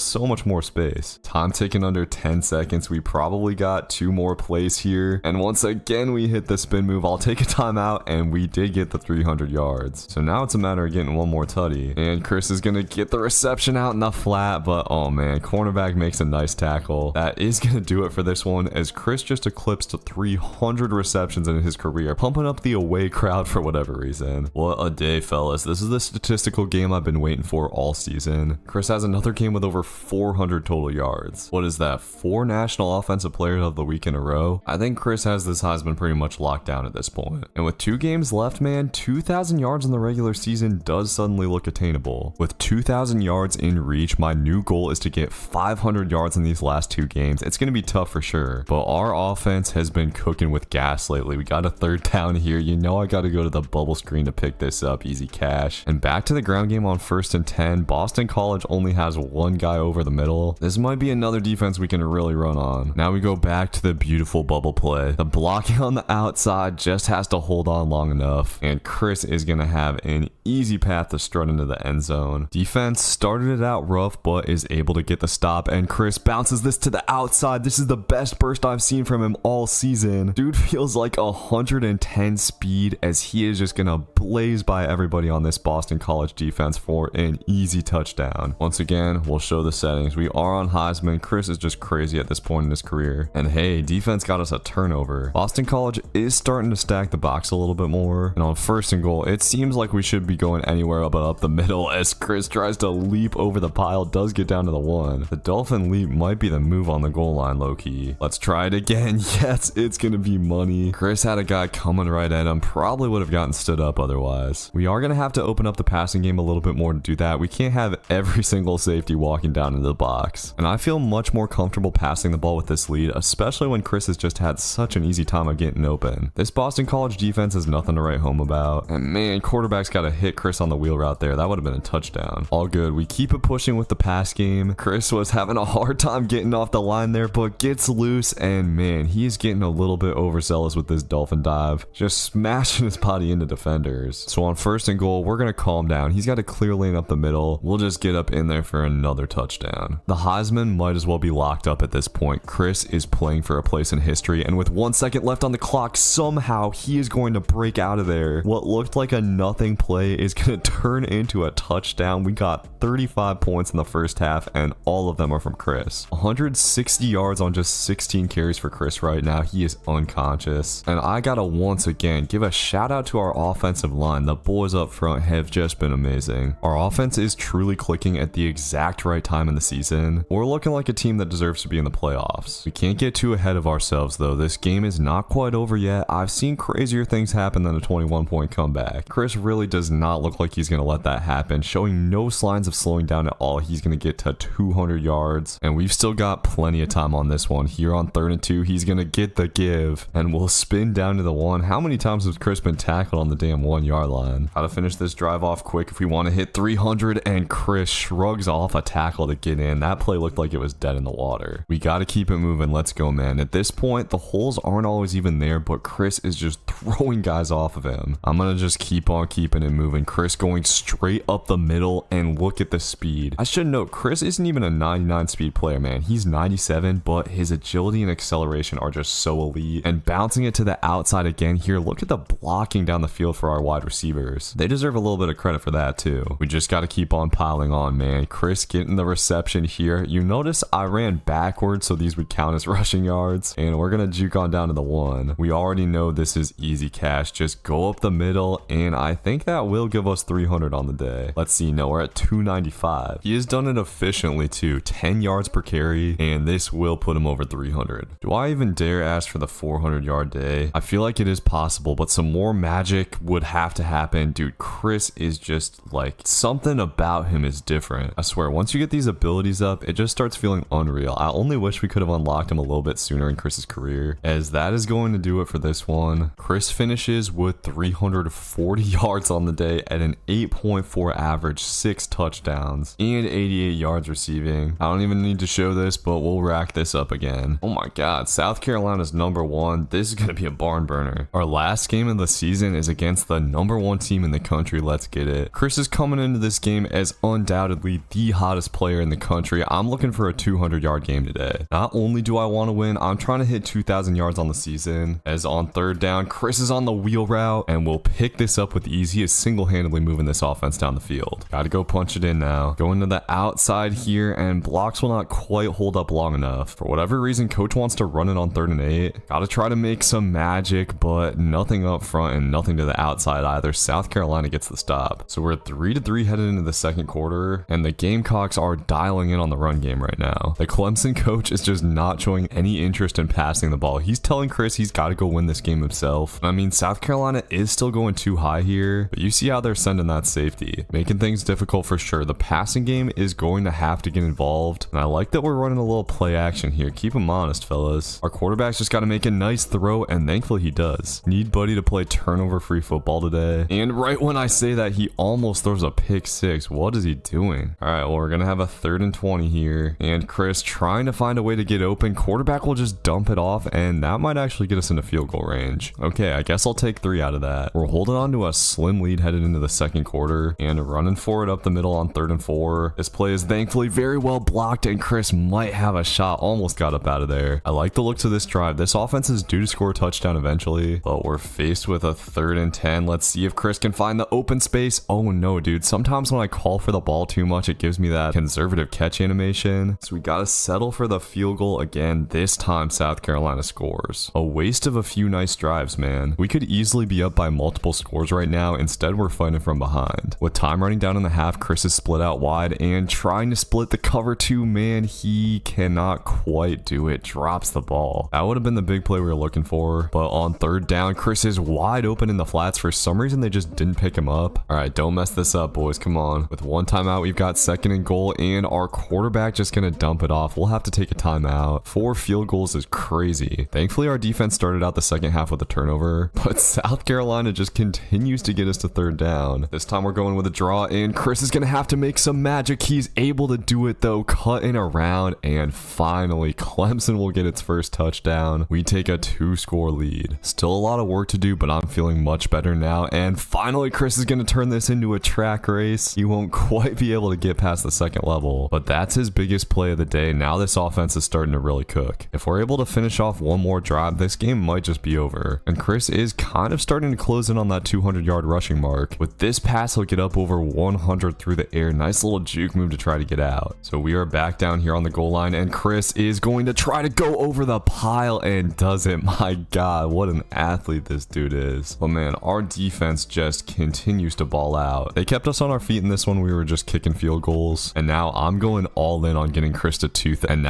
so much more space. Time ticking under 10 seconds. We probably got 2 more plays here, and once again we hit the spin move. I'll take a timeout, and we did get the 300 yards. So now it's a matter of getting one more tutty, and Chris is gonna get the reception out in the flat, but oh man, cornerback makes a nice tackle. That is gonna do it for this one, as Chris just eclipsed 300 receptions in his career, pumping up the away crowd for whatever reason. What a day, fellas. This is the statistical game I've been waiting for all season. Chris has another game with over 400 total yards. What is that, 4 National Offensive Players of the Week in a row? I think Chris has this Heisman pretty much locked down at this point. And with 2 games left, man, 2,000 yards in the regular season does suddenly look attainable. With 2,000 yards in reach, my new goal is to get 500 yards in these last 2 games. It's going to be tough for sure, but our offense has been cooking with gas lately. We got a 3rd down here. You know I got to go to the bubble screen to pick this up. Easy cash. And back to the ground game on 1st and 10. Boston College only has 1 guy over the middle. This might be another defense we can really run on. Now we go back to the beautiful bubble play. The blocking on the outside just has to hold on long enough, and Chris is going to have an easy path to strut into the end zone. Defense started it out rough, but is able to get the stop, and Chris bounces this to the outside. This is the best burst I've seen from him all season. Dude feels like 110 speed, as he is just going to blaze by everybody on this Boston College defense for an easy touchdown. Once again, we'll show the settings. We are on Heisman. Chris is just crazy at this point in his career. And hey, defense got us a turnover. Boston College is starting to stack the box a little bit more. And on 1st and goal, it seems like we should be going anywhere but up the middle, as Chris tries to leap over the pile, does get down to the 1. The Dolphin leap might be the move on the goal line, low-key. Let's try it again. Yes, it's gonna be money. Chris had a guy coming right at him. Probably would have gotten stood up otherwise. We are gonna have to open up the passing game a little bit more to do that. We can't have every single safety walking down into the box. And I feel much more comfortable passing the ball with this lead, especially when Chris has just had such an easy time of getting open. This Boston College defense has nothing to write home about. And man, quarterback's got to hit Chris on the wheel route there. That would have been a touchdown. All good. We keep it pushing with the pass game. Chris was having a hard time getting off the line there, but gets loose, and man, he's getting a little bit overzealous with this dolphin dive, just smashing his body into defenders. So on 1st and goal, we're going to calm down. He's got a clear lane up the middle. We'll just get up in there for another touchdown. The Heisman might as well be locked up at this point. Chris is playing for a place in history, and with 1 second left on the clock, somehow he is going to break out of there. What looked like a nothing play is going to turn into a touchdown. We got 35 points in the first half, and all of them are from Chris. 160 yards on just 16 carries for Chris right now. He is unconscious. And I gotta once again give a shout out to our offensive line. The boys up front have just been amazing. Our offense is truly clicking at the exact right time in the season. We're looking like a team that deserves to be in the playoffs. We can't get too ahead of ourselves though. This game is not quite over yet. I've seen crazier things happen than a 21-point comeback. Chris really does not look like he's gonna let that happen, showing no signs of slowing down at all. He's gonna get to 200 yards, and we've still got plenty of time on this this one. Here on 3rd and 2, he's going to get the give, and we'll spin down to the 1. How many times has Chris been tackled on the damn 1-yard line? How to finish this drive off quick if we want to hit 300, and Chris shrugs off a tackle to get in. That play looked like it was dead in the water. We got to keep it moving. Let's go, man. At this point, the holes aren't always even there, but Chris is just throwing guys off of him. I'm going to just keep on keeping it moving. Chris going straight up the middle, and look at the speed. I should note, Chris isn't even a 99 speed player, man. He's 97, but his agility and acceleration are just so elite. And bouncing it to the outside again here, look at the blocking down the field for our wide receivers. They deserve a little bit of credit for that too. We just got to keep on piling on, man. Chris getting the reception here. You notice I ran backwards so these would count as rushing yards, and we're going to juke on down to the 1. We already know this is easy cash. Just go up the middle, and I think that will give us 300 on the day. Let's see. No, we're at 295. He has done it efficiently too. 10 yards per carry, and this will put him over 300. Do I even dare ask for the 400-yard day? I feel like it is possible, but some more magic would have to happen. Dude, Chris is just like, something about him is different. I swear, once you get these abilities up, it just starts feeling unreal. I only wish we could have unlocked him a little bit sooner in Chris's career, as that is going to do it for this one. Chris finishes with 340 yards on the day at an 8.4 average, 6 touchdowns, and 88 yards receiving. I don't even need to show this, but we'll rack this up again. Oh my god, South Carolina's #1. This is going to be a barn burner. Our last game of the season is against the #1 team in the country. Let's get it. Chris is coming into this game as undoubtedly the hottest player in the country. I'm looking for a 200-yard game today. Not only do I want to win, I'm trying to hit 2,000 yards on the season. As on 3rd down, Chris is on the wheel route, and we'll pick this up with ease. He is single-handedly moving this offense down the field. Got to go punch it in now. Going to the outside here, and blocks will not quite hold up long enough. For whatever reason, coach wants to run it on 3rd and 8. Got to try to make some magic, but nothing up front and nothing to the outside either. South Carolina gets the stop. So we're 3-3 headed into the 2nd quarter, and the Gamecocks are dialing in on the run game right now. The Clemson coach is just not showing any interest in passing the ball. He's telling Chris he's got to go win this game himself. I mean, South Carolina is still going too high here, but you see how they're sending that safety, making things difficult for sure. The passing game is going to have to get involved, and I like that we're running a little play action here. Keep him honest, fellas. Our quarterback's just got to make a nice throw, and thankfully he does. Need Buddy to play turnover-free football today, and right when I say that, he almost throws a pick 6. What is he doing? All right, well, we're gonna have a 3rd and 20 here, and Chris trying to find a way to get open. Quarterback will just dump it off, and that might actually get us into field goal range. Okay, I guess I'll take 3 out of that. We're holding on to a slim lead headed into the 2nd quarter, and running for it up the middle on 3rd and 4. This play is thankfully very well blocked, and Chris might have a shot. Almost got up out of there. I like the looks of this drive. This offense is due to score a touchdown eventually, but we're faced with a 3rd and 10. Let's see if Chris can find the open space. Oh no, dude. Sometimes when I call for the ball too much, it gives me that conservative catch animation. So we got to settle for the field goal again. This time, South Carolina scores. A waste of a few nice drives, man. We could easily be up by multiple scores right now. Instead, we're fighting from behind. With time running down in the half, Chris is split out wide and trying to split the cover 2. Man, he cannot quite do it. Drops the ball. That would have been the big play we were looking for. But on 3rd down, Chris is wide open in the flats. For some reason, they just didn't pick him up. All right, don't mess this up, boys. Come on. With 1 timeout, we've got 2nd and goal, and our quarterback just gonna dump it off. We'll have to take a timeout. 4 field goals is crazy. Thankfully, our defense started out the 2nd half with a turnover, but South Carolina just continues to get us to 3rd down. This time we're going with a draw, and Chris is gonna have to make some magic. He's able to do it though, cutting around, and finally Clemson will get its first touchdown. We take a 2-score lead. Still a lot of work to do, but I'm feeling much better now, and finally Chris is gonna turn this into a track race. He won't quite be able to get past the 2nd level, but that's his biggest play of the day. Now this offense is starting to really cook. If we're able to finish off one more drive, this game might just be over, and Chris is kind of starting to close in on that 200-yard rushing mark. With this pass, he'll get up over 100 through the air. Nice little juke move to try to get out. So we are back down here on the goal line, and Chris is going to try to go over the pile and does it. My god, what an athlete this dude is. But man, our defense just continues to ball out. They kept us on our feet in this one. We were just kicking field goals, and now I'm going all in on getting Chris to 2,000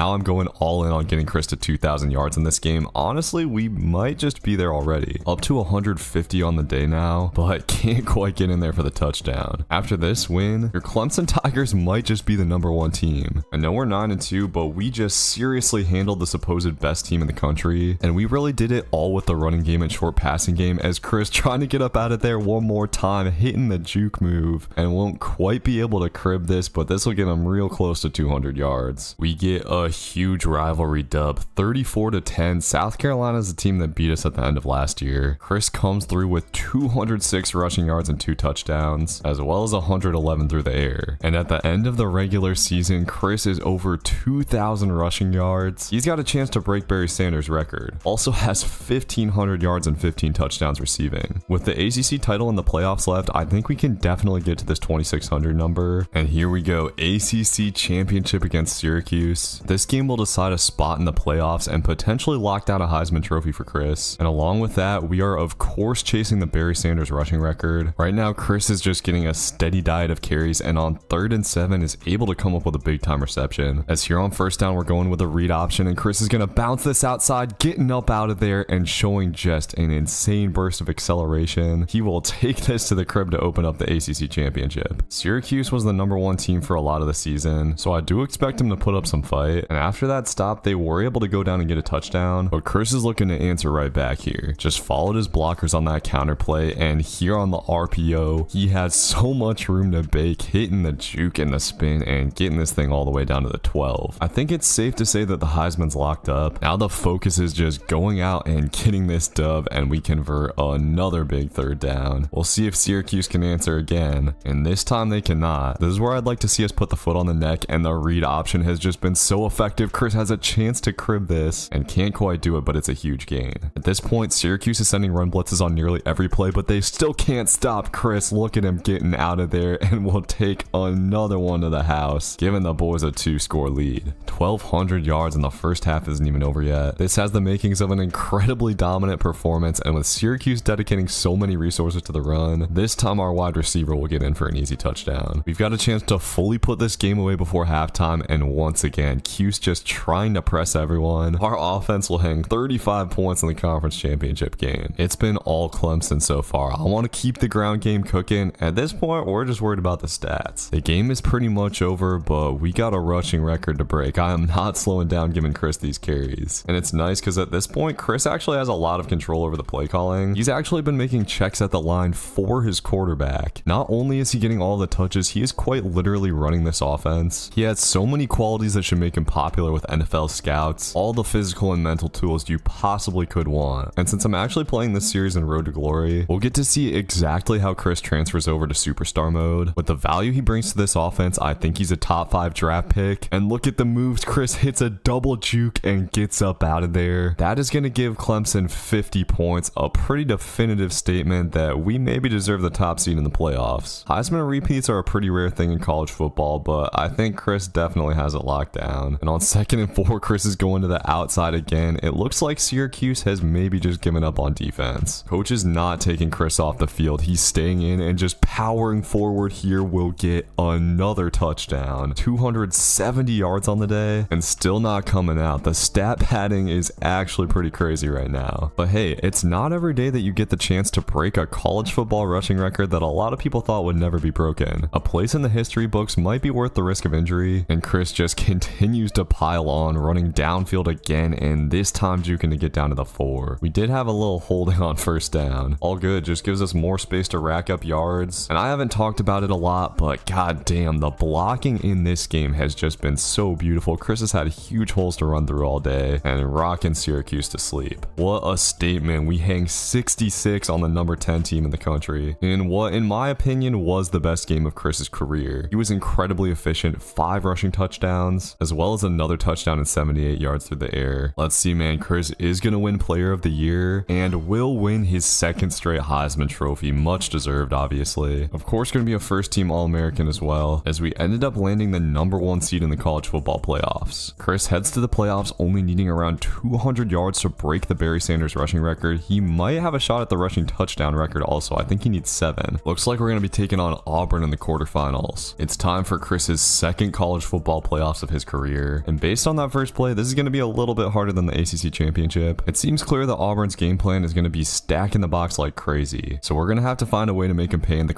yards in this game. Honestly, we might just be there already. Up to 150 on the day now, but can't quite get in there for the touchdown. After this win, your Clemson Tigers might just be the #1 team. I know we're 9-2, but we just seriously seriously handled the supposed best team in the country, and we really did it all with the running game and short passing game, as Chris trying to get up out of there one more time, hitting the juke move, and won't quite be able to crib this, but this will get him real close to 200 yards. We get a huge rivalry dub, 34-10. South Carolina is the team that beat us at the end of last year. Chris comes through with 206 rushing yards and 2 touchdowns, as well as 111 through the air. And at the end of the regular season, Chris is over 2,000 rushing yards. He's got a chance to break Barry Sanders' record. Also has 1,500 yards and 15 touchdowns receiving. With the ACC title in the playoffs left, I think we can definitely get to this 2,600 number. And here we go, ACC championship against Syracuse. This game will decide a spot in the playoffs and potentially lock down a Heisman Trophy for Chris. And along with that, we are of course chasing the Barry Sanders rushing record. Right now, Chris is just getting a steady diet of carries, and on 3rd and 7 is able to come up with a big time reception. As here on 1st down, we're going with a read option, and Chris is going to bounce this outside, getting up out of there and showing just an insane burst of acceleration. He will take this to the crib to open up the ACC championship. Syracuse was the #1 team for a lot of the season, so I do expect him to put up some fight. And after that stop, they were able to go down and get a touchdown, but Chris is looking to answer right back here. Just followed his blockers on that counter play, and here on the RPO, he had so much room to bake, hitting the juke and the spin and getting this thing all the way down to the 12. I think it's safe to say that the Heisman's locked up. Now the focus is just going out and getting this dub, and we convert another big 3rd down. We'll see if Syracuse can answer again, and this time they cannot. This is where I'd like to see us put the foot on the neck, and the read option has just been so effective. Chris has a chance to crib this and can't quite do it, but it's a huge gain. At this point, Syracuse is sending run blitzes on nearly every play, but they still can't stop Chris. Look at him getting out of there, and we'll take another one to the house, giving the boys a 2-score lead. 1,200 yards in the first half isn't even over yet. This has the makings of an incredibly dominant performance, and with Syracuse dedicating so many resources to the run, this time our wide receiver will get in for an easy touchdown. We've got a chance to fully put this game away before halftime, and once again, Cuse just trying to press everyone. Our offense will hang 35 points in the conference championship game. It's been all Clemson so far. I want to keep the ground game cooking. At this point, we're just worried about the stats. The game is pretty much over, but we got a rushing record to break. I am not slowing down giving Chris these carries. And it's nice because at this point, Chris actually has a lot of control over the play calling. He's actually been making checks at the line for his quarterback. Not only is he getting all the touches, he is quite literally running this offense. He has so many qualities that should make him popular with NFL scouts, all the physical and mental tools you possibly could want. And since I'm actually playing this series in Road to Glory, we'll get to see exactly how Chris transfers over to superstar mode. With the value he brings to this offense, I think he's a top 5 draft pick. And look at the moves. Chris hits a double juke and gets up out of there. That is going to give Clemson 50 points, a pretty definitive statement that we maybe deserve the top seed in the playoffs. Heisman repeats are a pretty rare thing in college football, but I think Chris definitely has it locked down. And on 2nd and 4, Chris is going to the outside again. It looks like Syracuse has maybe just given up on defense. Coach is not taking Chris off the field. He's staying in and just powering forward here. Will get another touchdown. 270 yards on the day and still not coming out. The stat padding is actually pretty crazy right now. But hey, it's not every day that you get the chance to break a college football rushing record that a lot of people thought would never be broken. A place in the history books might be worth the risk of injury, and Chris just continues to pile on, running downfield again, and this time juking to get down to the 4. We did have a little holding on 1st down. All good, just gives us more space to rack up yards. And I haven't talked about it a lot, but god damn, the blocking in this game has just been so beautiful. Chris has had huge holes to run through all day and rocking Syracuse to sleep. What a statement. We hang 66 on the #10 team in the country in what, in my opinion, was the best game of Chris's career. He was incredibly efficient, 5 rushing touchdowns, as well as another touchdown and 78 yards through the air. Let's see, man. Chris is going to win Player of the Year and will win his 2nd straight Heisman Trophy. Much deserved, obviously. Of course, going to be a first-team All-American as well, as we ended up landing the #1 seed in the college football playoffs. Chris heads to the playoffs only needing around 200 yards to break the Barry Sanders rushing record. He might have a shot at the rushing touchdown record also. I think he needs 7. Looks like we're going to be taking on Auburn in the quarterfinals. It's time for Chris's 2nd college football playoffs of his career, and based on that first play, this is going to be a little bit harder than the ACC championship. It seems clear that Auburn's game plan is going to be stacking the box like crazy, so we're going to have to find a way to make him pay in the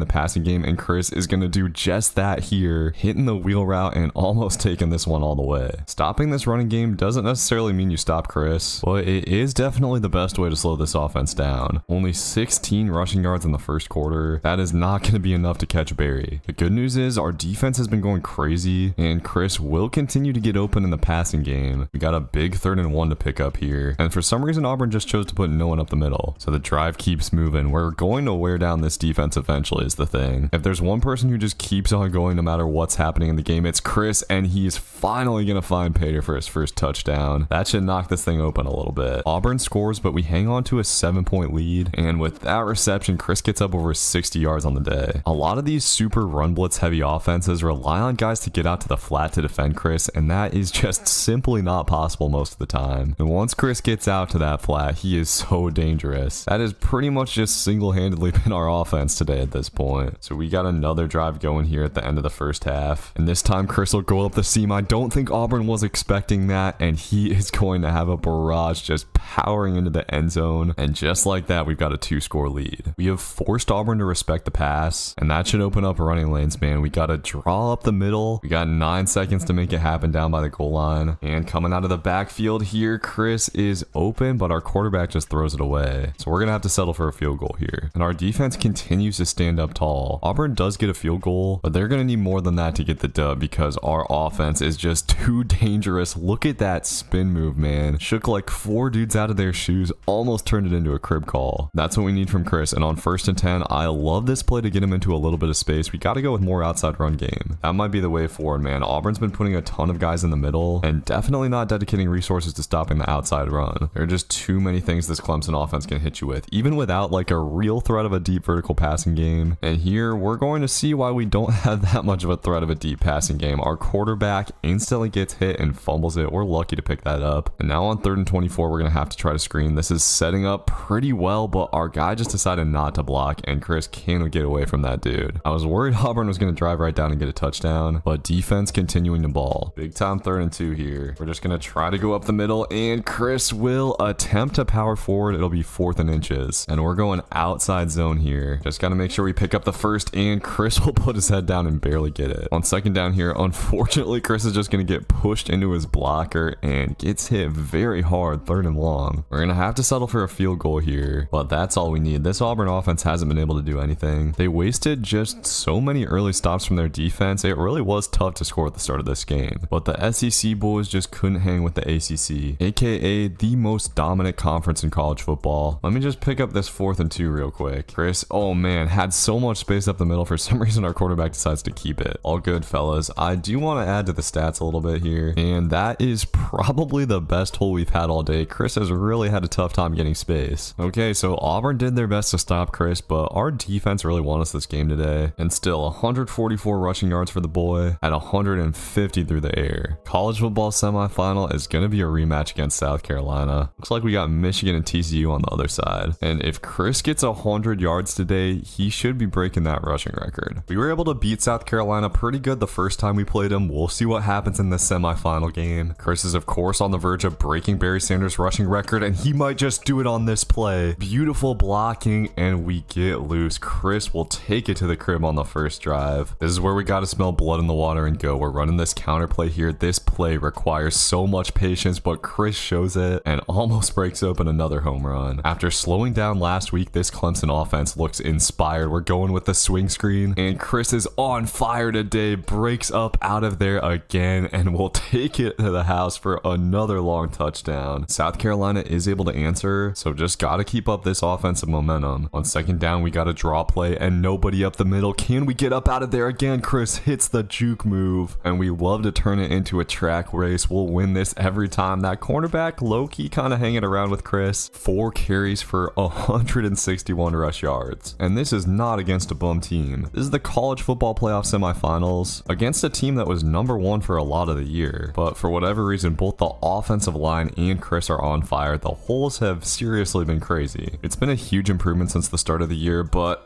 passing game, and Chris is going to do just that here, hitting the wheel route and almost almost taken this one all the way. Stopping this running game doesn't necessarily mean you stop Chris, but it is definitely the best way to slow this offense down. Only 16 rushing yards in the first quarter. That is not going to be enough to catch Barry. The good news is our defense has been going crazy, and Chris will continue to get open in the passing game. We got a big 3rd and 1 to pick up here, and for some reason Auburn just chose to put no one up the middle. So the drive keeps moving. We're going to wear down this defense eventually is the thing. If there's one person who just keeps on going no matter what's happening in the game, it's Chris, and he's finally going to find Pater for his first touchdown. That should knock this thing open a little bit. Auburn scores, but we hang on to a 7-point lead, and with that reception, Chris gets up over 60 yards on the day. A lot of these super run blitz heavy offenses rely on guys to get out to the flat to defend Chris, and that is just simply not possible most of the time. And once Chris gets out to that flat, he is so dangerous. That has pretty much just single-handedly been our offense today at this point. So we got another drive going here at the end of the first half, and this time Chris will go up the seam. I don't think Auburn was expecting that, and he is going to have a barrage just powering into the end zone, and just like that, we've got a 2-score lead. We have forced Auburn to respect the pass, and that should open up running lanes, man. We got to draw up the middle. We got 9 seconds to make it happen down by the goal line, and coming out of the backfield here, Chris is open, but our quarterback just throws it away. So we're gonna have to settle for a field goal here, and our defense continues to stand up tall. Auburn does get a field goal, but they're gonna need more than that to get the dub because our offense is just too dangerous. Look at that spin move, man. Shook like 4 dudes out of their shoes, almost turned it into a crib call. That's what we need from Chris, and on 1st and 10, I love this play to get him into a little bit of space. We got to go with more outside run game. That might be the way forward, man. Auburn's been putting a ton of guys in the middle and definitely not dedicating resources to stopping the outside run. There are just too many things this Clemson offense can hit you with, even without like a real threat of a deep vertical passing game. And here we're going to see why we don't have that much of a threat of a deep passing game. Our quarterback instantly gets hit and fumbles it. We're lucky to pick that up. And now on 3rd and 24, we're going to have to try to screen. This is setting up pretty well, but our guy just decided not to block, and Chris can't get away from that dude. I was worried Auburn was going to drive right down and get a touchdown, but defense continuing to ball. Big time 3rd and 2 here. We're just going to try to go up the middle, and Chris will attempt to power forward. It'll be 4th and inches, and we're going outside zone here. Just got to make sure we pick up the first, and Chris will put his head down and barely get it. On 2nd down here, unfortunately, Chris is just going to get pushed into his blocker and gets hit very hard 3rd and long. We're going to have to settle for a field goal here, but that's all we need. This Auburn offense hasn't been able to do anything. They wasted just so many early stops from their defense. It really was tough to score at the start of this game, but the SEC boys just couldn't hang with the ACC, aka the most dominant conference in college football. Let me just pick up this 4th and 2 real quick. Chris, oh man, had so much space up the middle. For some reason, our quarterback decides to keep it. All good, fellas. I do want to add to the stats a little bit here, and that is probably the best hole we've had all day. Chris has really had a tough time getting space. Okay, so Auburn did their best to stop Chris, but our defense really won us this game today. And still, 144 rushing yards for the boy at 150 through the air. College football semifinal is going to be a rematch against South Carolina. Looks like we got Michigan and TCU on the other side. And if Chris gets 100 yards today, he should be breaking that rushing record. We were able to beat South Carolina pretty good the first time we played him. We'll see what happens in this semifinal game. Chris is, of course, on the verge of breaking Barry Sanders' rushing record, and he might just do it on this play. Beautiful blocking, and we get loose. Chris will take it to the crib on the first drive. This is where we got to smell blood in the water and go. We're running this counter play here. This play requires so much patience, but Chris shows it and almost breaks open another home run. After slowing down last week, this Clemson offense looks inspired. We're going with the swing screen, and Chris is on fire today, breaks up out of there again, and will take it to the house for another long touchdown. South Carolina is able to answer, so just got to keep up this offensive momentum. On 2nd down, we got a draw play and nobody up the middle. Can we get up out of there again? Chris hits the juke move, and we love to turn it into a track race. We'll win this every time. That cornerback low-key kind of hanging around with Chris. 4 carries for 161 rush yards, and this is not against a bum team. This is the college football playoff semifinals against a team that was #1 for a lot of the year, but for whatever reason, both the offensive line and Chris are on fire. The holes have seriously been crazy. It's been a huge improvement since the start of the year, but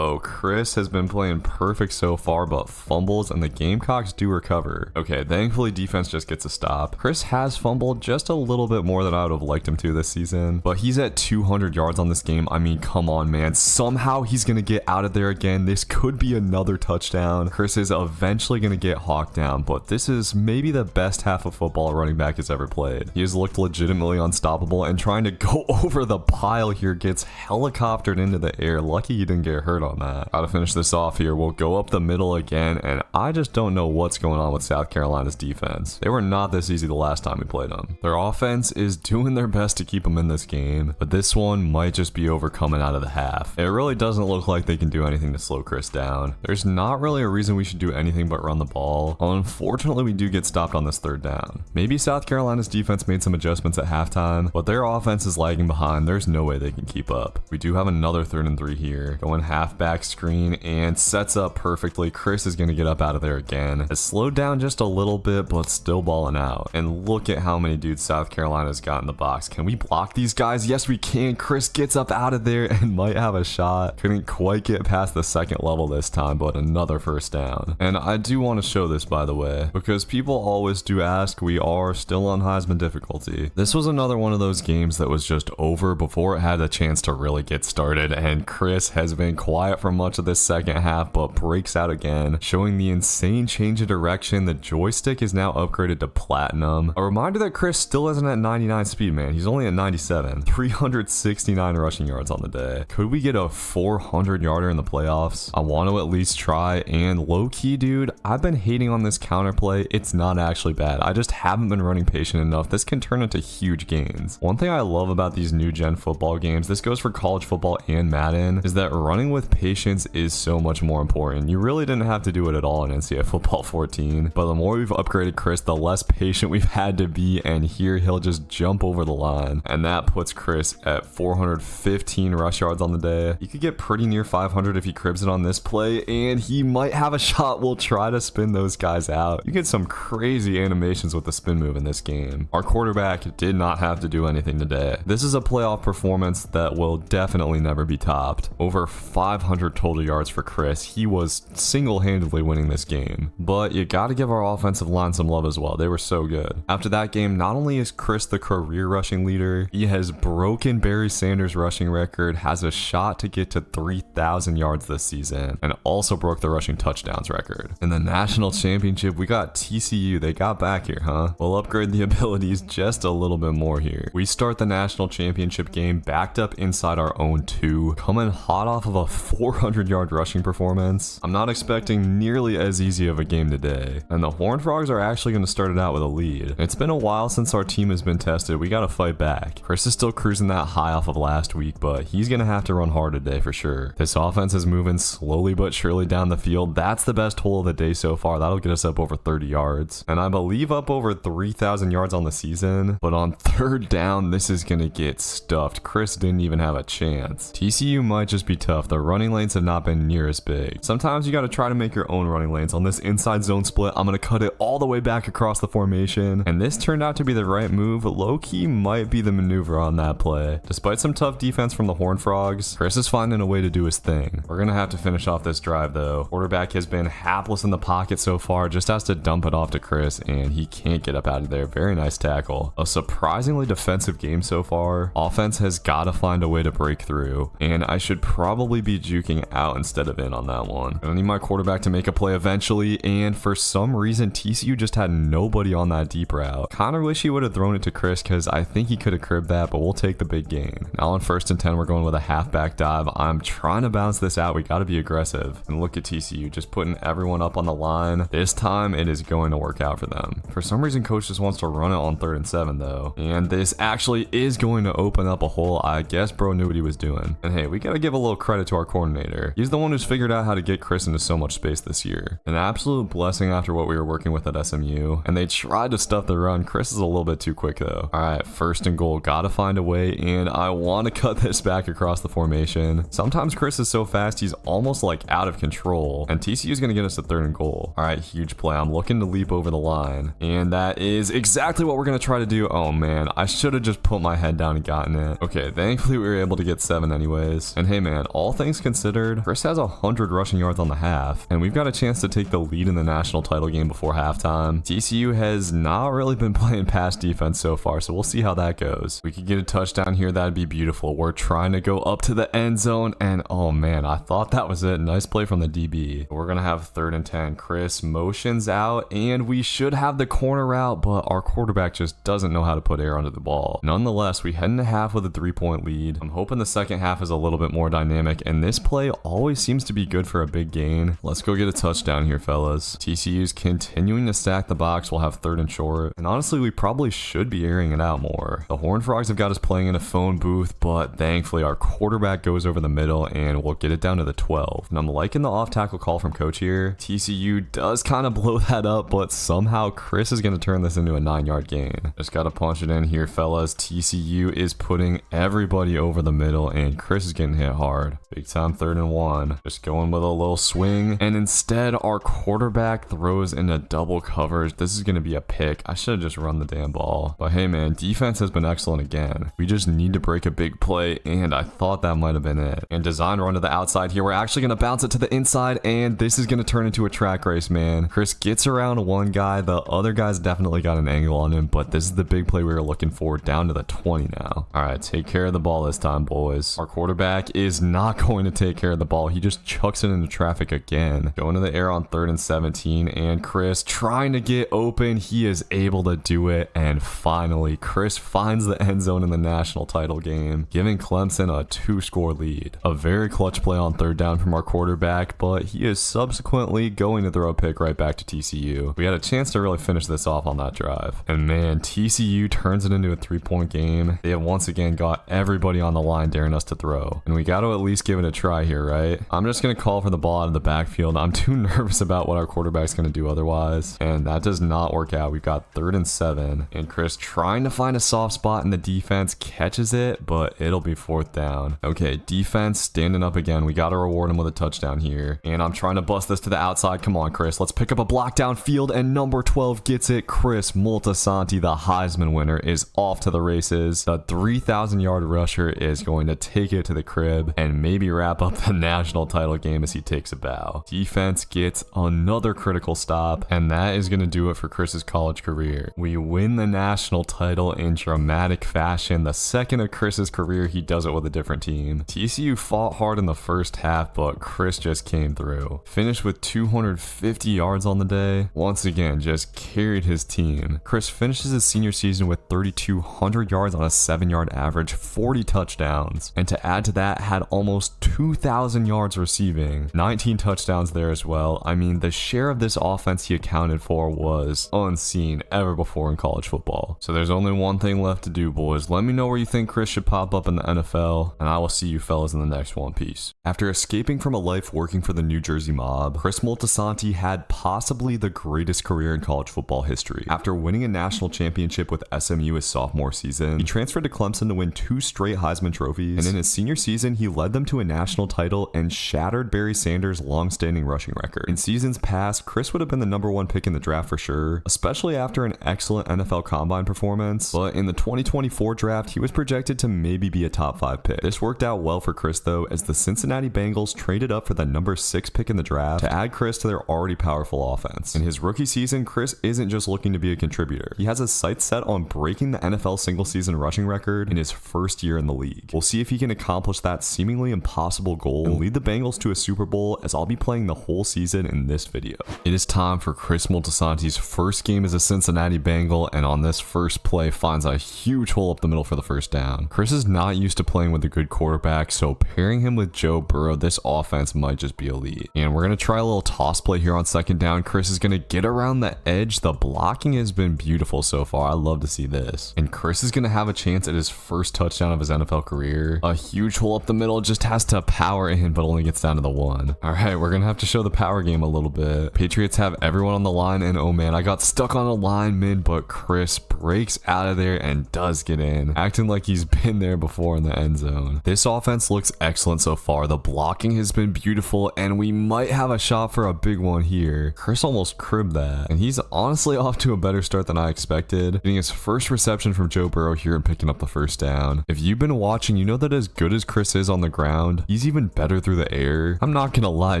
Chris has been playing perfect so far, but fumbles, and the Gamecocks do recover. Okay, thankfully defense just gets a stop. Chris has fumbled just a little bit more than I would have liked him to this season, but he's at 200 yards on this game. I mean, come on, man. Somehow he's gonna get out of there again. This could be another touchdown. Chris is eventually gonna get hawked down. touchdown, but this is maybe the best half of football a running back has ever played. He has looked legitimately unstoppable, and trying to go over the pile here gets helicoptered into the air. Lucky he didn't get hurt on that. Gotta finish this off here. We'll go up the middle again, and I just don't know what's going on with South Carolina's defense. They were not this easy the last time we played them. Their offense is doing their best to keep them in this game, but this one might just be over coming out of the half. It really doesn't look like they can do anything to slow Chris down. There's not really a reason we should do anything but run the ball. Unfortunately, we do get stopped on this third down. Maybe South Carolina's defense made some adjustments at halftime, but their offense is lagging behind. There's no way they can keep up. We do have another 3rd and 3 here. Going halfback screen and sets up perfectly. Chris is going to get up out of there again. Has slowed down just a little bit, but still balling out. And look at how many dudes South Carolina's got in the box. Can we block these guys? Yes, we can. Chris gets up out of there and might have a shot. Couldn't quite get past the 2nd level this time, but another first down. And I do want to show this, by the way, because people always do ask. We are still on Heisman difficulty. This was another one of those games that was just over before it had a chance to really get started, and Chris has been quiet for much of this second half, but breaks out again, showing the insane change of direction. The joystick is now upgraded to platinum. A reminder that Chris still isn't at 99 speed, man. He's only at 97. 369 rushing yards on the day. Could we get a 400 yarder in the playoffs? I want to at least try, and low-key, dude, I've been hating on this counterplay. It's not actually bad. I just haven't been running patient enough. This can turn into huge gains. One thing I love about these new gen football games, this goes for college football and Madden, is that running with patience is so much more important. You really didn't have to do it at all in NCAA football 14, but the more we've upgraded Chris, the less patient we've had to be, and here he'll just jump over the line, and that puts Chris at 415 rush yards on the day. He could get pretty near 500 if he cribs it on this play, and he might have a shot. We'll try to spin those guys out. You get some crazy animations with the spin move in this game. Our quarterback did not have to do anything today. This is a playoff performance that will definitely never be topped. Over 500 total yards for Chris. He was single-handedly winning this game, but you got to give our offensive line some love as well. They were so good. After that game, not only is Chris the career rushing leader, he has broken Barry Sanders' rushing record, has a shot to get to 3,000 yards this season, and also broke the rushing touchdowns record. In the national championship, we got TCU. They got back here, huh? We'll upgrade the abilities just a little bit more here. We start the national championship game backed up inside our own 2, coming hot off of a 400-yard rushing performance. I'm not expecting nearly as easy of a game today, and the Horned Frogs are actually going to start it out with a lead. It's been a while since our team has been tested. We got to fight back. Chris is still cruising that high off of last week, but he's going to have to run hard today for sure. This offense is moving slowly but surely down the field. That's the best hole of the day so far. That'll get us up over 30 yards, and I believe up over 3,000 yards on the season, but on 3rd down, this is going to get stuffed. Chris didn't even have a chance. TCU might just be tough. The running lanes have not been near as big. Sometimes you got to try to make your own running lanes. On this inside zone split, I'm going to cut it all the way back across the formation, and this turned out to be the right move. Low-key might be the maneuver on that play. Despite some tough defense from the Horned Frogs, Chris is finding a way to do his thing. We're going to have to finish off this drive though. Quarterback has been hapless in the pocket so far, just has to dump it off to Chris, and he can't get up out of there. Very nice tackle. A surprisingly defensive game so far. Offense has got to find a way to break through, and I should probably be juking out instead of in on that one. I need my quarterback to make a play eventually, and for some reason TCU just had nobody on that deep route. Kinda wish he would have thrown it to Chris, because I think he could have cribbed that, but we'll take the big gain. Now on 1st and 10, we're going with a halfback dive. I'm trying to bounce this out. We got to be aggressive, and look at TCU just putting everyone up on the line. This time it is going to work out for them. For some reason, coach just wants to run it on 3rd and 7 though, and this actually is going to open up a hole. I guess bro knew what he was doing, and hey, we got to give a little credit to our coordinator. He's the one who's figured out how to get Chris into so much space this year. An absolute blessing after what we were working with at SMU, and they tried to stuff the run. Chris is a little bit too quick though. All right, 1st and goal. Gotta find a way, and I want to cut this back across the formation. Sometimes Chris is so fast, he's almost like out of control, and TCU is going to get us to 3rd and goal. All right, huge play. I'm looking to leap over the line, and that is exactly what we're going to try to do. Oh man, I should have just put my head down and gotten it. Okay, thankfully we were able to get 7 anyways. And hey man, all things considered, Chris has 100 rushing yards on the half, and we've got a chance to take the lead in the national title game before halftime. TCU has not really been playing pass defense so far, so we'll see how that goes. We could get a touchdown here. That'd be beautiful. We're trying to go up to the end zone, and oh man, I thought that was it. Nice play from the DB. We're gonna have 3rd and 10. Chris motion motions out, and we should have the corner out, but our quarterback just doesn't know how to put air under the ball. Nonetheless, we head into half with a 3-point lead. I'm hoping the second half is a little bit more dynamic, and this play always seems to be good for a big gain. Let's go get a touchdown here, fellas. TCU's continuing to stack the box. We'll have 3rd and short, and honestly, we probably should be airing it out more. The Horned Frogs have got us playing in a phone booth, but thankfully our quarterback goes over the middle, and we'll get it down to the 12. And I'm liking the off-tackle call from coach here. TCU does kind of blow that up, but somehow Chris is going to turn this into a 9-yard gain. Just got to punch it in here, fellas. TCU is putting everybody over the middle, and Chris is getting hit hard. Big time 3rd and 1. Just going with a little swing, and instead our quarterback throws into double coverage. This is going to be a pick. I should have just run the damn ball. But hey man, defense has been excellent again. We just need to break a big play, and I thought that might have been it. And design run to the outside here. We're actually going to bounce it to the inside, and this is going to turn into a track race, man. Chris gets around one guy. The other guy's definitely got an angle on him, but this is the big play we were looking for, down to the 20 now. All right, take care of the ball this time, boys. Our quarterback is not going to take care of the ball. He just chucks it into traffic again. Going to the air on 3rd and 17, and Chris trying to get open. He is able to do it, and finally, Chris finds the end zone in the national title game, giving Clemson a 2-score lead. A very clutch play on 3rd down from our quarterback, but he is subsequently going to throw a pick right back to TCU. We had a chance to really finish this off on that drive. And man, TCU turns it into a 3-point game. They have once again got everybody on the line daring us to throw. And we got to at least give it a try here, right? I'm just going to call for the ball out of the backfield. I'm too nervous about what our quarterback's going to do otherwise. And that does not work out. We've got 3rd and 7. And Chris trying to find a soft spot in the defense, catches it, but it'll be 4th down. Okay, defense standing up again. We got to reward him with a touchdown here. And I'm trying to bust this to the outside. Come on, Chris. Let's pick up a block downfield, and number 12 gets it. Chris Moltisanti, the Heisman winner, is off to the races. The 3,000-yard rusher is going to take it to the crib and maybe wrap up the national title game as he takes a bow. Defense gets another critical stop, and that is going to do it for Chris's college career. We win the national title in dramatic fashion. The second of Chris's career, he does it with a different team. TCU fought hard in the first half, but Chris just came through. Finished with 250 yards on the day. Once again, just carried his team. Chris finishes his senior season with 3,200 yards on a 7-yard average, 40 touchdowns. And to add to that, had almost 2,000 yards receiving, 19 touchdowns there as well. I mean, the share of this offense he accounted for was unseen ever before in college football. So there's only one thing left to do, boys. Let me know where you think Chris should pop up in the NFL, and I will see you fellas in the next one. Peace. After escaping from a life working for the New Jersey mob, Chris Moltisanti had possibly the greatest career in college football history. After winning a national championship with SMU his sophomore season, he transferred to Clemson to win 2 straight Heisman trophies, and in his senior season, he led them to a national title and shattered Barry Sanders' long-standing rushing record. In seasons past, Chris would have been the number 1 pick in the draft for sure, especially after an excellent NFL Combine performance, but in the 2024 draft, he was projected to maybe be a top 5 pick. This worked out well for Chris though, as the Cincinnati Bengals traded up for the number 6 pick in the draft to add Chris to their already powerful offense. In his rookie season, Chris isn't just looking to be a contributor. He has his sights set on breaking the NFL single-season rushing record in his first year in the league. We'll see if he can accomplish that seemingly impossible goal and lead the Bengals to a Super Bowl, as I'll be playing the whole season in this video. It is time for Chris Moltisanti's first game as a Cincinnati Bengal, and on this first play finds a huge hole up the middle for the first down. Chris is not used to playing with a good quarterback, so pairing him with Joe Burrow, this offense might just be elite. And we're going to try a little toss play here on 2nd down. Chris is going to get around the edge. The blocking has been beautiful so far. I love to see this. And Chris is going to have a chance at his first touchdown of his NFL career. A huge hole up the middle, just has to power in, but only gets down to the 1. All right, we're going to have to show the power game a little bit. Patriots have everyone on the line, and oh man, I got stuck on a line mid, but Chris breaks out of there and does get in, acting like he's been there before in the end zone. This offense looks excellent so far. The blocking has been beautiful, and we might have a shot for a big one here. Chris almost cribbed that, and he's honestly off to a better start than I expected, getting his first reception from Joe Burrow here and picking up the first down. If you've been watching, you know that as good as Chris is on the ground, he's even better through the air. I'm not gonna lie,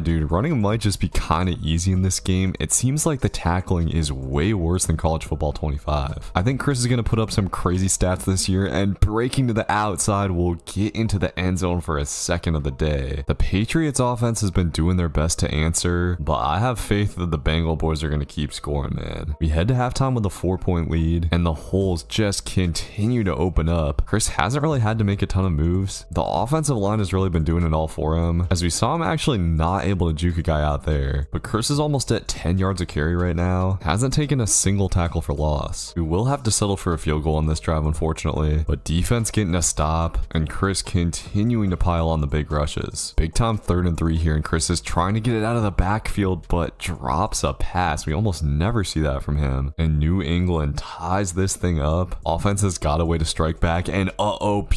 dude, running might just be kind of easy in this game. It seems like the tackling is way worse than college football 25. I think Chris is gonna put up some crazy stats this year, and breaking to the outside will get into the end zone for a second of the day. The Patriots offense has been doing their best to answer, but I have faith that the Bengal boys are going to keep scoring, man. We head to halftime with a 4-point lead, and the holes just continue to open up. Chris hasn't really had to make a ton of moves. The offensive line has really been doing it all for him, as we saw him actually not able to juke a guy out there. But Chris is almost at 10 yards of carry right now. Hasn't taken a single tackle for loss. We will have to settle for a field goal on this drive, unfortunately. But defense getting a stop, and Chris continuing to pile on the big rushes. Big time 3rd and 3 here, and Chris is trying to get it out of the backfield, but drops a pass. We almost never see that from him. And New England ties this thing up. Offense has got a way to strike back, and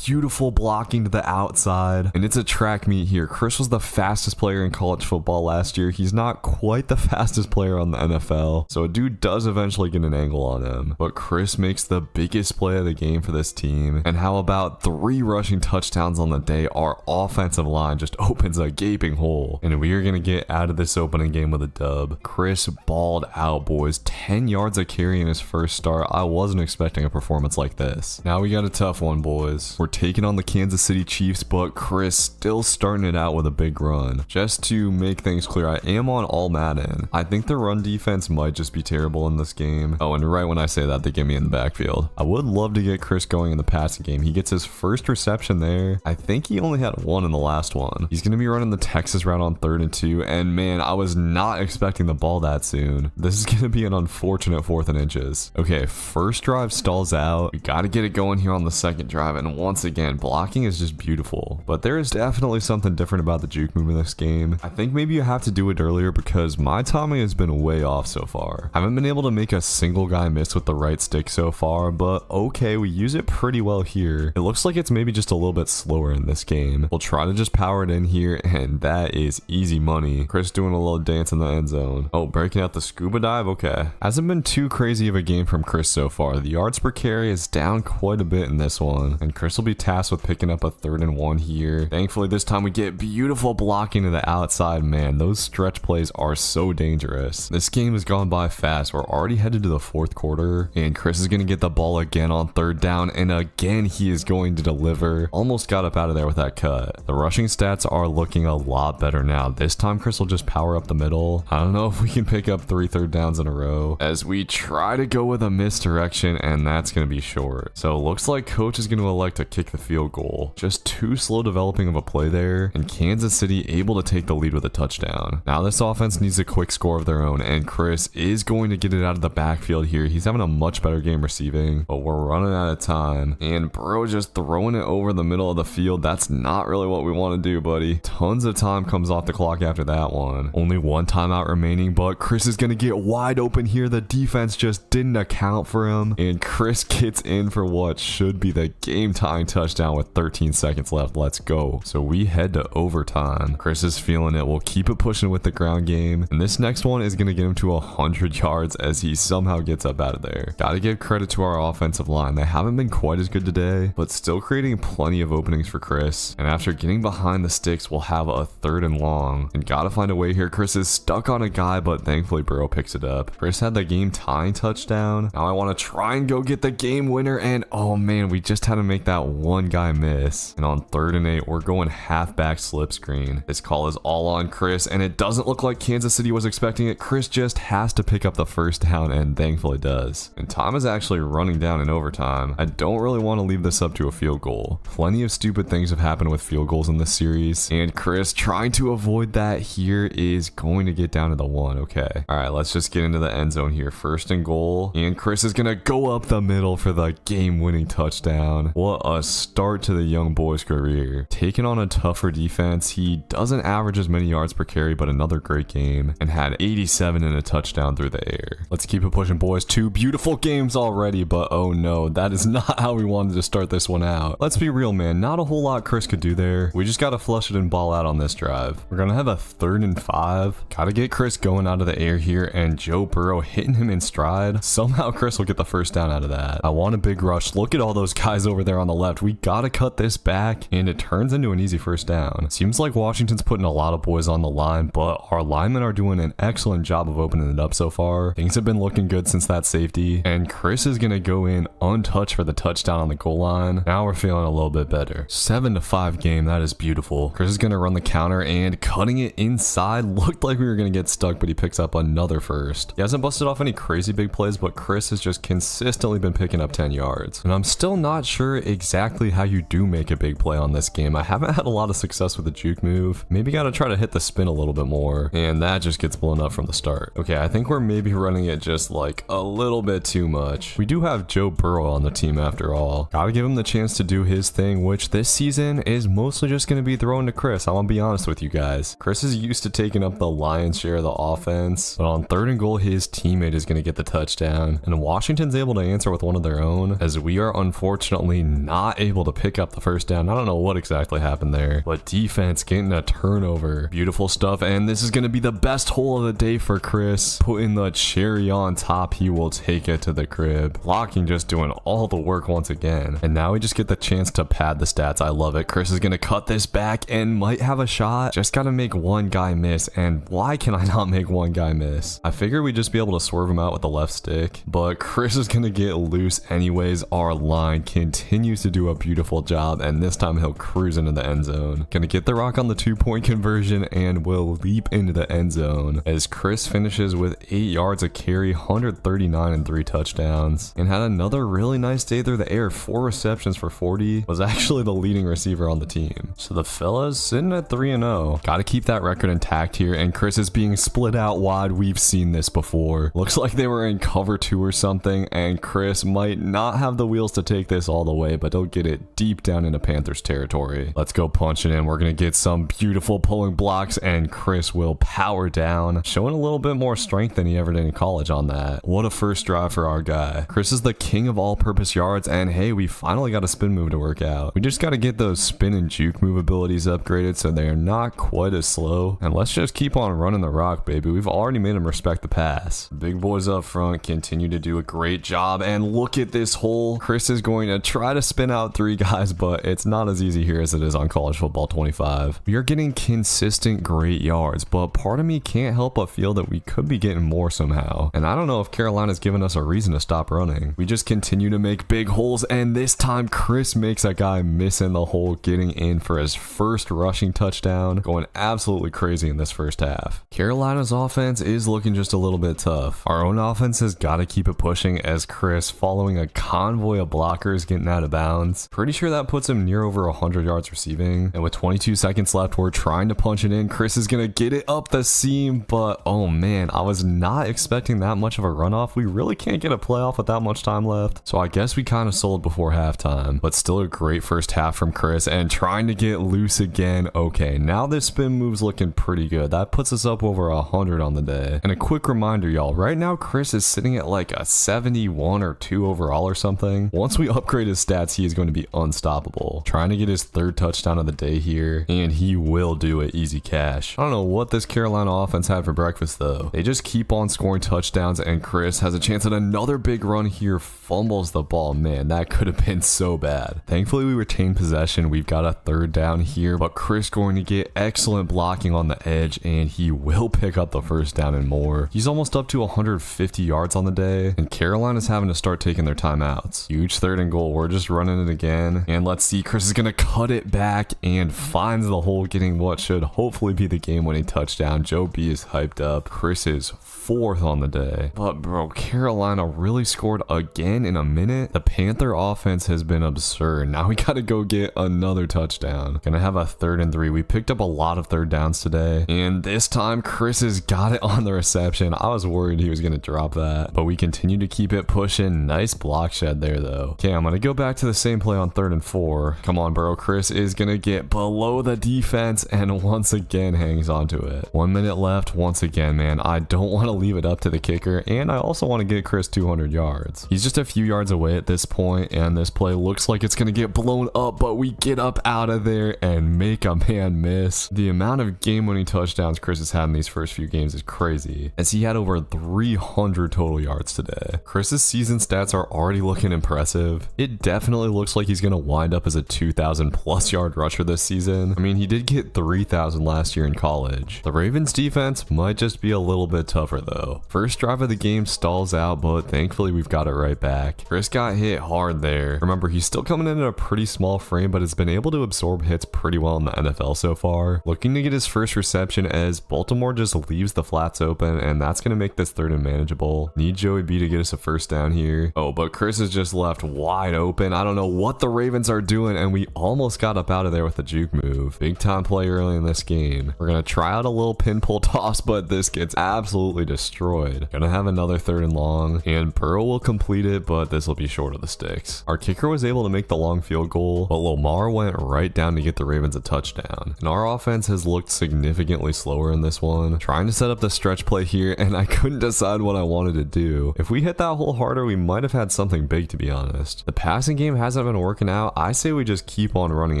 beautiful blocking to the outside. And it's a track meet here. Chris was the fastest player in college football last year. He's not quite the fastest player on the NFL, so a dude does eventually get an angle on him. But Chris makes the biggest play of the game for this team. And how about 3 rushing touchdowns on the day? Our offensive line just opens a gaping hole, and we are going to get out of this opening game with a dub. Chris balled out, boys. 10 yards of carry in his first start. I wasn't expecting a performance like this. Now we got a tough one, boys. We're taking on the Kansas City Chiefs, but Chris still starting it out with a big run. Just to make things clear, I am on all Madden. I think the run defense might just be terrible in this game. Oh, and right when I say that, they get me in the backfield. I would love to get Chris going in the passing game. He gets his first reception there. I think he only had 1 in the last one. He's going to be running the Texas route on 3rd and 2, and man, I was not expecting the ball that soon. This is going to be an unfortunate 4th and inches. Okay, first drive stalls out. We got to get it going here on the second drive, and once again, blocking is just beautiful. But there is definitely something different about the juke move in this game. I think maybe you have to do it earlier because my timing has been way off so far. Haven't been able to make a single guy miss with the right stick so far, but okay, we use it pretty well here. It looks like it's maybe just a little bit slower in this game. We'll try to just power it in here, and that is easy money. Chris doing a little dance in the end zone. Oh, breaking out the scuba dive? Okay. Hasn't been too crazy of a game from Chris so far. The yards per carry is down quite a bit in this one, and Chris will be tasked with picking up a 3rd and 1 here. Thankfully, this time we get beautiful blocking to the outside. Man, those stretch plays are so dangerous. This game has gone by fast. We're already headed to the 4th quarter, and Chris is going to get the ball again on 3rd down, and again, he is going to deliver. Almost got up out of there with that cut. The rushing stats are looking a lot better now. This time, Chris will just power up the middle. I don't know if we can pick up 3 3rd downs in a row as we try to go with a misdirection, and that's going to be short. So it looks like coach is going to elect to kick the field goal. Just too slow developing of a play there, and Kansas City able to take the lead with a touchdown. Now this offense needs a quick score of their own, and Chris is going to get it out of the backfield here. He's having a much better game receiving, but we're running out of time, and bro just throwing it over the middle of the field. That's not really what we want to do, buddy. Tons of time comes off the clock after that one. Only 1 timeout remaining, but Chris is going to get wide open here. The defense just didn't account for him, and Chris gets in for what should be the game-tying touchdown with 13 seconds left. Let's go. So we head to overtime. Chris is feeling it. We'll keep it pushing with the ground game, and this next one is going to get him to 100 yards as he somehow gets up out of there. Gotta give credit to our offensive line. They haven't been quite as good today, but still creating plenty of openings for Chris. And after getting behind the sticks, we'll have a 3rd and long, and gotta find a way here. Chris is stuck on a guy, but thankfully Burrow picks it up. Chris had the game tying touchdown. Now I want to try and go get the game winner, and oh man, we just had to make that one guy miss. And on 3rd and 8, we're going halfback slip screen. This call is all on Chris, and it doesn't look like Kansas City was expecting it. Chris just has to pick up the 1st down, and thankfully does. And time is actually running down in overtime. I don't really want to leave this up to a field goal. Plenty of stupid things have happened with field goals in this series, and Chris trying to avoid that here is going to get down to the 1. Okay. All right, let's just get into the end zone here. 1st and goal, and Chris is going to go up the middle for the game-winning touchdown. What a start to the young boy's career. Taking on a tougher defense, he doesn't average as many yards per carry, but another great game, and had 87 and a touchdown through the air. Let's keep it pushing, boys. 2 beautiful games already, but oh no, that is not how we wanted to start this one out. Let's be real, man. Not a whole lot Chris could do there. We just got to flush it and ball out on this drive. We're going to have a 3rd and 5. Got to get Chris going out of the air here, and Joe Burrow hitting him in stride. Somehow Chris will get the 1st down out of that. I want a big rush. Look at all those guys over there on the left. We got to cut this back, and it turns into an easy 1st down. Seems like Washington's putting a lot of boys on the line, but our linemen are doing an excellent job of opening it up so far. Things have been looking good since that safety, and Chris is going to go in untouched for the touchdown on the goal line. Now we're feeling a little bit better. 7-5 game. That is beautiful. Chris is going to run the counter, and cutting it inside. Looked like we were going to get stuck luck, but he picks up another first. He hasn't busted off any crazy big plays, but Chris has just consistently been picking up 10 yards. And I'm still not sure exactly how you do make a big play on this game. I haven't had a lot of success with the juke move. Maybe gotta try to hit the spin a little bit more. And that just gets blown up from the start. Okay, I think we're maybe running it just like a little bit too much. We do have Joe Burrow on the team after all. Gotta give him the chance to do his thing, which this season is mostly just gonna be thrown to Chris. I'm gonna be honest with you guys. Chris is used to taking up the lion's share of the offense, but on 3rd and goal, his teammate is gonna get the touchdown. And Washington's able to answer with one of their own, as we are unfortunately not able to pick up the first down. I don't know what exactly happened there, but defense getting a turnover. Beautiful stuff, and this is gonna be the best hole of the day for Chris. Putting the cherry on top, he will take it to the crib. Blocking just doing all the work once again. And now we just get the chance to pad the stats. I love it. Chris is gonna cut this back and might have a shot. Just gotta make one guy miss, and why can I not make one guy miss? I figured we'd just be able to swerve him out with the left stick, but Chris is gonna get loose anyways. Our line continues to do a beautiful job, and this time he'll cruise into the end zone. Gonna get the rock on the 2-point conversion and will leap into the end zone as Chris finishes with 8 yards a carry, 139 and 3 touchdowns, and had another really nice day through the air. 4 receptions for 40, was actually the leading receiver on the team. So the fellas sitting at 3-0. Gotta keep that record intact here, and Chris is being split out wide. We've seen this before. Looks like they were in cover 2 or something, and Chris might not have the wheels to take this all the way, but he'll get it deep down into Panthers territory. Let's go punch it in. We're gonna get some beautiful pulling blocks, and Chris will power down, showing a little bit more strength than he ever did in college on that. What a first drive for our guy. Chris is the king of all-purpose yards, and hey, we finally got a spin move to work out. We just gotta get those spin and juke move abilities upgraded so they are not quite as slow. And let's just keep on running the rock, baby. We've already made him respect the pass. Big boys up front continue to do a great job, and look at this hole. Chris is going to try to spin out 3 guys, but it's not as easy here as it is on College Football 25. We are getting consistent great yards, but part of me can't help but feel that we could be getting more somehow. And I don't know if Carolina's given us a reason to stop running. We just continue to make big holes, and this time Chris makes a guy miss in the hole, getting in for his first rushing touchdown, going absolutely crazy in this first half. Carolina's offense is looking just a little bit tough. Our own offense has got to keep it pushing, as Chris, following a convoy of blockers, getting out of bounds. Pretty sure that puts him near over 100 yards receiving, and with 22 seconds left, we're trying to punch it in. Chris is gonna get it up the seam, but oh man, I was not expecting that much of a runoff. We really can't get a playoff with that much time left, so I guess we kind of sold before halftime. But still a great first half from Chris, and trying to get loose again. Okay, now this spin move's looking pretty good. That puts us up over 100 on the day. And a quick reminder, y'all, right now Chris is sitting at like a 71 or 2 overall or something. Once we upgrade his stats, he is going to be unstoppable. Trying to get his 3rd touchdown of the day here, and he will do it easy cash. I don't know what this Carolina offense had for breakfast though. They just keep on scoring touchdowns, and Chris has a chance at another big run here, fumbles the ball. Man, that could have been so bad. Thankfully we retain possession. We've got a 3rd down here, but Chris going to get excellent blocking on the edge, and he will pick up the first down and more. He's almost up to 150 yards on the day, and Carolina's having to start taking their timeouts. Huge 3rd and goal. We're just running it again, and let's see, Chris is gonna cut it back and finds the hole, getting what should hopefully be the game-winning touchdown. Joe B is hyped up. Chris is 4th on the day. But bro, Carolina really scored again in a minute. The Panther offense has been absurd. Now we gotta go get another touchdown. Gonna have a 3rd and 3. We picked up a lot of 3rd downs today, and this time Chris has got it on the reception. I was worried he was gonna drop that, but we continue to keep it pushing. Nice block shed there though. Okay, I'm gonna go back to the same play on 3rd and 4. Come on, bro. Chris is gonna get below the defense and once again hangs on to it. 1 minute left. Once again, man, I don't want to leave it up to the kicker, and I also want to get Chris 200 yards. He's just a few yards away at this point, and this play looks like it's gonna get blown up, but we get up out of there and make a man miss. The amount of game-winning touchdowns Chris has had in these first few games is crazy, as he had over 300 total yards today. Chris's season stats are already looking impressive. It definitely looks like he's gonna wind up as a 2,000 plus yard rusher this season. I mean, he did get 3,000 last year in college. The Ravens defense might just be a little bit tougher though. First drive of the game stalls out, but thankfully we've got it right back. Chris got hit hard there. Remember, he's still coming in at a pretty small frame, but has been able to absorb hits pretty well in the NFL so far. Looking to get his first reception, as Baltimore just leaves the flats open, and that's going to make this third and manageable. Need Joey B to get us a first down here. Oh, but Chris is just left wide open. I don't know what the Ravens are doing, and we almost got up out of there with a juke move. Big time play early in this game. We're going to try out a little pin pull toss, but this gets absolutely destroyed. Gonna have another third and long, and Burrow will complete it, but this will be short of the sticks. Our kicker was able to make the long field goal, but Lamar went right down to get the Ravens a touchdown. And our offense has looked significantly slower in this one. Trying to set up the stretch play here, and I couldn't decide what I wanted to do. If we hit that hole harder, we might have had something big, to be honest. The passing game hasn't been working out. I say we just keep on running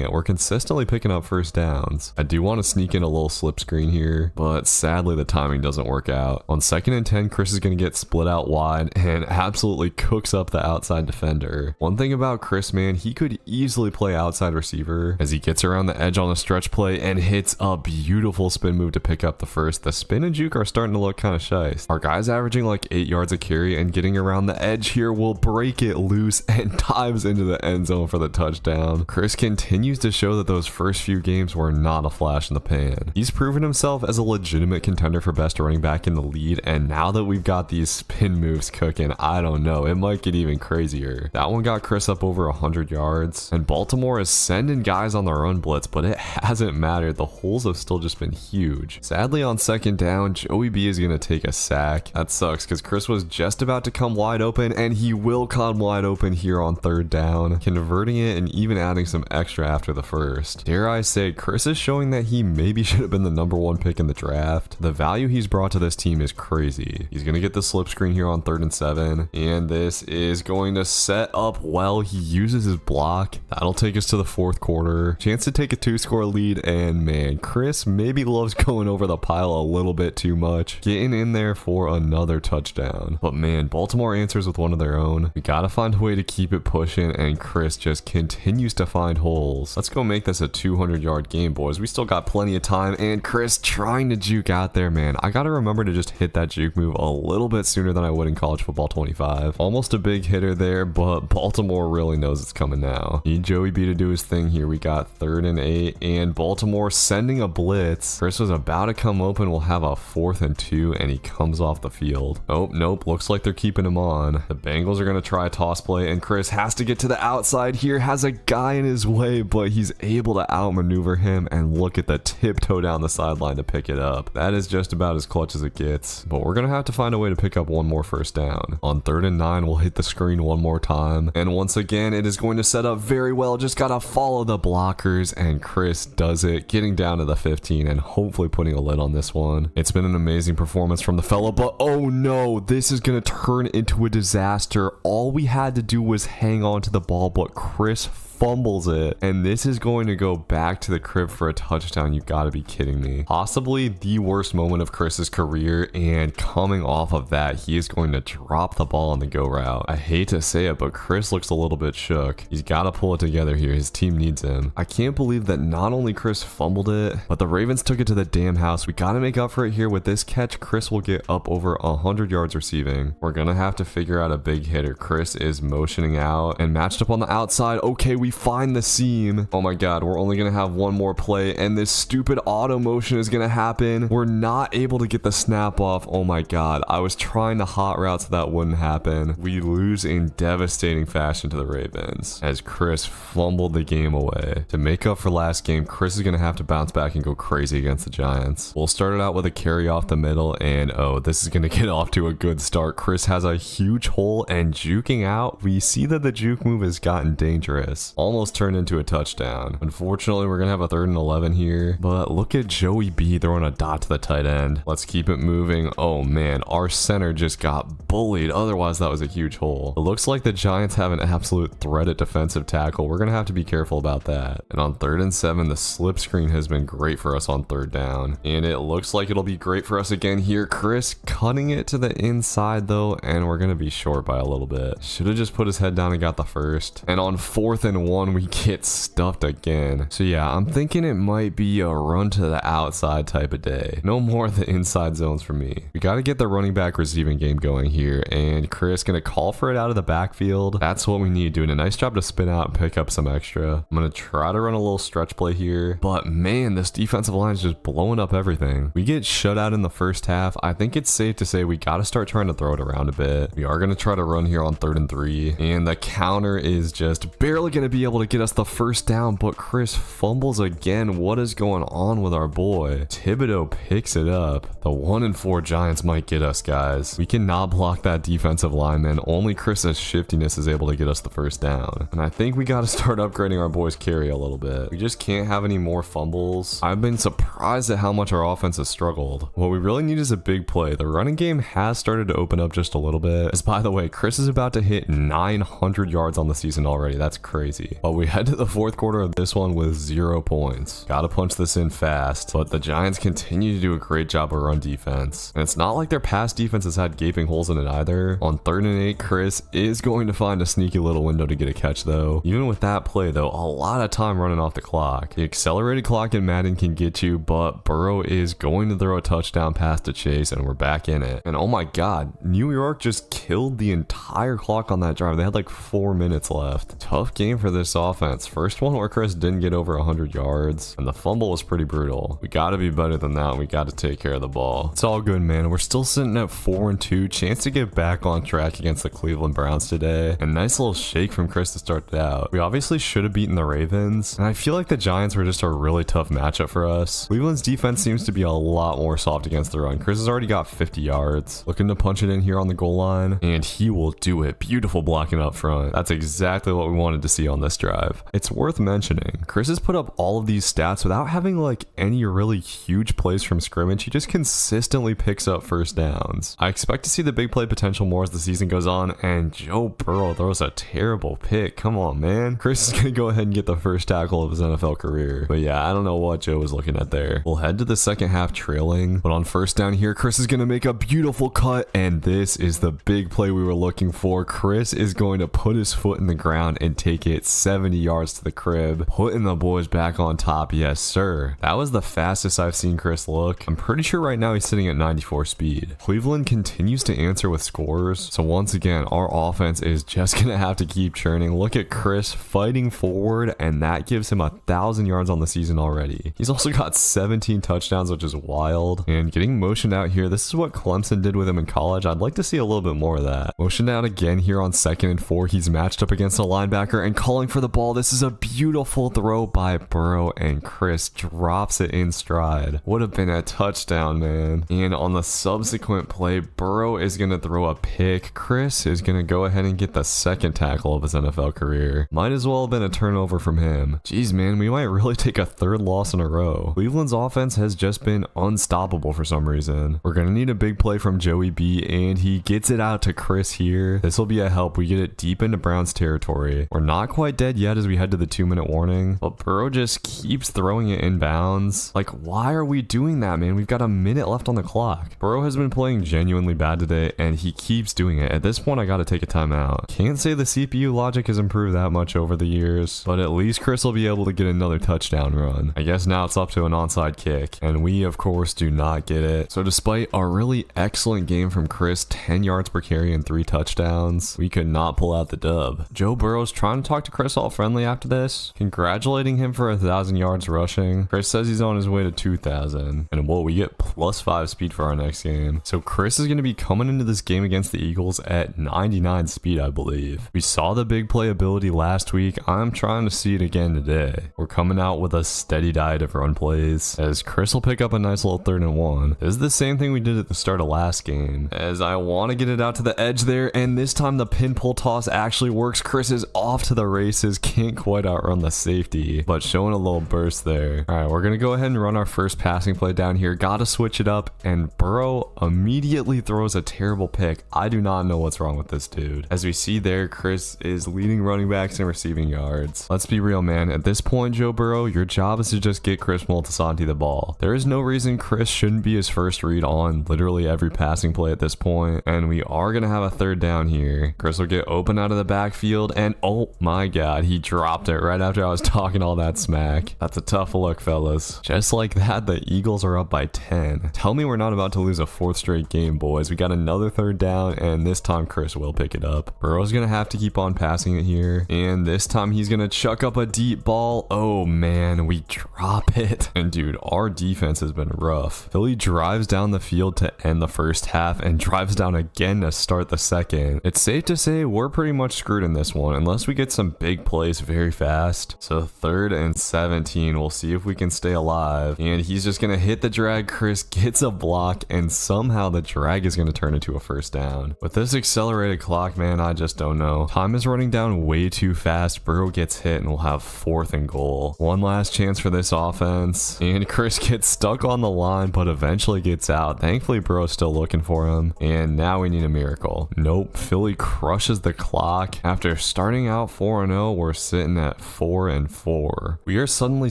it. We're consistently picking up first downs. I do want to sneak in a little slip screen here, but sadly the timing doesn't work out. On 2nd and 10, Chris is going to get split out wide and absolutely cooks up the outside defender. One thing about Chris, man, he could easily play outside receiver as he gets around the edge on a stretch play and hits a beautiful spin move to pick up the first. The spin and juke are starting to look kind of shice. Our guy's averaging like 8 yards a carry, and getting around the edge here will break it loose and dives into the end zone for the touchdown. Chris continues to show that those first few games were not a flash in the pan. He's proven himself as a legitimate contender for best running back in the lead, and now that we've got these spin moves cooking, I don't know, it might get even crazier. That one got Chris up over 100 yards, and Baltimore is sending guys on their own blitz, but it hasn't mattered. The holes have still just been huge. Sadly, on 2nd down, Joey B is going to take a sack. That sucks because Chris was just about to come wide open, and he will come wide open here on 3rd down, converting it and even adding some extra after the first. Dare I say, Chris is showing that he maybe should have been the #1 pick in the draft. The value he's brought to this team is crazy. He's going to get the slip screen here on 3rd and 7, and this is going to set up well. He uses his block. That'll take us to the 4th quarter. Chance to take a 2-score lead, and man, Chris maybe loves going over the pile a little bit too much, getting in there for another touchdown. But man, Baltimore answers with one of their own. We gotta find a way to keep it pushing, and Chris just continues to find holes. Let's go make this a 200-yard game, boys. We still got plenty of time, and Chris trying to juke out there, man. I gotta remember to just hit that juke move a little bit sooner than I would in college football 25. Almost a big hitter there, but Baltimore really knows it's coming now. Need Joey B to do his thing here. We got 3rd and 8, and Baltimore sending a blitz. Chris was about to come open. We'll have a 4th and 2, and he comes off the field. Oh, nope. Looks like they're keeping him on. The Bengals are going to try a toss play, and Chris has to get to the outside here. Has a guy in his way, but he's able to outmaneuver him, and look at the tiptoe down the sideline to pick it up. That is just about as clutch as it gets, but we're going to have to find a way to pick up one more first down. On 3rd and 9, we'll hit the screen one more time, and once again, it is going to set up very well. Just got to follow the blockers, and Chris does it, getting down to the 15 and hopefully putting a lid on this one. It's been an amazing performance from the fella, but oh no, this is going to turn into a disaster. All we had to do was hang on to the ball, but Chris fumbles it, and this is going to go back to the crib for a touchdown. You gotta be kidding me. Possibly the worst moment of Chris's career, and coming off of that, he is going to drop the ball on the go route. I hate to say it, but Chris looks a little bit shook. He's got to pull it together here. His team needs him. I can't believe that not only Chris fumbled it, but the Ravens took it to the damn house. We gotta make up for it here. With this catch, Chris will get up over 100 yards receiving. We're gonna have to figure out a big hitter. Chris is motioning out and matched up on the outside. Okay, we find the seam. Oh my god, we're only gonna have one more play, and this stupid auto motion is gonna happen. We're not able to get the snap off. Oh my god, I was trying to hot route so that wouldn't happen. We lose in devastating fashion to the Ravens as Chris fumbled the game away. To make up for last game, Chris is gonna have to bounce back and go crazy against the Giants. We'll start it out with a carry off the middle, and oh, this is gonna get off to a good start. Chris has a huge hole, and juking out, we see that the juke move has gotten dangerous. Almost turned into a touchdown. Unfortunately, we're gonna have a 3rd and 11 here, but look at Joey B throwing a dot to the tight end. Let's keep it moving. Oh man, our center just got bullied. Otherwise, that was a huge hole. It looks like the Giants have an absolute threat at defensive tackle. We're gonna have to be careful about that. And on 3rd and 7, the slip screen has been great for us on 3rd down, and it looks like it'll be great for us again here. Chris cutting it to the inside though, and we're gonna be short by a little bit. Should have just put his head down and got the first. And on 4th and 1, we get stuffed again. So yeah, I'm thinking it might be a run to the outside type of day. No more of the inside zones for me. We got to get the running back receiving game going here, and Chris gonna call for it out of the backfield. That's what we need, doing a nice job to spin out and pick up some extra. I'm gonna try to run a little stretch play here, but man, this defensive line is just blowing up everything. We get shut out in the first half. I think it's safe to say we got to start trying to throw it around a bit. We are gonna try to run here on 3rd and 3, and the counter is just barely gonna be able to get us the first down, but Chris fumbles again. What is going on with our boy? Thibodeau picks it up. The 1-4 Giants might get us, guys. We cannot block that defensive lineman. Only Chris's shiftiness is able to get us the first down. And I think we got to start upgrading our boys' carry a little bit. We just can't have any more fumbles. I've been surprised at how much our offense has struggled. What we really need is a big play. The running game has started to open up just a little bit. As by the way, Chris is about to hit 900 yards on the season already. That's crazy. But we head to the 4th quarter of this one with 0 points. Gotta punch this in fast. But the Giants continue to do a great job of run defense. And it's not like their pass defense has had gaping holes in it either. On 3rd and 8, Chris is going to find a sneaky little window to get a catch though. Even with that play though, a lot of time running off the clock. The accelerated clock in Madden can get you, but Burrow is going to throw a touchdown pass to Chase, and we're back in it. And oh my god, New York just killed the entire clock on that drive. They had like 4 minutes left. Tough game for this offense. First one where Chris didn't get over 100 yards, and the fumble was pretty brutal. We got to be better than that. We got to take care of the ball. It's all good, man. We're still sitting at 4-2. Chance to get back on track against the Cleveland Browns today. A nice little shake from Chris to start it out. We obviously should have beaten the Ravens, and I feel like the Giants were just a really tough matchup for us. Cleveland's defense seems to be a lot more soft against the run. Chris has already got 50 yards. Looking to punch it in here on the goal line, and he will do it. Beautiful blocking up front. That's exactly what we wanted to see on this drive. It's worth mentioning, Chris has put up all of these stats without having like any really huge plays from scrimmage. He just consistently picks up first downs. I expect to see the big play potential more as the season goes on, and Joe Burrow throws a terrible pick. Come on, man. Chris is gonna go ahead and get the first tackle of his NFL career. But yeah, I don't know what Joe was looking at there. We'll head to the second half trailing, but on first down here, Chris is gonna make a beautiful cut, and this is the big play we were looking for. Chris is going to put his foot in the ground and take it 70 yards to the crib, putting the boys back on top. Yes, sir. That was the fastest I've seen Chris look. I'm pretty sure right now he's sitting at 94 speed. Cleveland continues to answer with scores, so once again, our offense is just gonna have to keep churning. Look at Chris fighting forward, and that gives him 1,000 yards on the season already. He's also got 17 touchdowns, which is wild. And getting motioned out here, this is what Clemson did with him in college. I'd like to see a little bit more of that. Motioned out again here on 2nd and 4. He's matched up against a linebacker and calling for the ball. This is a beautiful throw by Burrow, and Chris drops it in stride. Would have been a touchdown, man. And on the subsequent play, Burrow is going to throw a pick. Chris is going to go ahead and get the second tackle of his NFL career. Might as well have been a turnover from him. Jeez, man, we might really take a 3rd loss in a row. Cleveland's offense has just been unstoppable for some reason. We're going to need a big play from Joey B, and he gets it out to Chris here. This will be a help. We get it deep into Browns territory. We're not quite dead yet as we head to the 2-minute warning, but Burrow just keeps throwing it inbounds. Like, why are we doing that, man? We've got a minute left on the clock. Burrow has been playing genuinely bad today, and he keeps doing it. At this point, I got to take a timeout. Can't say the CPU logic has improved that much over the years, but at least Chris will be able to get another touchdown run. I guess now it's up to an onside kick, and we, of course, do not get it. So despite a really excellent game from Chris, 10 yards per carry and 3 touchdowns, we could not pull out the dub. Joe Burrow's trying to talk to Chris all friendly after this, congratulating him for 1,000 yards rushing. Chris says he's on his way to 2,000, and whoa, we get +5 speed for our next game. So Chris is going to be coming into this game against the Eagles at 99 speed, I believe. We saw the big play ability last week. I'm trying to see it again today. We're coming out with a steady diet of run plays, as Chris will pick up a nice little 3rd and 1. This is the same thing we did at the start of last game, as I want to get it out to the edge there, and this time the pin pull toss actually works. Chris is off to the races, can't quite outrun the safety, but showing a little burst there. All right, we're gonna go ahead and run our first passing play down here. Gotta switch it up, and Burrow immediately throws a terrible pick. I do not know what's wrong with this dude. As we see there, Chris is leading running backs in receiving yards. Let's be real, man. At this point, Joe Burrow, your job is to just get Chris Multisanti the ball. There is no reason Chris shouldn't be his first read on literally every passing play at this point, and we are gonna have a 3rd down here. Chris will get open out of the backfield, and oh my god, god, he dropped it right after I was talking all that smack. That's a tough look, fellas. Just like that, the Eagles are up by 10. Tell me we're not about to lose a 4th straight game, boys. We got another 3rd down, and this time Chris will pick it up. Burrow's gonna have to keep on passing it here, and this time he's gonna chuck up a deep ball. Oh man, we drop it. And dude, our defense has been rough. Philly drives down the field to end the first half and drives down again to start the second. It's safe to say we're pretty much screwed in this one unless we get some big plays very fast. So 3rd and 17, we'll see if we can stay alive. And he's just gonna hit the drag. Chris gets a block, and somehow the drag is gonna turn into a 1st down. With this accelerated clock, man, I just don't know. Time is running down way too fast. Burrow gets hit and we'll have 4th and goal. One last chance for this offense, and Chris gets stuck on the line but eventually gets out. Thankfully Burrow's still looking for him, and now we need a miracle. Nope, Philly crushes the clock. After starting out 4-0, we're sitting at 4-4. We are suddenly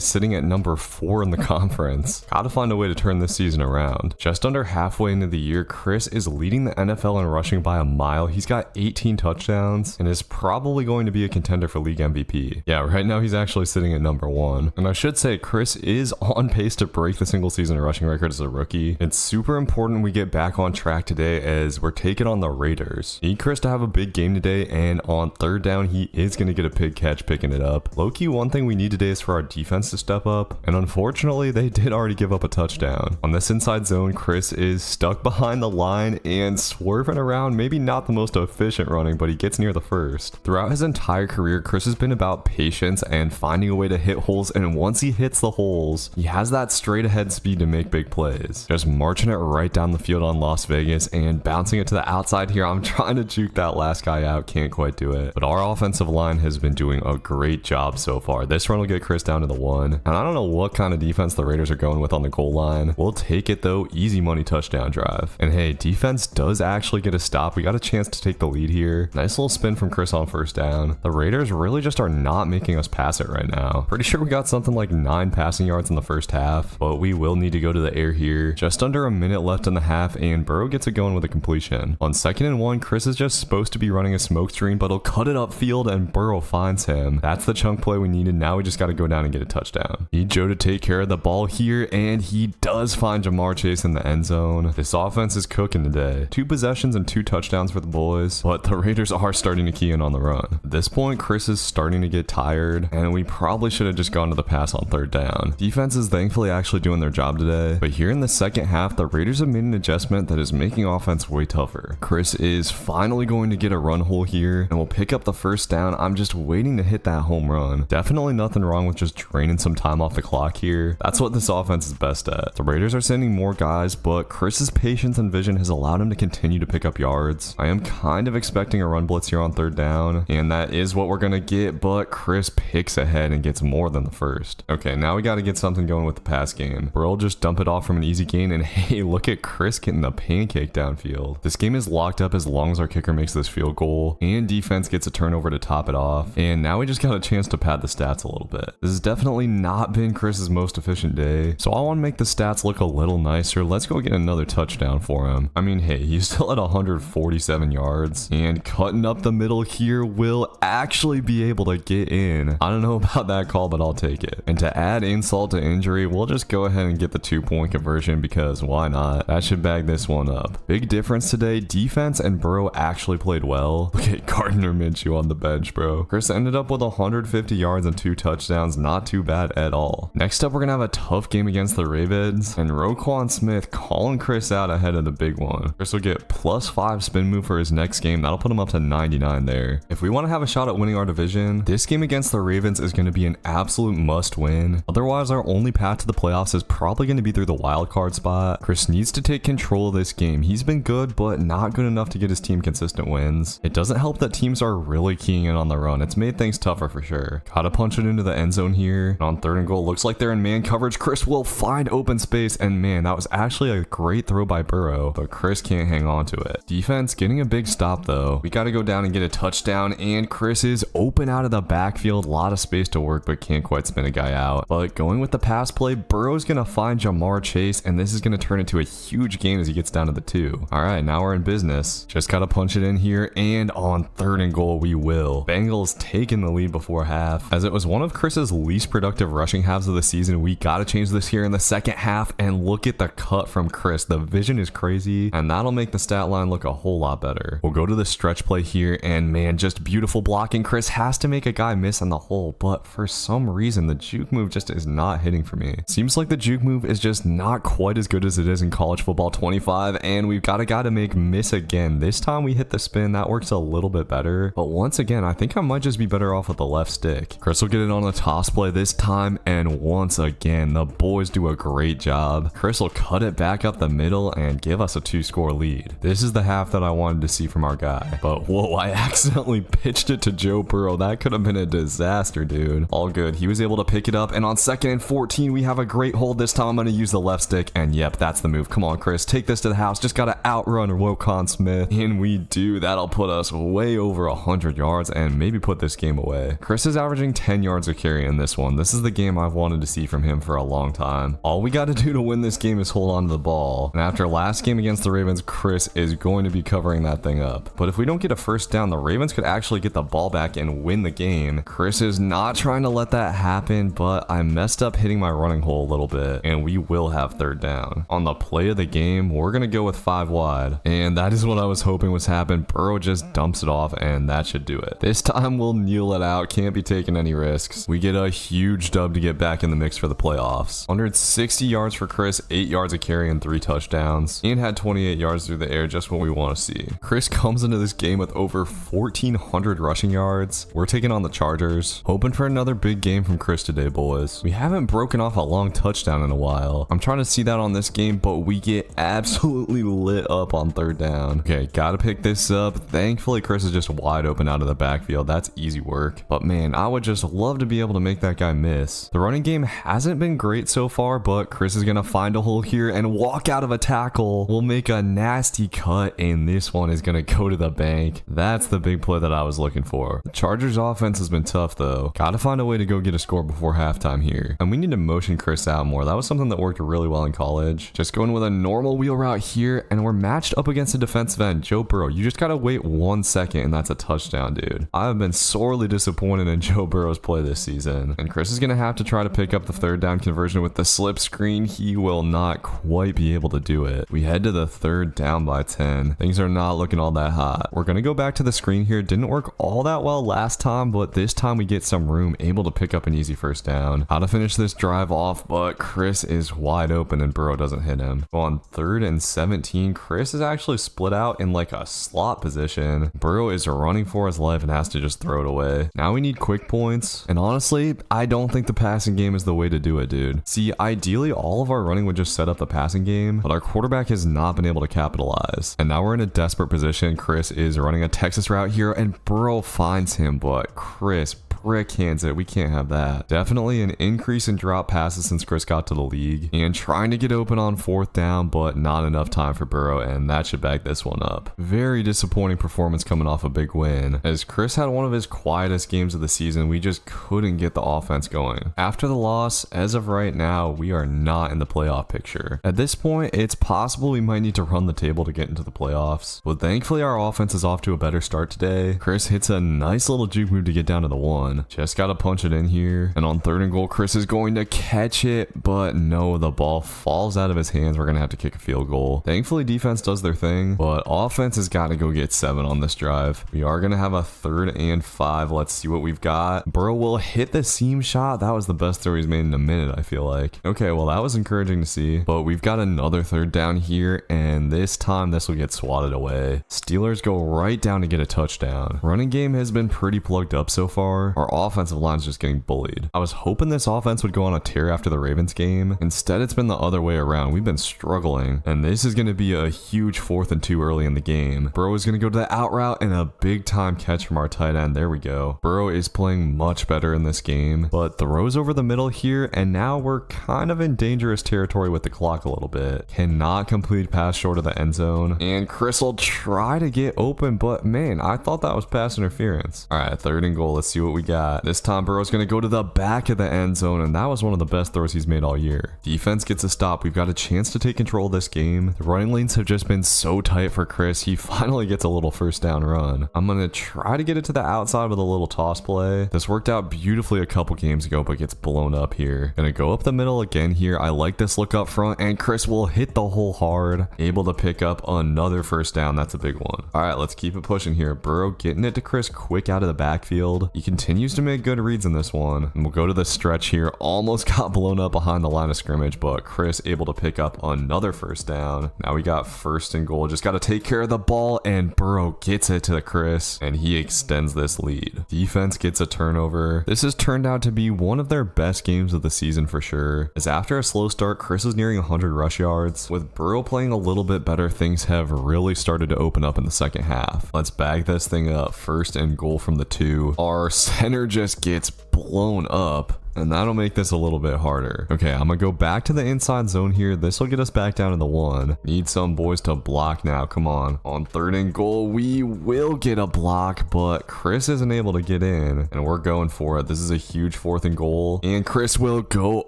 sitting at number 4 in the conference. Gotta find a way to turn this season around. Just under halfway into the year, Chris is leading the NFL in rushing by a mile. He's got 18 touchdowns and is probably going to be a contender for league MVP. Yeah, right now he's actually sitting at number 1. And I should say Chris is on pace to break the single season rushing record as a rookie. It's super important we get back on track today as we're taking on the Raiders. Need Chris to have a big game today, and on 3rd down he is going to get a big catch picking it up. Low-key, one thing we need today is for our defense to step up, and unfortunately they did already give up a touchdown. On this inside zone, Chris is stuck behind the line and swerving around. Maybe not the most efficient running, but he gets near the 1st. Throughout his entire career, Chris has been about patience and finding a way to hit holes, and once he hits the holes, he has that straight ahead speed to make big plays. Just marching it right down the field on Las Vegas and bouncing it to the outside here. I'm trying to juke that last guy out, can't quite do it. But our offensive line has been doing a great job so far. This run will get Chris down to the 1, and I don't know what kind of defense the Raiders are going with on the goal line. We'll take it though. Easy money touchdown drive. And hey, defense does actually get a stop. We got a chance to take the lead here. Nice little spin from Chris on 1st down. The Raiders really just are not making us pass it right now. Pretty sure we got something like 9 passing yards in the first half, but we will need to go to the air here. Just under a minute left in the half, and Burrow gets it going with a completion. On 2nd and 1, Chris is just supposed to be running a smoke screen, but he'll cut it upfield and Burrow finds him. That's the chunk play we needed. Now we just got to go down and get a touchdown. Need Joe to take care of the ball here, and he does find Jamar Chase in the end zone. This offense is cooking today. 2 possessions and 2 touchdowns for the boys, but the Raiders are starting to key in on the run. At this point, Chris is starting to get tired, and we probably should have just gone to the pass on 3rd down. Defense is thankfully actually doing their job today, but here in the second half, the Raiders have made an adjustment that is making offense way tougher. Chris is finally going to get a run hole here, and we'll pick up the 1st down. I'm just waiting to hit that home run. Definitely nothing wrong with just draining some time off the clock here. That's what this offense is best at. The Raiders are sending more guys, but Chris's patience and vision has allowed him to continue to pick up yards. I am kind of expecting a run blitz here on 3rd down, and that is what we're gonna get, but Chris picks ahead and gets more than the 1st. Okay, now we got to get something going with the pass game. Burrow just dump it off from an easy gain, and hey, look at Chris getting the pancake downfield. This game is locked up as long as our kicker makes this field goal, and defense gets a turnover to top it off, and now we just got a chance to pad the stats a little bit. This has definitely not been Chris's most efficient day, so I want to make the stats look a little nicer. Let's go get another touchdown for him. I mean, hey, he's still at 147 yards, and cutting up the middle here will actually be able to get in. I don't know about that call, but I'll take it. And to add insult to injury, we'll just go ahead and get the 2-point conversion because why not? That should bag this one up. Big difference today. Defense and Burrow actually played well. Look at Gardner Minshew on the bench, bro. Chris ended up with 150 yards and 2 touchdowns. Not too bad at all. Next up, we're gonna have a tough game against the Ravens, and Roquan Smith calling Chris out ahead of the big one. Chris will get +5 spin move for his next game. That'll put him up to 99 there. If we want to have a shot at winning our division, this game against the Ravens is going to be an absolute must win. Otherwise, our only path to the playoffs is probably going to be through the wild card spot. Chris needs to take control of this game. He's been good, but not good enough to get his team consistent wins. It doesn't help that teams are really keying in on the run. It's made things tougher for sure. Gotta punch it into the end zone here. And on 3rd and goal, looks like they're in man coverage. Chris will find open space, and man, that was actually a great throw by Burrow, but Chris can't hang on to it. Defense getting a big stop though. We gotta go down and get a touchdown, and Chris is open out of the backfield. A lot of space to work, but can't quite spin a guy out. But going with the pass play, Burrow's gonna find Jamar Chase, and this is gonna turn into a huge gain as he gets down to the 2. All right, now we're in business. Just gotta punch it in here, and on 3rd and goal, we will. Bengals taken the lead before half. As it was one of Chris's least productive rushing halves of the season, we gotta change this here in the second half, and look at the cut from Chris. The vision is crazy, and that'll make the stat line look a whole lot better. We'll go to the stretch play here, and man, just beautiful blocking. Chris has to make a guy miss on the hole, but for some reason, the juke move just is not hitting for me. Seems like the juke move is just not quite as good as it is in college football 25, and we've got a guy to make miss again. This time we hit the spin. That works a little bit better, but once again, I think I might just be better off with the left stick. Chris will get it on the toss play this time, and once again, the boys do a great job. Chris will cut it back up the middle and give us a 2-score lead. This is the half that I wanted to see from our guy, but whoa, I accidentally pitched it to Joe Burrow. That could have been a disaster, dude. All good. He was able to pick it up, and on 2nd and 14, we have a great hold. This time I'm going to use the left stick, and yep, that's the move. Come on, Chris, take this to the house. Just got to outrun Wokan Smith, and we do. That'll put us way over 100 yards and maybe put this game away. Chris is averaging 10 yards a carry in this one. This is the game I've wanted to see from him for a long time. All we got to do to win this game is hold on to the ball, and after last game against the Ravens, Chris is going to be covering that thing up. But if we don't get a first down, the Ravens could actually get the ball back and win the game. Chris is not trying to let that happen, but I messed up hitting my running hole a little bit, and we will have 3rd down. On the play of the game, we're going to go with 5 wide, and that is what I was hoping was happen. Burrow just dumps it off, and that should do it. This time we'll kneel it out. Can't be taking any risks. We get a huge dub to get back in the mix for the playoffs. 160 yards for Chris, 8 yards a carry, and 3 touchdowns. Ian had 28 yards through the air, just what we want to see. Chris comes into this game with over 1,400 rushing yards. We're taking on the Chargers. Hoping for another big game from Chris today, boys. We haven't broken off a long touchdown in a while. I'm trying to see that on this game, but we get absolutely lit up on 3rd down. Okay, gotta pick this up. Thankfully, Chris is just wide open out of the backfield. That's easy work. But man, I would just love to be able to make that guy miss. The running game hasn't been great so far, but Chris is gonna find a hole here and walk out of a tackle. We'll make a nasty cut, and this one is gonna go to the bank. That's the big play that I was looking for. The Chargers offense has been tough though. Gotta find a way to go get a score before halftime here. And we need to motion Chris out more. That was something that worked really well in college. Just going with a normal wheel route here, and we're matched up against a defensive end, Joe Burrow. You just gotta wait 1 second, and that's a touchdown, dude. I have been sorely disappointed in Joe Burrow's play this season. And Chris is gonna have to try to pick up the 3rd down conversion with the slip screen. He will not quite be able to do it. We head to the 3rd down by 10. Things are not looking all that hot. We're gonna go back to the screen here. Didn't work all that well last time, but this time we get some room, able to pick up an easy 1st down. How to finish this drive off, but Chris is wide open and Burrow doesn't hit him. So on 3rd and 17, Chris is actually split out in like a slot position. Burrow is running for his life and has to just throw it away. Now we need quick points, and honestly, I don't think the passing game is the way to do it, dude. See, ideally all of our running would just set up the passing game, but our quarterback has not been able to capitalize, and now we're in a desperate position. Chris is running a Texas route here, and Burrow finds him, but Chris brick hands it. We can't have that. Definitely an increase in drop passes since Chris got to the league, and trying to get open on 4th down, but not enough time for Burrow, and that should back this one up. Very disappointing performance coming off a big win. As Chris had one of his quietest games of the season, we just couldn't get the offense going. After the loss, as of right now, we are not in the playoff picture. At this point, it's possible we might need to run the table to get into the playoffs, but thankfully our offense is off to a better start today. Chris hits a nice little juke move to get down to the 1. Just gotta punch it in here, and on 3rd and goal, Chris is going to catch it, but no, the ball falls out of his hands. We're gonna have to kick a field goal. Thankfully, defense does their thing, but offense has got to go get 7 on this drive. We are gonna have a 3rd and 5. Let's see what we've got. Burrow will hit the seam shot. That was the best throw he's made in a minute, I feel like. Okay, well, that was encouraging to see, but we've got another 3rd down here, and this time this will get swatted away. Steelers go right down to get a touchdown. Running game has been pretty plugged up so far. Our offensive line's just getting bullied. I was hoping this offense would go on a tear after the Ravens game. Instead, it's been the other way around. We've been struggling, and this is going to be a huge 4th and 2 early in the game. Burrow is going to go to the out route, and a big time catch from our tight end. There we go. Burrow is playing much better in this game, but throws over the middle here, and now we're kind of in dangerous territory with the clock a little bit. Cannot complete pass short of the end zone, and Chris will try to get open, but man, I thought that was pass interference. All right, 3rd and goal. Let's see what we got? This time Burrow's gonna go to the back of the end zone, and that was one of the best throws he's made all year. Defense gets a stop. We've got a chance to take control of this game. The running lanes have just been so tight for Chris. He finally gets a little first down run. I'm gonna try to get it to the outside with a little toss play. This worked out beautifully a couple games ago, but gets blown up here. Gonna go up the middle again here. I like this look up front, and Chris will hit the hole hard. Able to pick up another first down. That's a big one. All right, let's keep it pushing here. Burrow getting it to Chris quick out of the backfield. He continues to make good reads in this one. And we'll go to the stretch here. Almost got blown up behind the line of scrimmage, but Chris able to pick up another first down. Now we got first and goal. Just got to take care of the ball, and Burrow gets it to Chris, and he extends this lead. Defense gets a turnover. This has turned out to be one of their best games of the season for sure, as after a slow start, Chris is nearing 100 rush yards. With Burrow playing a little bit better, things have really started to open up in the second half. Let's bag this thing up. First and goal from the 2. Our center just gets blown up, and that'll make this a little bit harder. Okay, I'm gonna go back to the inside zone here. This will get us back down to the 1. Need some boys to block now. Come on. On third and goal, we will get a block, but Chris isn't able to get in, and we're going for it. This is a huge fourth and goal, and Chris will go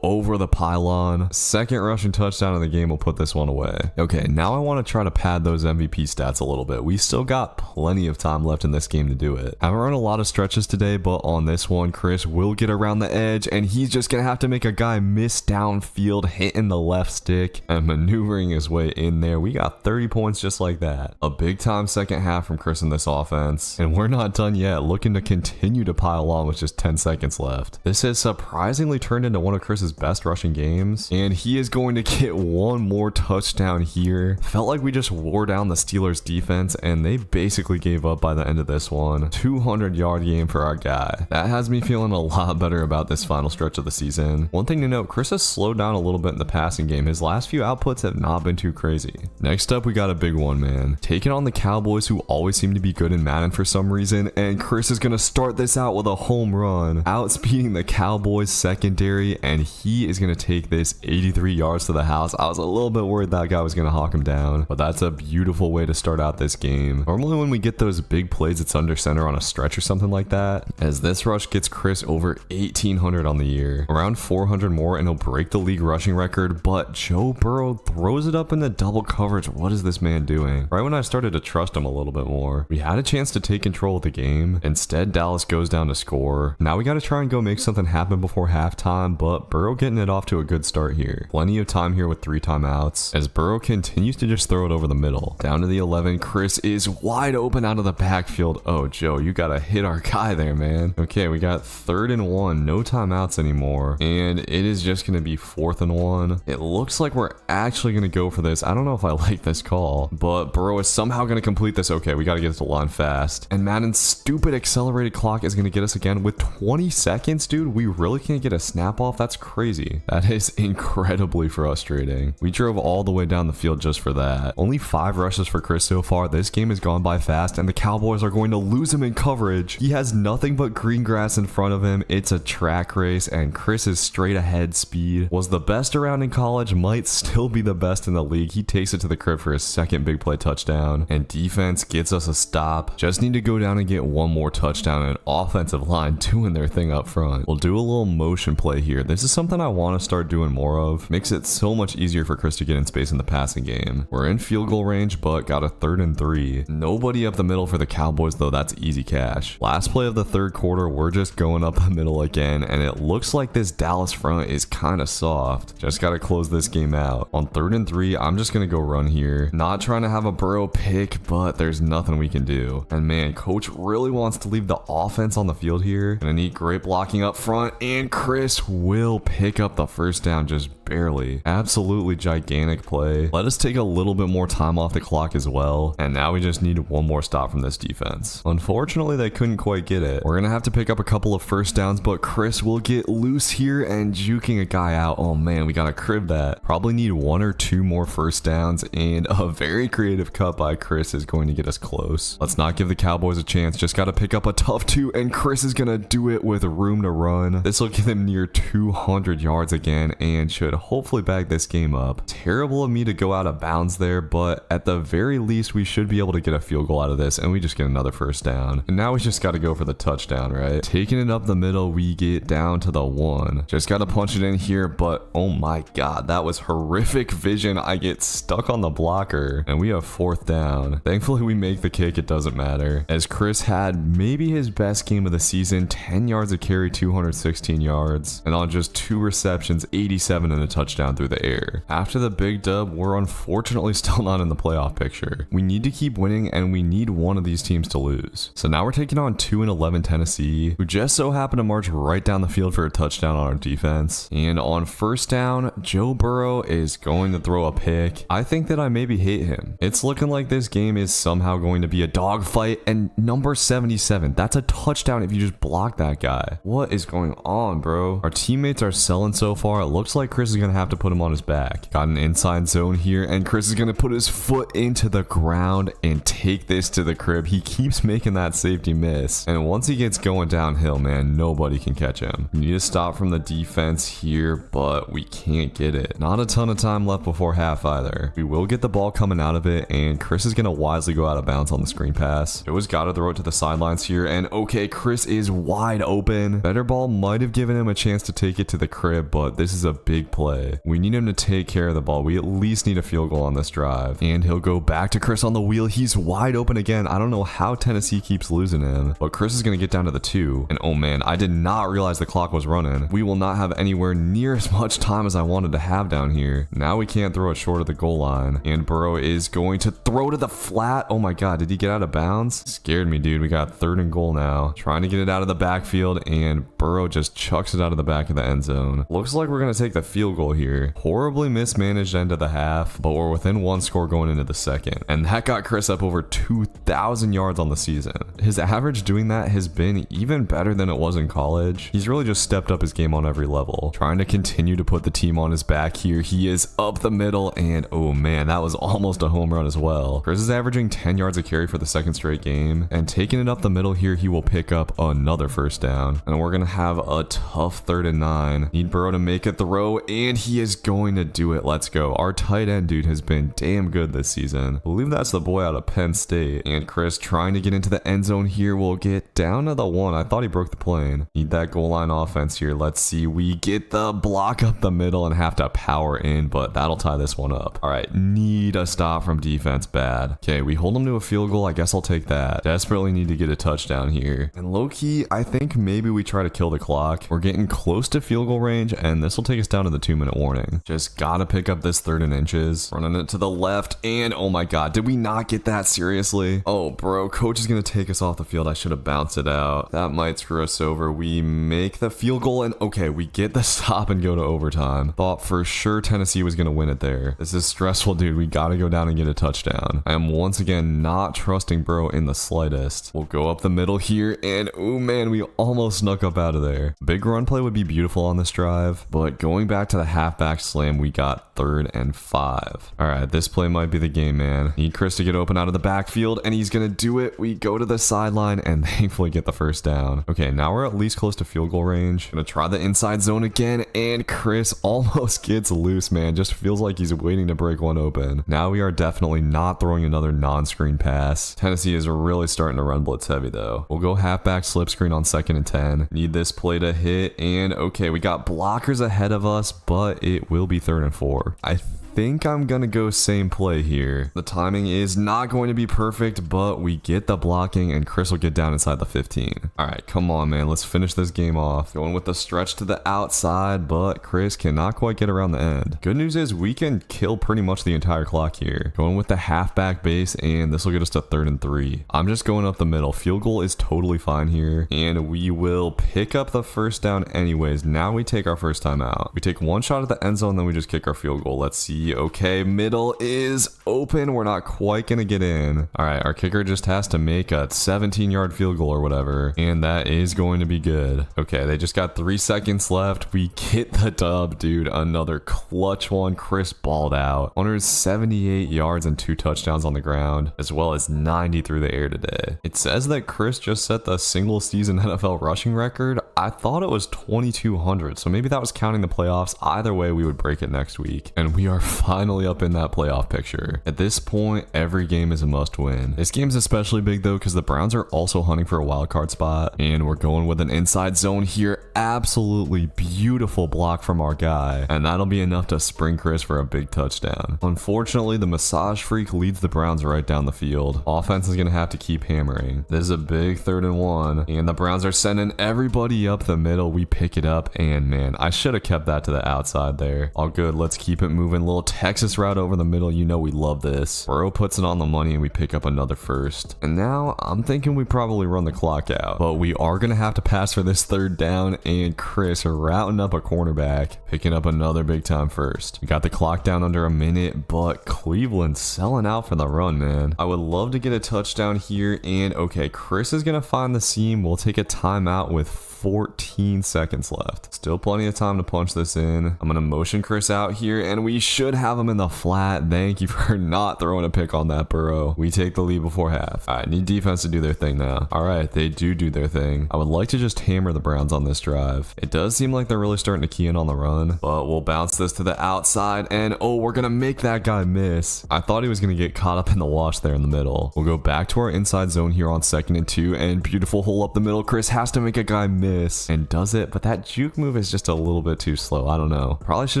over the pylon. Second rushing touchdown of the game will put this one away. Okay, now I want to try to pad those MVP stats a little bit. We still got plenty of time left in this game to do it. I haven't run a lot of stretches today, but on this one, Chris will get around the edge, and he's just gonna have to make a guy miss downfield, hitting the left stick and maneuvering his way in there. We got 30 points just like that. A big time second half from Chris in this offense, and we're not done yet. Looking to continue to pile on with just 10 seconds left. This has surprisingly turned into one of Chris's best rushing games, and he is going to get one more touchdown here. Felt like we just wore down the Steelers defense, and they basically gave up by the end of this one. 200-yard game for our guy. That has me feeling a lot better about this final stretch of the season. One thing to note, Chris has slowed down a little bit in the passing game. His last few outputs have not been too crazy. Next up, we got a big one, man. Taking on the Cowboys, who always seem to be good in Madden for some reason, and Chris is gonna start this out with a home run, outspeeding the Cowboys secondary, and he is gonna take this 83 yards to the house. I was a little bit worried that guy was gonna hawk him down, but that's a beautiful way to start out this game. Normally when we get those big plays, it's under center on a stretch or something like that, as this rush gets Chris over 1,800 on the year. Around 400 more, and he'll break the league rushing record, but Joe Burrow throws it up in the double coverage. What is this man doing? Right when I started to trust him a little bit more. We had a chance to take control of the game. Instead, Dallas goes down to score. Now we got to try and go make something happen before halftime, but Burrow getting it off to a good start here. Plenty of time here with 3 timeouts, as Burrow continues to just throw it over the middle. Down to the 11, Chris is wide open out of the backfield. Oh, Joe, you got to hit our guy there, man. Okay, we got 3rd and 1, no timeouts anymore, and it is just going to be 4th and 1. It looks like we're actually going to go for this. I don't know if I like this call, but Burrow is somehow going to complete this. Okay, we got to get to the line fast, and Madden's stupid accelerated clock is going to get us again with 20 seconds. Dude, we really can't get a snap off. That's crazy. That is incredibly frustrating. We drove all the way down the field just for that. Only 5 rushes for Chris so far. This game has gone by fast, and the Cowboys are going to lose him in coverage. He has nothing but green grass in front of him. It's a track race, and Chris's straight ahead speed was the best around in college, might still be the best in the league. He takes it to the crib for his second big play touchdown, and defense gets us a stop. Just need to go down and get one more touchdown, and offensive line doing their thing up front. We'll do a little motion play here. This is something I want to start doing more of. Makes it so much easier for Chris to get in space in the passing game. We're in field goal range, but got a 3rd and 3. Nobody up the middle for the Cowboys, though. That's easy cash. Last play of the 3rd quarter, we're just going up the middle again, and it looks like this Dallas front is kind of soft. Just got to close this game out. On 3rd and 3, I'm just going to go run here. Not trying to have a Burrow pick, but there's nothing we can do. And man, coach really wants to leave the offense on the field here. Gonna need great blocking up front, and Chris will pick up the first down just barely. Absolutely gigantic play. Let us take a little bit more time off the clock as well, and now we just need one more stop from this defense. Unfortunately, they couldn't quite get it. We're gonna have to pick up a couple of first downs, but Chris will get loose here and juking a guy out. Oh man, we gotta crib that. Probably need 1 or 2 more first downs, and a very creative cut by Chris is going to get us close. Let's not give the Cowboys a chance. Just gotta pick up a tough 2, and Chris is gonna do it with room to run. This will give him near 200 yards again, and should hopefully bag this game up. Terrible of me to go out of bounds there, but at the very least, we should be able to get a field goal out of this, and we just get another first down. And now we just got to go for the touchdown, right? Taking it up the middle, we get down to the 1. Just got to punch it in here, but oh my god, that was horrific vision. I get stuck on the blocker, and we have 4th down. Thankfully, we make the kick. It doesn't matter, as Chris had maybe his best game of the season. 10 yards a carry, 216 yards, and on just 2 receptions, 87 and a touchdown through the air. After the big dub, we're unfortunately still not in the playoff picture. We need to keep winning, and we need one of these teams to lose. So now we're taking on 2-11 Tennessee, who just so happen to march right down the field for a touchdown on our defense. And on first down, Joe Burrow is going to throw a pick. I think that I maybe hate him. It's looking like this game is somehow going to be a dogfight, and number 77, that's a touchdown if you just block that guy. What is going on, bro? Our teammates are selling so far. It looks like Chris is going to have to put him on his back. Got an inside zone here, and Chris is going to put his foot into the ground and take this to the crib. He keeps making that safety miss, and once he gets going downhill, man, nobody can catch him. We need to stop from the defense here, but we can't get it. Not a ton of time left before half either. We will get the ball coming out of it, and Chris is going to wisely go out of bounds on the screen pass. It was got to throw it to the sidelines here, and okay, Chris is wide open. Better ball might have given him a chance to take it to the crib, but this is a big play. We need him to take care of the ball. We at least need a field goal on this drive, and he'll go back to Chris on the wheel. He's wide open again. I don't know how Tennessee keeps losing him, but Chris is going to get down to the 2, and oh man, I did not realize the clock was running. We will not have anywhere near as much time as I wanted to have down here. Now we can't throw it short of the goal line, and Burrow is going to throw to the flat. Oh my god, did he get out of bounds? Scared me, dude. We got 3rd and goal now. Trying to get it out of the backfield, and Burrow just chucks it out of the back of the end zone. Looks like we're going to take the field goal here. Horribly mismanaged end of the half, but we're within 1 score going into the second, and that got Chris up over 2,000 yards on the season. His average doing that has been even better than it was in college. He's really just stepped up his game on every level. Trying to continue to put the team on his back here. He is up the middle, and oh man, that was almost a home run as well. Chris is averaging 10 yards a carry for the 2nd straight game, and taking it up the middle here, he will pick up another first down, and we're gonna have a tough 3rd and 9. Need Burrow to make a throw, and he is going to do it. Let's go. Our tight end dude has been damn good this season. I believe that's the boy out of Penn State, and Chris trying to get into the end zone here will get down to the 1. I thought he broke the plane. Need that goal line offense here. Let's see. We get the block up the middle and have to power in, but that'll tie this one up. All right, need a stop from defense bad. Okay, we hold him to a field goal. I guess I'll take that. Desperately need to get a touchdown here. And low-key, I think maybe we try to kill the clock. We're getting close to field goal range, and this will take us down to the 2-minute warning. Just gotta pick up this 3rd and inches. Running it to the left, and oh my god, did we not get that? Seriously? Oh, bro, coach is gonna take us off the field. I should have bounced it out. That might screw us over. We make the field goal, and okay, we get the stop and go to overtime. Thought for sure Tennessee was gonna win it there. This is stressful, dude. We gotta go down and get a touchdown. I am once again not trusting Burrow in the slightest. We'll go up the middle here, and oh man, we almost snuck up out of there. Big run play would be beautiful on this drive, but going back to the halfback slam, we got 3rd and 5. All right, this play might be the game, man. Need Chris to get open out of the backfield, and he's gonna do it. We go to the sideline and thankfully get the first down. Okay, now we're at least close to field goal range. Gonna try the inside zone again, and Chris almost gets loose, man. Just feels like he's waiting to break one open. Now we are definitely not throwing another non-screen pass. Tennessee is really starting to run blitz heavy though. We'll go halfback slip screen on 2nd and 10. Need this play to hit, and okay, we got blockers ahead of us, but it will be 3rd and 4. I think I'm gonna go same play here. The timing is not going to be perfect, but we get the blocking, and Chris will get down inside the 15. All right, come on, man. Let's finish this game off. Going with the stretch to the outside, but Chris cannot quite get around the end. Good news is we can kill pretty much the entire clock here. Going with the halfback base, and this will get us to 3rd and 3. I'm just going up the middle. Field goal is totally fine here, and we will pick up the first down anyways. Now we take our first time out. We take one shot at the end zone, then we just kick our field goal. Let's see see. Okay, middle is open. We're not quite gonna get in. All right, our kicker just has to make a 17-yard field goal or whatever, and that is going to be good. Okay, they just got 3 seconds left. We get the dub, dude. Another clutch one. Chris balled out. 178 yards and 2 touchdowns on the ground, as well as 90 through the air today. It says that Chris just set the single season NFL rushing record. I thought it was 2,200, so maybe that was counting the playoffs. Either way, we would break it next week, and we are finally up in that playoff picture. At this point, every game is a must win. This game's especially big though because the Browns are also hunting for a wild card spot, and we're going with an inside zone here. Absolutely beautiful block from our guy, and that'll be enough to spring Chris for a big touchdown. Unfortunately, the massage freak leads the Browns right down the field. Offense is gonna have to keep hammering. This is a big 3rd and 1, and the Browns are sending everybody up the middle. We pick it up, and man, I should have kept that to the outside there. All good. Let's keep it moving. Little Texas route over the middle. You know we love this. Burrow puts it on the money, and we pick up another first. And now I'm thinking we probably run the clock out, but we are gonna have to pass for this 3rd down, and Chris routing up a cornerback, picking up another big time first. We got the clock down under a minute, but Cleveland's selling out for the run, man. I would love to get a touchdown here, and okay, Chris is gonna find the seam. We'll take a timeout with 14 seconds left. Still plenty of time to punch this in. I'm gonna motion Chris out here, and we should have him in the flat. Thank you for not throwing a pick on that, Burrow. We take the lead before half. All right, need defense to do their thing now. All right, they do their thing. I would like to just hammer the Browns on this drive. It does seem like they're really starting to key in on the run, but we'll bounce this to the outside, and oh, we're gonna make that guy miss. I thought he was gonna get caught up in the wash there in the middle. We'll go back to our inside zone here on 2nd and 2, and beautiful hole up the middle. Chris has to make a guy miss, and does it, but that juke move is just a little bit too slow. I don't know. Probably should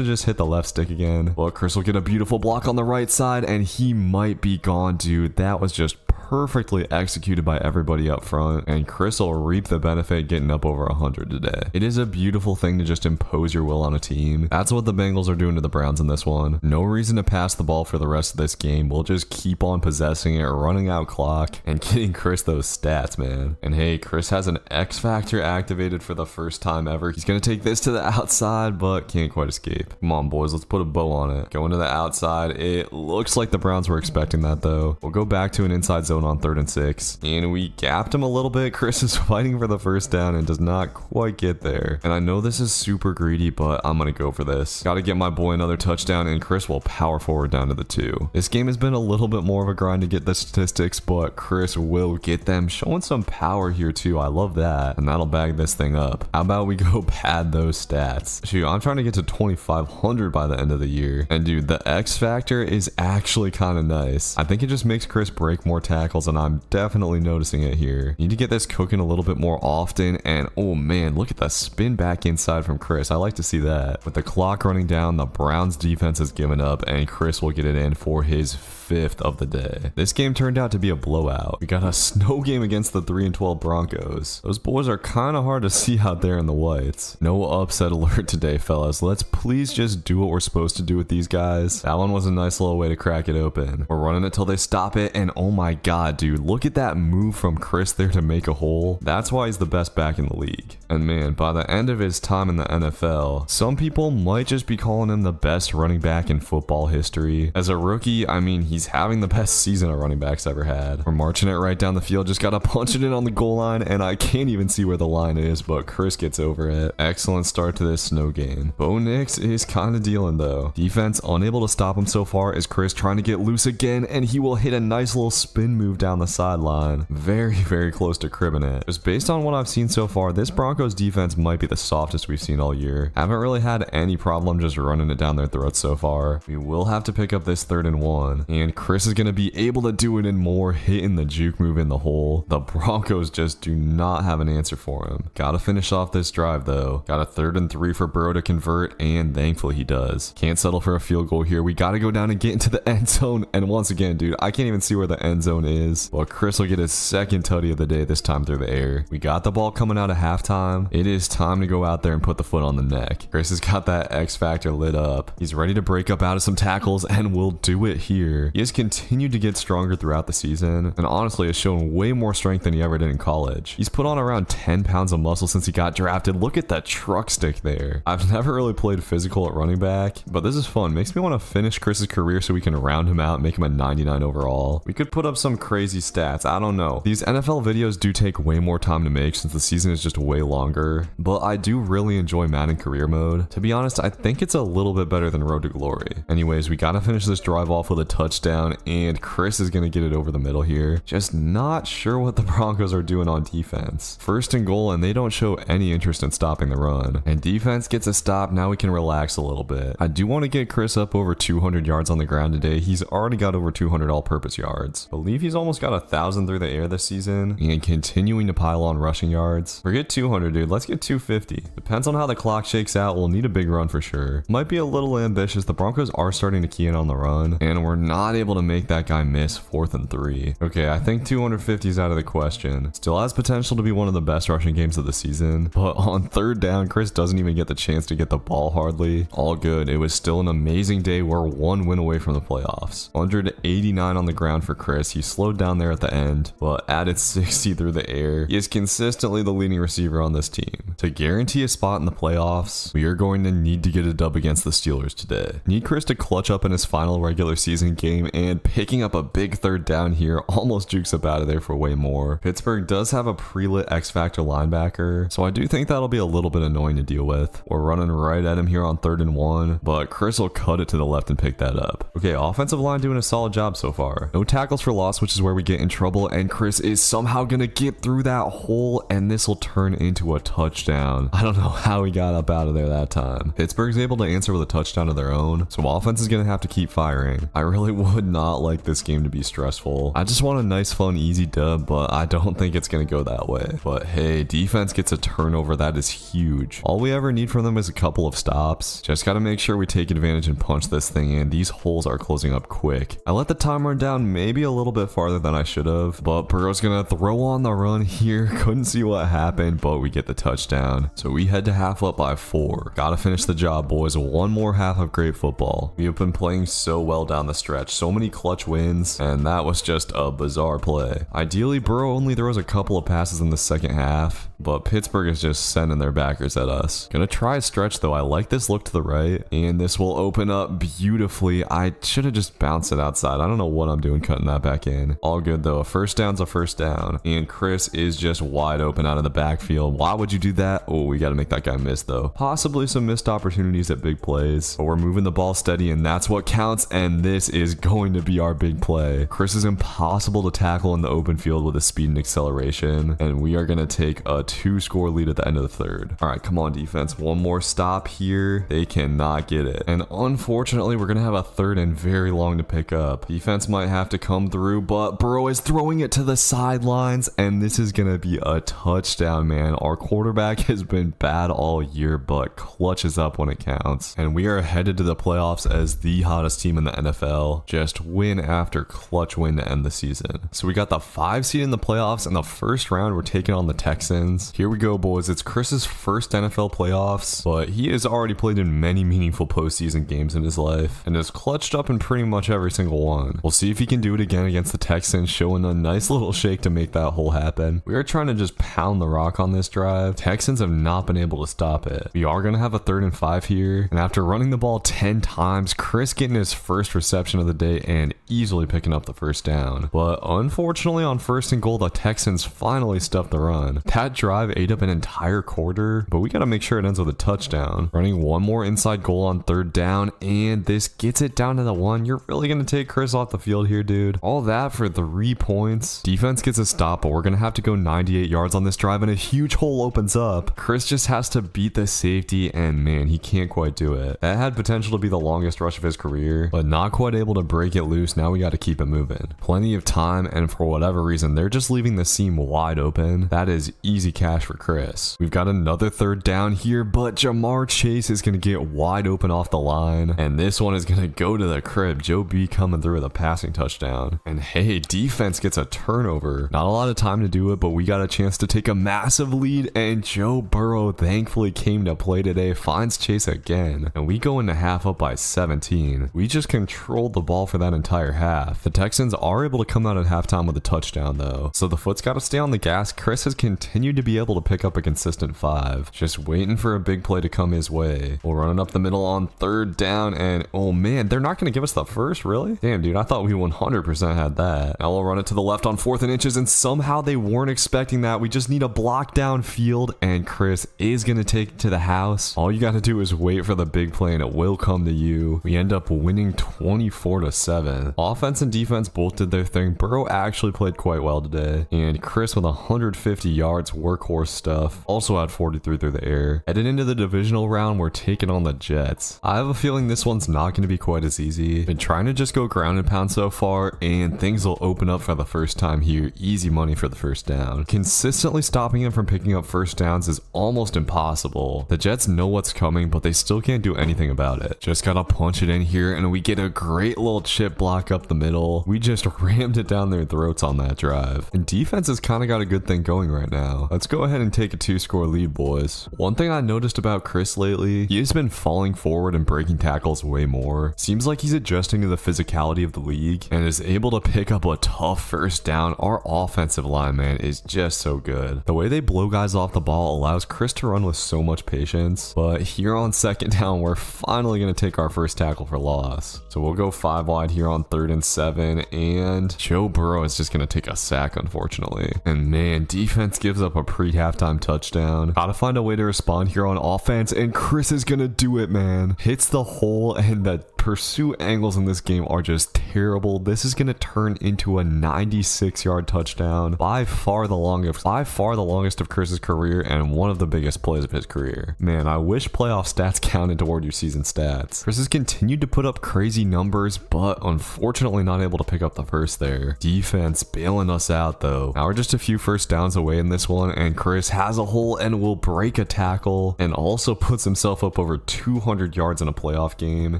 have just hit the left stick again. But Chris will get a beautiful block on the right side, and he might be gone, dude. That was just perfectly executed by everybody up front, and Chris will reap the benefit getting up over 100 today. It is a beautiful thing to just impose your will on a team. That's what the Bengals are doing to the Browns in this one. No reason to pass the ball for the rest of this game. We'll just keep on possessing it, running out clock, and getting Chris those stats, man. And hey, Chris has an X Factor activated for the first time ever. He's gonna take this to the outside, but can't quite escape. Come on, boys, let's put a bow on it. Going to the outside. It looks like the Browns were expecting that, though. We'll go back to an inside zone on 3rd and 6, and we gapped him a little bit. Chris is fighting for the first down and does not quite get there, and I know this is super greedy, but I'm gonna go for this. Gotta get my boy another touchdown, and Chris will power forward down to the 2. This game has been a little bit more of a grind to get the statistics, but Chris will get them, showing some power here too. I love that, and that'll bag this thing up. How about we go pad those stats? Shoot, I'm trying to get to 2,500 by the end of the year, and dude, the X Factor is actually kind of nice. I think it just makes Chris break more tackles, and I'm definitely noticing it here. Need to get this cooking a little bit more often, and oh man, look at the spin back inside from Chris. I like to see that. With the clock running down, the Browns defense has given up, and Chris will get it in for his 5th of the day. This game turned out to be a blowout. We got a snow game against the 3-12 Broncos. Those boys are kind of hard to see out there in the whites. No upset alert today, fellas. Let's please just do what we're supposed to do with these guys. That one was a nice little way to crack it open. We're running it till they stop it, and oh my god, dude, look at that move from Chris there to make a hole. That's why he's the best back in the league. And man, by the end of his time in the NFL, some people might just be calling him the best running back in football history. As a rookie, I mean, he's having the best season a running back's ever had. We're marching it right down the field, just gotta punch it in on the goal line, and I can't even see where the line is, but Chris gets over it. Excellent start to this snow game. Bo Nix is kind of dealing though. Defense unable to stop him so far as Chris trying to get loose again, and he will hit a nice little spin move down the sideline. Very close to cribbing it. Just based on what I've seen so far, this Broncos defense might be the softest we've seen all year. Haven't really had any problem just running it down their throats so far. We will have to pick up this 3rd and 1, and Chris is going to be able to do it in more, hitting the juke move in the hole. The Broncos just do not have an answer for him. Gotta finish off this drive though. Got a 3rd and 3 for Burrow to convert, and thankfully he does. Can't settle for a field goal here. We gotta go down and get into the end zone, and once again, dude, I can't even see where the end zone is. But Chris will get his second tutty of the day, this time through the air. We got the ball coming out of halftime. It is time to go out there and put the foot on the neck. Chris has got that X factor lit up. He's ready to break up out of some tackles and will do it here. He has continued to get stronger throughout the season and honestly has shown way more strength than he ever did in college. He's put on around 10 pounds of muscle since he got drafted. Look at that truck stick there. I've never really played physical at running back, but this is fun. Makes me want to finish Chris's career so we can round him out and make him a 99 overall. We could put up some crazy stats. I don't know. These NFL videos do take way more time to make since the season is just way longer, but I do really enjoy Madden career mode. To be honest, I think it's a little bit better than Road to Glory. Anyways, we gotta finish this drive off with a touchdown, and Chris is gonna get it over the middle here. Just not sure what the Broncos are doing on defense. First and goal, and they don't show any interest in stopping the run. And defense gets a stop. Now we can relax a little bit. I do want to get Chris up over 200 yards on the ground today. He's already got over 200 all-purpose yards. I believe he's almost got 1,000 through the air this season, and continuing to pile on rushing yards. Forget 200, dude. Let's get 250. Depends on how the clock shakes out. We'll need a big run for sure. Might be a little ambitious. The Broncos are starting to key in on the run, and we're not able to make that guy miss 4th and 3. Okay, I think 250 is out of the question. Still has potential to be one of the best rushing games of the season, but on 3rd down, Chris doesn't even get the chance to get the ball hardly. All good. It was still an amazing day. We're one win away from the playoffs. 189 on the ground for Chris. He slowed down there at the end, but added 60 through the air. He is consistently the leading receiver on this team. To guarantee a spot in the playoffs, we are going to need to get a dub against the Steelers today. Need Chris to clutch up in his final regular season game, and picking up a big 3rd down here almost jukes up out of there for way more. Pittsburgh does have a pre-lit X-Factor linebacker, so I do think that'll be a little bit annoying to deal with. We're running right at him here on 3rd and 1, but Chris will cut it to the left and pick that up. Okay, offensive line doing a solid job so far. No tackles for loss, which is where we get in trouble, and Chris is somehow gonna get through that hole, and this will turn into a touchdown. I don't know how he got up out of there that time. Pittsburgh's able to answer with a touchdown of their own, so offense is gonna have to keep firing. I really would not like this game to be stressful. I just want a nice, fun, easy dub, but I don't think it's gonna go that way. But hey, defense gets a turnover. That is huge. All we ever need from them is a couple of stops. Just gotta make sure we take advantage and punch this thing in. These holes are closing up quick. I let the time run down maybe a little bit farther than I should have, but Burrow's gonna throw on the run here. Couldn't see what happened, but we get the touchdown. So we head to half up by 4. Gotta finish the job, boys. One more half of great football. We have been playing so well down the stretch. So many clutch wins, and that was just a bizarre play. Ideally, Burrow only throws a couple of passes in the second half, but Pittsburgh is just sending their backers at us. Gonna try a stretch though. I like this look to the right, and this will open up beautifully. I should have just bounced it outside. I don't know what I'm doing cutting that back in. All good though. A first down's a first down, and Chris is just wide open out of the backfield. Why would you do that? Oh, we got to make that guy miss though. Possibly some missed opportunities at big plays, but we're moving the ball steady, and that's what counts, and this is going to be our big play. Chris is impossible to tackle in the open field with his speed and acceleration, and we are going to take a 2-score lead at the end of the 3rd. All right, come on defense. One more stop here. They cannot get it, and unfortunately we're going to have a 3rd and very long to pick up. Defense might have to come through, but Burrow is throwing it to the sidelines, and this is going to be a touchdown, man. Our quarterback has been bad all year, but clutches up when it counts, and we are headed to the playoffs as the hottest team in the NFL. Just win after clutch win to end the season. So we got the 5 seed in the playoffs. In the first round, we're taking on the Texans. Here we go, boys. It's Chris's first NFL playoffs, but he has already played in many meaningful postseason games in his life and has clutched up in pretty much every single one. We'll see if he can do it again against the Texans, showing a nice little shake to make that hole happen. We are trying to just pound the rock on this drive. Texans have not been able to stop it. We are going to have a 3rd and 5 here, and after running the ball 10 times, Chris getting his first reception of the day and easily picking up the first down. But unfortunately on 1st and goal, the Texans finally stuffed the run. That drive ate up an entire quarter, but we got to make sure it ends with a touchdown. Running one more inside goal on 3rd down, and this gets it down to the 1. You're really going to take Chris off the field here, dude. All that for 3 points. Defense gets a stop, but we're going to have to go 98 yards on this drive, and a huge hole opens up. Chris just has to beat the safety, and man, he can't quite do it. That had potential to be the longest rush of his career, but not quite able to break it loose. Now we got to keep it moving. Plenty of time, and for whatever reason, they're just leaving the seam wide open. That is easy cash for Chris. We've got another 3rd down here, but Jamar Chase is going to get wide open off the line, and this one is going to go to the crib. Joe B coming through with a passing touchdown. And hey, hey, defense gets a turnover. Not a lot of time to do it, but we got a chance to take a massive lead, and Joe Burrow thankfully came to play today, finds Chase again, and we go into half up by 17. We just controlled the ball for that entire half. The Texans are able to come out at halftime with a touchdown though, so the foot's got to stay on the gas. Chris has continued to be able to pick up a consistent 5, just waiting for a big play to come his way. We'll run it up the middle on 3rd down, and oh man, they're not going to give us the first, really? Damn, dude, I thought we 100% had that. Now we'll run it to the left on 4th and inches, and somehow they weren't expecting that. We just need a block down field, and Chris is going to take it to the house. All you got to do is wait for the big play, and it will come to you. We end up winning 24-7. Offense and defense both did their thing. Burrow actually played quite well today, and Chris with 150 yards, workhorse stuff, also had 43 through the air. Headed into the divisional round, we're taking on the Jets. I have a feeling this one's not going to be quite as easy. Been trying to just go ground and pound so far, and things will open up for the first time here. Easy money for the first down. Consistently stopping him from picking up first downs is almost impossible. The Jets know what's coming, but they still can't do anything about it. Just gotta punch it in here, and we get a great little chip block up the middle. We just rammed it down their throats on that drive. And defense has kind of got a good thing going right now. Let's go ahead and take a 2-score lead, boys. One thing I noticed about Chris lately, he has been falling forward and breaking tackles way more. Seems like he's adjusting to the physicality of the league and is able to pick up a tough first down. Our offensive line, man, is just so good. The way they blow guys off the ball allows Chris to run with so much patience. But here on 2nd down, we're finally going to take our first tackle for loss. So we'll go 5 wide here on 3rd and 7, and Joe Burrow is just going to take a sack, unfortunately. And man, defense gives up a pre-halftime touchdown. Gotta find a way to respond here on offense, and Chris is going to do it, man. Hits the hole, and the pursuit angles in this game are just terrible. This is going to turn into a 96-yard touchdown. By far the longest of Chris's career, and one of the biggest plays of his career. Man, I wish playoff stats counted toward your season stats. Chris has continued to put up crazy numbers, but unfortunately not able to pick up the first there. Defense bailing us out though. Now we're just a few first downs away in this one, and Chris has a hole and will break a tackle, and also puts himself up over 200 yards in a playoff game.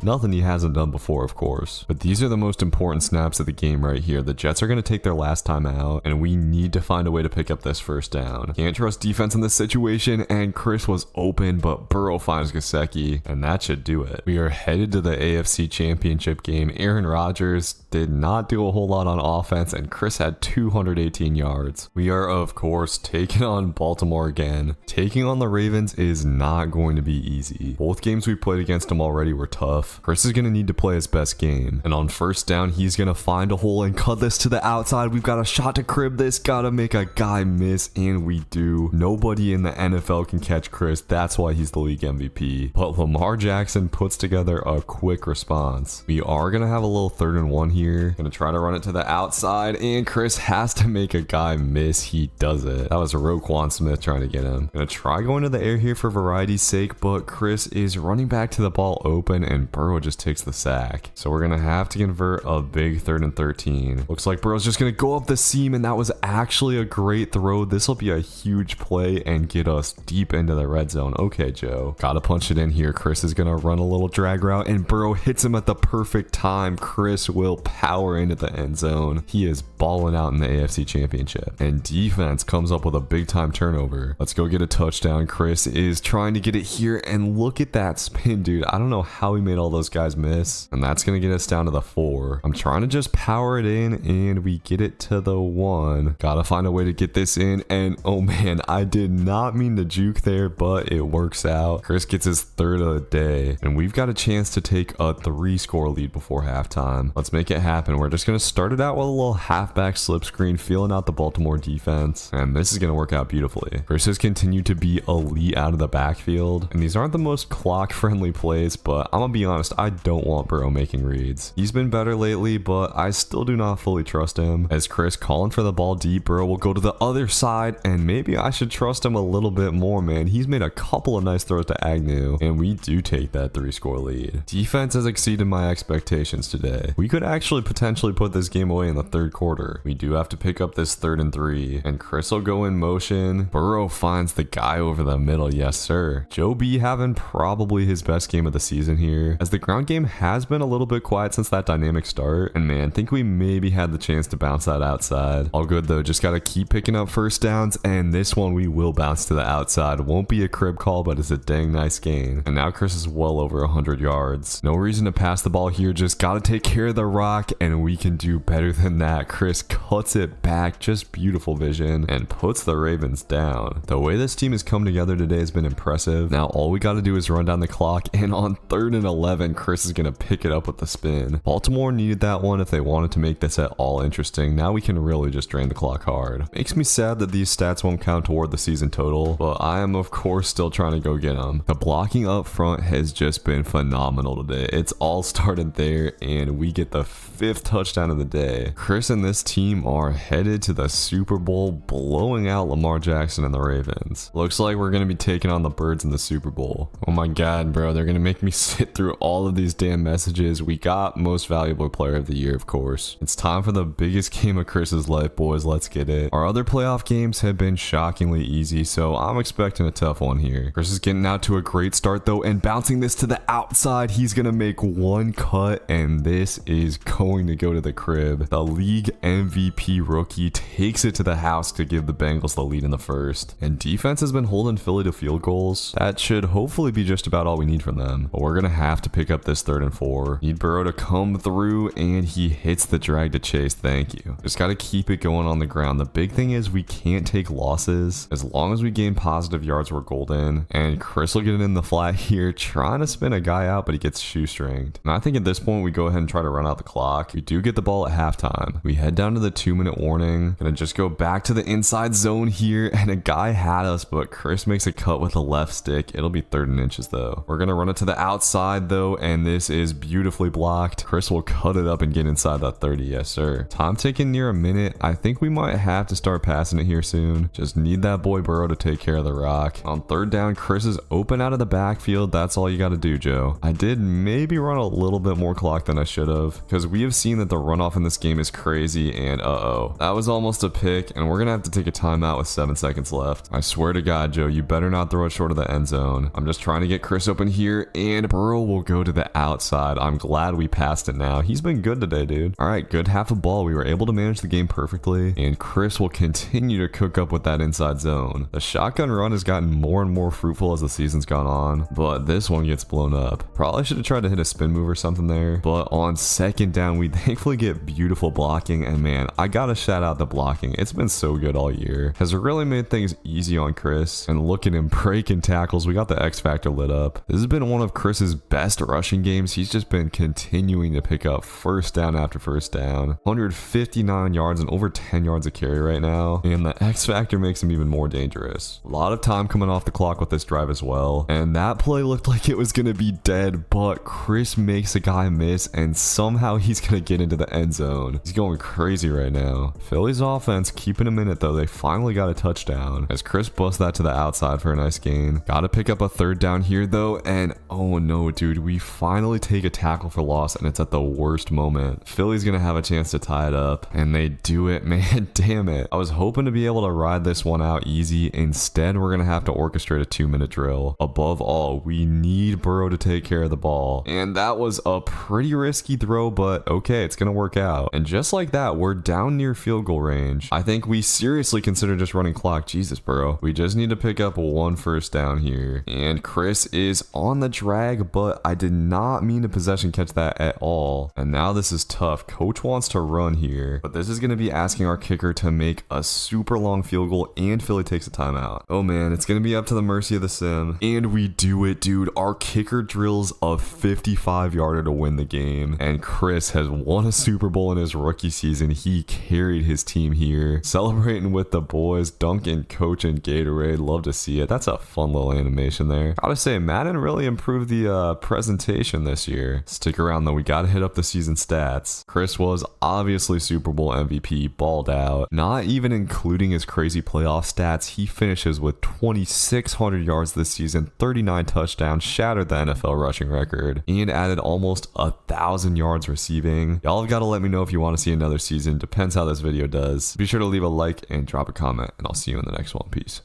Nothing he hasn't done before, of course. But these are the most important snaps of the game right here. The Jets are going to take their last time out, and we need to find a way to pick up this first down. Can't trust defense in this situation, and Chris was open, but Burrow finds Gesicki, and that should do it. We are headed to the AFC Championship game. Aaron Rodgers did not do a whole lot on offense, and Chris had 218 yards. We are, of course, taking on Baltimore again. Taking on the Ravens is not going to be easy. Both games we played against them already were tough. Chris is going to need to play his best game, and on 1st down, he's going to find a hole and cut this to the outside. We've got a shot to crib this, gotta make a guy miss, and we do. Nobody in the NFL can catch Chris. That's why he's the league MVP. But Lamar Jackson puts together a quick response. We are going to have a little 3rd and 1 here. Going to try to run it to the outside, and Chris has to make a guy miss. He does it. That was Roquan Smith trying to get him. Going to try going to the air here for variety's sake, but Chris is running back to the ball open, and Burrow just takes the sack. So we're going to have to convert a big 3rd and 13. Looks like Burrow's just going to go up the seam, and that was actually a great throw. This will be a huge play and get us deep into the red zone. Okay, Joe. Gotta punch it in here. Chris is going to run a little drag route, and Burrow hits him at the perfect time. Chris will power into the end zone. He is balling out in the AFC Championship, and defense comes up with a big time turnover. Let's go get a touchdown. Chris is trying to get it here, and look at that spin, dude. I don't know how he made all those guys miss, and that's going to get us down to the 4. I'm trying to just power it in, and we get it to the 1. Gotta find a way to get this in, and oh man, I did not mean to juke there, but it works out. Chris gets his 3rd of the day, and we've got a chance to take a 3-score lead before halftime. Let's make it happen. We're just going to start it out with a little halfback slip screen, feeling out the Baltimore defense, and this is going to work out beautifully. Chris has continued to be elite out of the backfield, and these aren't the most clock friendly plays, but I'm gonna be honest, I don't want Burrow making reads. He's been better lately, but I still do not fully trust him. As Chris calling for the ball deep, Burrow will go to the other side, and maybe I should trust him a little bit more, man. He's made a couple of nice throws to Agnew, and we do take that 3-score lead. Defense has exceeded my expectations today. We could actually potentially put this game away in the 3rd quarter. We do have to pick up this 3rd and 3, and Chris will go in motion. Burrow finds the guy over the middle. Yes, sir. Joe B having probably his best game of the season here, as the ground game has been a little bit quiet since that dynamic start, and man, think we may maybe had the chance to bounce that outside. All good though, just gotta keep picking up first downs, and this one we will bounce to the outside. Won't be a crib call, but it's a dang nice gain. And now Chris is well over 100 yards. No reason to pass the ball here, just gotta take care of the rock, and we can do better than that. Chris cuts it back, just beautiful vision, and puts the Ravens down. The way this team has come together today has been impressive. Now all we gotta do is run down the clock, and on 3rd and 11, Chris is gonna pick it up with the spin. Baltimore needed that one if they wanted to make this at all interesting. Now we can really just drain the clock hard. Makes me sad that these stats won't count toward the season total, but I am of course still trying to go get them. The blocking up front has just been phenomenal today. It's all started there, and we get the 5th touchdown of the day. Chris and this team are headed to the Super Bowl, blowing out Lamar Jackson and the Ravens. Looks like we're gonna be taking on the Birds in the Super Bowl. Oh my god, bro, they're gonna make me sit through all of these damn messages. We got most valuable player of the year, of course. It's time for the biggest game of Chris's life, boys. Let's get it. Our other playoff games have been shockingly easy, so I'm expecting a tough one here. Chris is getting out to a great start though, and bouncing this to the outside. He's gonna make one cut, and this is going to go to the crib. The league MVP rookie takes it to the house to give the Bengals the lead in the first. And defense has been holding Philly to field goals. That should hopefully be just about all we need from them. But we're gonna have to pick up this 3rd and 4. Need Burrow to come through, and he hits the drag to chase. Thank you. Just gotta keep it going on the ground. The big thing is we can't take losses. As long as we gain positive yards, we're golden. And Chris will get it in the flat here, trying to spin a guy out, but he gets shoestringed. And I think at this point we go ahead and try to run out the clock. We do get the ball at halftime. We head down to the 2-minute warning. Gonna just go back to the inside zone here, and a guy had us, but Chris makes a cut with the left stick. It'll be 3rd and inches though. We're gonna run it to the outside though, and this is beautifully blocked. Chris will cut it up and get inside that 30. Yes sir. Time ticking near a minute. I think we might have to start passing it here soon. Just need that boy Burrow to take care of the rock. On 3rd down, Chris is open out of the backfield. That's all you gotta do, Joe. I did maybe run a little bit more clock than I should have, because we have seen that the runoff in this game is crazy, and that was almost a pick, and we're gonna have to take a timeout with 7 seconds left. I swear to God, Joe, you better not throw it short of the end zone. I'm just trying to get Chris open here, and Burrow will go to the outside. I'm glad we passed it now. He's been good today, dude. All right, good half a ball. We were able to manage the game perfectly, and Chris will continue to cook up with that inside zone. The shotgun run has gotten more and more fruitful as the season's gone on, but this one gets blown up. Probably should have tried to hit a spin move or something there, but on 2nd down, we thankfully get beautiful blocking, and man, I gotta shout out the blocking. It's been so good all year. Has really made things easy on Chris, and look at him breaking tackles. We got the X Factor lit up. This has been one of Chris's best rushing games. He's just been continuing to pick up first down after first down. 159 yards and over 10 yards a carry right now, and the X Factor makes him even more dangerous. A lot of time coming off the clock with this drive as well, and that play looked like it was gonna be dead, but Chris makes a guy miss, and somehow he's gonna get into the end zone. He's going crazy right now. Philly's offense keeping him in it though. They finally got a touchdown as Chris busts that to the outside for a nice gain. Gotta pick up a 3rd down here though, and oh no, dude, we finally take a tackle for loss, and it's at the worst moment. Philly's gonna have a chance to tie it up, and they do it, man. Damn it. I was hoping to be able to ride this one out easy. Instead, we're gonna have to orchestrate a 2-minute drill. Above all, we need Burrow to take care of the ball, and that was a pretty risky throw, but okay, it's gonna work out. And just like that, we're down near field goal range. I think we seriously consider just running clock. Jesus, Burrow. We just need to pick up 1 first down here, and Chris is on the drag, but I did not mean to possession catch that at all. And now this is tough. Coach wants to run here, but this is gonna be asking our kicker to make a super long field goal, and Philly takes a timeout. Oh man, it's gonna be up to the mercy of the sim, and we do it, dude. Our kicker drills a 55-yarder to win the game, and Chris has won a Super Bowl in his rookie season. He carried his team here, celebrating with the boys, dunking Coach and Gatorade. Love to see it. That's a fun little animation there. Gotta say, Madden really improved the presentation this year. Stick around though, we gotta hit up the season stats. Chris was obviously Super Bowl MVP, balled out. Not even including his crazy playoff stats, he finishes with 2,600 yards this season, 39 touchdowns, shattered the NFL rushing record, and added almost 1,000 yards receiving. Y'all have got to let me know if you want to see another season. Depends how this video does. Be sure to leave a like and drop a comment, and I'll see you in the next one. Peace.